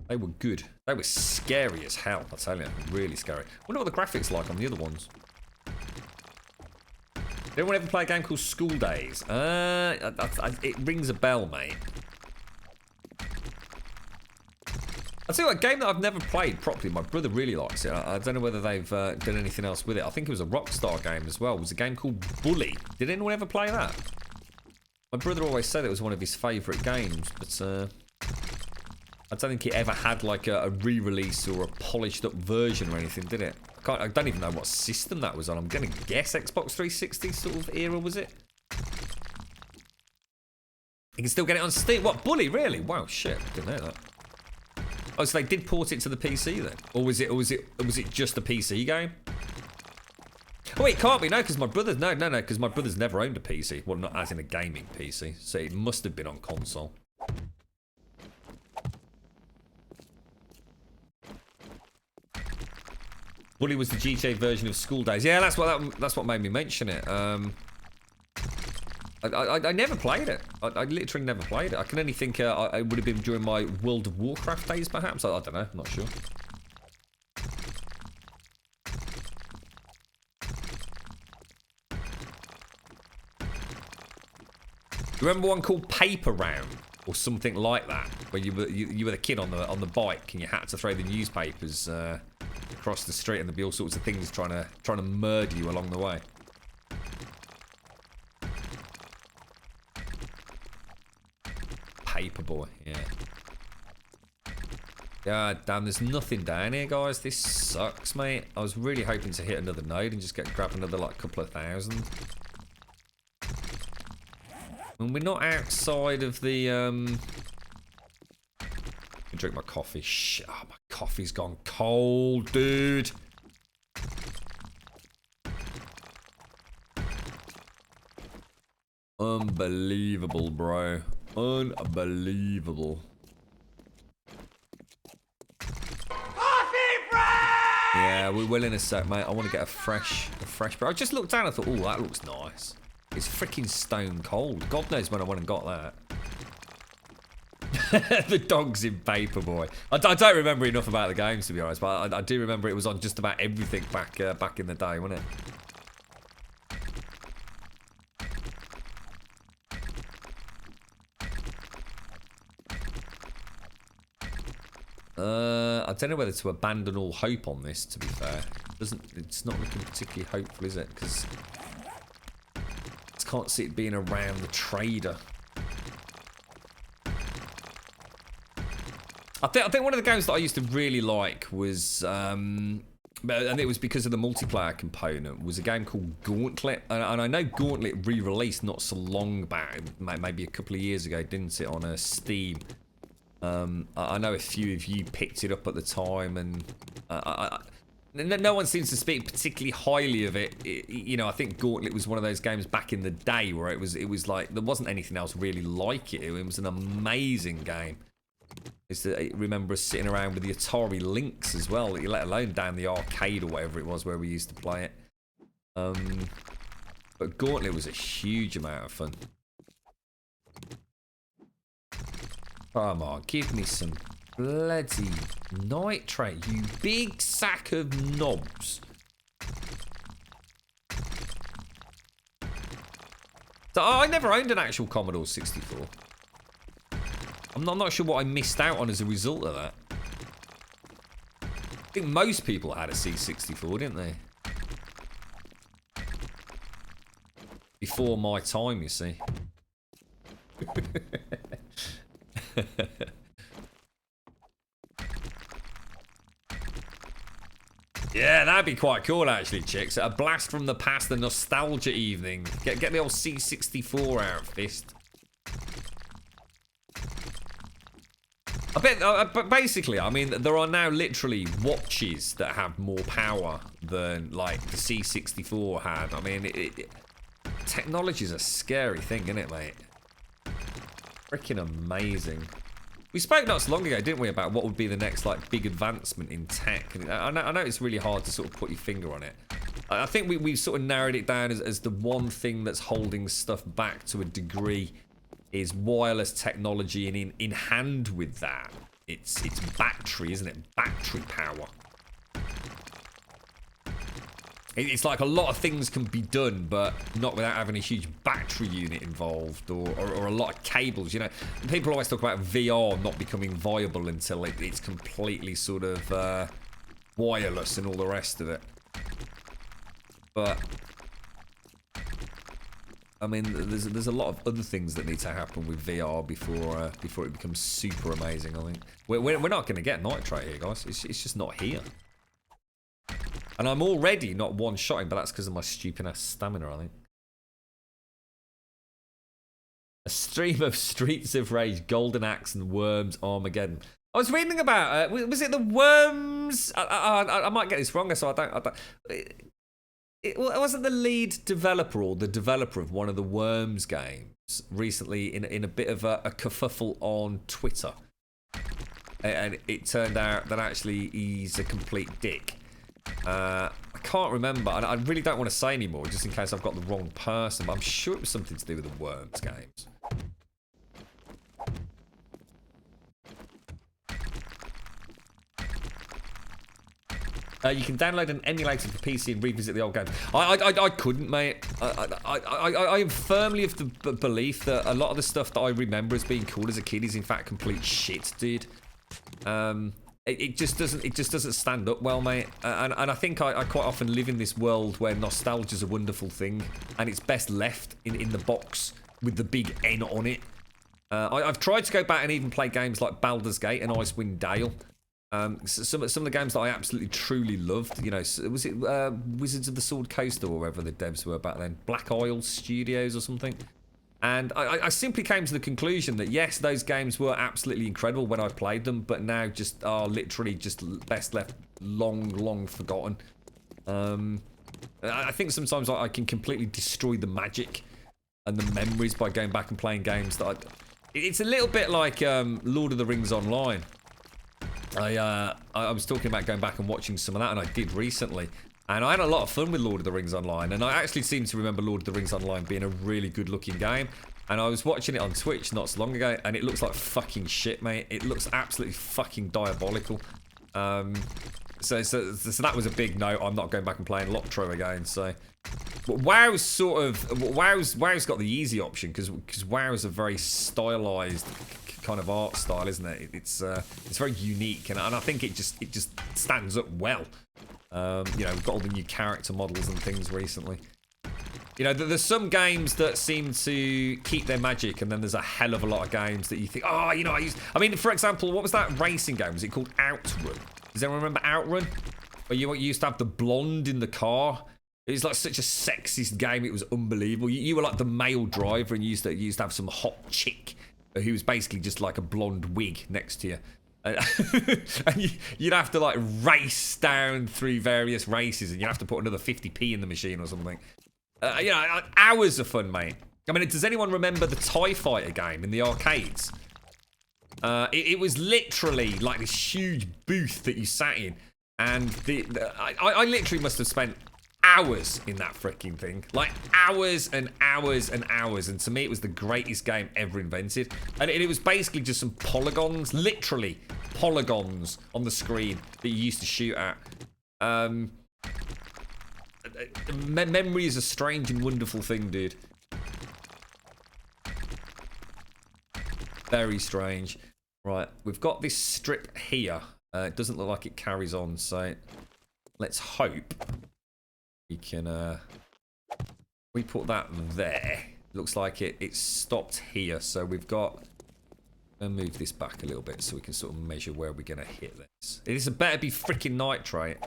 They were good. They were scary as hell, I tell you. Really scary. I wonder what the graphics are like on the other ones. anyone ever play a game called School Days? It rings a bell, mate. I'll tell you what, a game that I've never played properly. My brother really likes it. I don't know whether they've done anything else with it. I think it was a Rockstar game as well. It was a game called Bully. Did anyone ever play that? My brother always said it was one of his favourite games, but I don't think it ever had like a re-release or a polished up version or anything, did it? I don't even know what system that was on. I'm going to guess Xbox 360 sort of era, was it? You can still get it on Steam. What, Bully, really? Wow, shit, didn't know that. Oh, so they did port it to the PC then? Or was it just a PC game? Oh, wait, it can't be, no, because my brother's... No, because my brother's never owned a PC. Well, not as in a gaming PC. So it must have been on console. Bully was the GTA version of School Days. Yeah, that's what made me mention it. I never played it. I literally never played it. I can only think it would have been during my World of Warcraft days, perhaps. I don't know. I'm not sure. Remember one called Paper Round or something like that, where you were the kid on the bike and you had to throw the newspapers across the street, and there'd be all sorts of things trying to murder you along the way. Paperboy, yeah. God damn, there's nothing down here, guys. This sucks, mate. I was really hoping to hit another node and just grab another like couple of thousand. And we're not outside of the drink my coffee. Shit, oh, my coffee's gone cold, dude. Unbelievable, bro. Unbelievable. Yeah, we will in a sec, mate. I want to get a fresh bro. I just looked down and I thought, oh, that looks nice. It's freaking stone cold. God knows when I went and got that. The dog's in Paperboy. I don't remember enough about the games, to be honest, but I do remember it was on just about everything back in the day, wasn't it? I don't know whether to abandon all hope on this, to be fair. It's not looking particularly hopeful, is it? Because I can't see it being around the trader. I think one of the games that I used to really like was, and it was because of the multiplayer component, was a game called Gauntlet. And I know Gauntlet re-released not so long back, maybe a couple of years ago, didn't it, on Steam. I know a few of you picked it up at the time, and no one seems to speak particularly highly of it. You know, I think Gauntlet was one of those games back in the day where it was like there wasn't anything else really like it. It was an amazing game. I remember us sitting around with the Atari Lynx as well, let alone down the arcade or whatever it was where we used to play it. But Gauntlet was a huge amount of fun. Come on, give me some bloody nitrate, you big sack of knobs. So I never owned an actual Commodore 64. I'm not sure what I missed out on as a result of that. I think most people had a C64, didn't they? Before my time, you see. Yeah, that'd be quite cool, actually, chicks. A blast from the past, the nostalgia evening. Get the old C64 out, fist. I bet, but basically, I mean, there are now literally watches that have more power than, like, the C64 had. I mean, technology's a scary thing, isn't it, mate? Freaking amazing. We spoke not so long ago, didn't we, about what would be the next, like, big advancement in tech. And I know it's really hard to sort of put your finger on it. I think we've sort of narrowed it down as the one thing that's holding stuff back to a degree is wireless technology, and in hand with that, it's battery, isn't it? Battery power. It's like a lot of things can be done, but not without having a huge battery unit involved or a lot of cables. You know, people always talk about VR not becoming viable until it's completely sort of wireless and all the rest of it. But I mean, there's a lot of other things that need to happen with VR before it becomes super amazing. I think we're not going to get nitrate here, guys. It's just not here. And I'm already not one-shotting, but that's because of my stupid-ass stamina, I think. A stream of Streets of Rage, Golden Axe, and Worms Armageddon. I was reading about, was it the Worms? I might get this wrong, so I don't. It wasn't the lead developer or the developer of one of the Worms games recently in a bit of a kerfuffle on Twitter. And it turned out that actually he's a complete dick. I can't remember, and I really don't want to say anymore, just in case I've got the wrong person, but I'm sure it was something to do with the Worms games. You can download an emulator for PC and revisit the old games. I couldn't, mate. I am firmly of the belief that a lot of the stuff that I remember as being cool as a kid is in fact complete shit, dude. It just doesn't stand up well, mate. And I think I quite often live in this world where nostalgia's a wonderful thing, and it's best left in the box with the big N on it. I've tried to go back and even play games like Baldur's Gate and Icewind Dale. Some of the games that I absolutely truly loved. You know, was it Wizards of the Sword Coast or wherever the devs were back then? Black Isle Studios or something. And I simply came to the conclusion that, yes, those games were absolutely incredible when I played them, but now just are literally just best left long forgotten. I think sometimes I can completely destroy the magic and the memories by going back and playing games that it's a little bit like Lord of the Rings Online. I was talking about going back and watching some of that, and I did recently. And I had a lot of fun with Lord of the Rings Online, and I actually seem to remember Lord of the Rings Online being a really good-looking game. And I was watching it on Twitch not so long ago, and it looks like fucking shit, mate. It looks absolutely fucking diabolical. So that was a big no. I'm not going back and playing Loctro again. So WoW's WoW's got the easy option because WoW's a very stylized kind of art style, isn't it? It's very unique, and I think it just stands up well. You know, we've got all the new character models and things recently. You know, there's some games that seem to keep their magic, and then there's a hell of a lot of games that you think, oh, you know, I mean, for example, what was that racing game? Was it called Outrun? Does anyone remember Outrun? Where you used to have the blonde in the car? It was like such a sexist game. It was unbelievable. You were like the male driver, and you used to have some hot chick who was basically just like a blonde wig next to you. And you'd have to like race down through various races, and you'd have to put another 50p in the machine or something. You know, hours of fun, mate. I mean, does anyone remember the TIE Fighter game in the arcades? It was literally like this huge booth that you sat in, and I literally must have spent hours in that freaking thing. Like hours and hours and hours, and to me it was the greatest game ever invented. And it was basically just some polygons, literally polygons on the screen that you used to shoot at. Memory is a strange and wonderful thing, dude. Very strange. Right, we've got this strip here. It doesn't look like it carries on, so let's hope we can we put that there. Looks like it stopped here, so we've got, I'll move this back a little bit so we can sort of measure where we're gonna hit this. It better be freaking nitrate.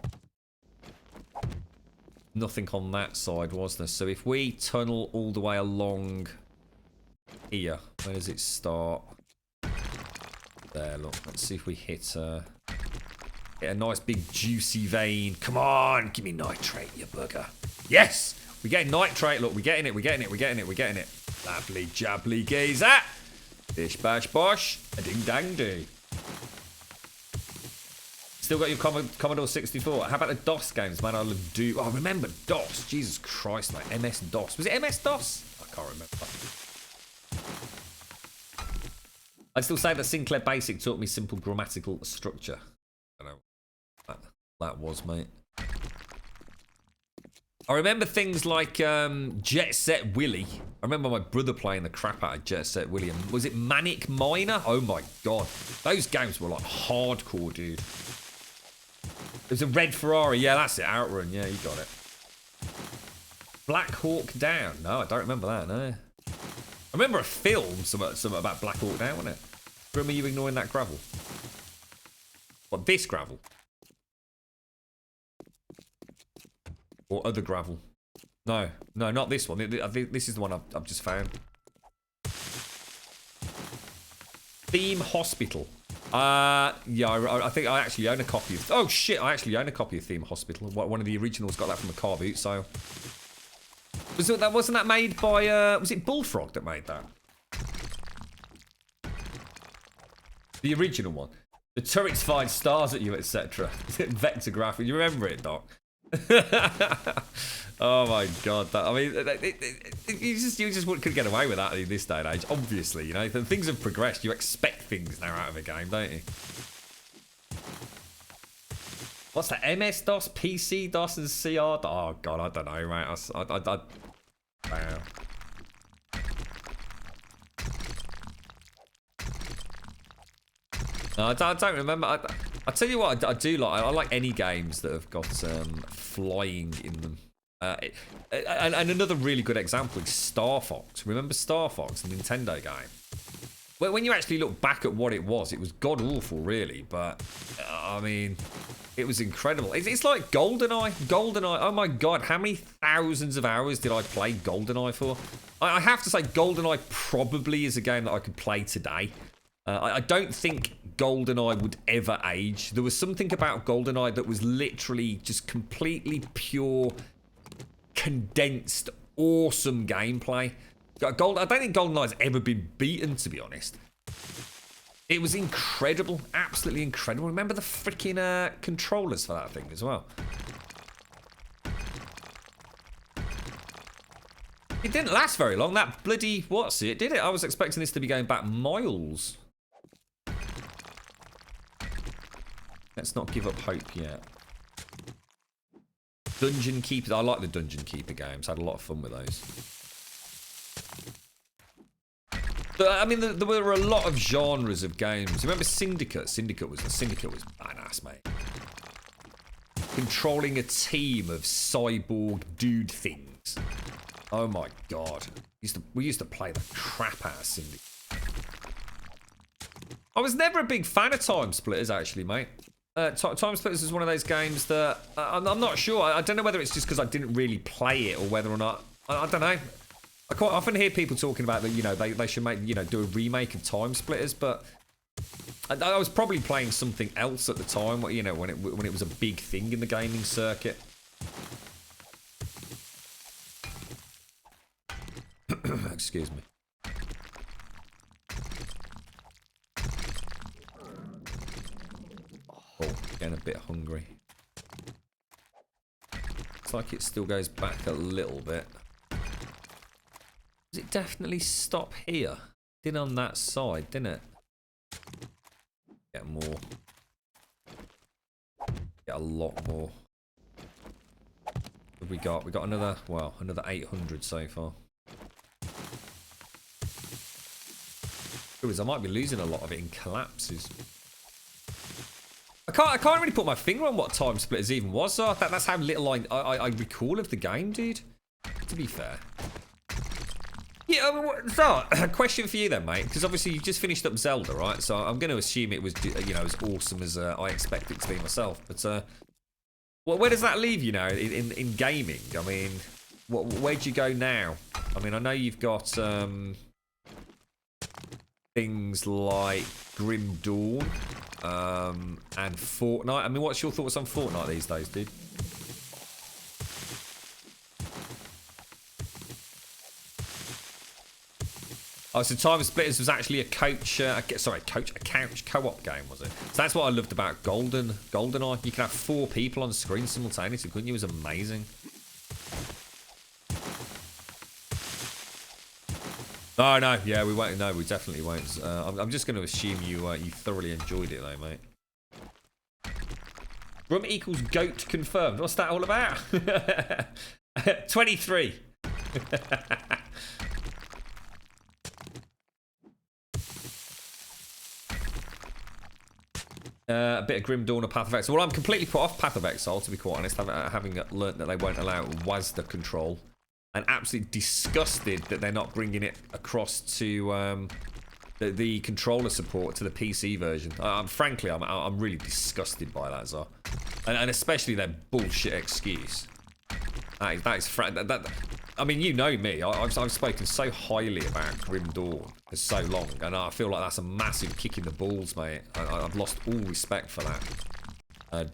Nothing on that side, was there? So if we tunnel all the way along here, where does it start? There, look. Let's see if we hit a nice big juicy vein. Come on, give me nitrate, you bugger. Yes! We're getting nitrate. Look, we're getting it, we're getting it, we're getting it, we're getting it. Lovely jubbly geezer. Bish bash bosh. A ding dang do. Still got your Commodore 64. How about the DOS games, man? I love do. Oh, remember DOS. Jesus Christ, mate. MS-DOS. Was it MS-DOS? I can't remember. I'd still say that Sinclair Basic taught me simple grammatical structure. I don't know what that was, mate. I remember things like Jet Set Willy. I remember my brother playing the crap out of Jet Set Willy. And was it Manic Miner? Oh my god. Those games were like hardcore, dude. There's a red Ferrari. Yeah, that's it. Outrun. Yeah, you got it. Black Hawk Down. No, I don't remember that, no. I remember a film, something about Black Hawk Down, wasn't it? Remember you ignoring that gravel? What, this gravel? Or other gravel? No, not this one. This is the one I've just found. Theme Hospital. Yeah, I think I actually own a copy of... Oh, shit, I actually own a copy of Theme Hospital. One of the originals, got that from a car boot sale. Wasn't that made by... was it Bullfrog that made that? The original one. The turrets fired stars at you, etc. Vector graphic. You remember it, Doc? Oh my god! You just couldn't get away with that in this day and age. Obviously, you know, things have progressed. You expect things now out of a game, don't you? What's that? MS DOS, PC DOS, and CR? Oh god, I don't know, mate. Wow. No, I don't remember. I tell you what, I do like. I like any games that have got flying in them. And another really good example is Star Fox. Remember Star Fox, the Nintendo game? Well, when you actually look back at what it was god awful, really. But I mean, it was incredible. It's like GoldenEye. GoldenEye. Oh my god, how many thousands of hours did I play GoldenEye for? I have to say, GoldenEye probably is a game that I could play today. I don't think GoldenEye would ever age. There was something about GoldenEye that was literally just completely pure, condensed, awesome gameplay. I don't think GoldenEye's ever been beaten, to be honest. It was incredible, absolutely incredible. Remember the freaking controllers for that thing as well. It didn't last very long. That bloody what's it? Did it? I was expecting this to be going back miles. Let's not give up hope yet. Dungeon Keeper. I like the Dungeon Keeper games. I had a lot of fun with those. But, I mean, there were a lot of genres of games. Remember Syndicate? Syndicate was badass, mate. Controlling a team of cyborg dude things. Oh my god. We used to play the crap out of Syndicate. I was never a big fan of Time Splitters, actually, mate. Time Splitters is one of those games that I'm not sure. I don't know whether it's just because I didn't really play it or whether or not I don't know. I quite often hear people talking about that. You know, they should make do a remake of Time Splitters, but I was probably playing something else at the time. You know, when it was a big thing in the gaming circuit. Excuse me. Oh, getting a bit hungry. Looks like it still goes back a little bit. Does it definitely stop here? Did on that side, didn't it? Get more. Get a lot more. What have we got? We got another, well, another 800 so far. I might be losing a lot of it in collapses. I can't really put my finger on what Time Splitters even was. So that's how little I recall of the game, dude. To be fair. Yeah, I mean, so a question for you then, mate, because obviously you've just finished up Zelda, right? So I'm going to assume it was, you know, as awesome as I expect it to be myself. But well, where does that leave you now in gaming? I mean, where'd you go now? I mean, I know you've got things like Grim Dawn and Fortnite. I mean, what's your thoughts on Fortnite these days, dude? Oh, so Time Splitters was actually a couch co-op game, was it? So that's what I loved about GoldenEye. You could have 4 people on screen simultaneously, couldn't you? It was amazing. Oh, no, yeah, we won't. No, we definitely won't. I'm just going to assume you thoroughly enjoyed it, though, mate. Rum equals goat confirmed. What's that all about? 23. A bit of Grim Dawn or Path of Exile. Well, I'm completely put off Path of Exile, to be quite honest, having learnt that they won't allow WASD control. And absolutely disgusted that they're not bringing it across to the controller support to the PC version. Frankly, I'm really disgusted by that, Zar. And especially their bullshit excuse. I mean, you know me. I've spoken so highly about Grim Dawn for so long, and I feel like that's a massive kick in the balls, mate. I've lost all respect for that.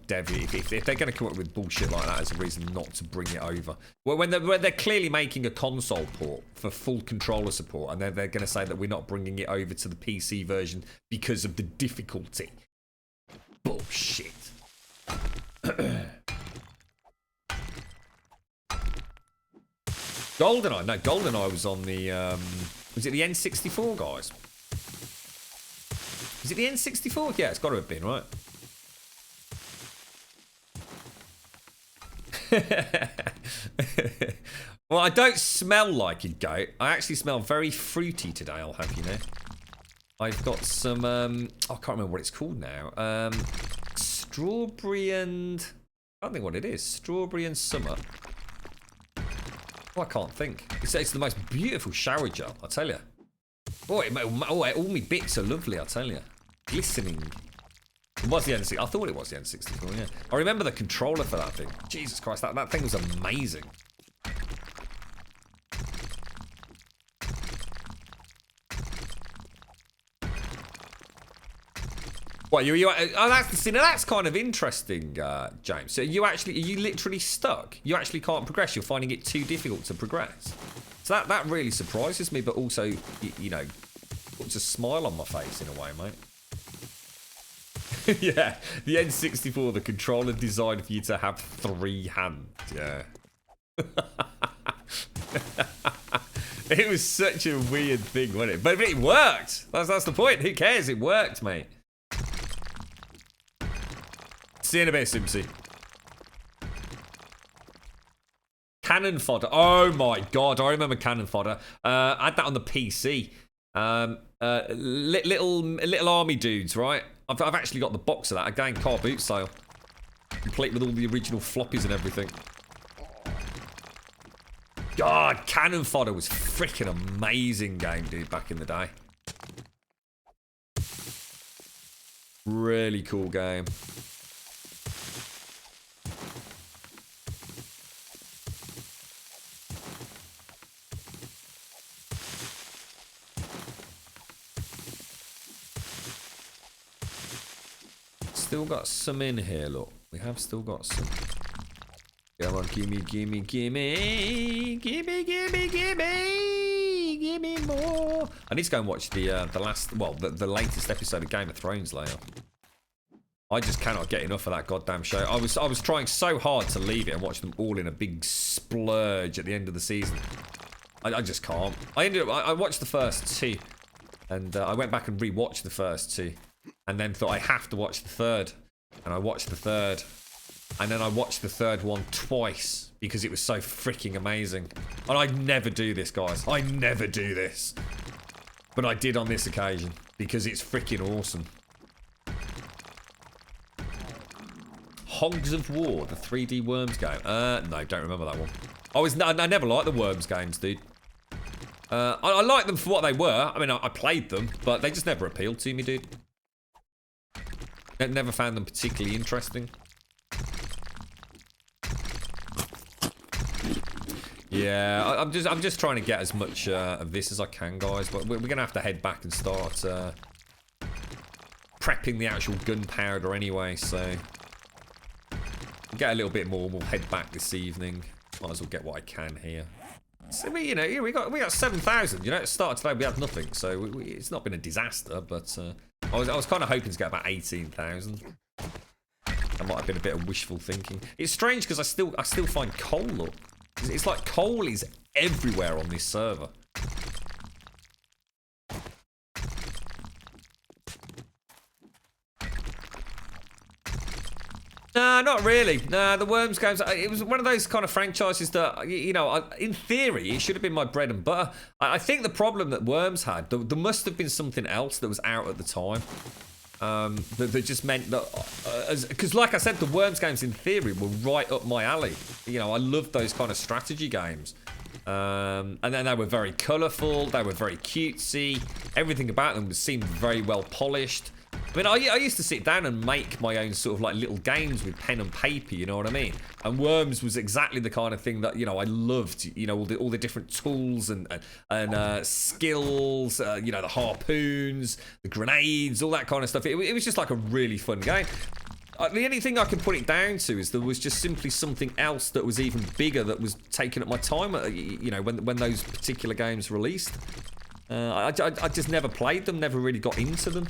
Dev, if they're going to come up with bullshit like that as a reason not to bring it over, when they're clearly making a console port for full controller support, and they're going to say that we're not bringing it over to the PC version because of the difficulty. Bullshit. GoldenEye. No, GoldenEye was on the... was it the N64, guys? Is it the N64? Yeah, it's got to have been, right? Well, I don't smell like a goat. I actually smell very fruity today, I'll have you know. I've got some... I can't remember what it's called now. Strawberry and... I don't think what it is. Strawberry and summer. Oh, I can't think. It's the most beautiful shower gel, I tell you. Oh, all my bits are lovely, I tell you. Glistening. It was the N64. I thought it was the N64, yeah. I remember the controller for that thing. Jesus Christ, that thing was amazing. What, that's kind of interesting, James. So are you literally stuck? You actually can't progress. You're finding it too difficult to progress. So that really surprises me, but also, you know, puts a smile on my face in a way, mate. Yeah, the N64, the controller designed for you to have 3 hands. Yeah. It was such a weird thing, wasn't it? But it worked. That's the point. Who cares? It worked, mate. See you in a bit, Simpsy. Cannon fodder. Oh my god, I remember cannon fodder. I had that on the PC. Little army dudes, right? I've actually got the box of that. Again, car boot sale. Complete with all the original floppies and everything. God, cannon fodder was freaking amazing game, dude, back in the day. Really cool game. Still got some in here, look. We have still got some. Come on, gimme, gimme, gimme. Gimme, gimme, gimme. Gimme more. I need to go and watch the latest episode of Game of Thrones later. I just cannot get enough of that goddamn show. I was trying so hard to leave it and watch them all in a big splurge at the end of the season. I just can't. I watched the first 2. And I went back and rewatched the first 2. And then thought I have to watch the 3rd. And I watched the 3rd. And then I watched the 3rd one twice. Because it was so freaking amazing. And I never do this, guys. I never do this. But I did on this occasion. Because it's freaking awesome. Hogs of War, the 3D Worms game. No, don't remember that one. I never liked the Worms games, dude. I liked them for what they were. I mean, I played them. But they just never appealed to me, dude. Never found them particularly interesting. Yeah, I'm just trying to get as much of this as I can, guys. But we're gonna have to head back and start prepping the actual gunpowder anyway. So we'll get a little bit more. We'll head back this evening. Might as well get what I can here. So we got 7,000. You know, at the start of today we had nothing, so it's not been a disaster. But I was kind of hoping to get about 18,000. That might have been a bit of wishful thinking. It's strange because I still find coal. Look, it's like coal is everywhere on this server. No, not really. No, the Worms games, it was one of those kind of franchises that, you know, in theory, it should have been my bread and butter. I think the problem that Worms had, there must have been something else that was out at the time. That just meant that, because like I said, the Worms games in theory were right up my alley. You know, I loved those kind of strategy games. And then they were very colourful, they were very cutesy, everything about them seemed very well polished. I mean, I used to sit down and make my own sort of like little games with pen and paper, you know what I mean? And Worms was exactly the kind of thing that, you know, I loved, you know, all the different tools and skills, you know, the harpoons, the grenades, all that kind of stuff. It was just like a really fun game. The only thing I can put it down to is there was just simply something else that was even bigger that was taking up my time, you know, when those particular games released. I just never played them, never really got into them.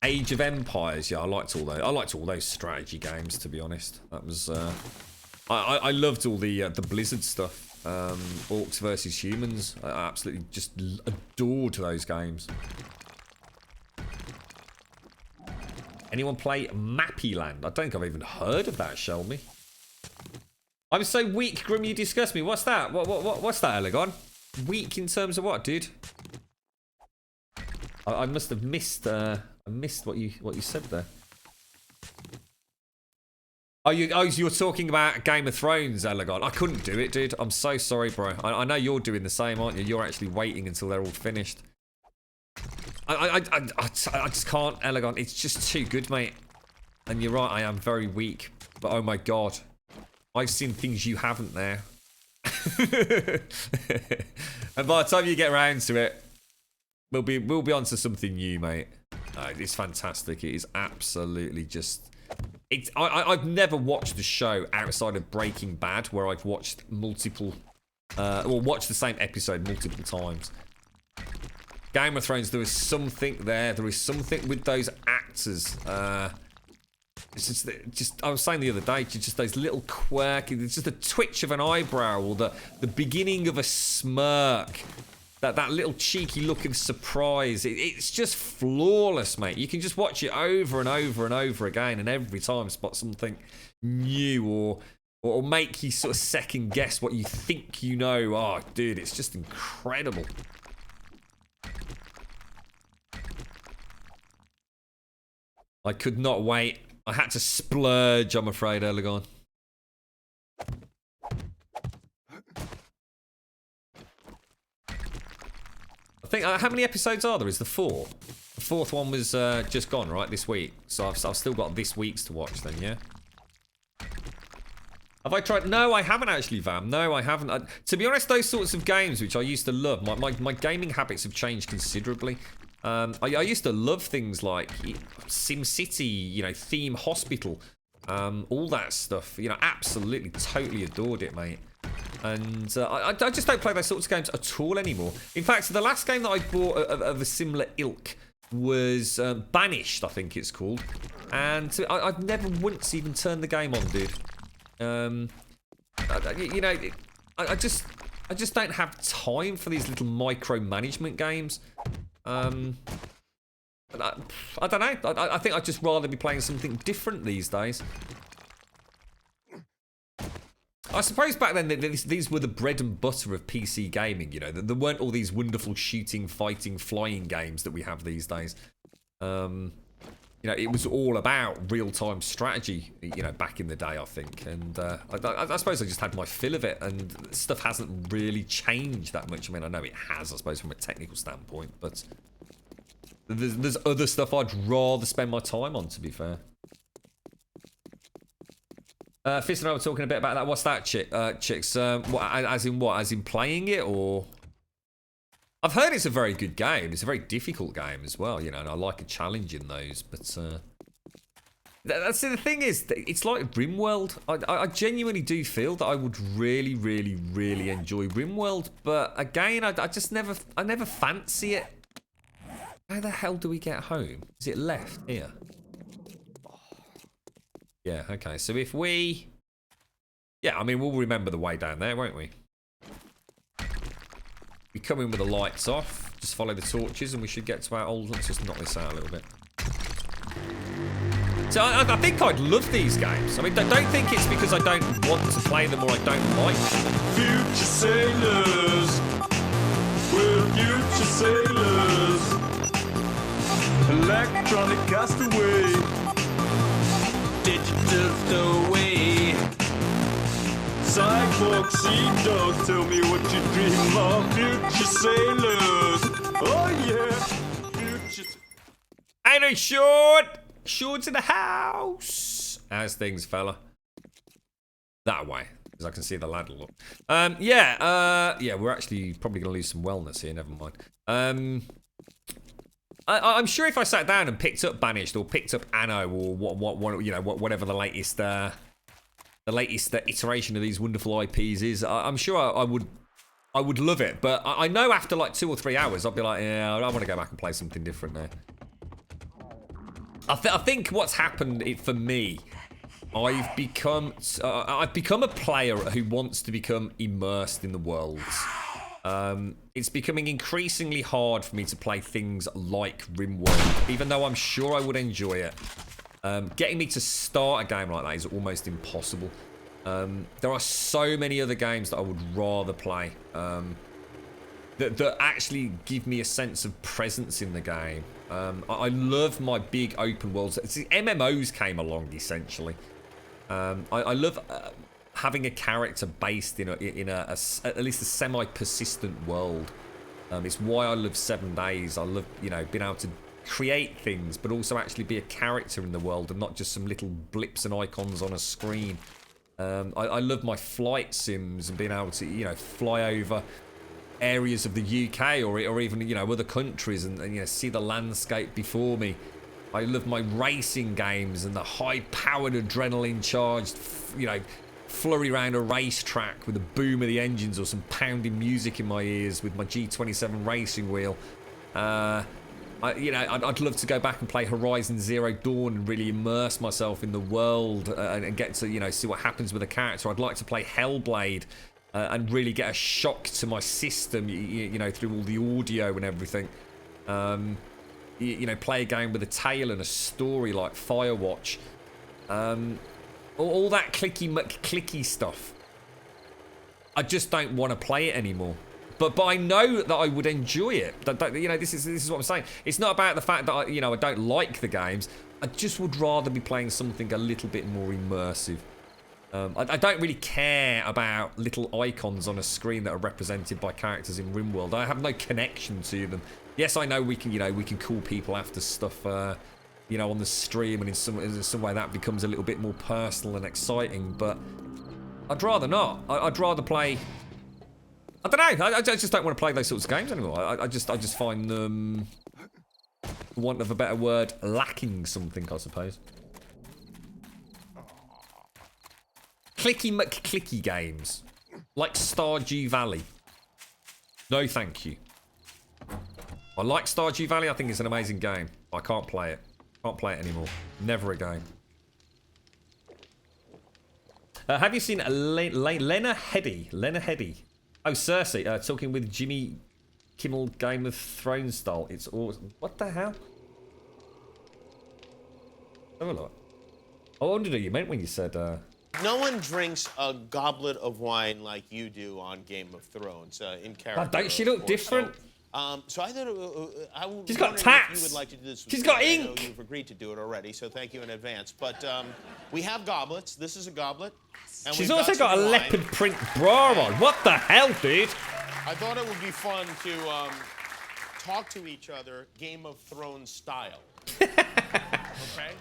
Age of Empires, yeah, I liked all those strategy games, to be honest. That was I loved all the Blizzard stuff. Orcs versus Humans. I absolutely just adored those games. Anyone play Mappyland? I don't think I've even heard of that, Shelby. I'm so weak, Grum, you disgust me. What's that? What's that, Elegon? Weak in terms of what, dude? I must have missed what you said there. Oh, you're talking about Game of Thrones, Elegon. I couldn't do it, dude. I'm so sorry, bro. I know you're doing the same, aren't you? You're actually waiting until they're all finished. I just can't, Elegon. It's just too good, mate. And you're right, I am very weak. But oh my god, I've seen things you haven't there. And by the time you get around to it, we'll be onto something new, mate. It's fantastic. It is absolutely just. I've never watched a show outside of Breaking Bad where I've watched multiple, or watched the same episode multiple times. Game of Thrones, there is something there. There is something with those actors. It's just I was saying the other day, just those little quirky, it's just a twitch of an eyebrow or the beginning of a smirk. That little cheeky look of surprise. It's just flawless, mate. You can just watch it over and over and over again, and every time spot something new or make you sort of second guess what you think you know. Oh, dude, it's just incredible. I could not wait. I had to splurge, I'm afraid, Elegon. I think, how many episodes are there? Is there 4? The 4th one was just gone, right, this week. So I've still got this week's to watch then, yeah? Have I tried? No, I haven't actually, Vam. No, I haven't. To be honest, those sorts of games, which I used to love, my gaming habits have changed considerably. I used to love things like SimCity, you know, Theme Hospital, all that stuff. You know, absolutely, totally adored it, mate. And I just don't play those sorts of games at all anymore. In fact, the last game that I bought of a similar ilk was Banished, I think it's called. And I've never once even turned the game on, dude. You know, I just don't have time for these little micromanagement games. I don't know. I think I'd just rather be playing something different these days. I suppose back then these were the bread and butter of PC gaming. You know, there weren't all these wonderful shooting, fighting, flying games that we have these days. You know, it was all about real-time strategy, you know, back in the day, I think. And I suppose I just had my fill of it, and stuff hasn't really changed that much. I mean, I know it has, I suppose, from a technical standpoint, but there's other stuff I'd rather spend my time on, to be fair. Fist and I were talking a bit about that. What's that, chicks? What, as in what? As in playing it, or...? I've heard it's a very good game. It's a very difficult game as well, you know, and I like a challenge in those, but that's the thing is, it's like RimWorld. I genuinely do feel that I would really, really, really enjoy RimWorld, but again, I never fancy it. How the hell do we get home? Is it left here? Yeah, okay, so if we... Yeah, I mean, we'll remember the way down there, won't we? We come in with the lights off, just follow the torches, and we should get to our old... Let's just knock this out a little bit. So I think I'd love these games. I mean, don't think it's because I don't want to play them or I don't like them. Future sailors, we're future sailors. Electronic castaway, digital stowaway. Cyborg sea dogs, tell me what you dream of. Future sailors, oh yeah. Future. Ain't short. Shorts in the house. How's things, fella? That way, because I can see the ladder. Look. Yeah, we're actually probably going to lose some wellness here. Never mind. I'm sure if I sat down and picked up Banished or picked up Anno or whatever the latest iteration of these wonderful IPs is, I'm sure I would love it. But I know after like 2 or 3 hours, I'll be like, yeah, I want to go back and play something different now. I think what's happened for me, I've become a player who wants to become immersed in the world. It's becoming increasingly hard for me to play things like RimWorld, even though I'm sure I would enjoy it. Getting me to start a game like that is almost impossible. There are so many other games that I would rather play that actually give me a sense of presence in the game. I love my big open worlds. See, MMOs came along essentially. I love having a character based in at least a semi-persistent world. It's why I love 7 Days. I love being able to create things, but also actually be a character in the world and not just some little blips and icons on a screen. I love my flight sims and being able to fly over areas of the UK or even other countries and see the landscape before me. I love my racing games and the high-powered adrenaline-charged flurry around a racetrack with the boom of the engines or some pounding music in my ears with my G27 racing wheel. I'd love to go back and play Horizon Zero Dawn and really immerse myself in the world and get to see what happens with a character. I'd like to play Hellblade. And really get a shock to my system, through all the audio and everything. Play a game with a tale and a story like Firewatch. All that clicky stuff. I just don't want to play it anymore. But I know that I would enjoy it. This is what I'm saying. It's not about the fact that I don't like the games. I just would rather be playing something a little bit more immersive. I don't really care about little icons on a screen that are represented by characters in RimWorld. I have no connection to them. Yes, I know we can call people after stuff, on the stream, and in some way that becomes a little bit more personal and exciting. But I'd rather not. I'd rather play. I don't know. I just don't want to play those sorts of games anymore. I just find them, for want of a better word, lacking something, I suppose. Clicky McClicky games. Like Stardew Valley. No thank you. I like Stardew Valley. I think it's an amazing game. I can't play it. Can't play it anymore. Never again. Have you seen Lena Headey? Lena Headey. Oh, Cersei. Talking with Jimmy Kimmel Game of Thrones style. It's awesome. What the hell? Have a look. I wondered what you meant when you said... No one drinks a goblet of wine like you do on Game of Thrones, in character. Don't she look different? So I thought I was She's got wondering tats. if you would like to do this. She's got I know ink. you've agreed to do it already, so thank you in advance. But we have goblets. This is a goblet. And She's we've also got a some wine. leopard print bra on. What the hell, dude? I thought it would be fun to talk to each other Game of Thrones style. Okay?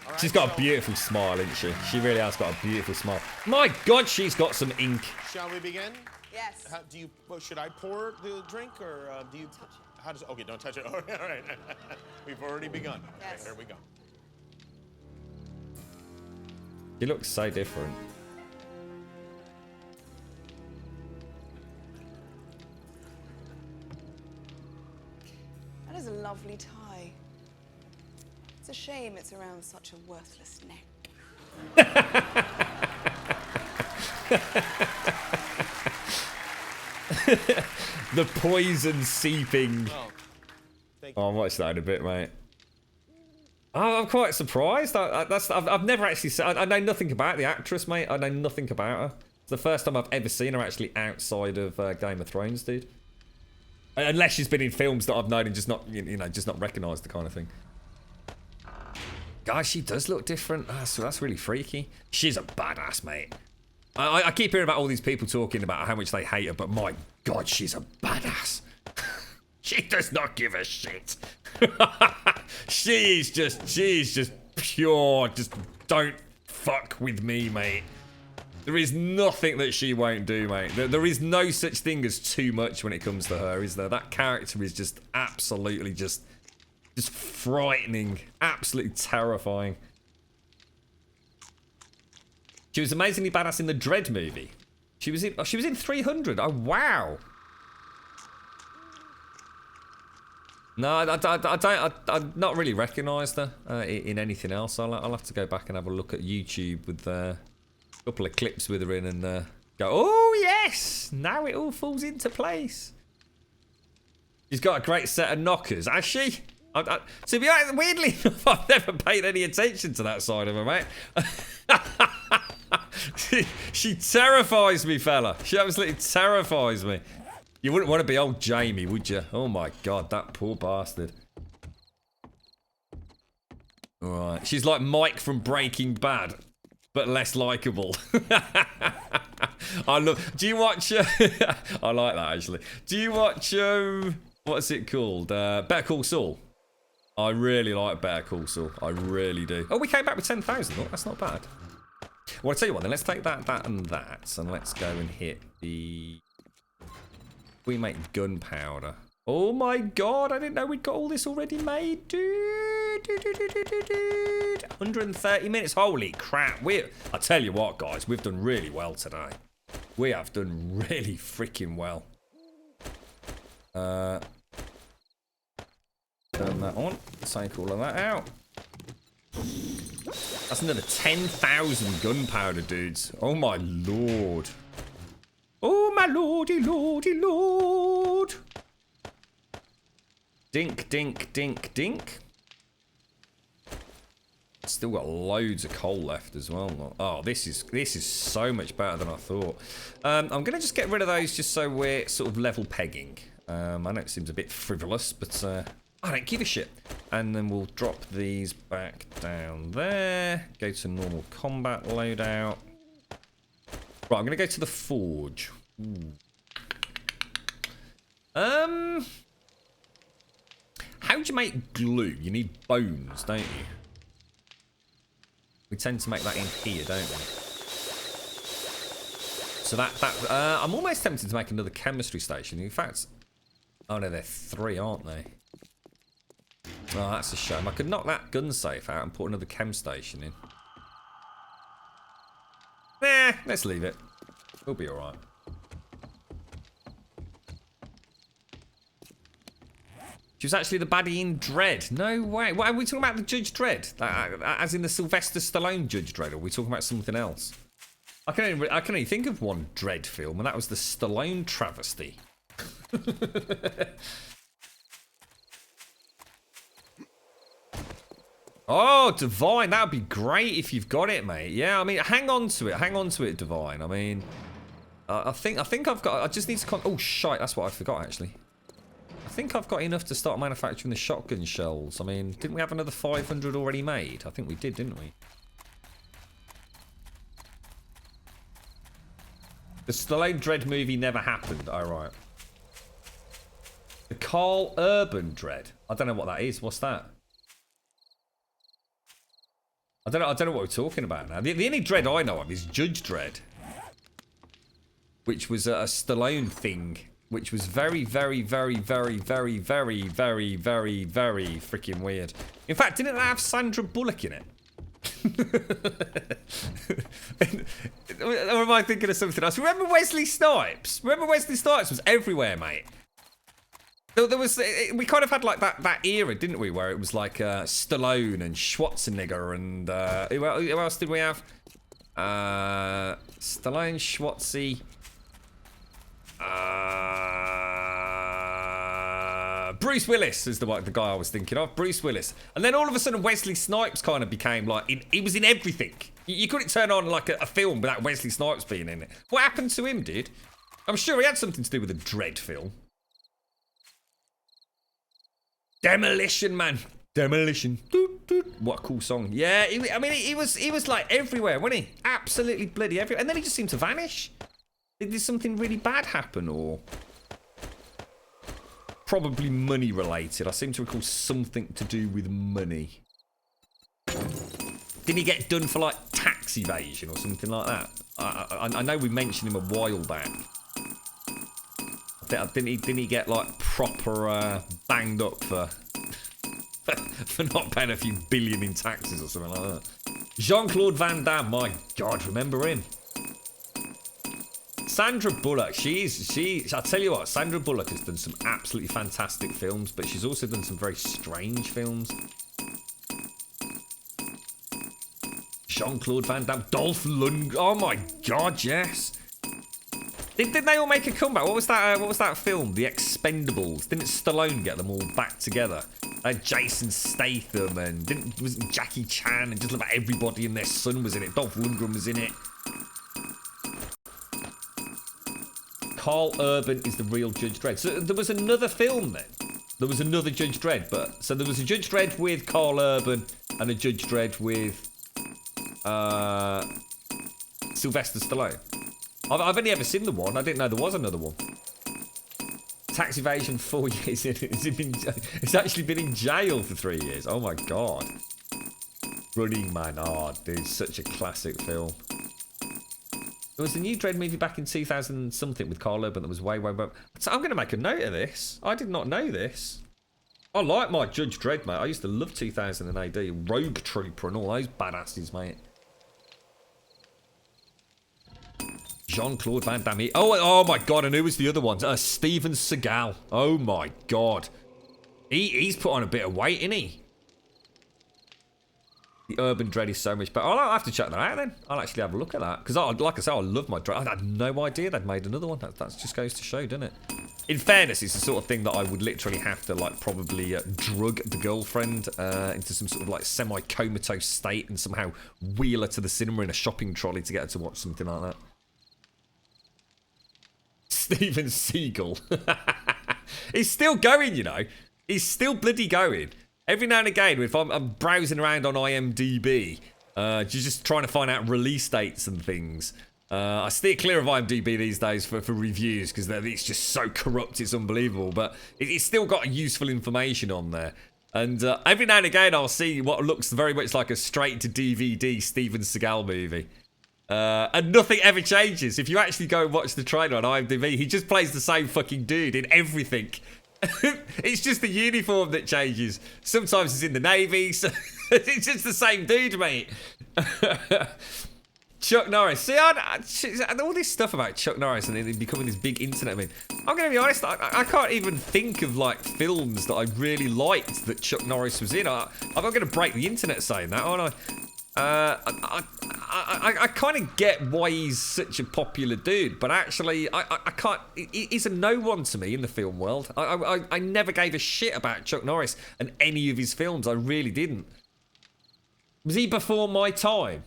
All right, She's got a beautiful smile, isn't she? She really has got a beautiful smile. My God, she's got some ink. Shall we begin? Yes. Should I pour the drink, or do you? How does? Okay, don't touch it. All right. We've already begun. Yes. Okay, here we go. She looks so different. That is a lovely tie. It's a shame it's around such a worthless neck. The poison seeping. Oh, thank you. I'll watch that in a bit, mate. Oh, I'm quite surprised. I've never actually seen. I know nothing about the actress, mate. I know nothing about her. It's the first time I've ever seen her actually outside of Game of Thrones, dude. Unless she's been in films that I've known and just not, just not recognised the kind of thing. Guys, she does look different. That's really freaky. She's a badass, mate. I keep hearing about all these people talking about how much they hate her, but my God, she's a badass. She does not give a shit. She's just pure. Just don't fuck with me, mate. There is nothing that she won't do, mate. There is no such thing as too much when it comes to her, is there? That character is just absolutely just frightening, absolutely terrifying. She was amazingly badass in the Dread movie. She was in 300. Oh wow. No, I've not really recognised her in anything else. I'll have to go back and have a look at YouTube with a couple of clips with her in and go, oh yes, now it all falls into place. She's got a great set of knockers, has she? To be honest, weirdly enough, I've never paid any attention to that side of her, mate. She terrifies me, fella. She absolutely terrifies me. You wouldn't want to be old Jamie, would you? Oh my God, that poor bastard. Alright, she's like Mike from Breaking Bad, but less likeable. Do you watch... I like that, actually. Do you watch... what's it called? Better Call Saul. I really like Better Call Saul. I really do. Oh, we came back with 10,000. Oh, that's not bad. Well, I'll tell you what, then let's take that, and that, and let's go and hit the... We make gunpowder. Oh my God, I didn't know we'd got all this already made, dude. 130 minutes, holy crap. I tell you what, guys, we've done really well today. We have done really freaking well. Turn that on, take all of that out. That's another 10,000 gunpowder, dudes. Oh my Lord. Oh my lordy, lordy, lord. Dink, dink, dink, dink. Still got loads of coal left as well. Oh, this is so much better than I thought. I'm gonna just get rid of those just so we're sort of level pegging. I know it seems a bit frivolous, but I don't give a shit. And then we'll drop these back down there. Go to normal combat loadout. Right, I'm gonna go to the forge. Ooh. How do you make glue? You need bones, don't you? We tend to make that in here, don't we? So I'm almost tempted to make another chemistry station. In fact, oh no, they're 3, aren't they? Oh, that's a shame. I could knock that gun safe out and put another chem station in. Nah, let's leave it. We'll be alright. She was actually the baddie in Dredd. No way. What, are we talking about the Judge Dredd? As in the Sylvester Stallone Judge Dredd? Or are we talking about something else? I can only think of one Dredd film, and that was the Stallone travesty. Oh, Divine, that would be great if you've got it, mate. Yeah, I mean, hang on to it, Divine. I mean, I think I've got. I just need to. Oh shite, that's what I forgot actually. I think I've got enough to start manufacturing the shotgun shells. I mean, didn't we have another 500 already made? I think we did, didn't we? The Stallone Dredd movie never happened. Oh, right. The Carl Urban Dredd. I don't know what that is. What's that? I don't know what we're talking about now. The only Dredd I know of is Judge Dredd, which was a Stallone thing, which was very, very, very, very, very, very, very, very, very freaking weird. In fact, didn't it have Sandra Bullock in it? Or am I thinking of something else? Remember Wesley Snipes? Remember Wesley Snipes was everywhere, mate. There was, we kind of had like that era, didn't we, where it was like Stallone and Schwarzenegger and who else did we have? Stallone, Schwartzy, Bruce Willis is the guy I was thinking of. Bruce Willis. And then all of a sudden Wesley Snipes kind of became like, he was in everything. You couldn't turn on like a film without Wesley Snipes being in it. What happened to him, dude? I'm sure he had something to do with a Dread film. Demolition Man. Demolition. Doot, doot. What a cool song. Yeah, I mean, he was like everywhere, wasn't he? Absolutely bloody everywhere. And then he just seemed to vanish. Did something really bad happen, or probably money related? I seem to recall something to do with money. Didn't he get done for like tax evasion or something like that? I know we mentioned him a while back. Didn't he get like proper banged up for for not paying a few billion in taxes or something like that? Jean-Claude Van Damme, my God, remember him? Sandra Bullock, I tell you what, Sandra Bullock has done some absolutely fantastic films, but she's also done some very strange films. Jean-Claude Van Damme, Dolph Lundgren, oh my God, yes. Didn't they all make a comeback? What was that film? The Expendables. Didn't Stallone get them all back together? Jason Statham and wasn't Jackie Chan and just about everybody and their son was in it. Dolph Lundgren was in it. Carl Urban is the real Judge Dredd. So there was another film then. There was another Judge Dredd, so there was a Judge Dredd with Carl Urban and a Judge Dredd with Sylvester Stallone. I've only ever seen the one. I didn't know there was another one. Tax evasion 4 years in. It's actually been in jail for 3 years. Oh my God. Running Man. Oh, dude, such a classic film. There was a new Dredd movie back in 2000 something with Carl Urban that was way. So I'm going to make a note of this. I did not know this. I like my Judge Dredd, mate. I used to love 2000 AD, Rogue Trooper and all those badasses, mate. Jean-Claude Van Damme. Oh my God, and who was the other one? Steven Seagal. Oh my God. He's put on a bit of weight, isn't he? The Urban Dread is so much better. I'll have to check that out then. I'll actually have a look at that. Because, like I said, I love my Dread. I had no idea they'd made another one. That just goes to show, doesn't it? In fairness, it's the sort of thing that I would literally have to, like, probably drug the girlfriend into some sort of, like, semi-comatose state and somehow wheel her to the cinema in a shopping trolley to get her to watch something like that. Steven Seagal. He's still going, you know. He's still bloody going. Every now and again, if I'm browsing around on IMDb, just trying to find out release dates and things. I steer clear of IMDb these days for reviews because it's just so corrupt, it's unbelievable. But it's still got useful information on there. And every now and again, I'll see what looks very much like a straight-to-DVD Steven Seagal movie. And nothing ever changes. If you actually go and watch the trailer on IMDb, he just plays the same fucking dude in everything. It's just the uniform that changes. Sometimes he's in the Navy, so it's just the same dude, mate. Chuck Norris. See, all this stuff about Chuck Norris and it becoming this big internet meme. I'm going to be honest, I can't even think of, like, films that I really liked that Chuck Norris was in. I'm not going to break the internet saying that, aren't I? I kind of get why he's such a popular dude, but actually, I can't. He's a no one to me in the film world. I never gave a shit about Chuck Norris and any of his films. I really didn't. Was he before my time?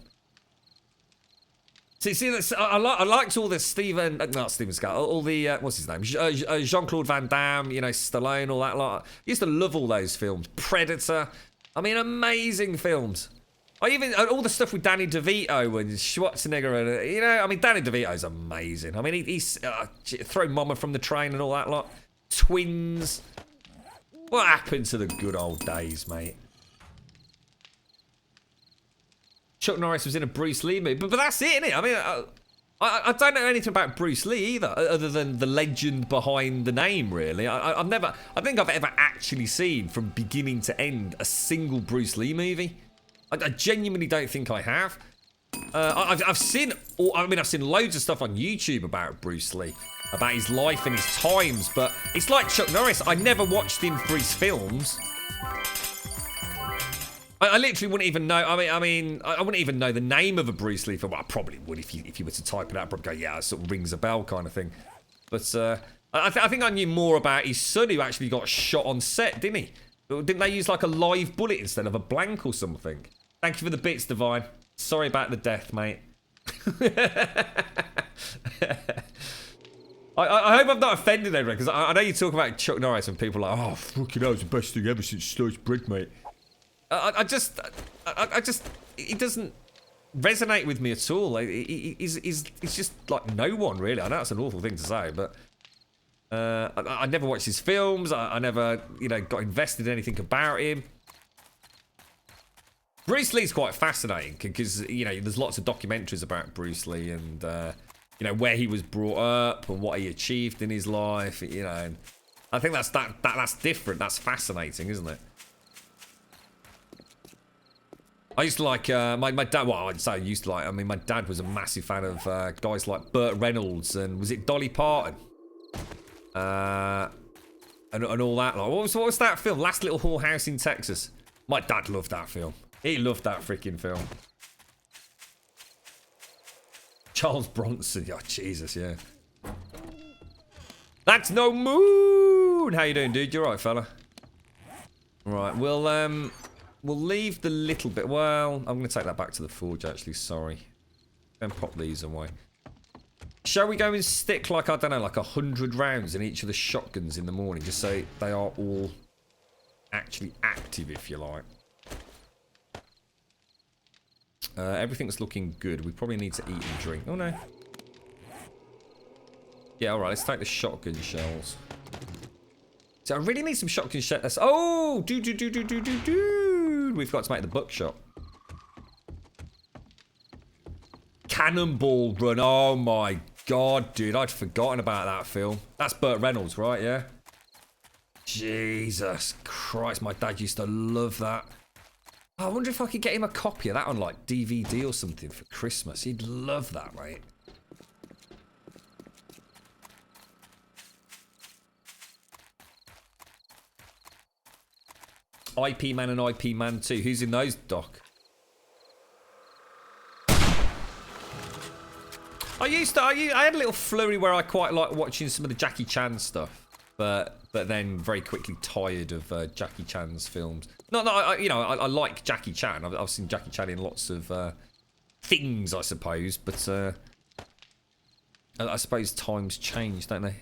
See, I liked all the not Steven Seagal, all the what's his name, Jean-Claude Van Damme, you know, Stallone, all that lot. I used to love all those films. Predator. I mean, amazing films. All the stuff with Danny DeVito and Schwarzenegger, and, you know, I mean, Danny DeVito's amazing. I mean, he's throw Mama from the train and all that lot. Twins. What happened to the good old days, mate? Chuck Norris was in a Bruce Lee movie, but that's it, innit? I mean, I don't know anything about Bruce Lee either, other than the legend behind the name, really. I think I've ever actually seen, from beginning to end, a single Bruce Lee movie. I genuinely don't think I have. I've seen loads of stuff on YouTube about Bruce Lee, about his life and his times, but it's like Chuck Norris. I never watched him for his films. I literally wouldn't even know. I wouldn't even know the name of a Bruce Lee film. Well, I probably would if you were to type it out. I'd probably go, yeah, it sort of rings a bell kind of thing. But I think I knew more about his son who actually got shot on set, didn't he? Didn't they use like a live bullet instead of a blank or something? Thank you for the bits, Divine. Sorry about the death, mate. I hope I'm not offended everyone, because I know you talk about Chuck Norris and people are like, oh, fucking hell, it's the best thing ever since sliced bread, mate. I just, he doesn't resonate with me at all. Like, he's just like no one, really. I know that's an awful thing to say, but I never watched his films. I never, you know, got invested in anything about him. Bruce Lee's quite fascinating because, you know, there's lots of documentaries about Bruce Lee and, you know, where he was brought up and what he achieved in his life, you know. And I think that's different. That's fascinating, isn't it? I used to like, my dad, well, I'd say I used to like, I mean, my dad was a massive fan of guys like Burt Reynolds and, was it Dolly Parton? And all that. Like, what was that film? Last Little Whorehouse in Texas. My dad loved that film. He loved that freaking film. Charles Bronson. Oh, Jesus, yeah. That's no moon! How you doing, dude? You alright, fella? Right, we'll leave the little bit. Well, I'm going to take that back to the forge, actually. Sorry. Then pop these away. Shall we go and stick, like, I don't know, like 100 rounds in each of the shotguns in the morning, just so they are all actually active, if you like. Everything's looking good. We probably need to eat and drink. Oh, no. Yeah, alright, let's take the shotgun shells. So I really need some shotgun shells. Oh! Dude! We've got to make the buckshot. Cannonball Run. Oh, my God, dude. I'd forgotten about that film. That's Burt Reynolds, right? Yeah? Jesus Christ, my dad used to love that. I wonder if I could get him a copy of that on, like, DVD or something for Christmas. He'd love that, mate. IP Man and IP Man 2. Who's in those, Doc? I had a little flurry where I quite like watching some of the Jackie Chan stuff. But then very quickly tired of Jackie Chan's films. I like Jackie Chan. I've seen Jackie Chan in lots of things, I suppose. But I suppose times change, don't they?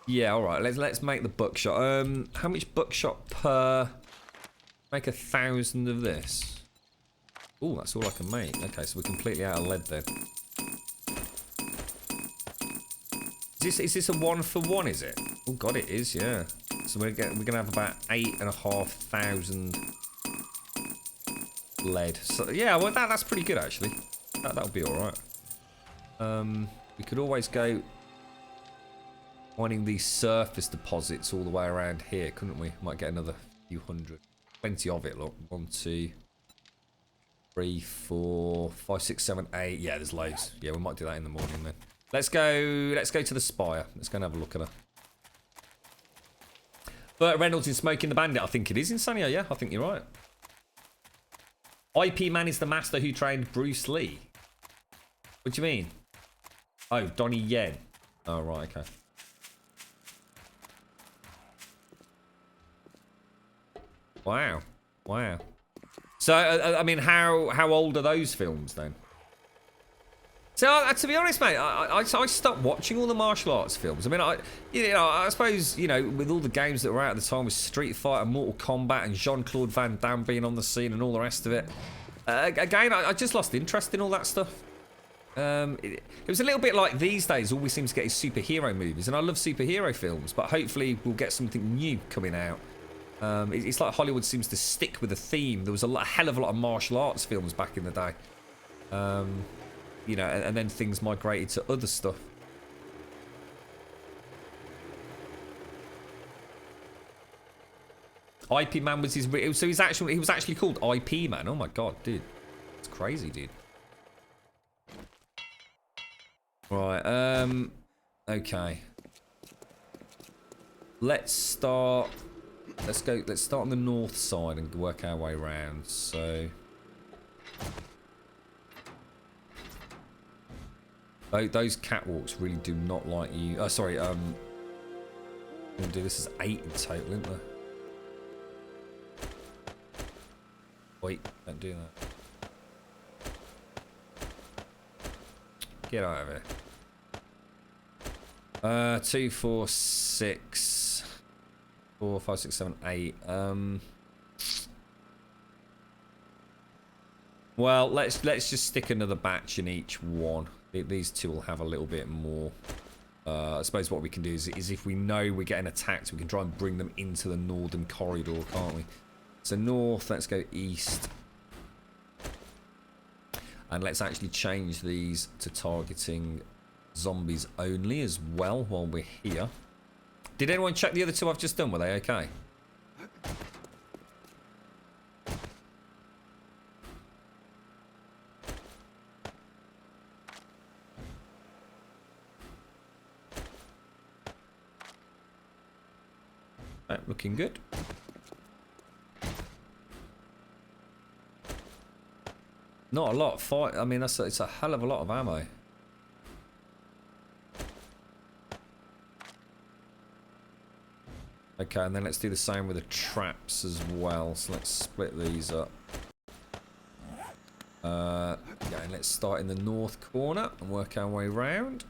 Yeah, all right. Let's make the buckshot. How much buckshot per? Make 1,000 of this. Oh, that's all I can make. Okay, so we're completely out of lead then. Is this a 1-for-1? Is it? Oh God, it is. Yeah. So we're gonna have about 8,500 lead. So yeah, well that's pretty good actually. That'll be all right. We could always go mining these surface deposits all the way around here, couldn't we? Might get another few hundred. Plenty of it, look. 1, 2, 3, 4, 5, 6, 7, 8. Yeah, there's loads. Yeah, we might do that in the morning then. Let's go to the spire. Let's go and have a look at her. Burt Reynolds in Smoking the Bandit. I think it is in Sanyo, yeah. I think you're right. IP Man is the master who trained Bruce Lee. What do you mean? Oh, Donnie Yen. Oh, right, okay. Wow. Wow. So, I mean, how old are those films then? So, to be honest, mate, I stopped watching all the martial arts films. I mean, I suppose, you know, with all the games that were out at the time with Street Fighter, Mortal Kombat, and Jean-Claude Van Damme being on the scene and all the rest of it, again, I just lost interest in all that stuff. It was a little bit like these days, all we seem to get is superhero movies, and I love superhero films, but hopefully we'll get something new coming out. It's like Hollywood seems to stick with a theme. There was a hell of a lot of martial arts films back in the day. You know, and then things migrated to other stuff. IP Man was his... So he was actually called IP Man. Oh my God, dude. It's crazy, dude. Right, okay. Let's start on the north side and work our way around. So Those catwalks really do not like you. Oh, sorry. I'm gonna do this as 8 in total, isn't there? Wait, don't do that. Get out of here. 2, 4, 6, 4, 5, 6, 7, 8. Well, let's just stick another batch in each one. These two will have a little bit more. I suppose what we can do is if we know we're getting attacked, we can try and bring them into the northern corridor, can't we? So north, let's go east. And let's actually change these to targeting zombies only as well while we're here. Did anyone check the other two I've just done? Were they okay? Right, looking good. Not a lot of fight. I mean, it's a hell of a lot of ammo. Okay, and then let's do the same with the traps as well. So let's split these up. Yeah, and let's start in the north corner and work our way round.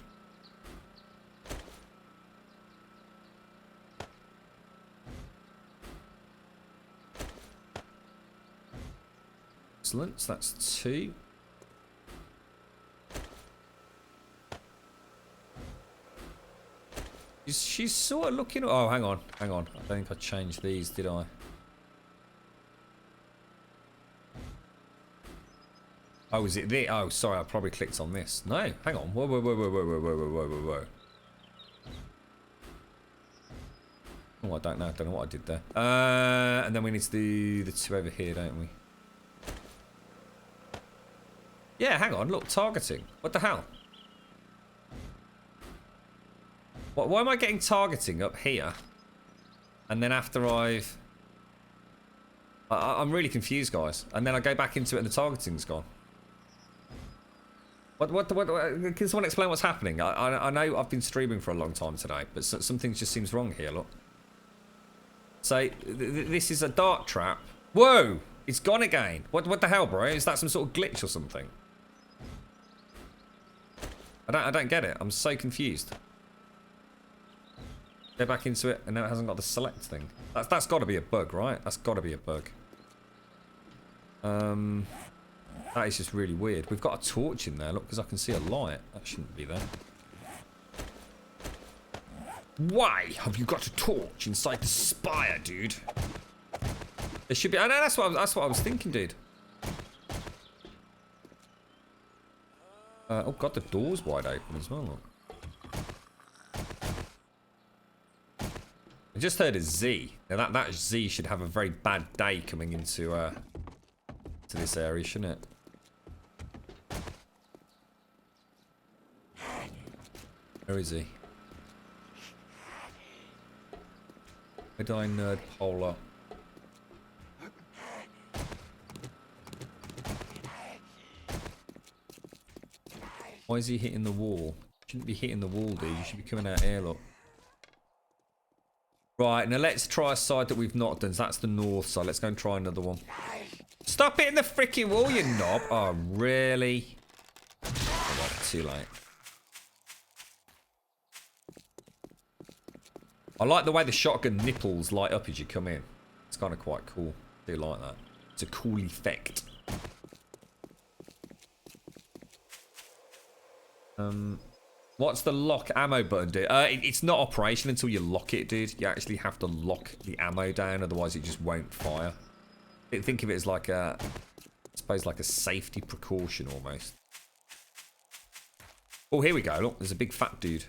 Excellent, so that's 2. She's sort of looking... Oh, hang on. I don't think I changed these, did I? Oh, is it there? Oh, sorry, I probably clicked on this. No, hang on. Whoa. Oh, I don't know what I did there. And then we need to do the 2 over here, don't we? Yeah, hang on. Look, targeting. What the hell? Why am I getting targeting up here? And then after I'm really confused, guys. And then I go back into it and the targeting's gone. What can someone explain what's happening? I know I've been streaming for a long time today, but something just seems wrong here, look. So, this is a dart trap. Whoa! It's gone again. What the hell, bro? Is that some sort of glitch or something? I don't get it. I'm so confused. Go back into it, and now it hasn't got the select thing. That's got to be a bug, right? That's got to be a bug. That is just really weird. We've got a torch in there, look, because I can see a light. That shouldn't be there. Why have you got a torch inside the spire, dude? There should be. I know that's what I was thinking, dude. Oh god, the door's wide open as well. Look. I just heard a Z. Now that Z should have a very bad day coming into to this area, shouldn't it? Where is he? Where did I nerd pole up? Why is he hitting the wall? Shouldn't be hitting the wall, dude. You should be coming out here, look. Right, now let's try a side that we've not done. So that's the north side. Let's go and try another one. Stop hitting the freaking wall, you knob. Oh, really? Oh, well, too late. I like the way the shotgun nipples light up as you come in. It's kind of quite cool. I do like that. It's a cool effect. What's the lock ammo button do? It's not operational until you lock it, dude. You actually have to lock the ammo down, otherwise it just won't fire. Think of it as like I suppose like a safety precaution almost. Oh, here we go. Look, there's a big fat dude.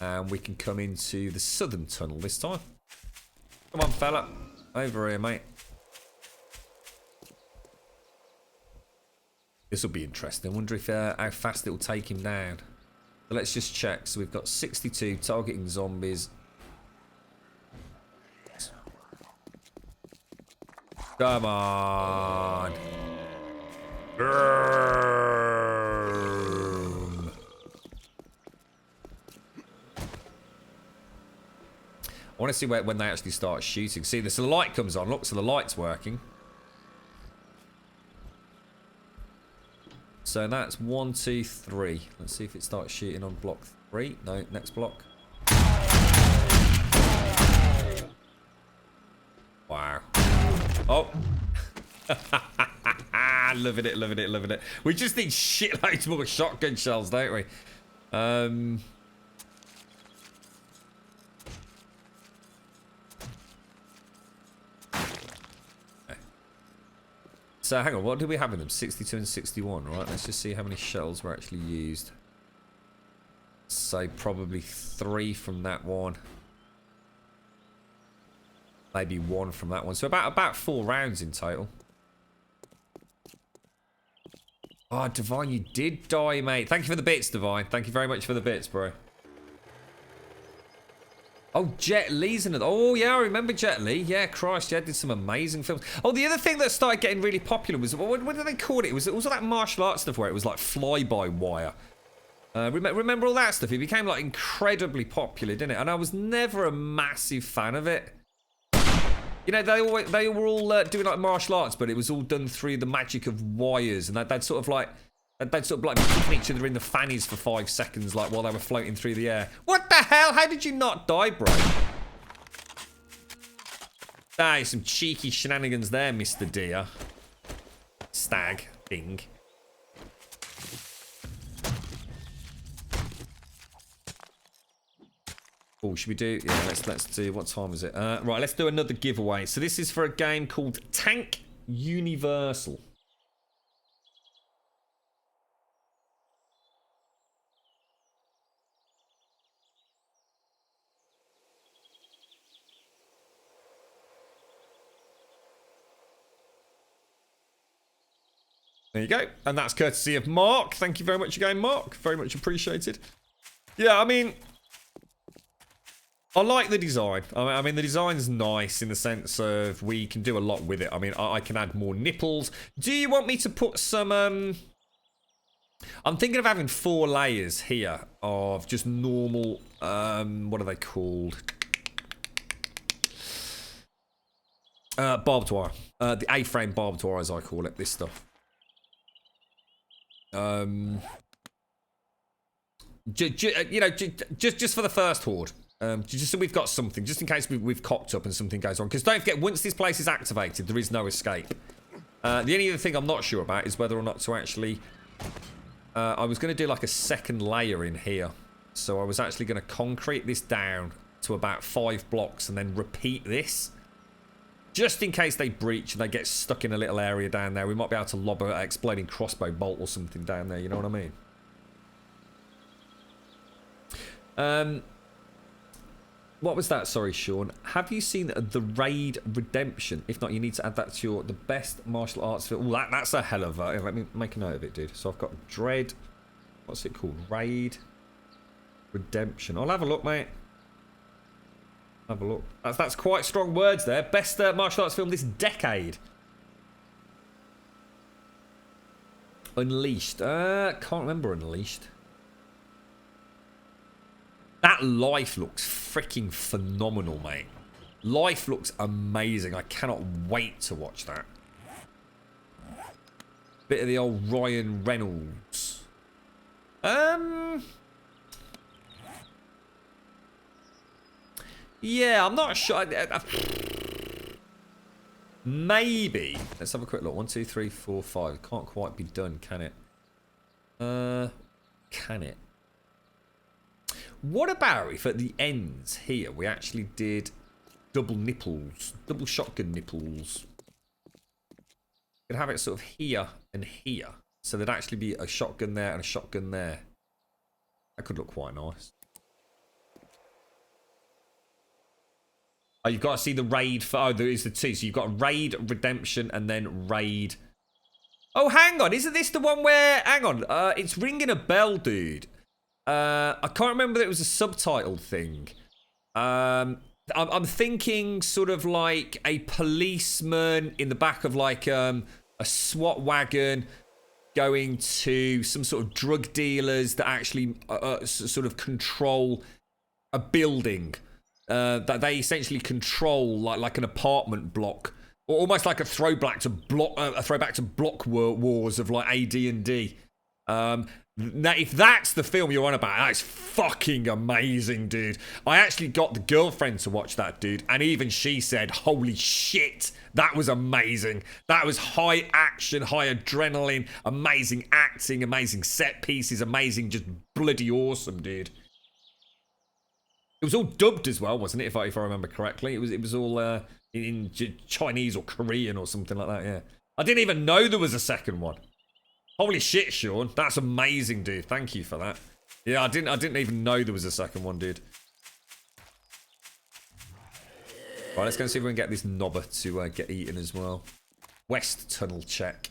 And we can come into the southern tunnel this time. Come on, fella. Over here, mate. This will be interesting. I wonder if how fast it will take him down. So let's just check. So we've got 62 targeting zombies. Come on. want to see when they actually start shooting. See, so the light comes on. Look, so the light's working. So that's 1, 2, 3. Let's see if it starts shooting on block 3. No, next block. Wow. Oh. Loving it, loving it, loving it. We just need shitloads more shotgun shells, don't we? So hang on, what do we have in them? 62 and 61, right? Let's just see how many shells were actually used. So probably 3 from that one. Maybe 1 from that one. So about 4 rounds in total. Oh, Divine, you did die, mate. Thank you for the bits, Divine. Thank you very much for the bits, bro. Oh, Jet Li's another. Oh, yeah, I remember Jet Li. Yeah, Christ, yeah, did some amazing films. Oh, the other thing that started getting really popular was, what did they call it? It was all that martial arts stuff where it was like fly-by-wire. Remember all that stuff? It became like incredibly popular, didn't it? And I was never a massive fan of it. You know, they were all doing like martial arts, but it was all done through the magic of wires, and they'd sort of like be kicking each other in the fannies for 5 seconds, like while they were floating through the air. What the hell? How did you not die, bro? Ah, some cheeky shenanigans there, Mr. Deer. Stag thing. Oh, should we do? Yeah, let's do. What time is it? Right, let's do another giveaway. So this is for a game called Tank Universal. There you go. And that's courtesy of Mark. Thank you very much again, Mark. Very much appreciated. Yeah, I mean, I like the design. I mean, the design's nice in the sense of we can do a lot with it. I mean, I can add more nipples. Do you want me to put some... I'm thinking of having 4 layers here of just normal... what are they called? Barbed wire. The A-frame barbed wire, as I call it. This stuff. You know, just for the first horde. Just so we've got something, just in case we've cocked up and something goes on. Because don't forget, once this place is activated, there is no escape. The only other thing I'm not sure about is whether or not to actually... I was going to do like a second layer in here. So I was actually going to concrete this down to about 5 blocks and then repeat this. Just in case they breach and they get stuck in a little area down there. We might be able to lob an exploding crossbow bolt or something down there, you know what I mean? What was that? Sorry, Sean. Have you seen The Raid Redemption? If not, you need to add that to the best martial arts film. Ooh, that's a hell of a... Let me make a note of it, dude. So I've got Dread. What's it called? Raid Redemption. I'll have a look, mate. Have a look. That's quite strong words there. Best martial arts film this decade. Unleashed. Can't remember Unleashed. That Life looks freaking phenomenal, mate. Life looks amazing. I cannot wait to watch that. Bit of the old Ryan Reynolds. Yeah, I'm not sure. Maybe. Let's have a quick look. 1, 2, 3, 4, 5. Can't quite be done, can it? Can it? What about if at the ends here we actually did double nipples, double shotgun nipples? Could have it sort of here and here, so there'd actually be a shotgun there and a shotgun there. That could look quite nice. Oh, you've got to see the raid for... Oh, there is the 2. So you've got Raid Redemption and then Raid... Oh, hang on. Isn't this the one where... Hang on. It's ringing a bell, dude. I can't remember that it was a subtitled thing. I'm thinking sort of like a policeman in the back of like a SWAT wagon going to some sort of drug dealers that actually sort of control a building. that they essentially control like an apartment block, or almost like a throwback to block wars of like AD&D. Now, if that's the film you're on about, that's fucking amazing, dude. I actually got the girlfriend to watch that, dude, and even she said, holy shit, that was amazing. That was high action, high adrenaline, amazing acting, amazing set pieces, amazing, just bloody awesome, dude. It was all dubbed as well, wasn't it, if I remember correctly? It was all in Chinese or Korean or something like that, yeah. I didn't even know there was a second one. Holy shit, Sean. That's amazing, dude. Thank you for that. Yeah, I didn't even know there was a second one, dude. Right, let's go and see if we can get this knobber to get eaten as well. West tunnel check.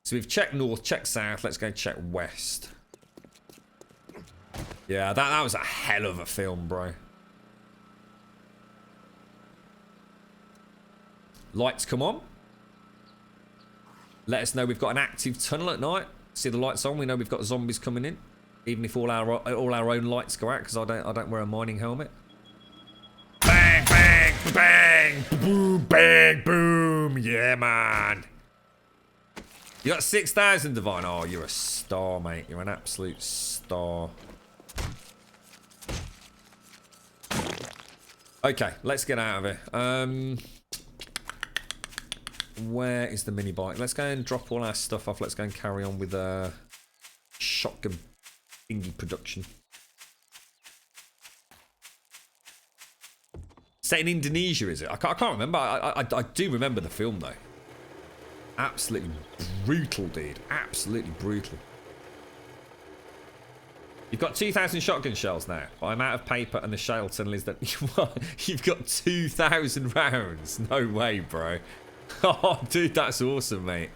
So we've checked north, checked south. Let's go check west. Yeah, that was a hell of a film, bro. Lights come on. Let us know we've got an active tunnel at night. See the lights on. We know we've got zombies coming in, even if all our own lights go out because I don't wear a mining helmet. Bang, bang, bang, boom, bang, boom. Yeah, man. You got 6,000 divine. Oh, you're a star, mate. You're an absolute star. Okay, let's get out of here. Where is the mini bike? Let's go and drop all our stuff off. Let's go and carry on with shotgun thingy production. Set in Indonesia, is it? I can't remember. I do remember the film though. Absolutely brutal, dude. Absolutely brutal. You've got 2,000 shotgun shells now. I'm out of paper and the shale tunnel is that... You've got 2,000 rounds. No way, bro. Oh, dude, that's awesome, mate.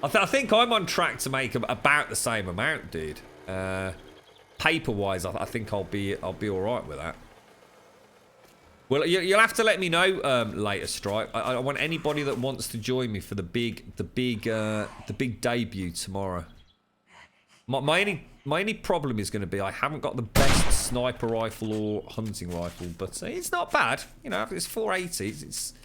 I think I'm on track to make about the same amount, dude. Paper-wise, I think I'll be all right with that. Well, you'll have to let me know later, Stripe. I want anybody that wants to join me for the big debut tomorrow. My only problem is going to be I haven't got the best sniper rifle or hunting rifle, but it's not bad. You know, it's 480.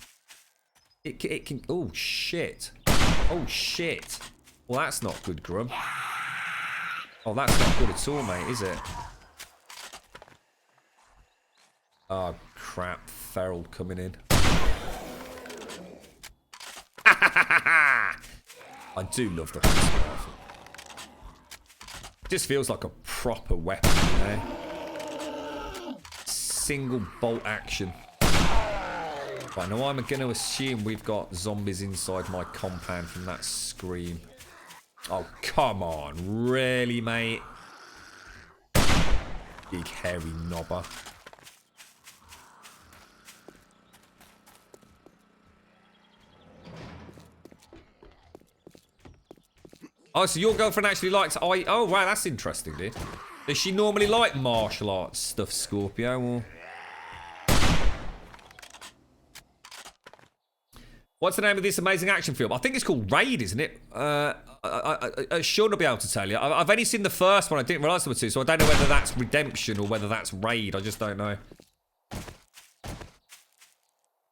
It can. Oh shit! Oh shit! Well, that's not good, Grum. Oh, that's not good at all, mate, is it? Oh crap! Feral coming in. I do love the hunting rifle. It just feels like a proper weapon, you know? Single bolt action. Right, now I'm going to assume we've got zombies inside my compound from that scream. Oh, come on. Really, mate? Big hairy knobber. Oh, so your girlfriend actually likes... Oh, wow, that's interesting, dude. Does she normally like martial arts stuff, Scorpio? Or... What's the name of this amazing action film? I think it's called Raid, isn't it? Sean will be able to tell you. I've only seen the first one. I didn't realise there were two, so I don't know whether that's Redemption or whether that's Raid. I just don't know.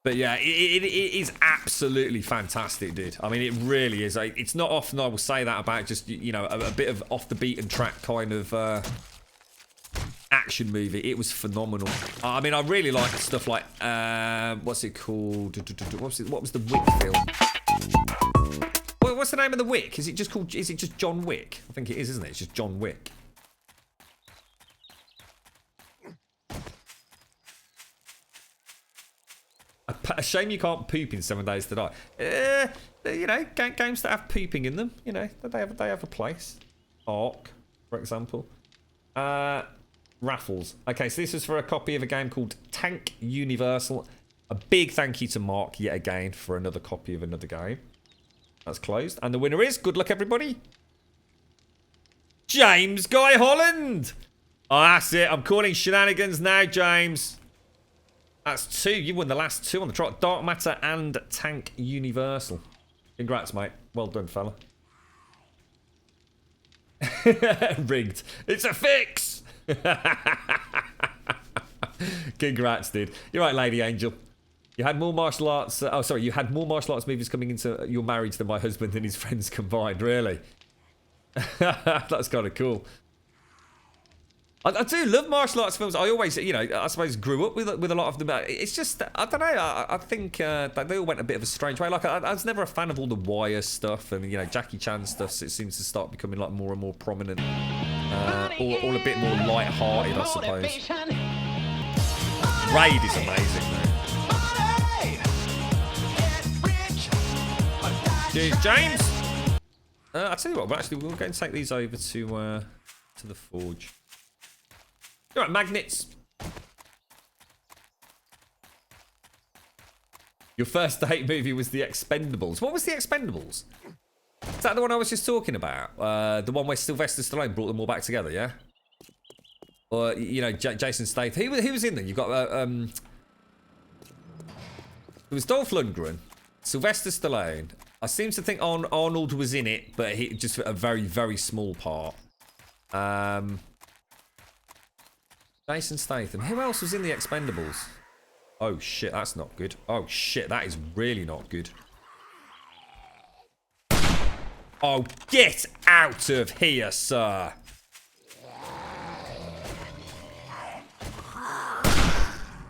But yeah, it is absolutely fantastic, dude. I mean, it really is. It's not often I will say that about just, you know, a bit of off the beaten track kind of action movie. It was phenomenal. I mean, I really like stuff like what's it called? What was the Wick film? What's the name of the Wick? Is it just John Wick? I think it is, isn't it? It's just John Wick. A shame you can't poop in 7 Days to Die. You know, games that have pooping in them, you know, they have a place. Ark, for example. Raffles. Okay, so this is for a copy of a game called Tank Universal. A big thank you to Mark yet again for another copy of another game. That's closed. And the winner is, good luck everybody, James Guy Holland. Oh, that's it. I'm calling shenanigans now, James. That's two. You won the last two on the trot. Dark Matter and Tank Universal. Congrats, mate. Well done, fella. Rigged. It's a fix. Congrats, dude. You're right, Lady Angel. You had more martial arts. Oh, sorry. You had more martial arts movies coming into your marriage than my husband and his friends combined. Really? That's kind of cool. I do love martial arts films. I always, you know, I suppose grew up with a lot of them. It's just, I don't know. I think they all went a bit of a strange way. Like I was never a fan of all the Wire stuff and you know Jackie Chan stuff. So it seems to start becoming like more and more prominent, all a bit more light-hearted, I suppose. Raid is amazing, though. Cheers, James. I'll tell you what. We're going to take these over to the forge. All right, magnets. Your first date movie was The Expendables. What was The Expendables? Is that the one I was just talking about? The one where Sylvester Stallone brought them all back together, yeah? Or, you know, Jason Statham. Who was in there? You've got, it was Dolph Lundgren, Sylvester Stallone. I seem to think Arnold was in it, but he just a very, very small part. Jason Statham. Who else was in The Expendables? Oh shit, that's not good. Oh shit, that is really not good. Oh, get out of here, sir.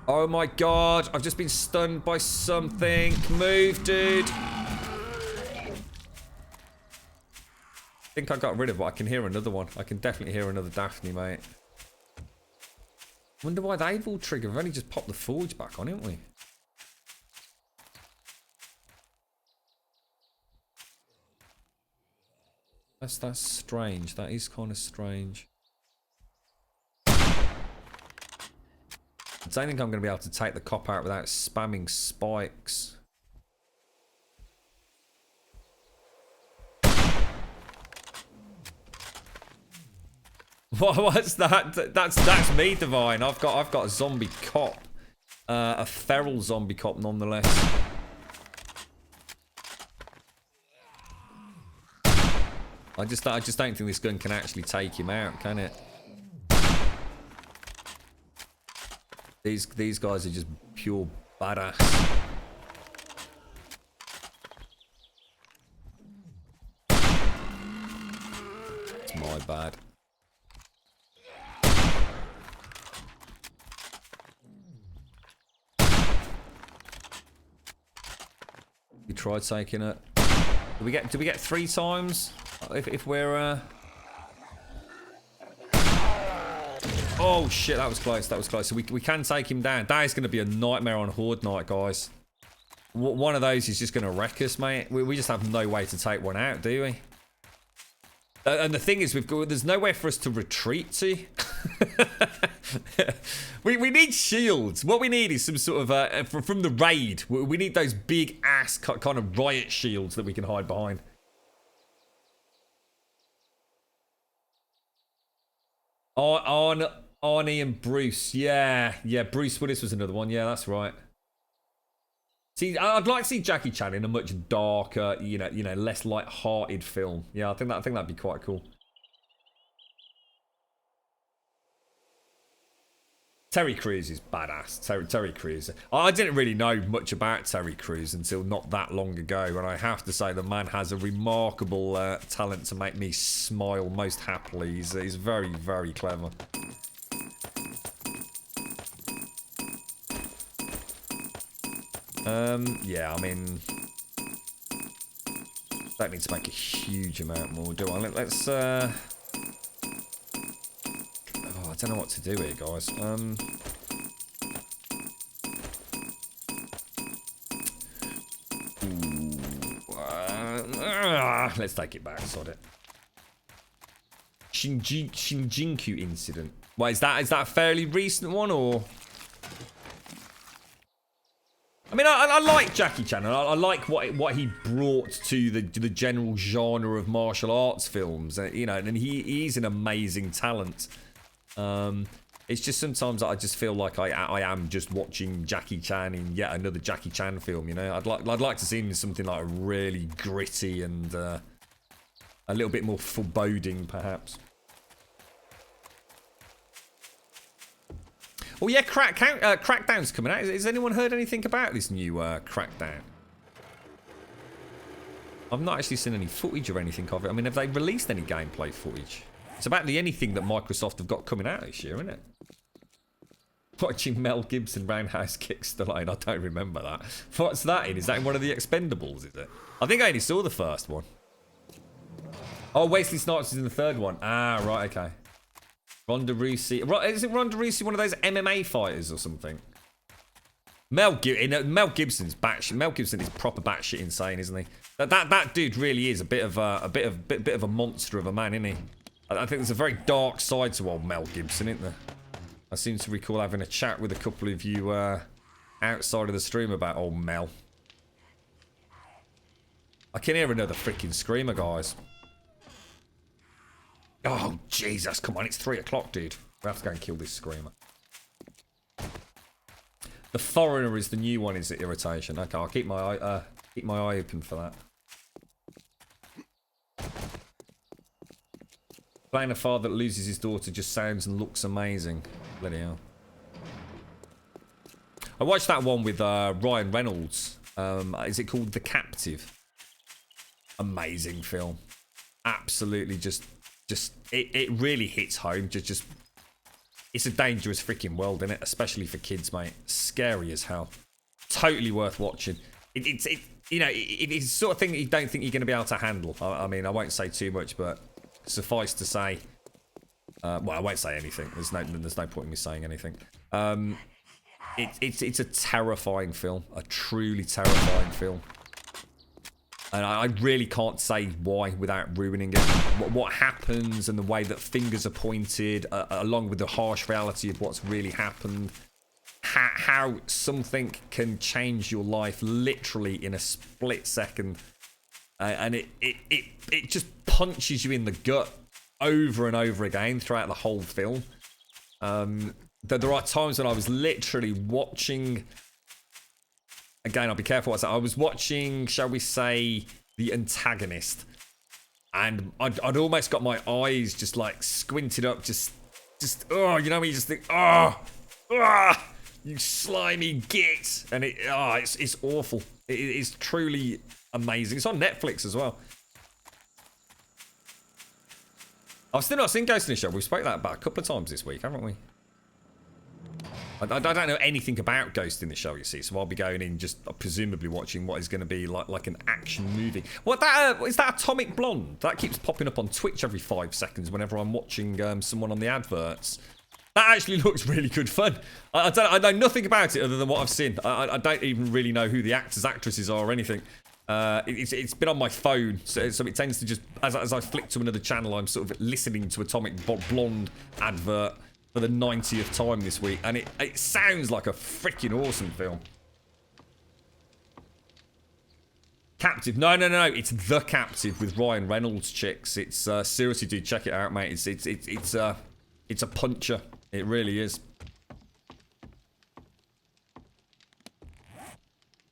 Oh my god, I've just been stunned by something. Move, dude. I think I got rid of it. I can hear another one. I can definitely hear another Daphne, mate. Wonder why they've all triggered. We've only just popped the forge back on, haven't we? That's strange. That is kind of strange. I don't think I'm going to be able to take the cop out without spamming spikes. What's that? That's me, Divine. I've got a zombie cop, a feral zombie cop, nonetheless. I just don't think this gun can actually take him out, can it? These guys are just pure badass. It's my bad. You tried taking it. Do we get 3 times if we're Oh shit, that was close. That was close. So we can take him down. That is going to be a nightmare on Horde night, guys. One of those is just going to wreck us, mate. We just have no way to take one out, do we? And the thing is, there's nowhere for us to retreat to. we need shields. What we need is some sort of from the raid. We need those big ass kind of riot shields that we can hide behind. Arnie and Bruce. Yeah, Bruce Willis was another one. Yeah, that's right. See, I'd like to see Jackie Chan in a much darker, you know, less light-hearted film. Yeah, I think that'd be quite cool. Terry Crews is badass. Terry Crews. I didn't really know much about Terry Crews until not that long ago, and I have to say the man has a remarkable talent to make me smile most happily. He's very, very clever. Yeah, I mean, don't need to make a huge amount more, do I? Let's oh, I don't know what to do here, guys. Let's take it back, sod it. Shinjuku incident. Wait, is that a fairly recent one, or? I mean, I like Jackie Chan. I like what he brought to the general genre of martial arts films. You know, and he's an amazing talent. It's just sometimes I just feel like I am just watching Jackie Chan in yet another Jackie Chan film. You know, I'd like to see him in something like really gritty and a little bit more foreboding, perhaps. Oh yeah, Crackdown's coming out. Has anyone heard anything about this new Crackdown? I've not actually seen any footage or anything of it. I mean, have they released any gameplay footage? It's about the anything that Microsoft have got coming out this year, isn't it? Watching Mel Gibson roundhouse kick Stallone. I don't remember that. What's that in? Is that in one of the Expendables, is it? I think I only saw the first one. Oh, Wesley Snipes is in the third one. Ah, right, okay. Ronda Rousey. Isn't Ronda Rousey one of those MMA fighters or something? Mel Gibson's batshit. Mel Gibson is proper batshit insane, isn't he? That dude really is a bit of a monster of a man, isn't he? I think there's a very dark side to old Mel Gibson, isn't there? I seem to recall having a chat with a couple of you outside of the stream about old Mel. I can hear another freaking screamer, guys. Oh, Jesus, come on, it's 3 o'clock, dude. We have to go and kill this screamer. The Foreigner is the new one, is it? Irritation. Okay, I'll keep my eye open for that. Playing a father that loses his daughter just sounds and looks amazing. Bloody hell. I watched that one with Ryan Reynolds. Is it called The Captive? Amazing film. Absolutely just it really hits home. Just it's a dangerous freaking world, isn't it? Especially for kids, mate. Scary as hell. Totally worth watching. It's the sort of thing that you don't think you're going to be able to handle. I mean, I won't say too much, but suffice to say, well, I won't say anything. There's no point in me saying anything. It's a terrifying film, a truly terrifying film, and I really can't say why without ruining it. What happens and the way that fingers are pointed, along with the harsh reality of what's really happened. How something can change your life literally in a split second, and it just punches you in the gut over and over again throughout the whole film. There are times when I was literally watching. Again, I'll be careful what I say. I was watching, shall we say, the antagonist, and I'd almost got my eyes just like squinted up, just oh, you know when you just think, oh, you slimy git, and it's awful. It is truly amazing. It's on Netflix as well. I've still not seen Ghost in the Shell. We've spoken that about a couple of times this week, haven't we? I don't know anything about Ghost in the Shell, you see, so I'll be going in just presumably watching what is going to be like an action movie. What is that Atomic Blonde? That keeps popping up on Twitch every 5 seconds whenever I'm watching someone on the adverts. That actually looks really good fun. I know nothing about it other than what I've seen. I don't even really know who the actresses are or anything. It's been on my phone, so it tends to just, as I flick to another channel, I'm sort of listening to Atomic Blonde advert for the 90th time this week, and it sounds like a freaking awesome film. Captive. No. It's The Captive with Ryan Reynolds chicks. It's seriously, dude, check it out, mate. It's a puncher. It really is.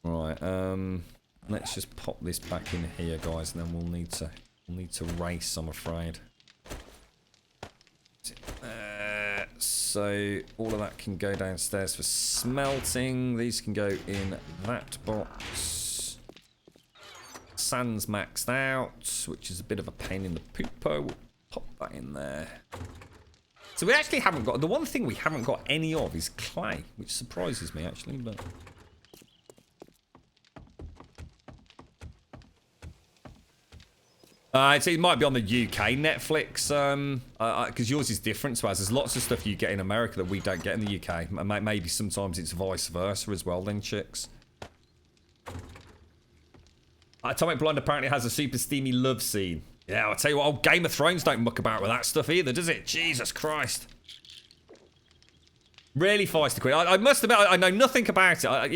Right. Let's just pop this back in here, guys, and then we'll need to race, I'm afraid. So all of that can go downstairs for smelting. These can go in that box. Sand's maxed out, which is a bit of a pain in the poopo. We'll pop that in there. So we actually haven't got, the one thing we haven't got any of is clay, which surprises me actually, but... it might be on the UK Netflix, because yours is different to us. There's lots of stuff you get in America that we don't get in the UK. Maybe sometimes it's vice versa as well then, chicks. Atomic Blonde apparently has a super steamy love scene. Yeah, I'll tell you what, old Game of Thrones don't muck about with that stuff either, does it? Jesus Christ. Really feisty queen. I must admit, I know nothing about it.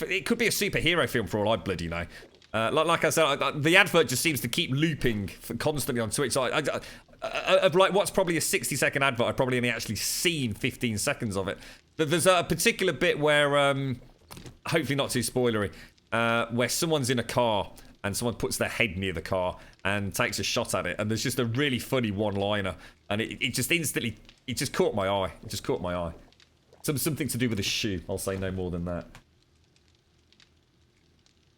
It could be a superhero film for all I bloody know. Like I said, the advert just seems to keep looping constantly on Twitch. So like what's probably a 60-second advert, I've probably only actually seen 15 seconds of it. There's a particular bit where, hopefully not too spoilery, where someone's in a car and someone puts their head near the car and takes a shot at it, and there's just a really funny one-liner, and it just instantly, it just caught my eye. It just caught my eye. Something to do with a shoe. I'll say no more than that.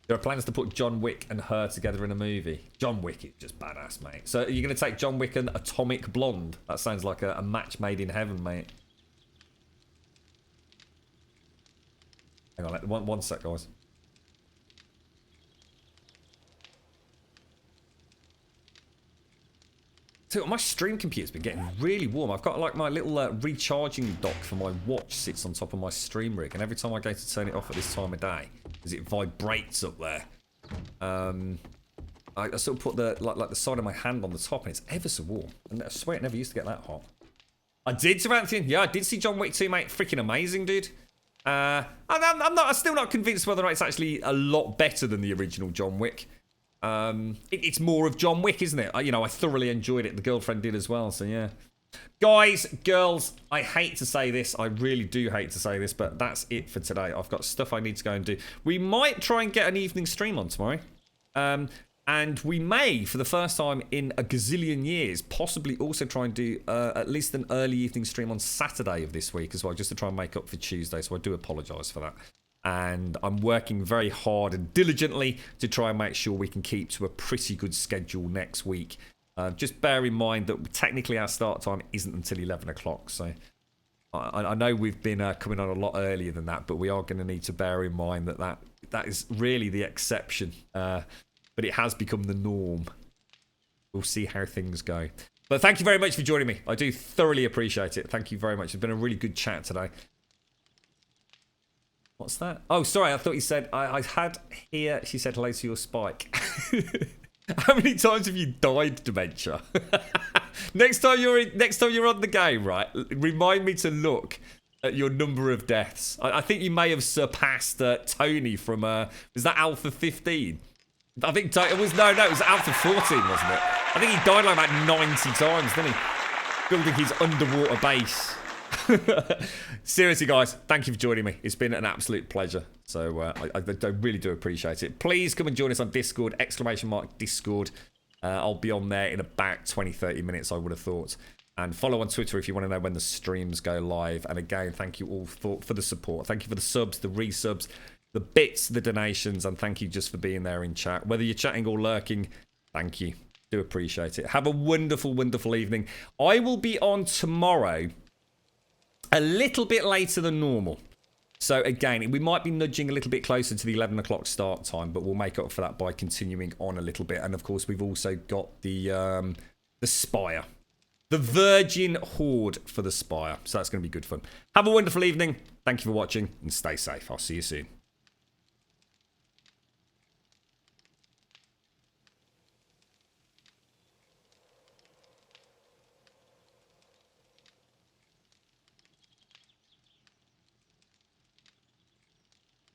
There are plans to put John Wick and her together in a movie. John Wick is just badass, mate. So are you going to take John Wick and Atomic Blonde? That sounds like a match made in heaven, mate. Hang on, one sec, guys. So my stream computer's been getting really warm. I've got like my little recharging dock for my watch sits on top of my stream rig, and every time I go to turn it off at this time of day, as it vibrates up there, I sort of put the like the side of my hand on the top, and it's ever so warm. And I swear it never used to get that hot. I did, Sebastian. Yeah, I did see John Wick 2, mate. Freaking amazing, dude. I'm still not convinced whether it's actually a lot better than the original John Wick. It's more of John Wick, isn't it? You know, I thoroughly enjoyed it. The girlfriend did as well, so yeah. Guys, girls, I hate to say this. I really do hate to say this, but that's it for today. I've got stuff I need to go and do. We might try and get an evening stream on tomorrow. And we may, for the first time in a gazillion years, possibly also try and do at least an early evening stream on Saturday of this week as well, just to try and make up for Tuesday. So I do apologise for that. And I'm working very hard and diligently to try and make sure we can keep to a pretty good schedule next week. Just bear in mind that technically our start time isn't until 11 o'clock. So I know we've been coming on a lot earlier than that, but we are going to need to bear in mind that is really the exception. But it has become the norm. We'll see how things go. But thank you very much for joining me. I do thoroughly appreciate it. Thank you very much. It's been a really good chat today. What's that? Oh, sorry. I thought you said I had here. She said hello to your spike. How many times have you died, Dementia? next time you're on the game, right? Remind me to look at your number of deaths. I think you may have surpassed Tony from was that Alpha 15? I think it was it was Alpha 14, wasn't it? I think he died like about 90 times, didn't he? Building his underwater base. Seriously, guys, thank you for joining me. It's been an absolute pleasure. So I really do appreciate it. Please come and join us on Discord, !Discord. I'll be on there in about 20-30 minutes, I would have thought. And follow on Twitter if you want to know when the streams go live. And again, thank you all for the support. Thank you for the subs, the resubs, the bits, the donations, and thank you just for being there in chat. Whether you're chatting or lurking, thank you. Do appreciate it. Have a wonderful, wonderful evening. I will be on tomorrow a little bit later than normal. So again, we might be nudging a little bit closer to the 11 o'clock start time, but we'll make up for that by continuing on a little bit. And of course, we've also got the Spire. The Virgin Horde for the Spire. So that's going to be good fun. Have a wonderful evening. Thank you for watching and stay safe. I'll see you soon.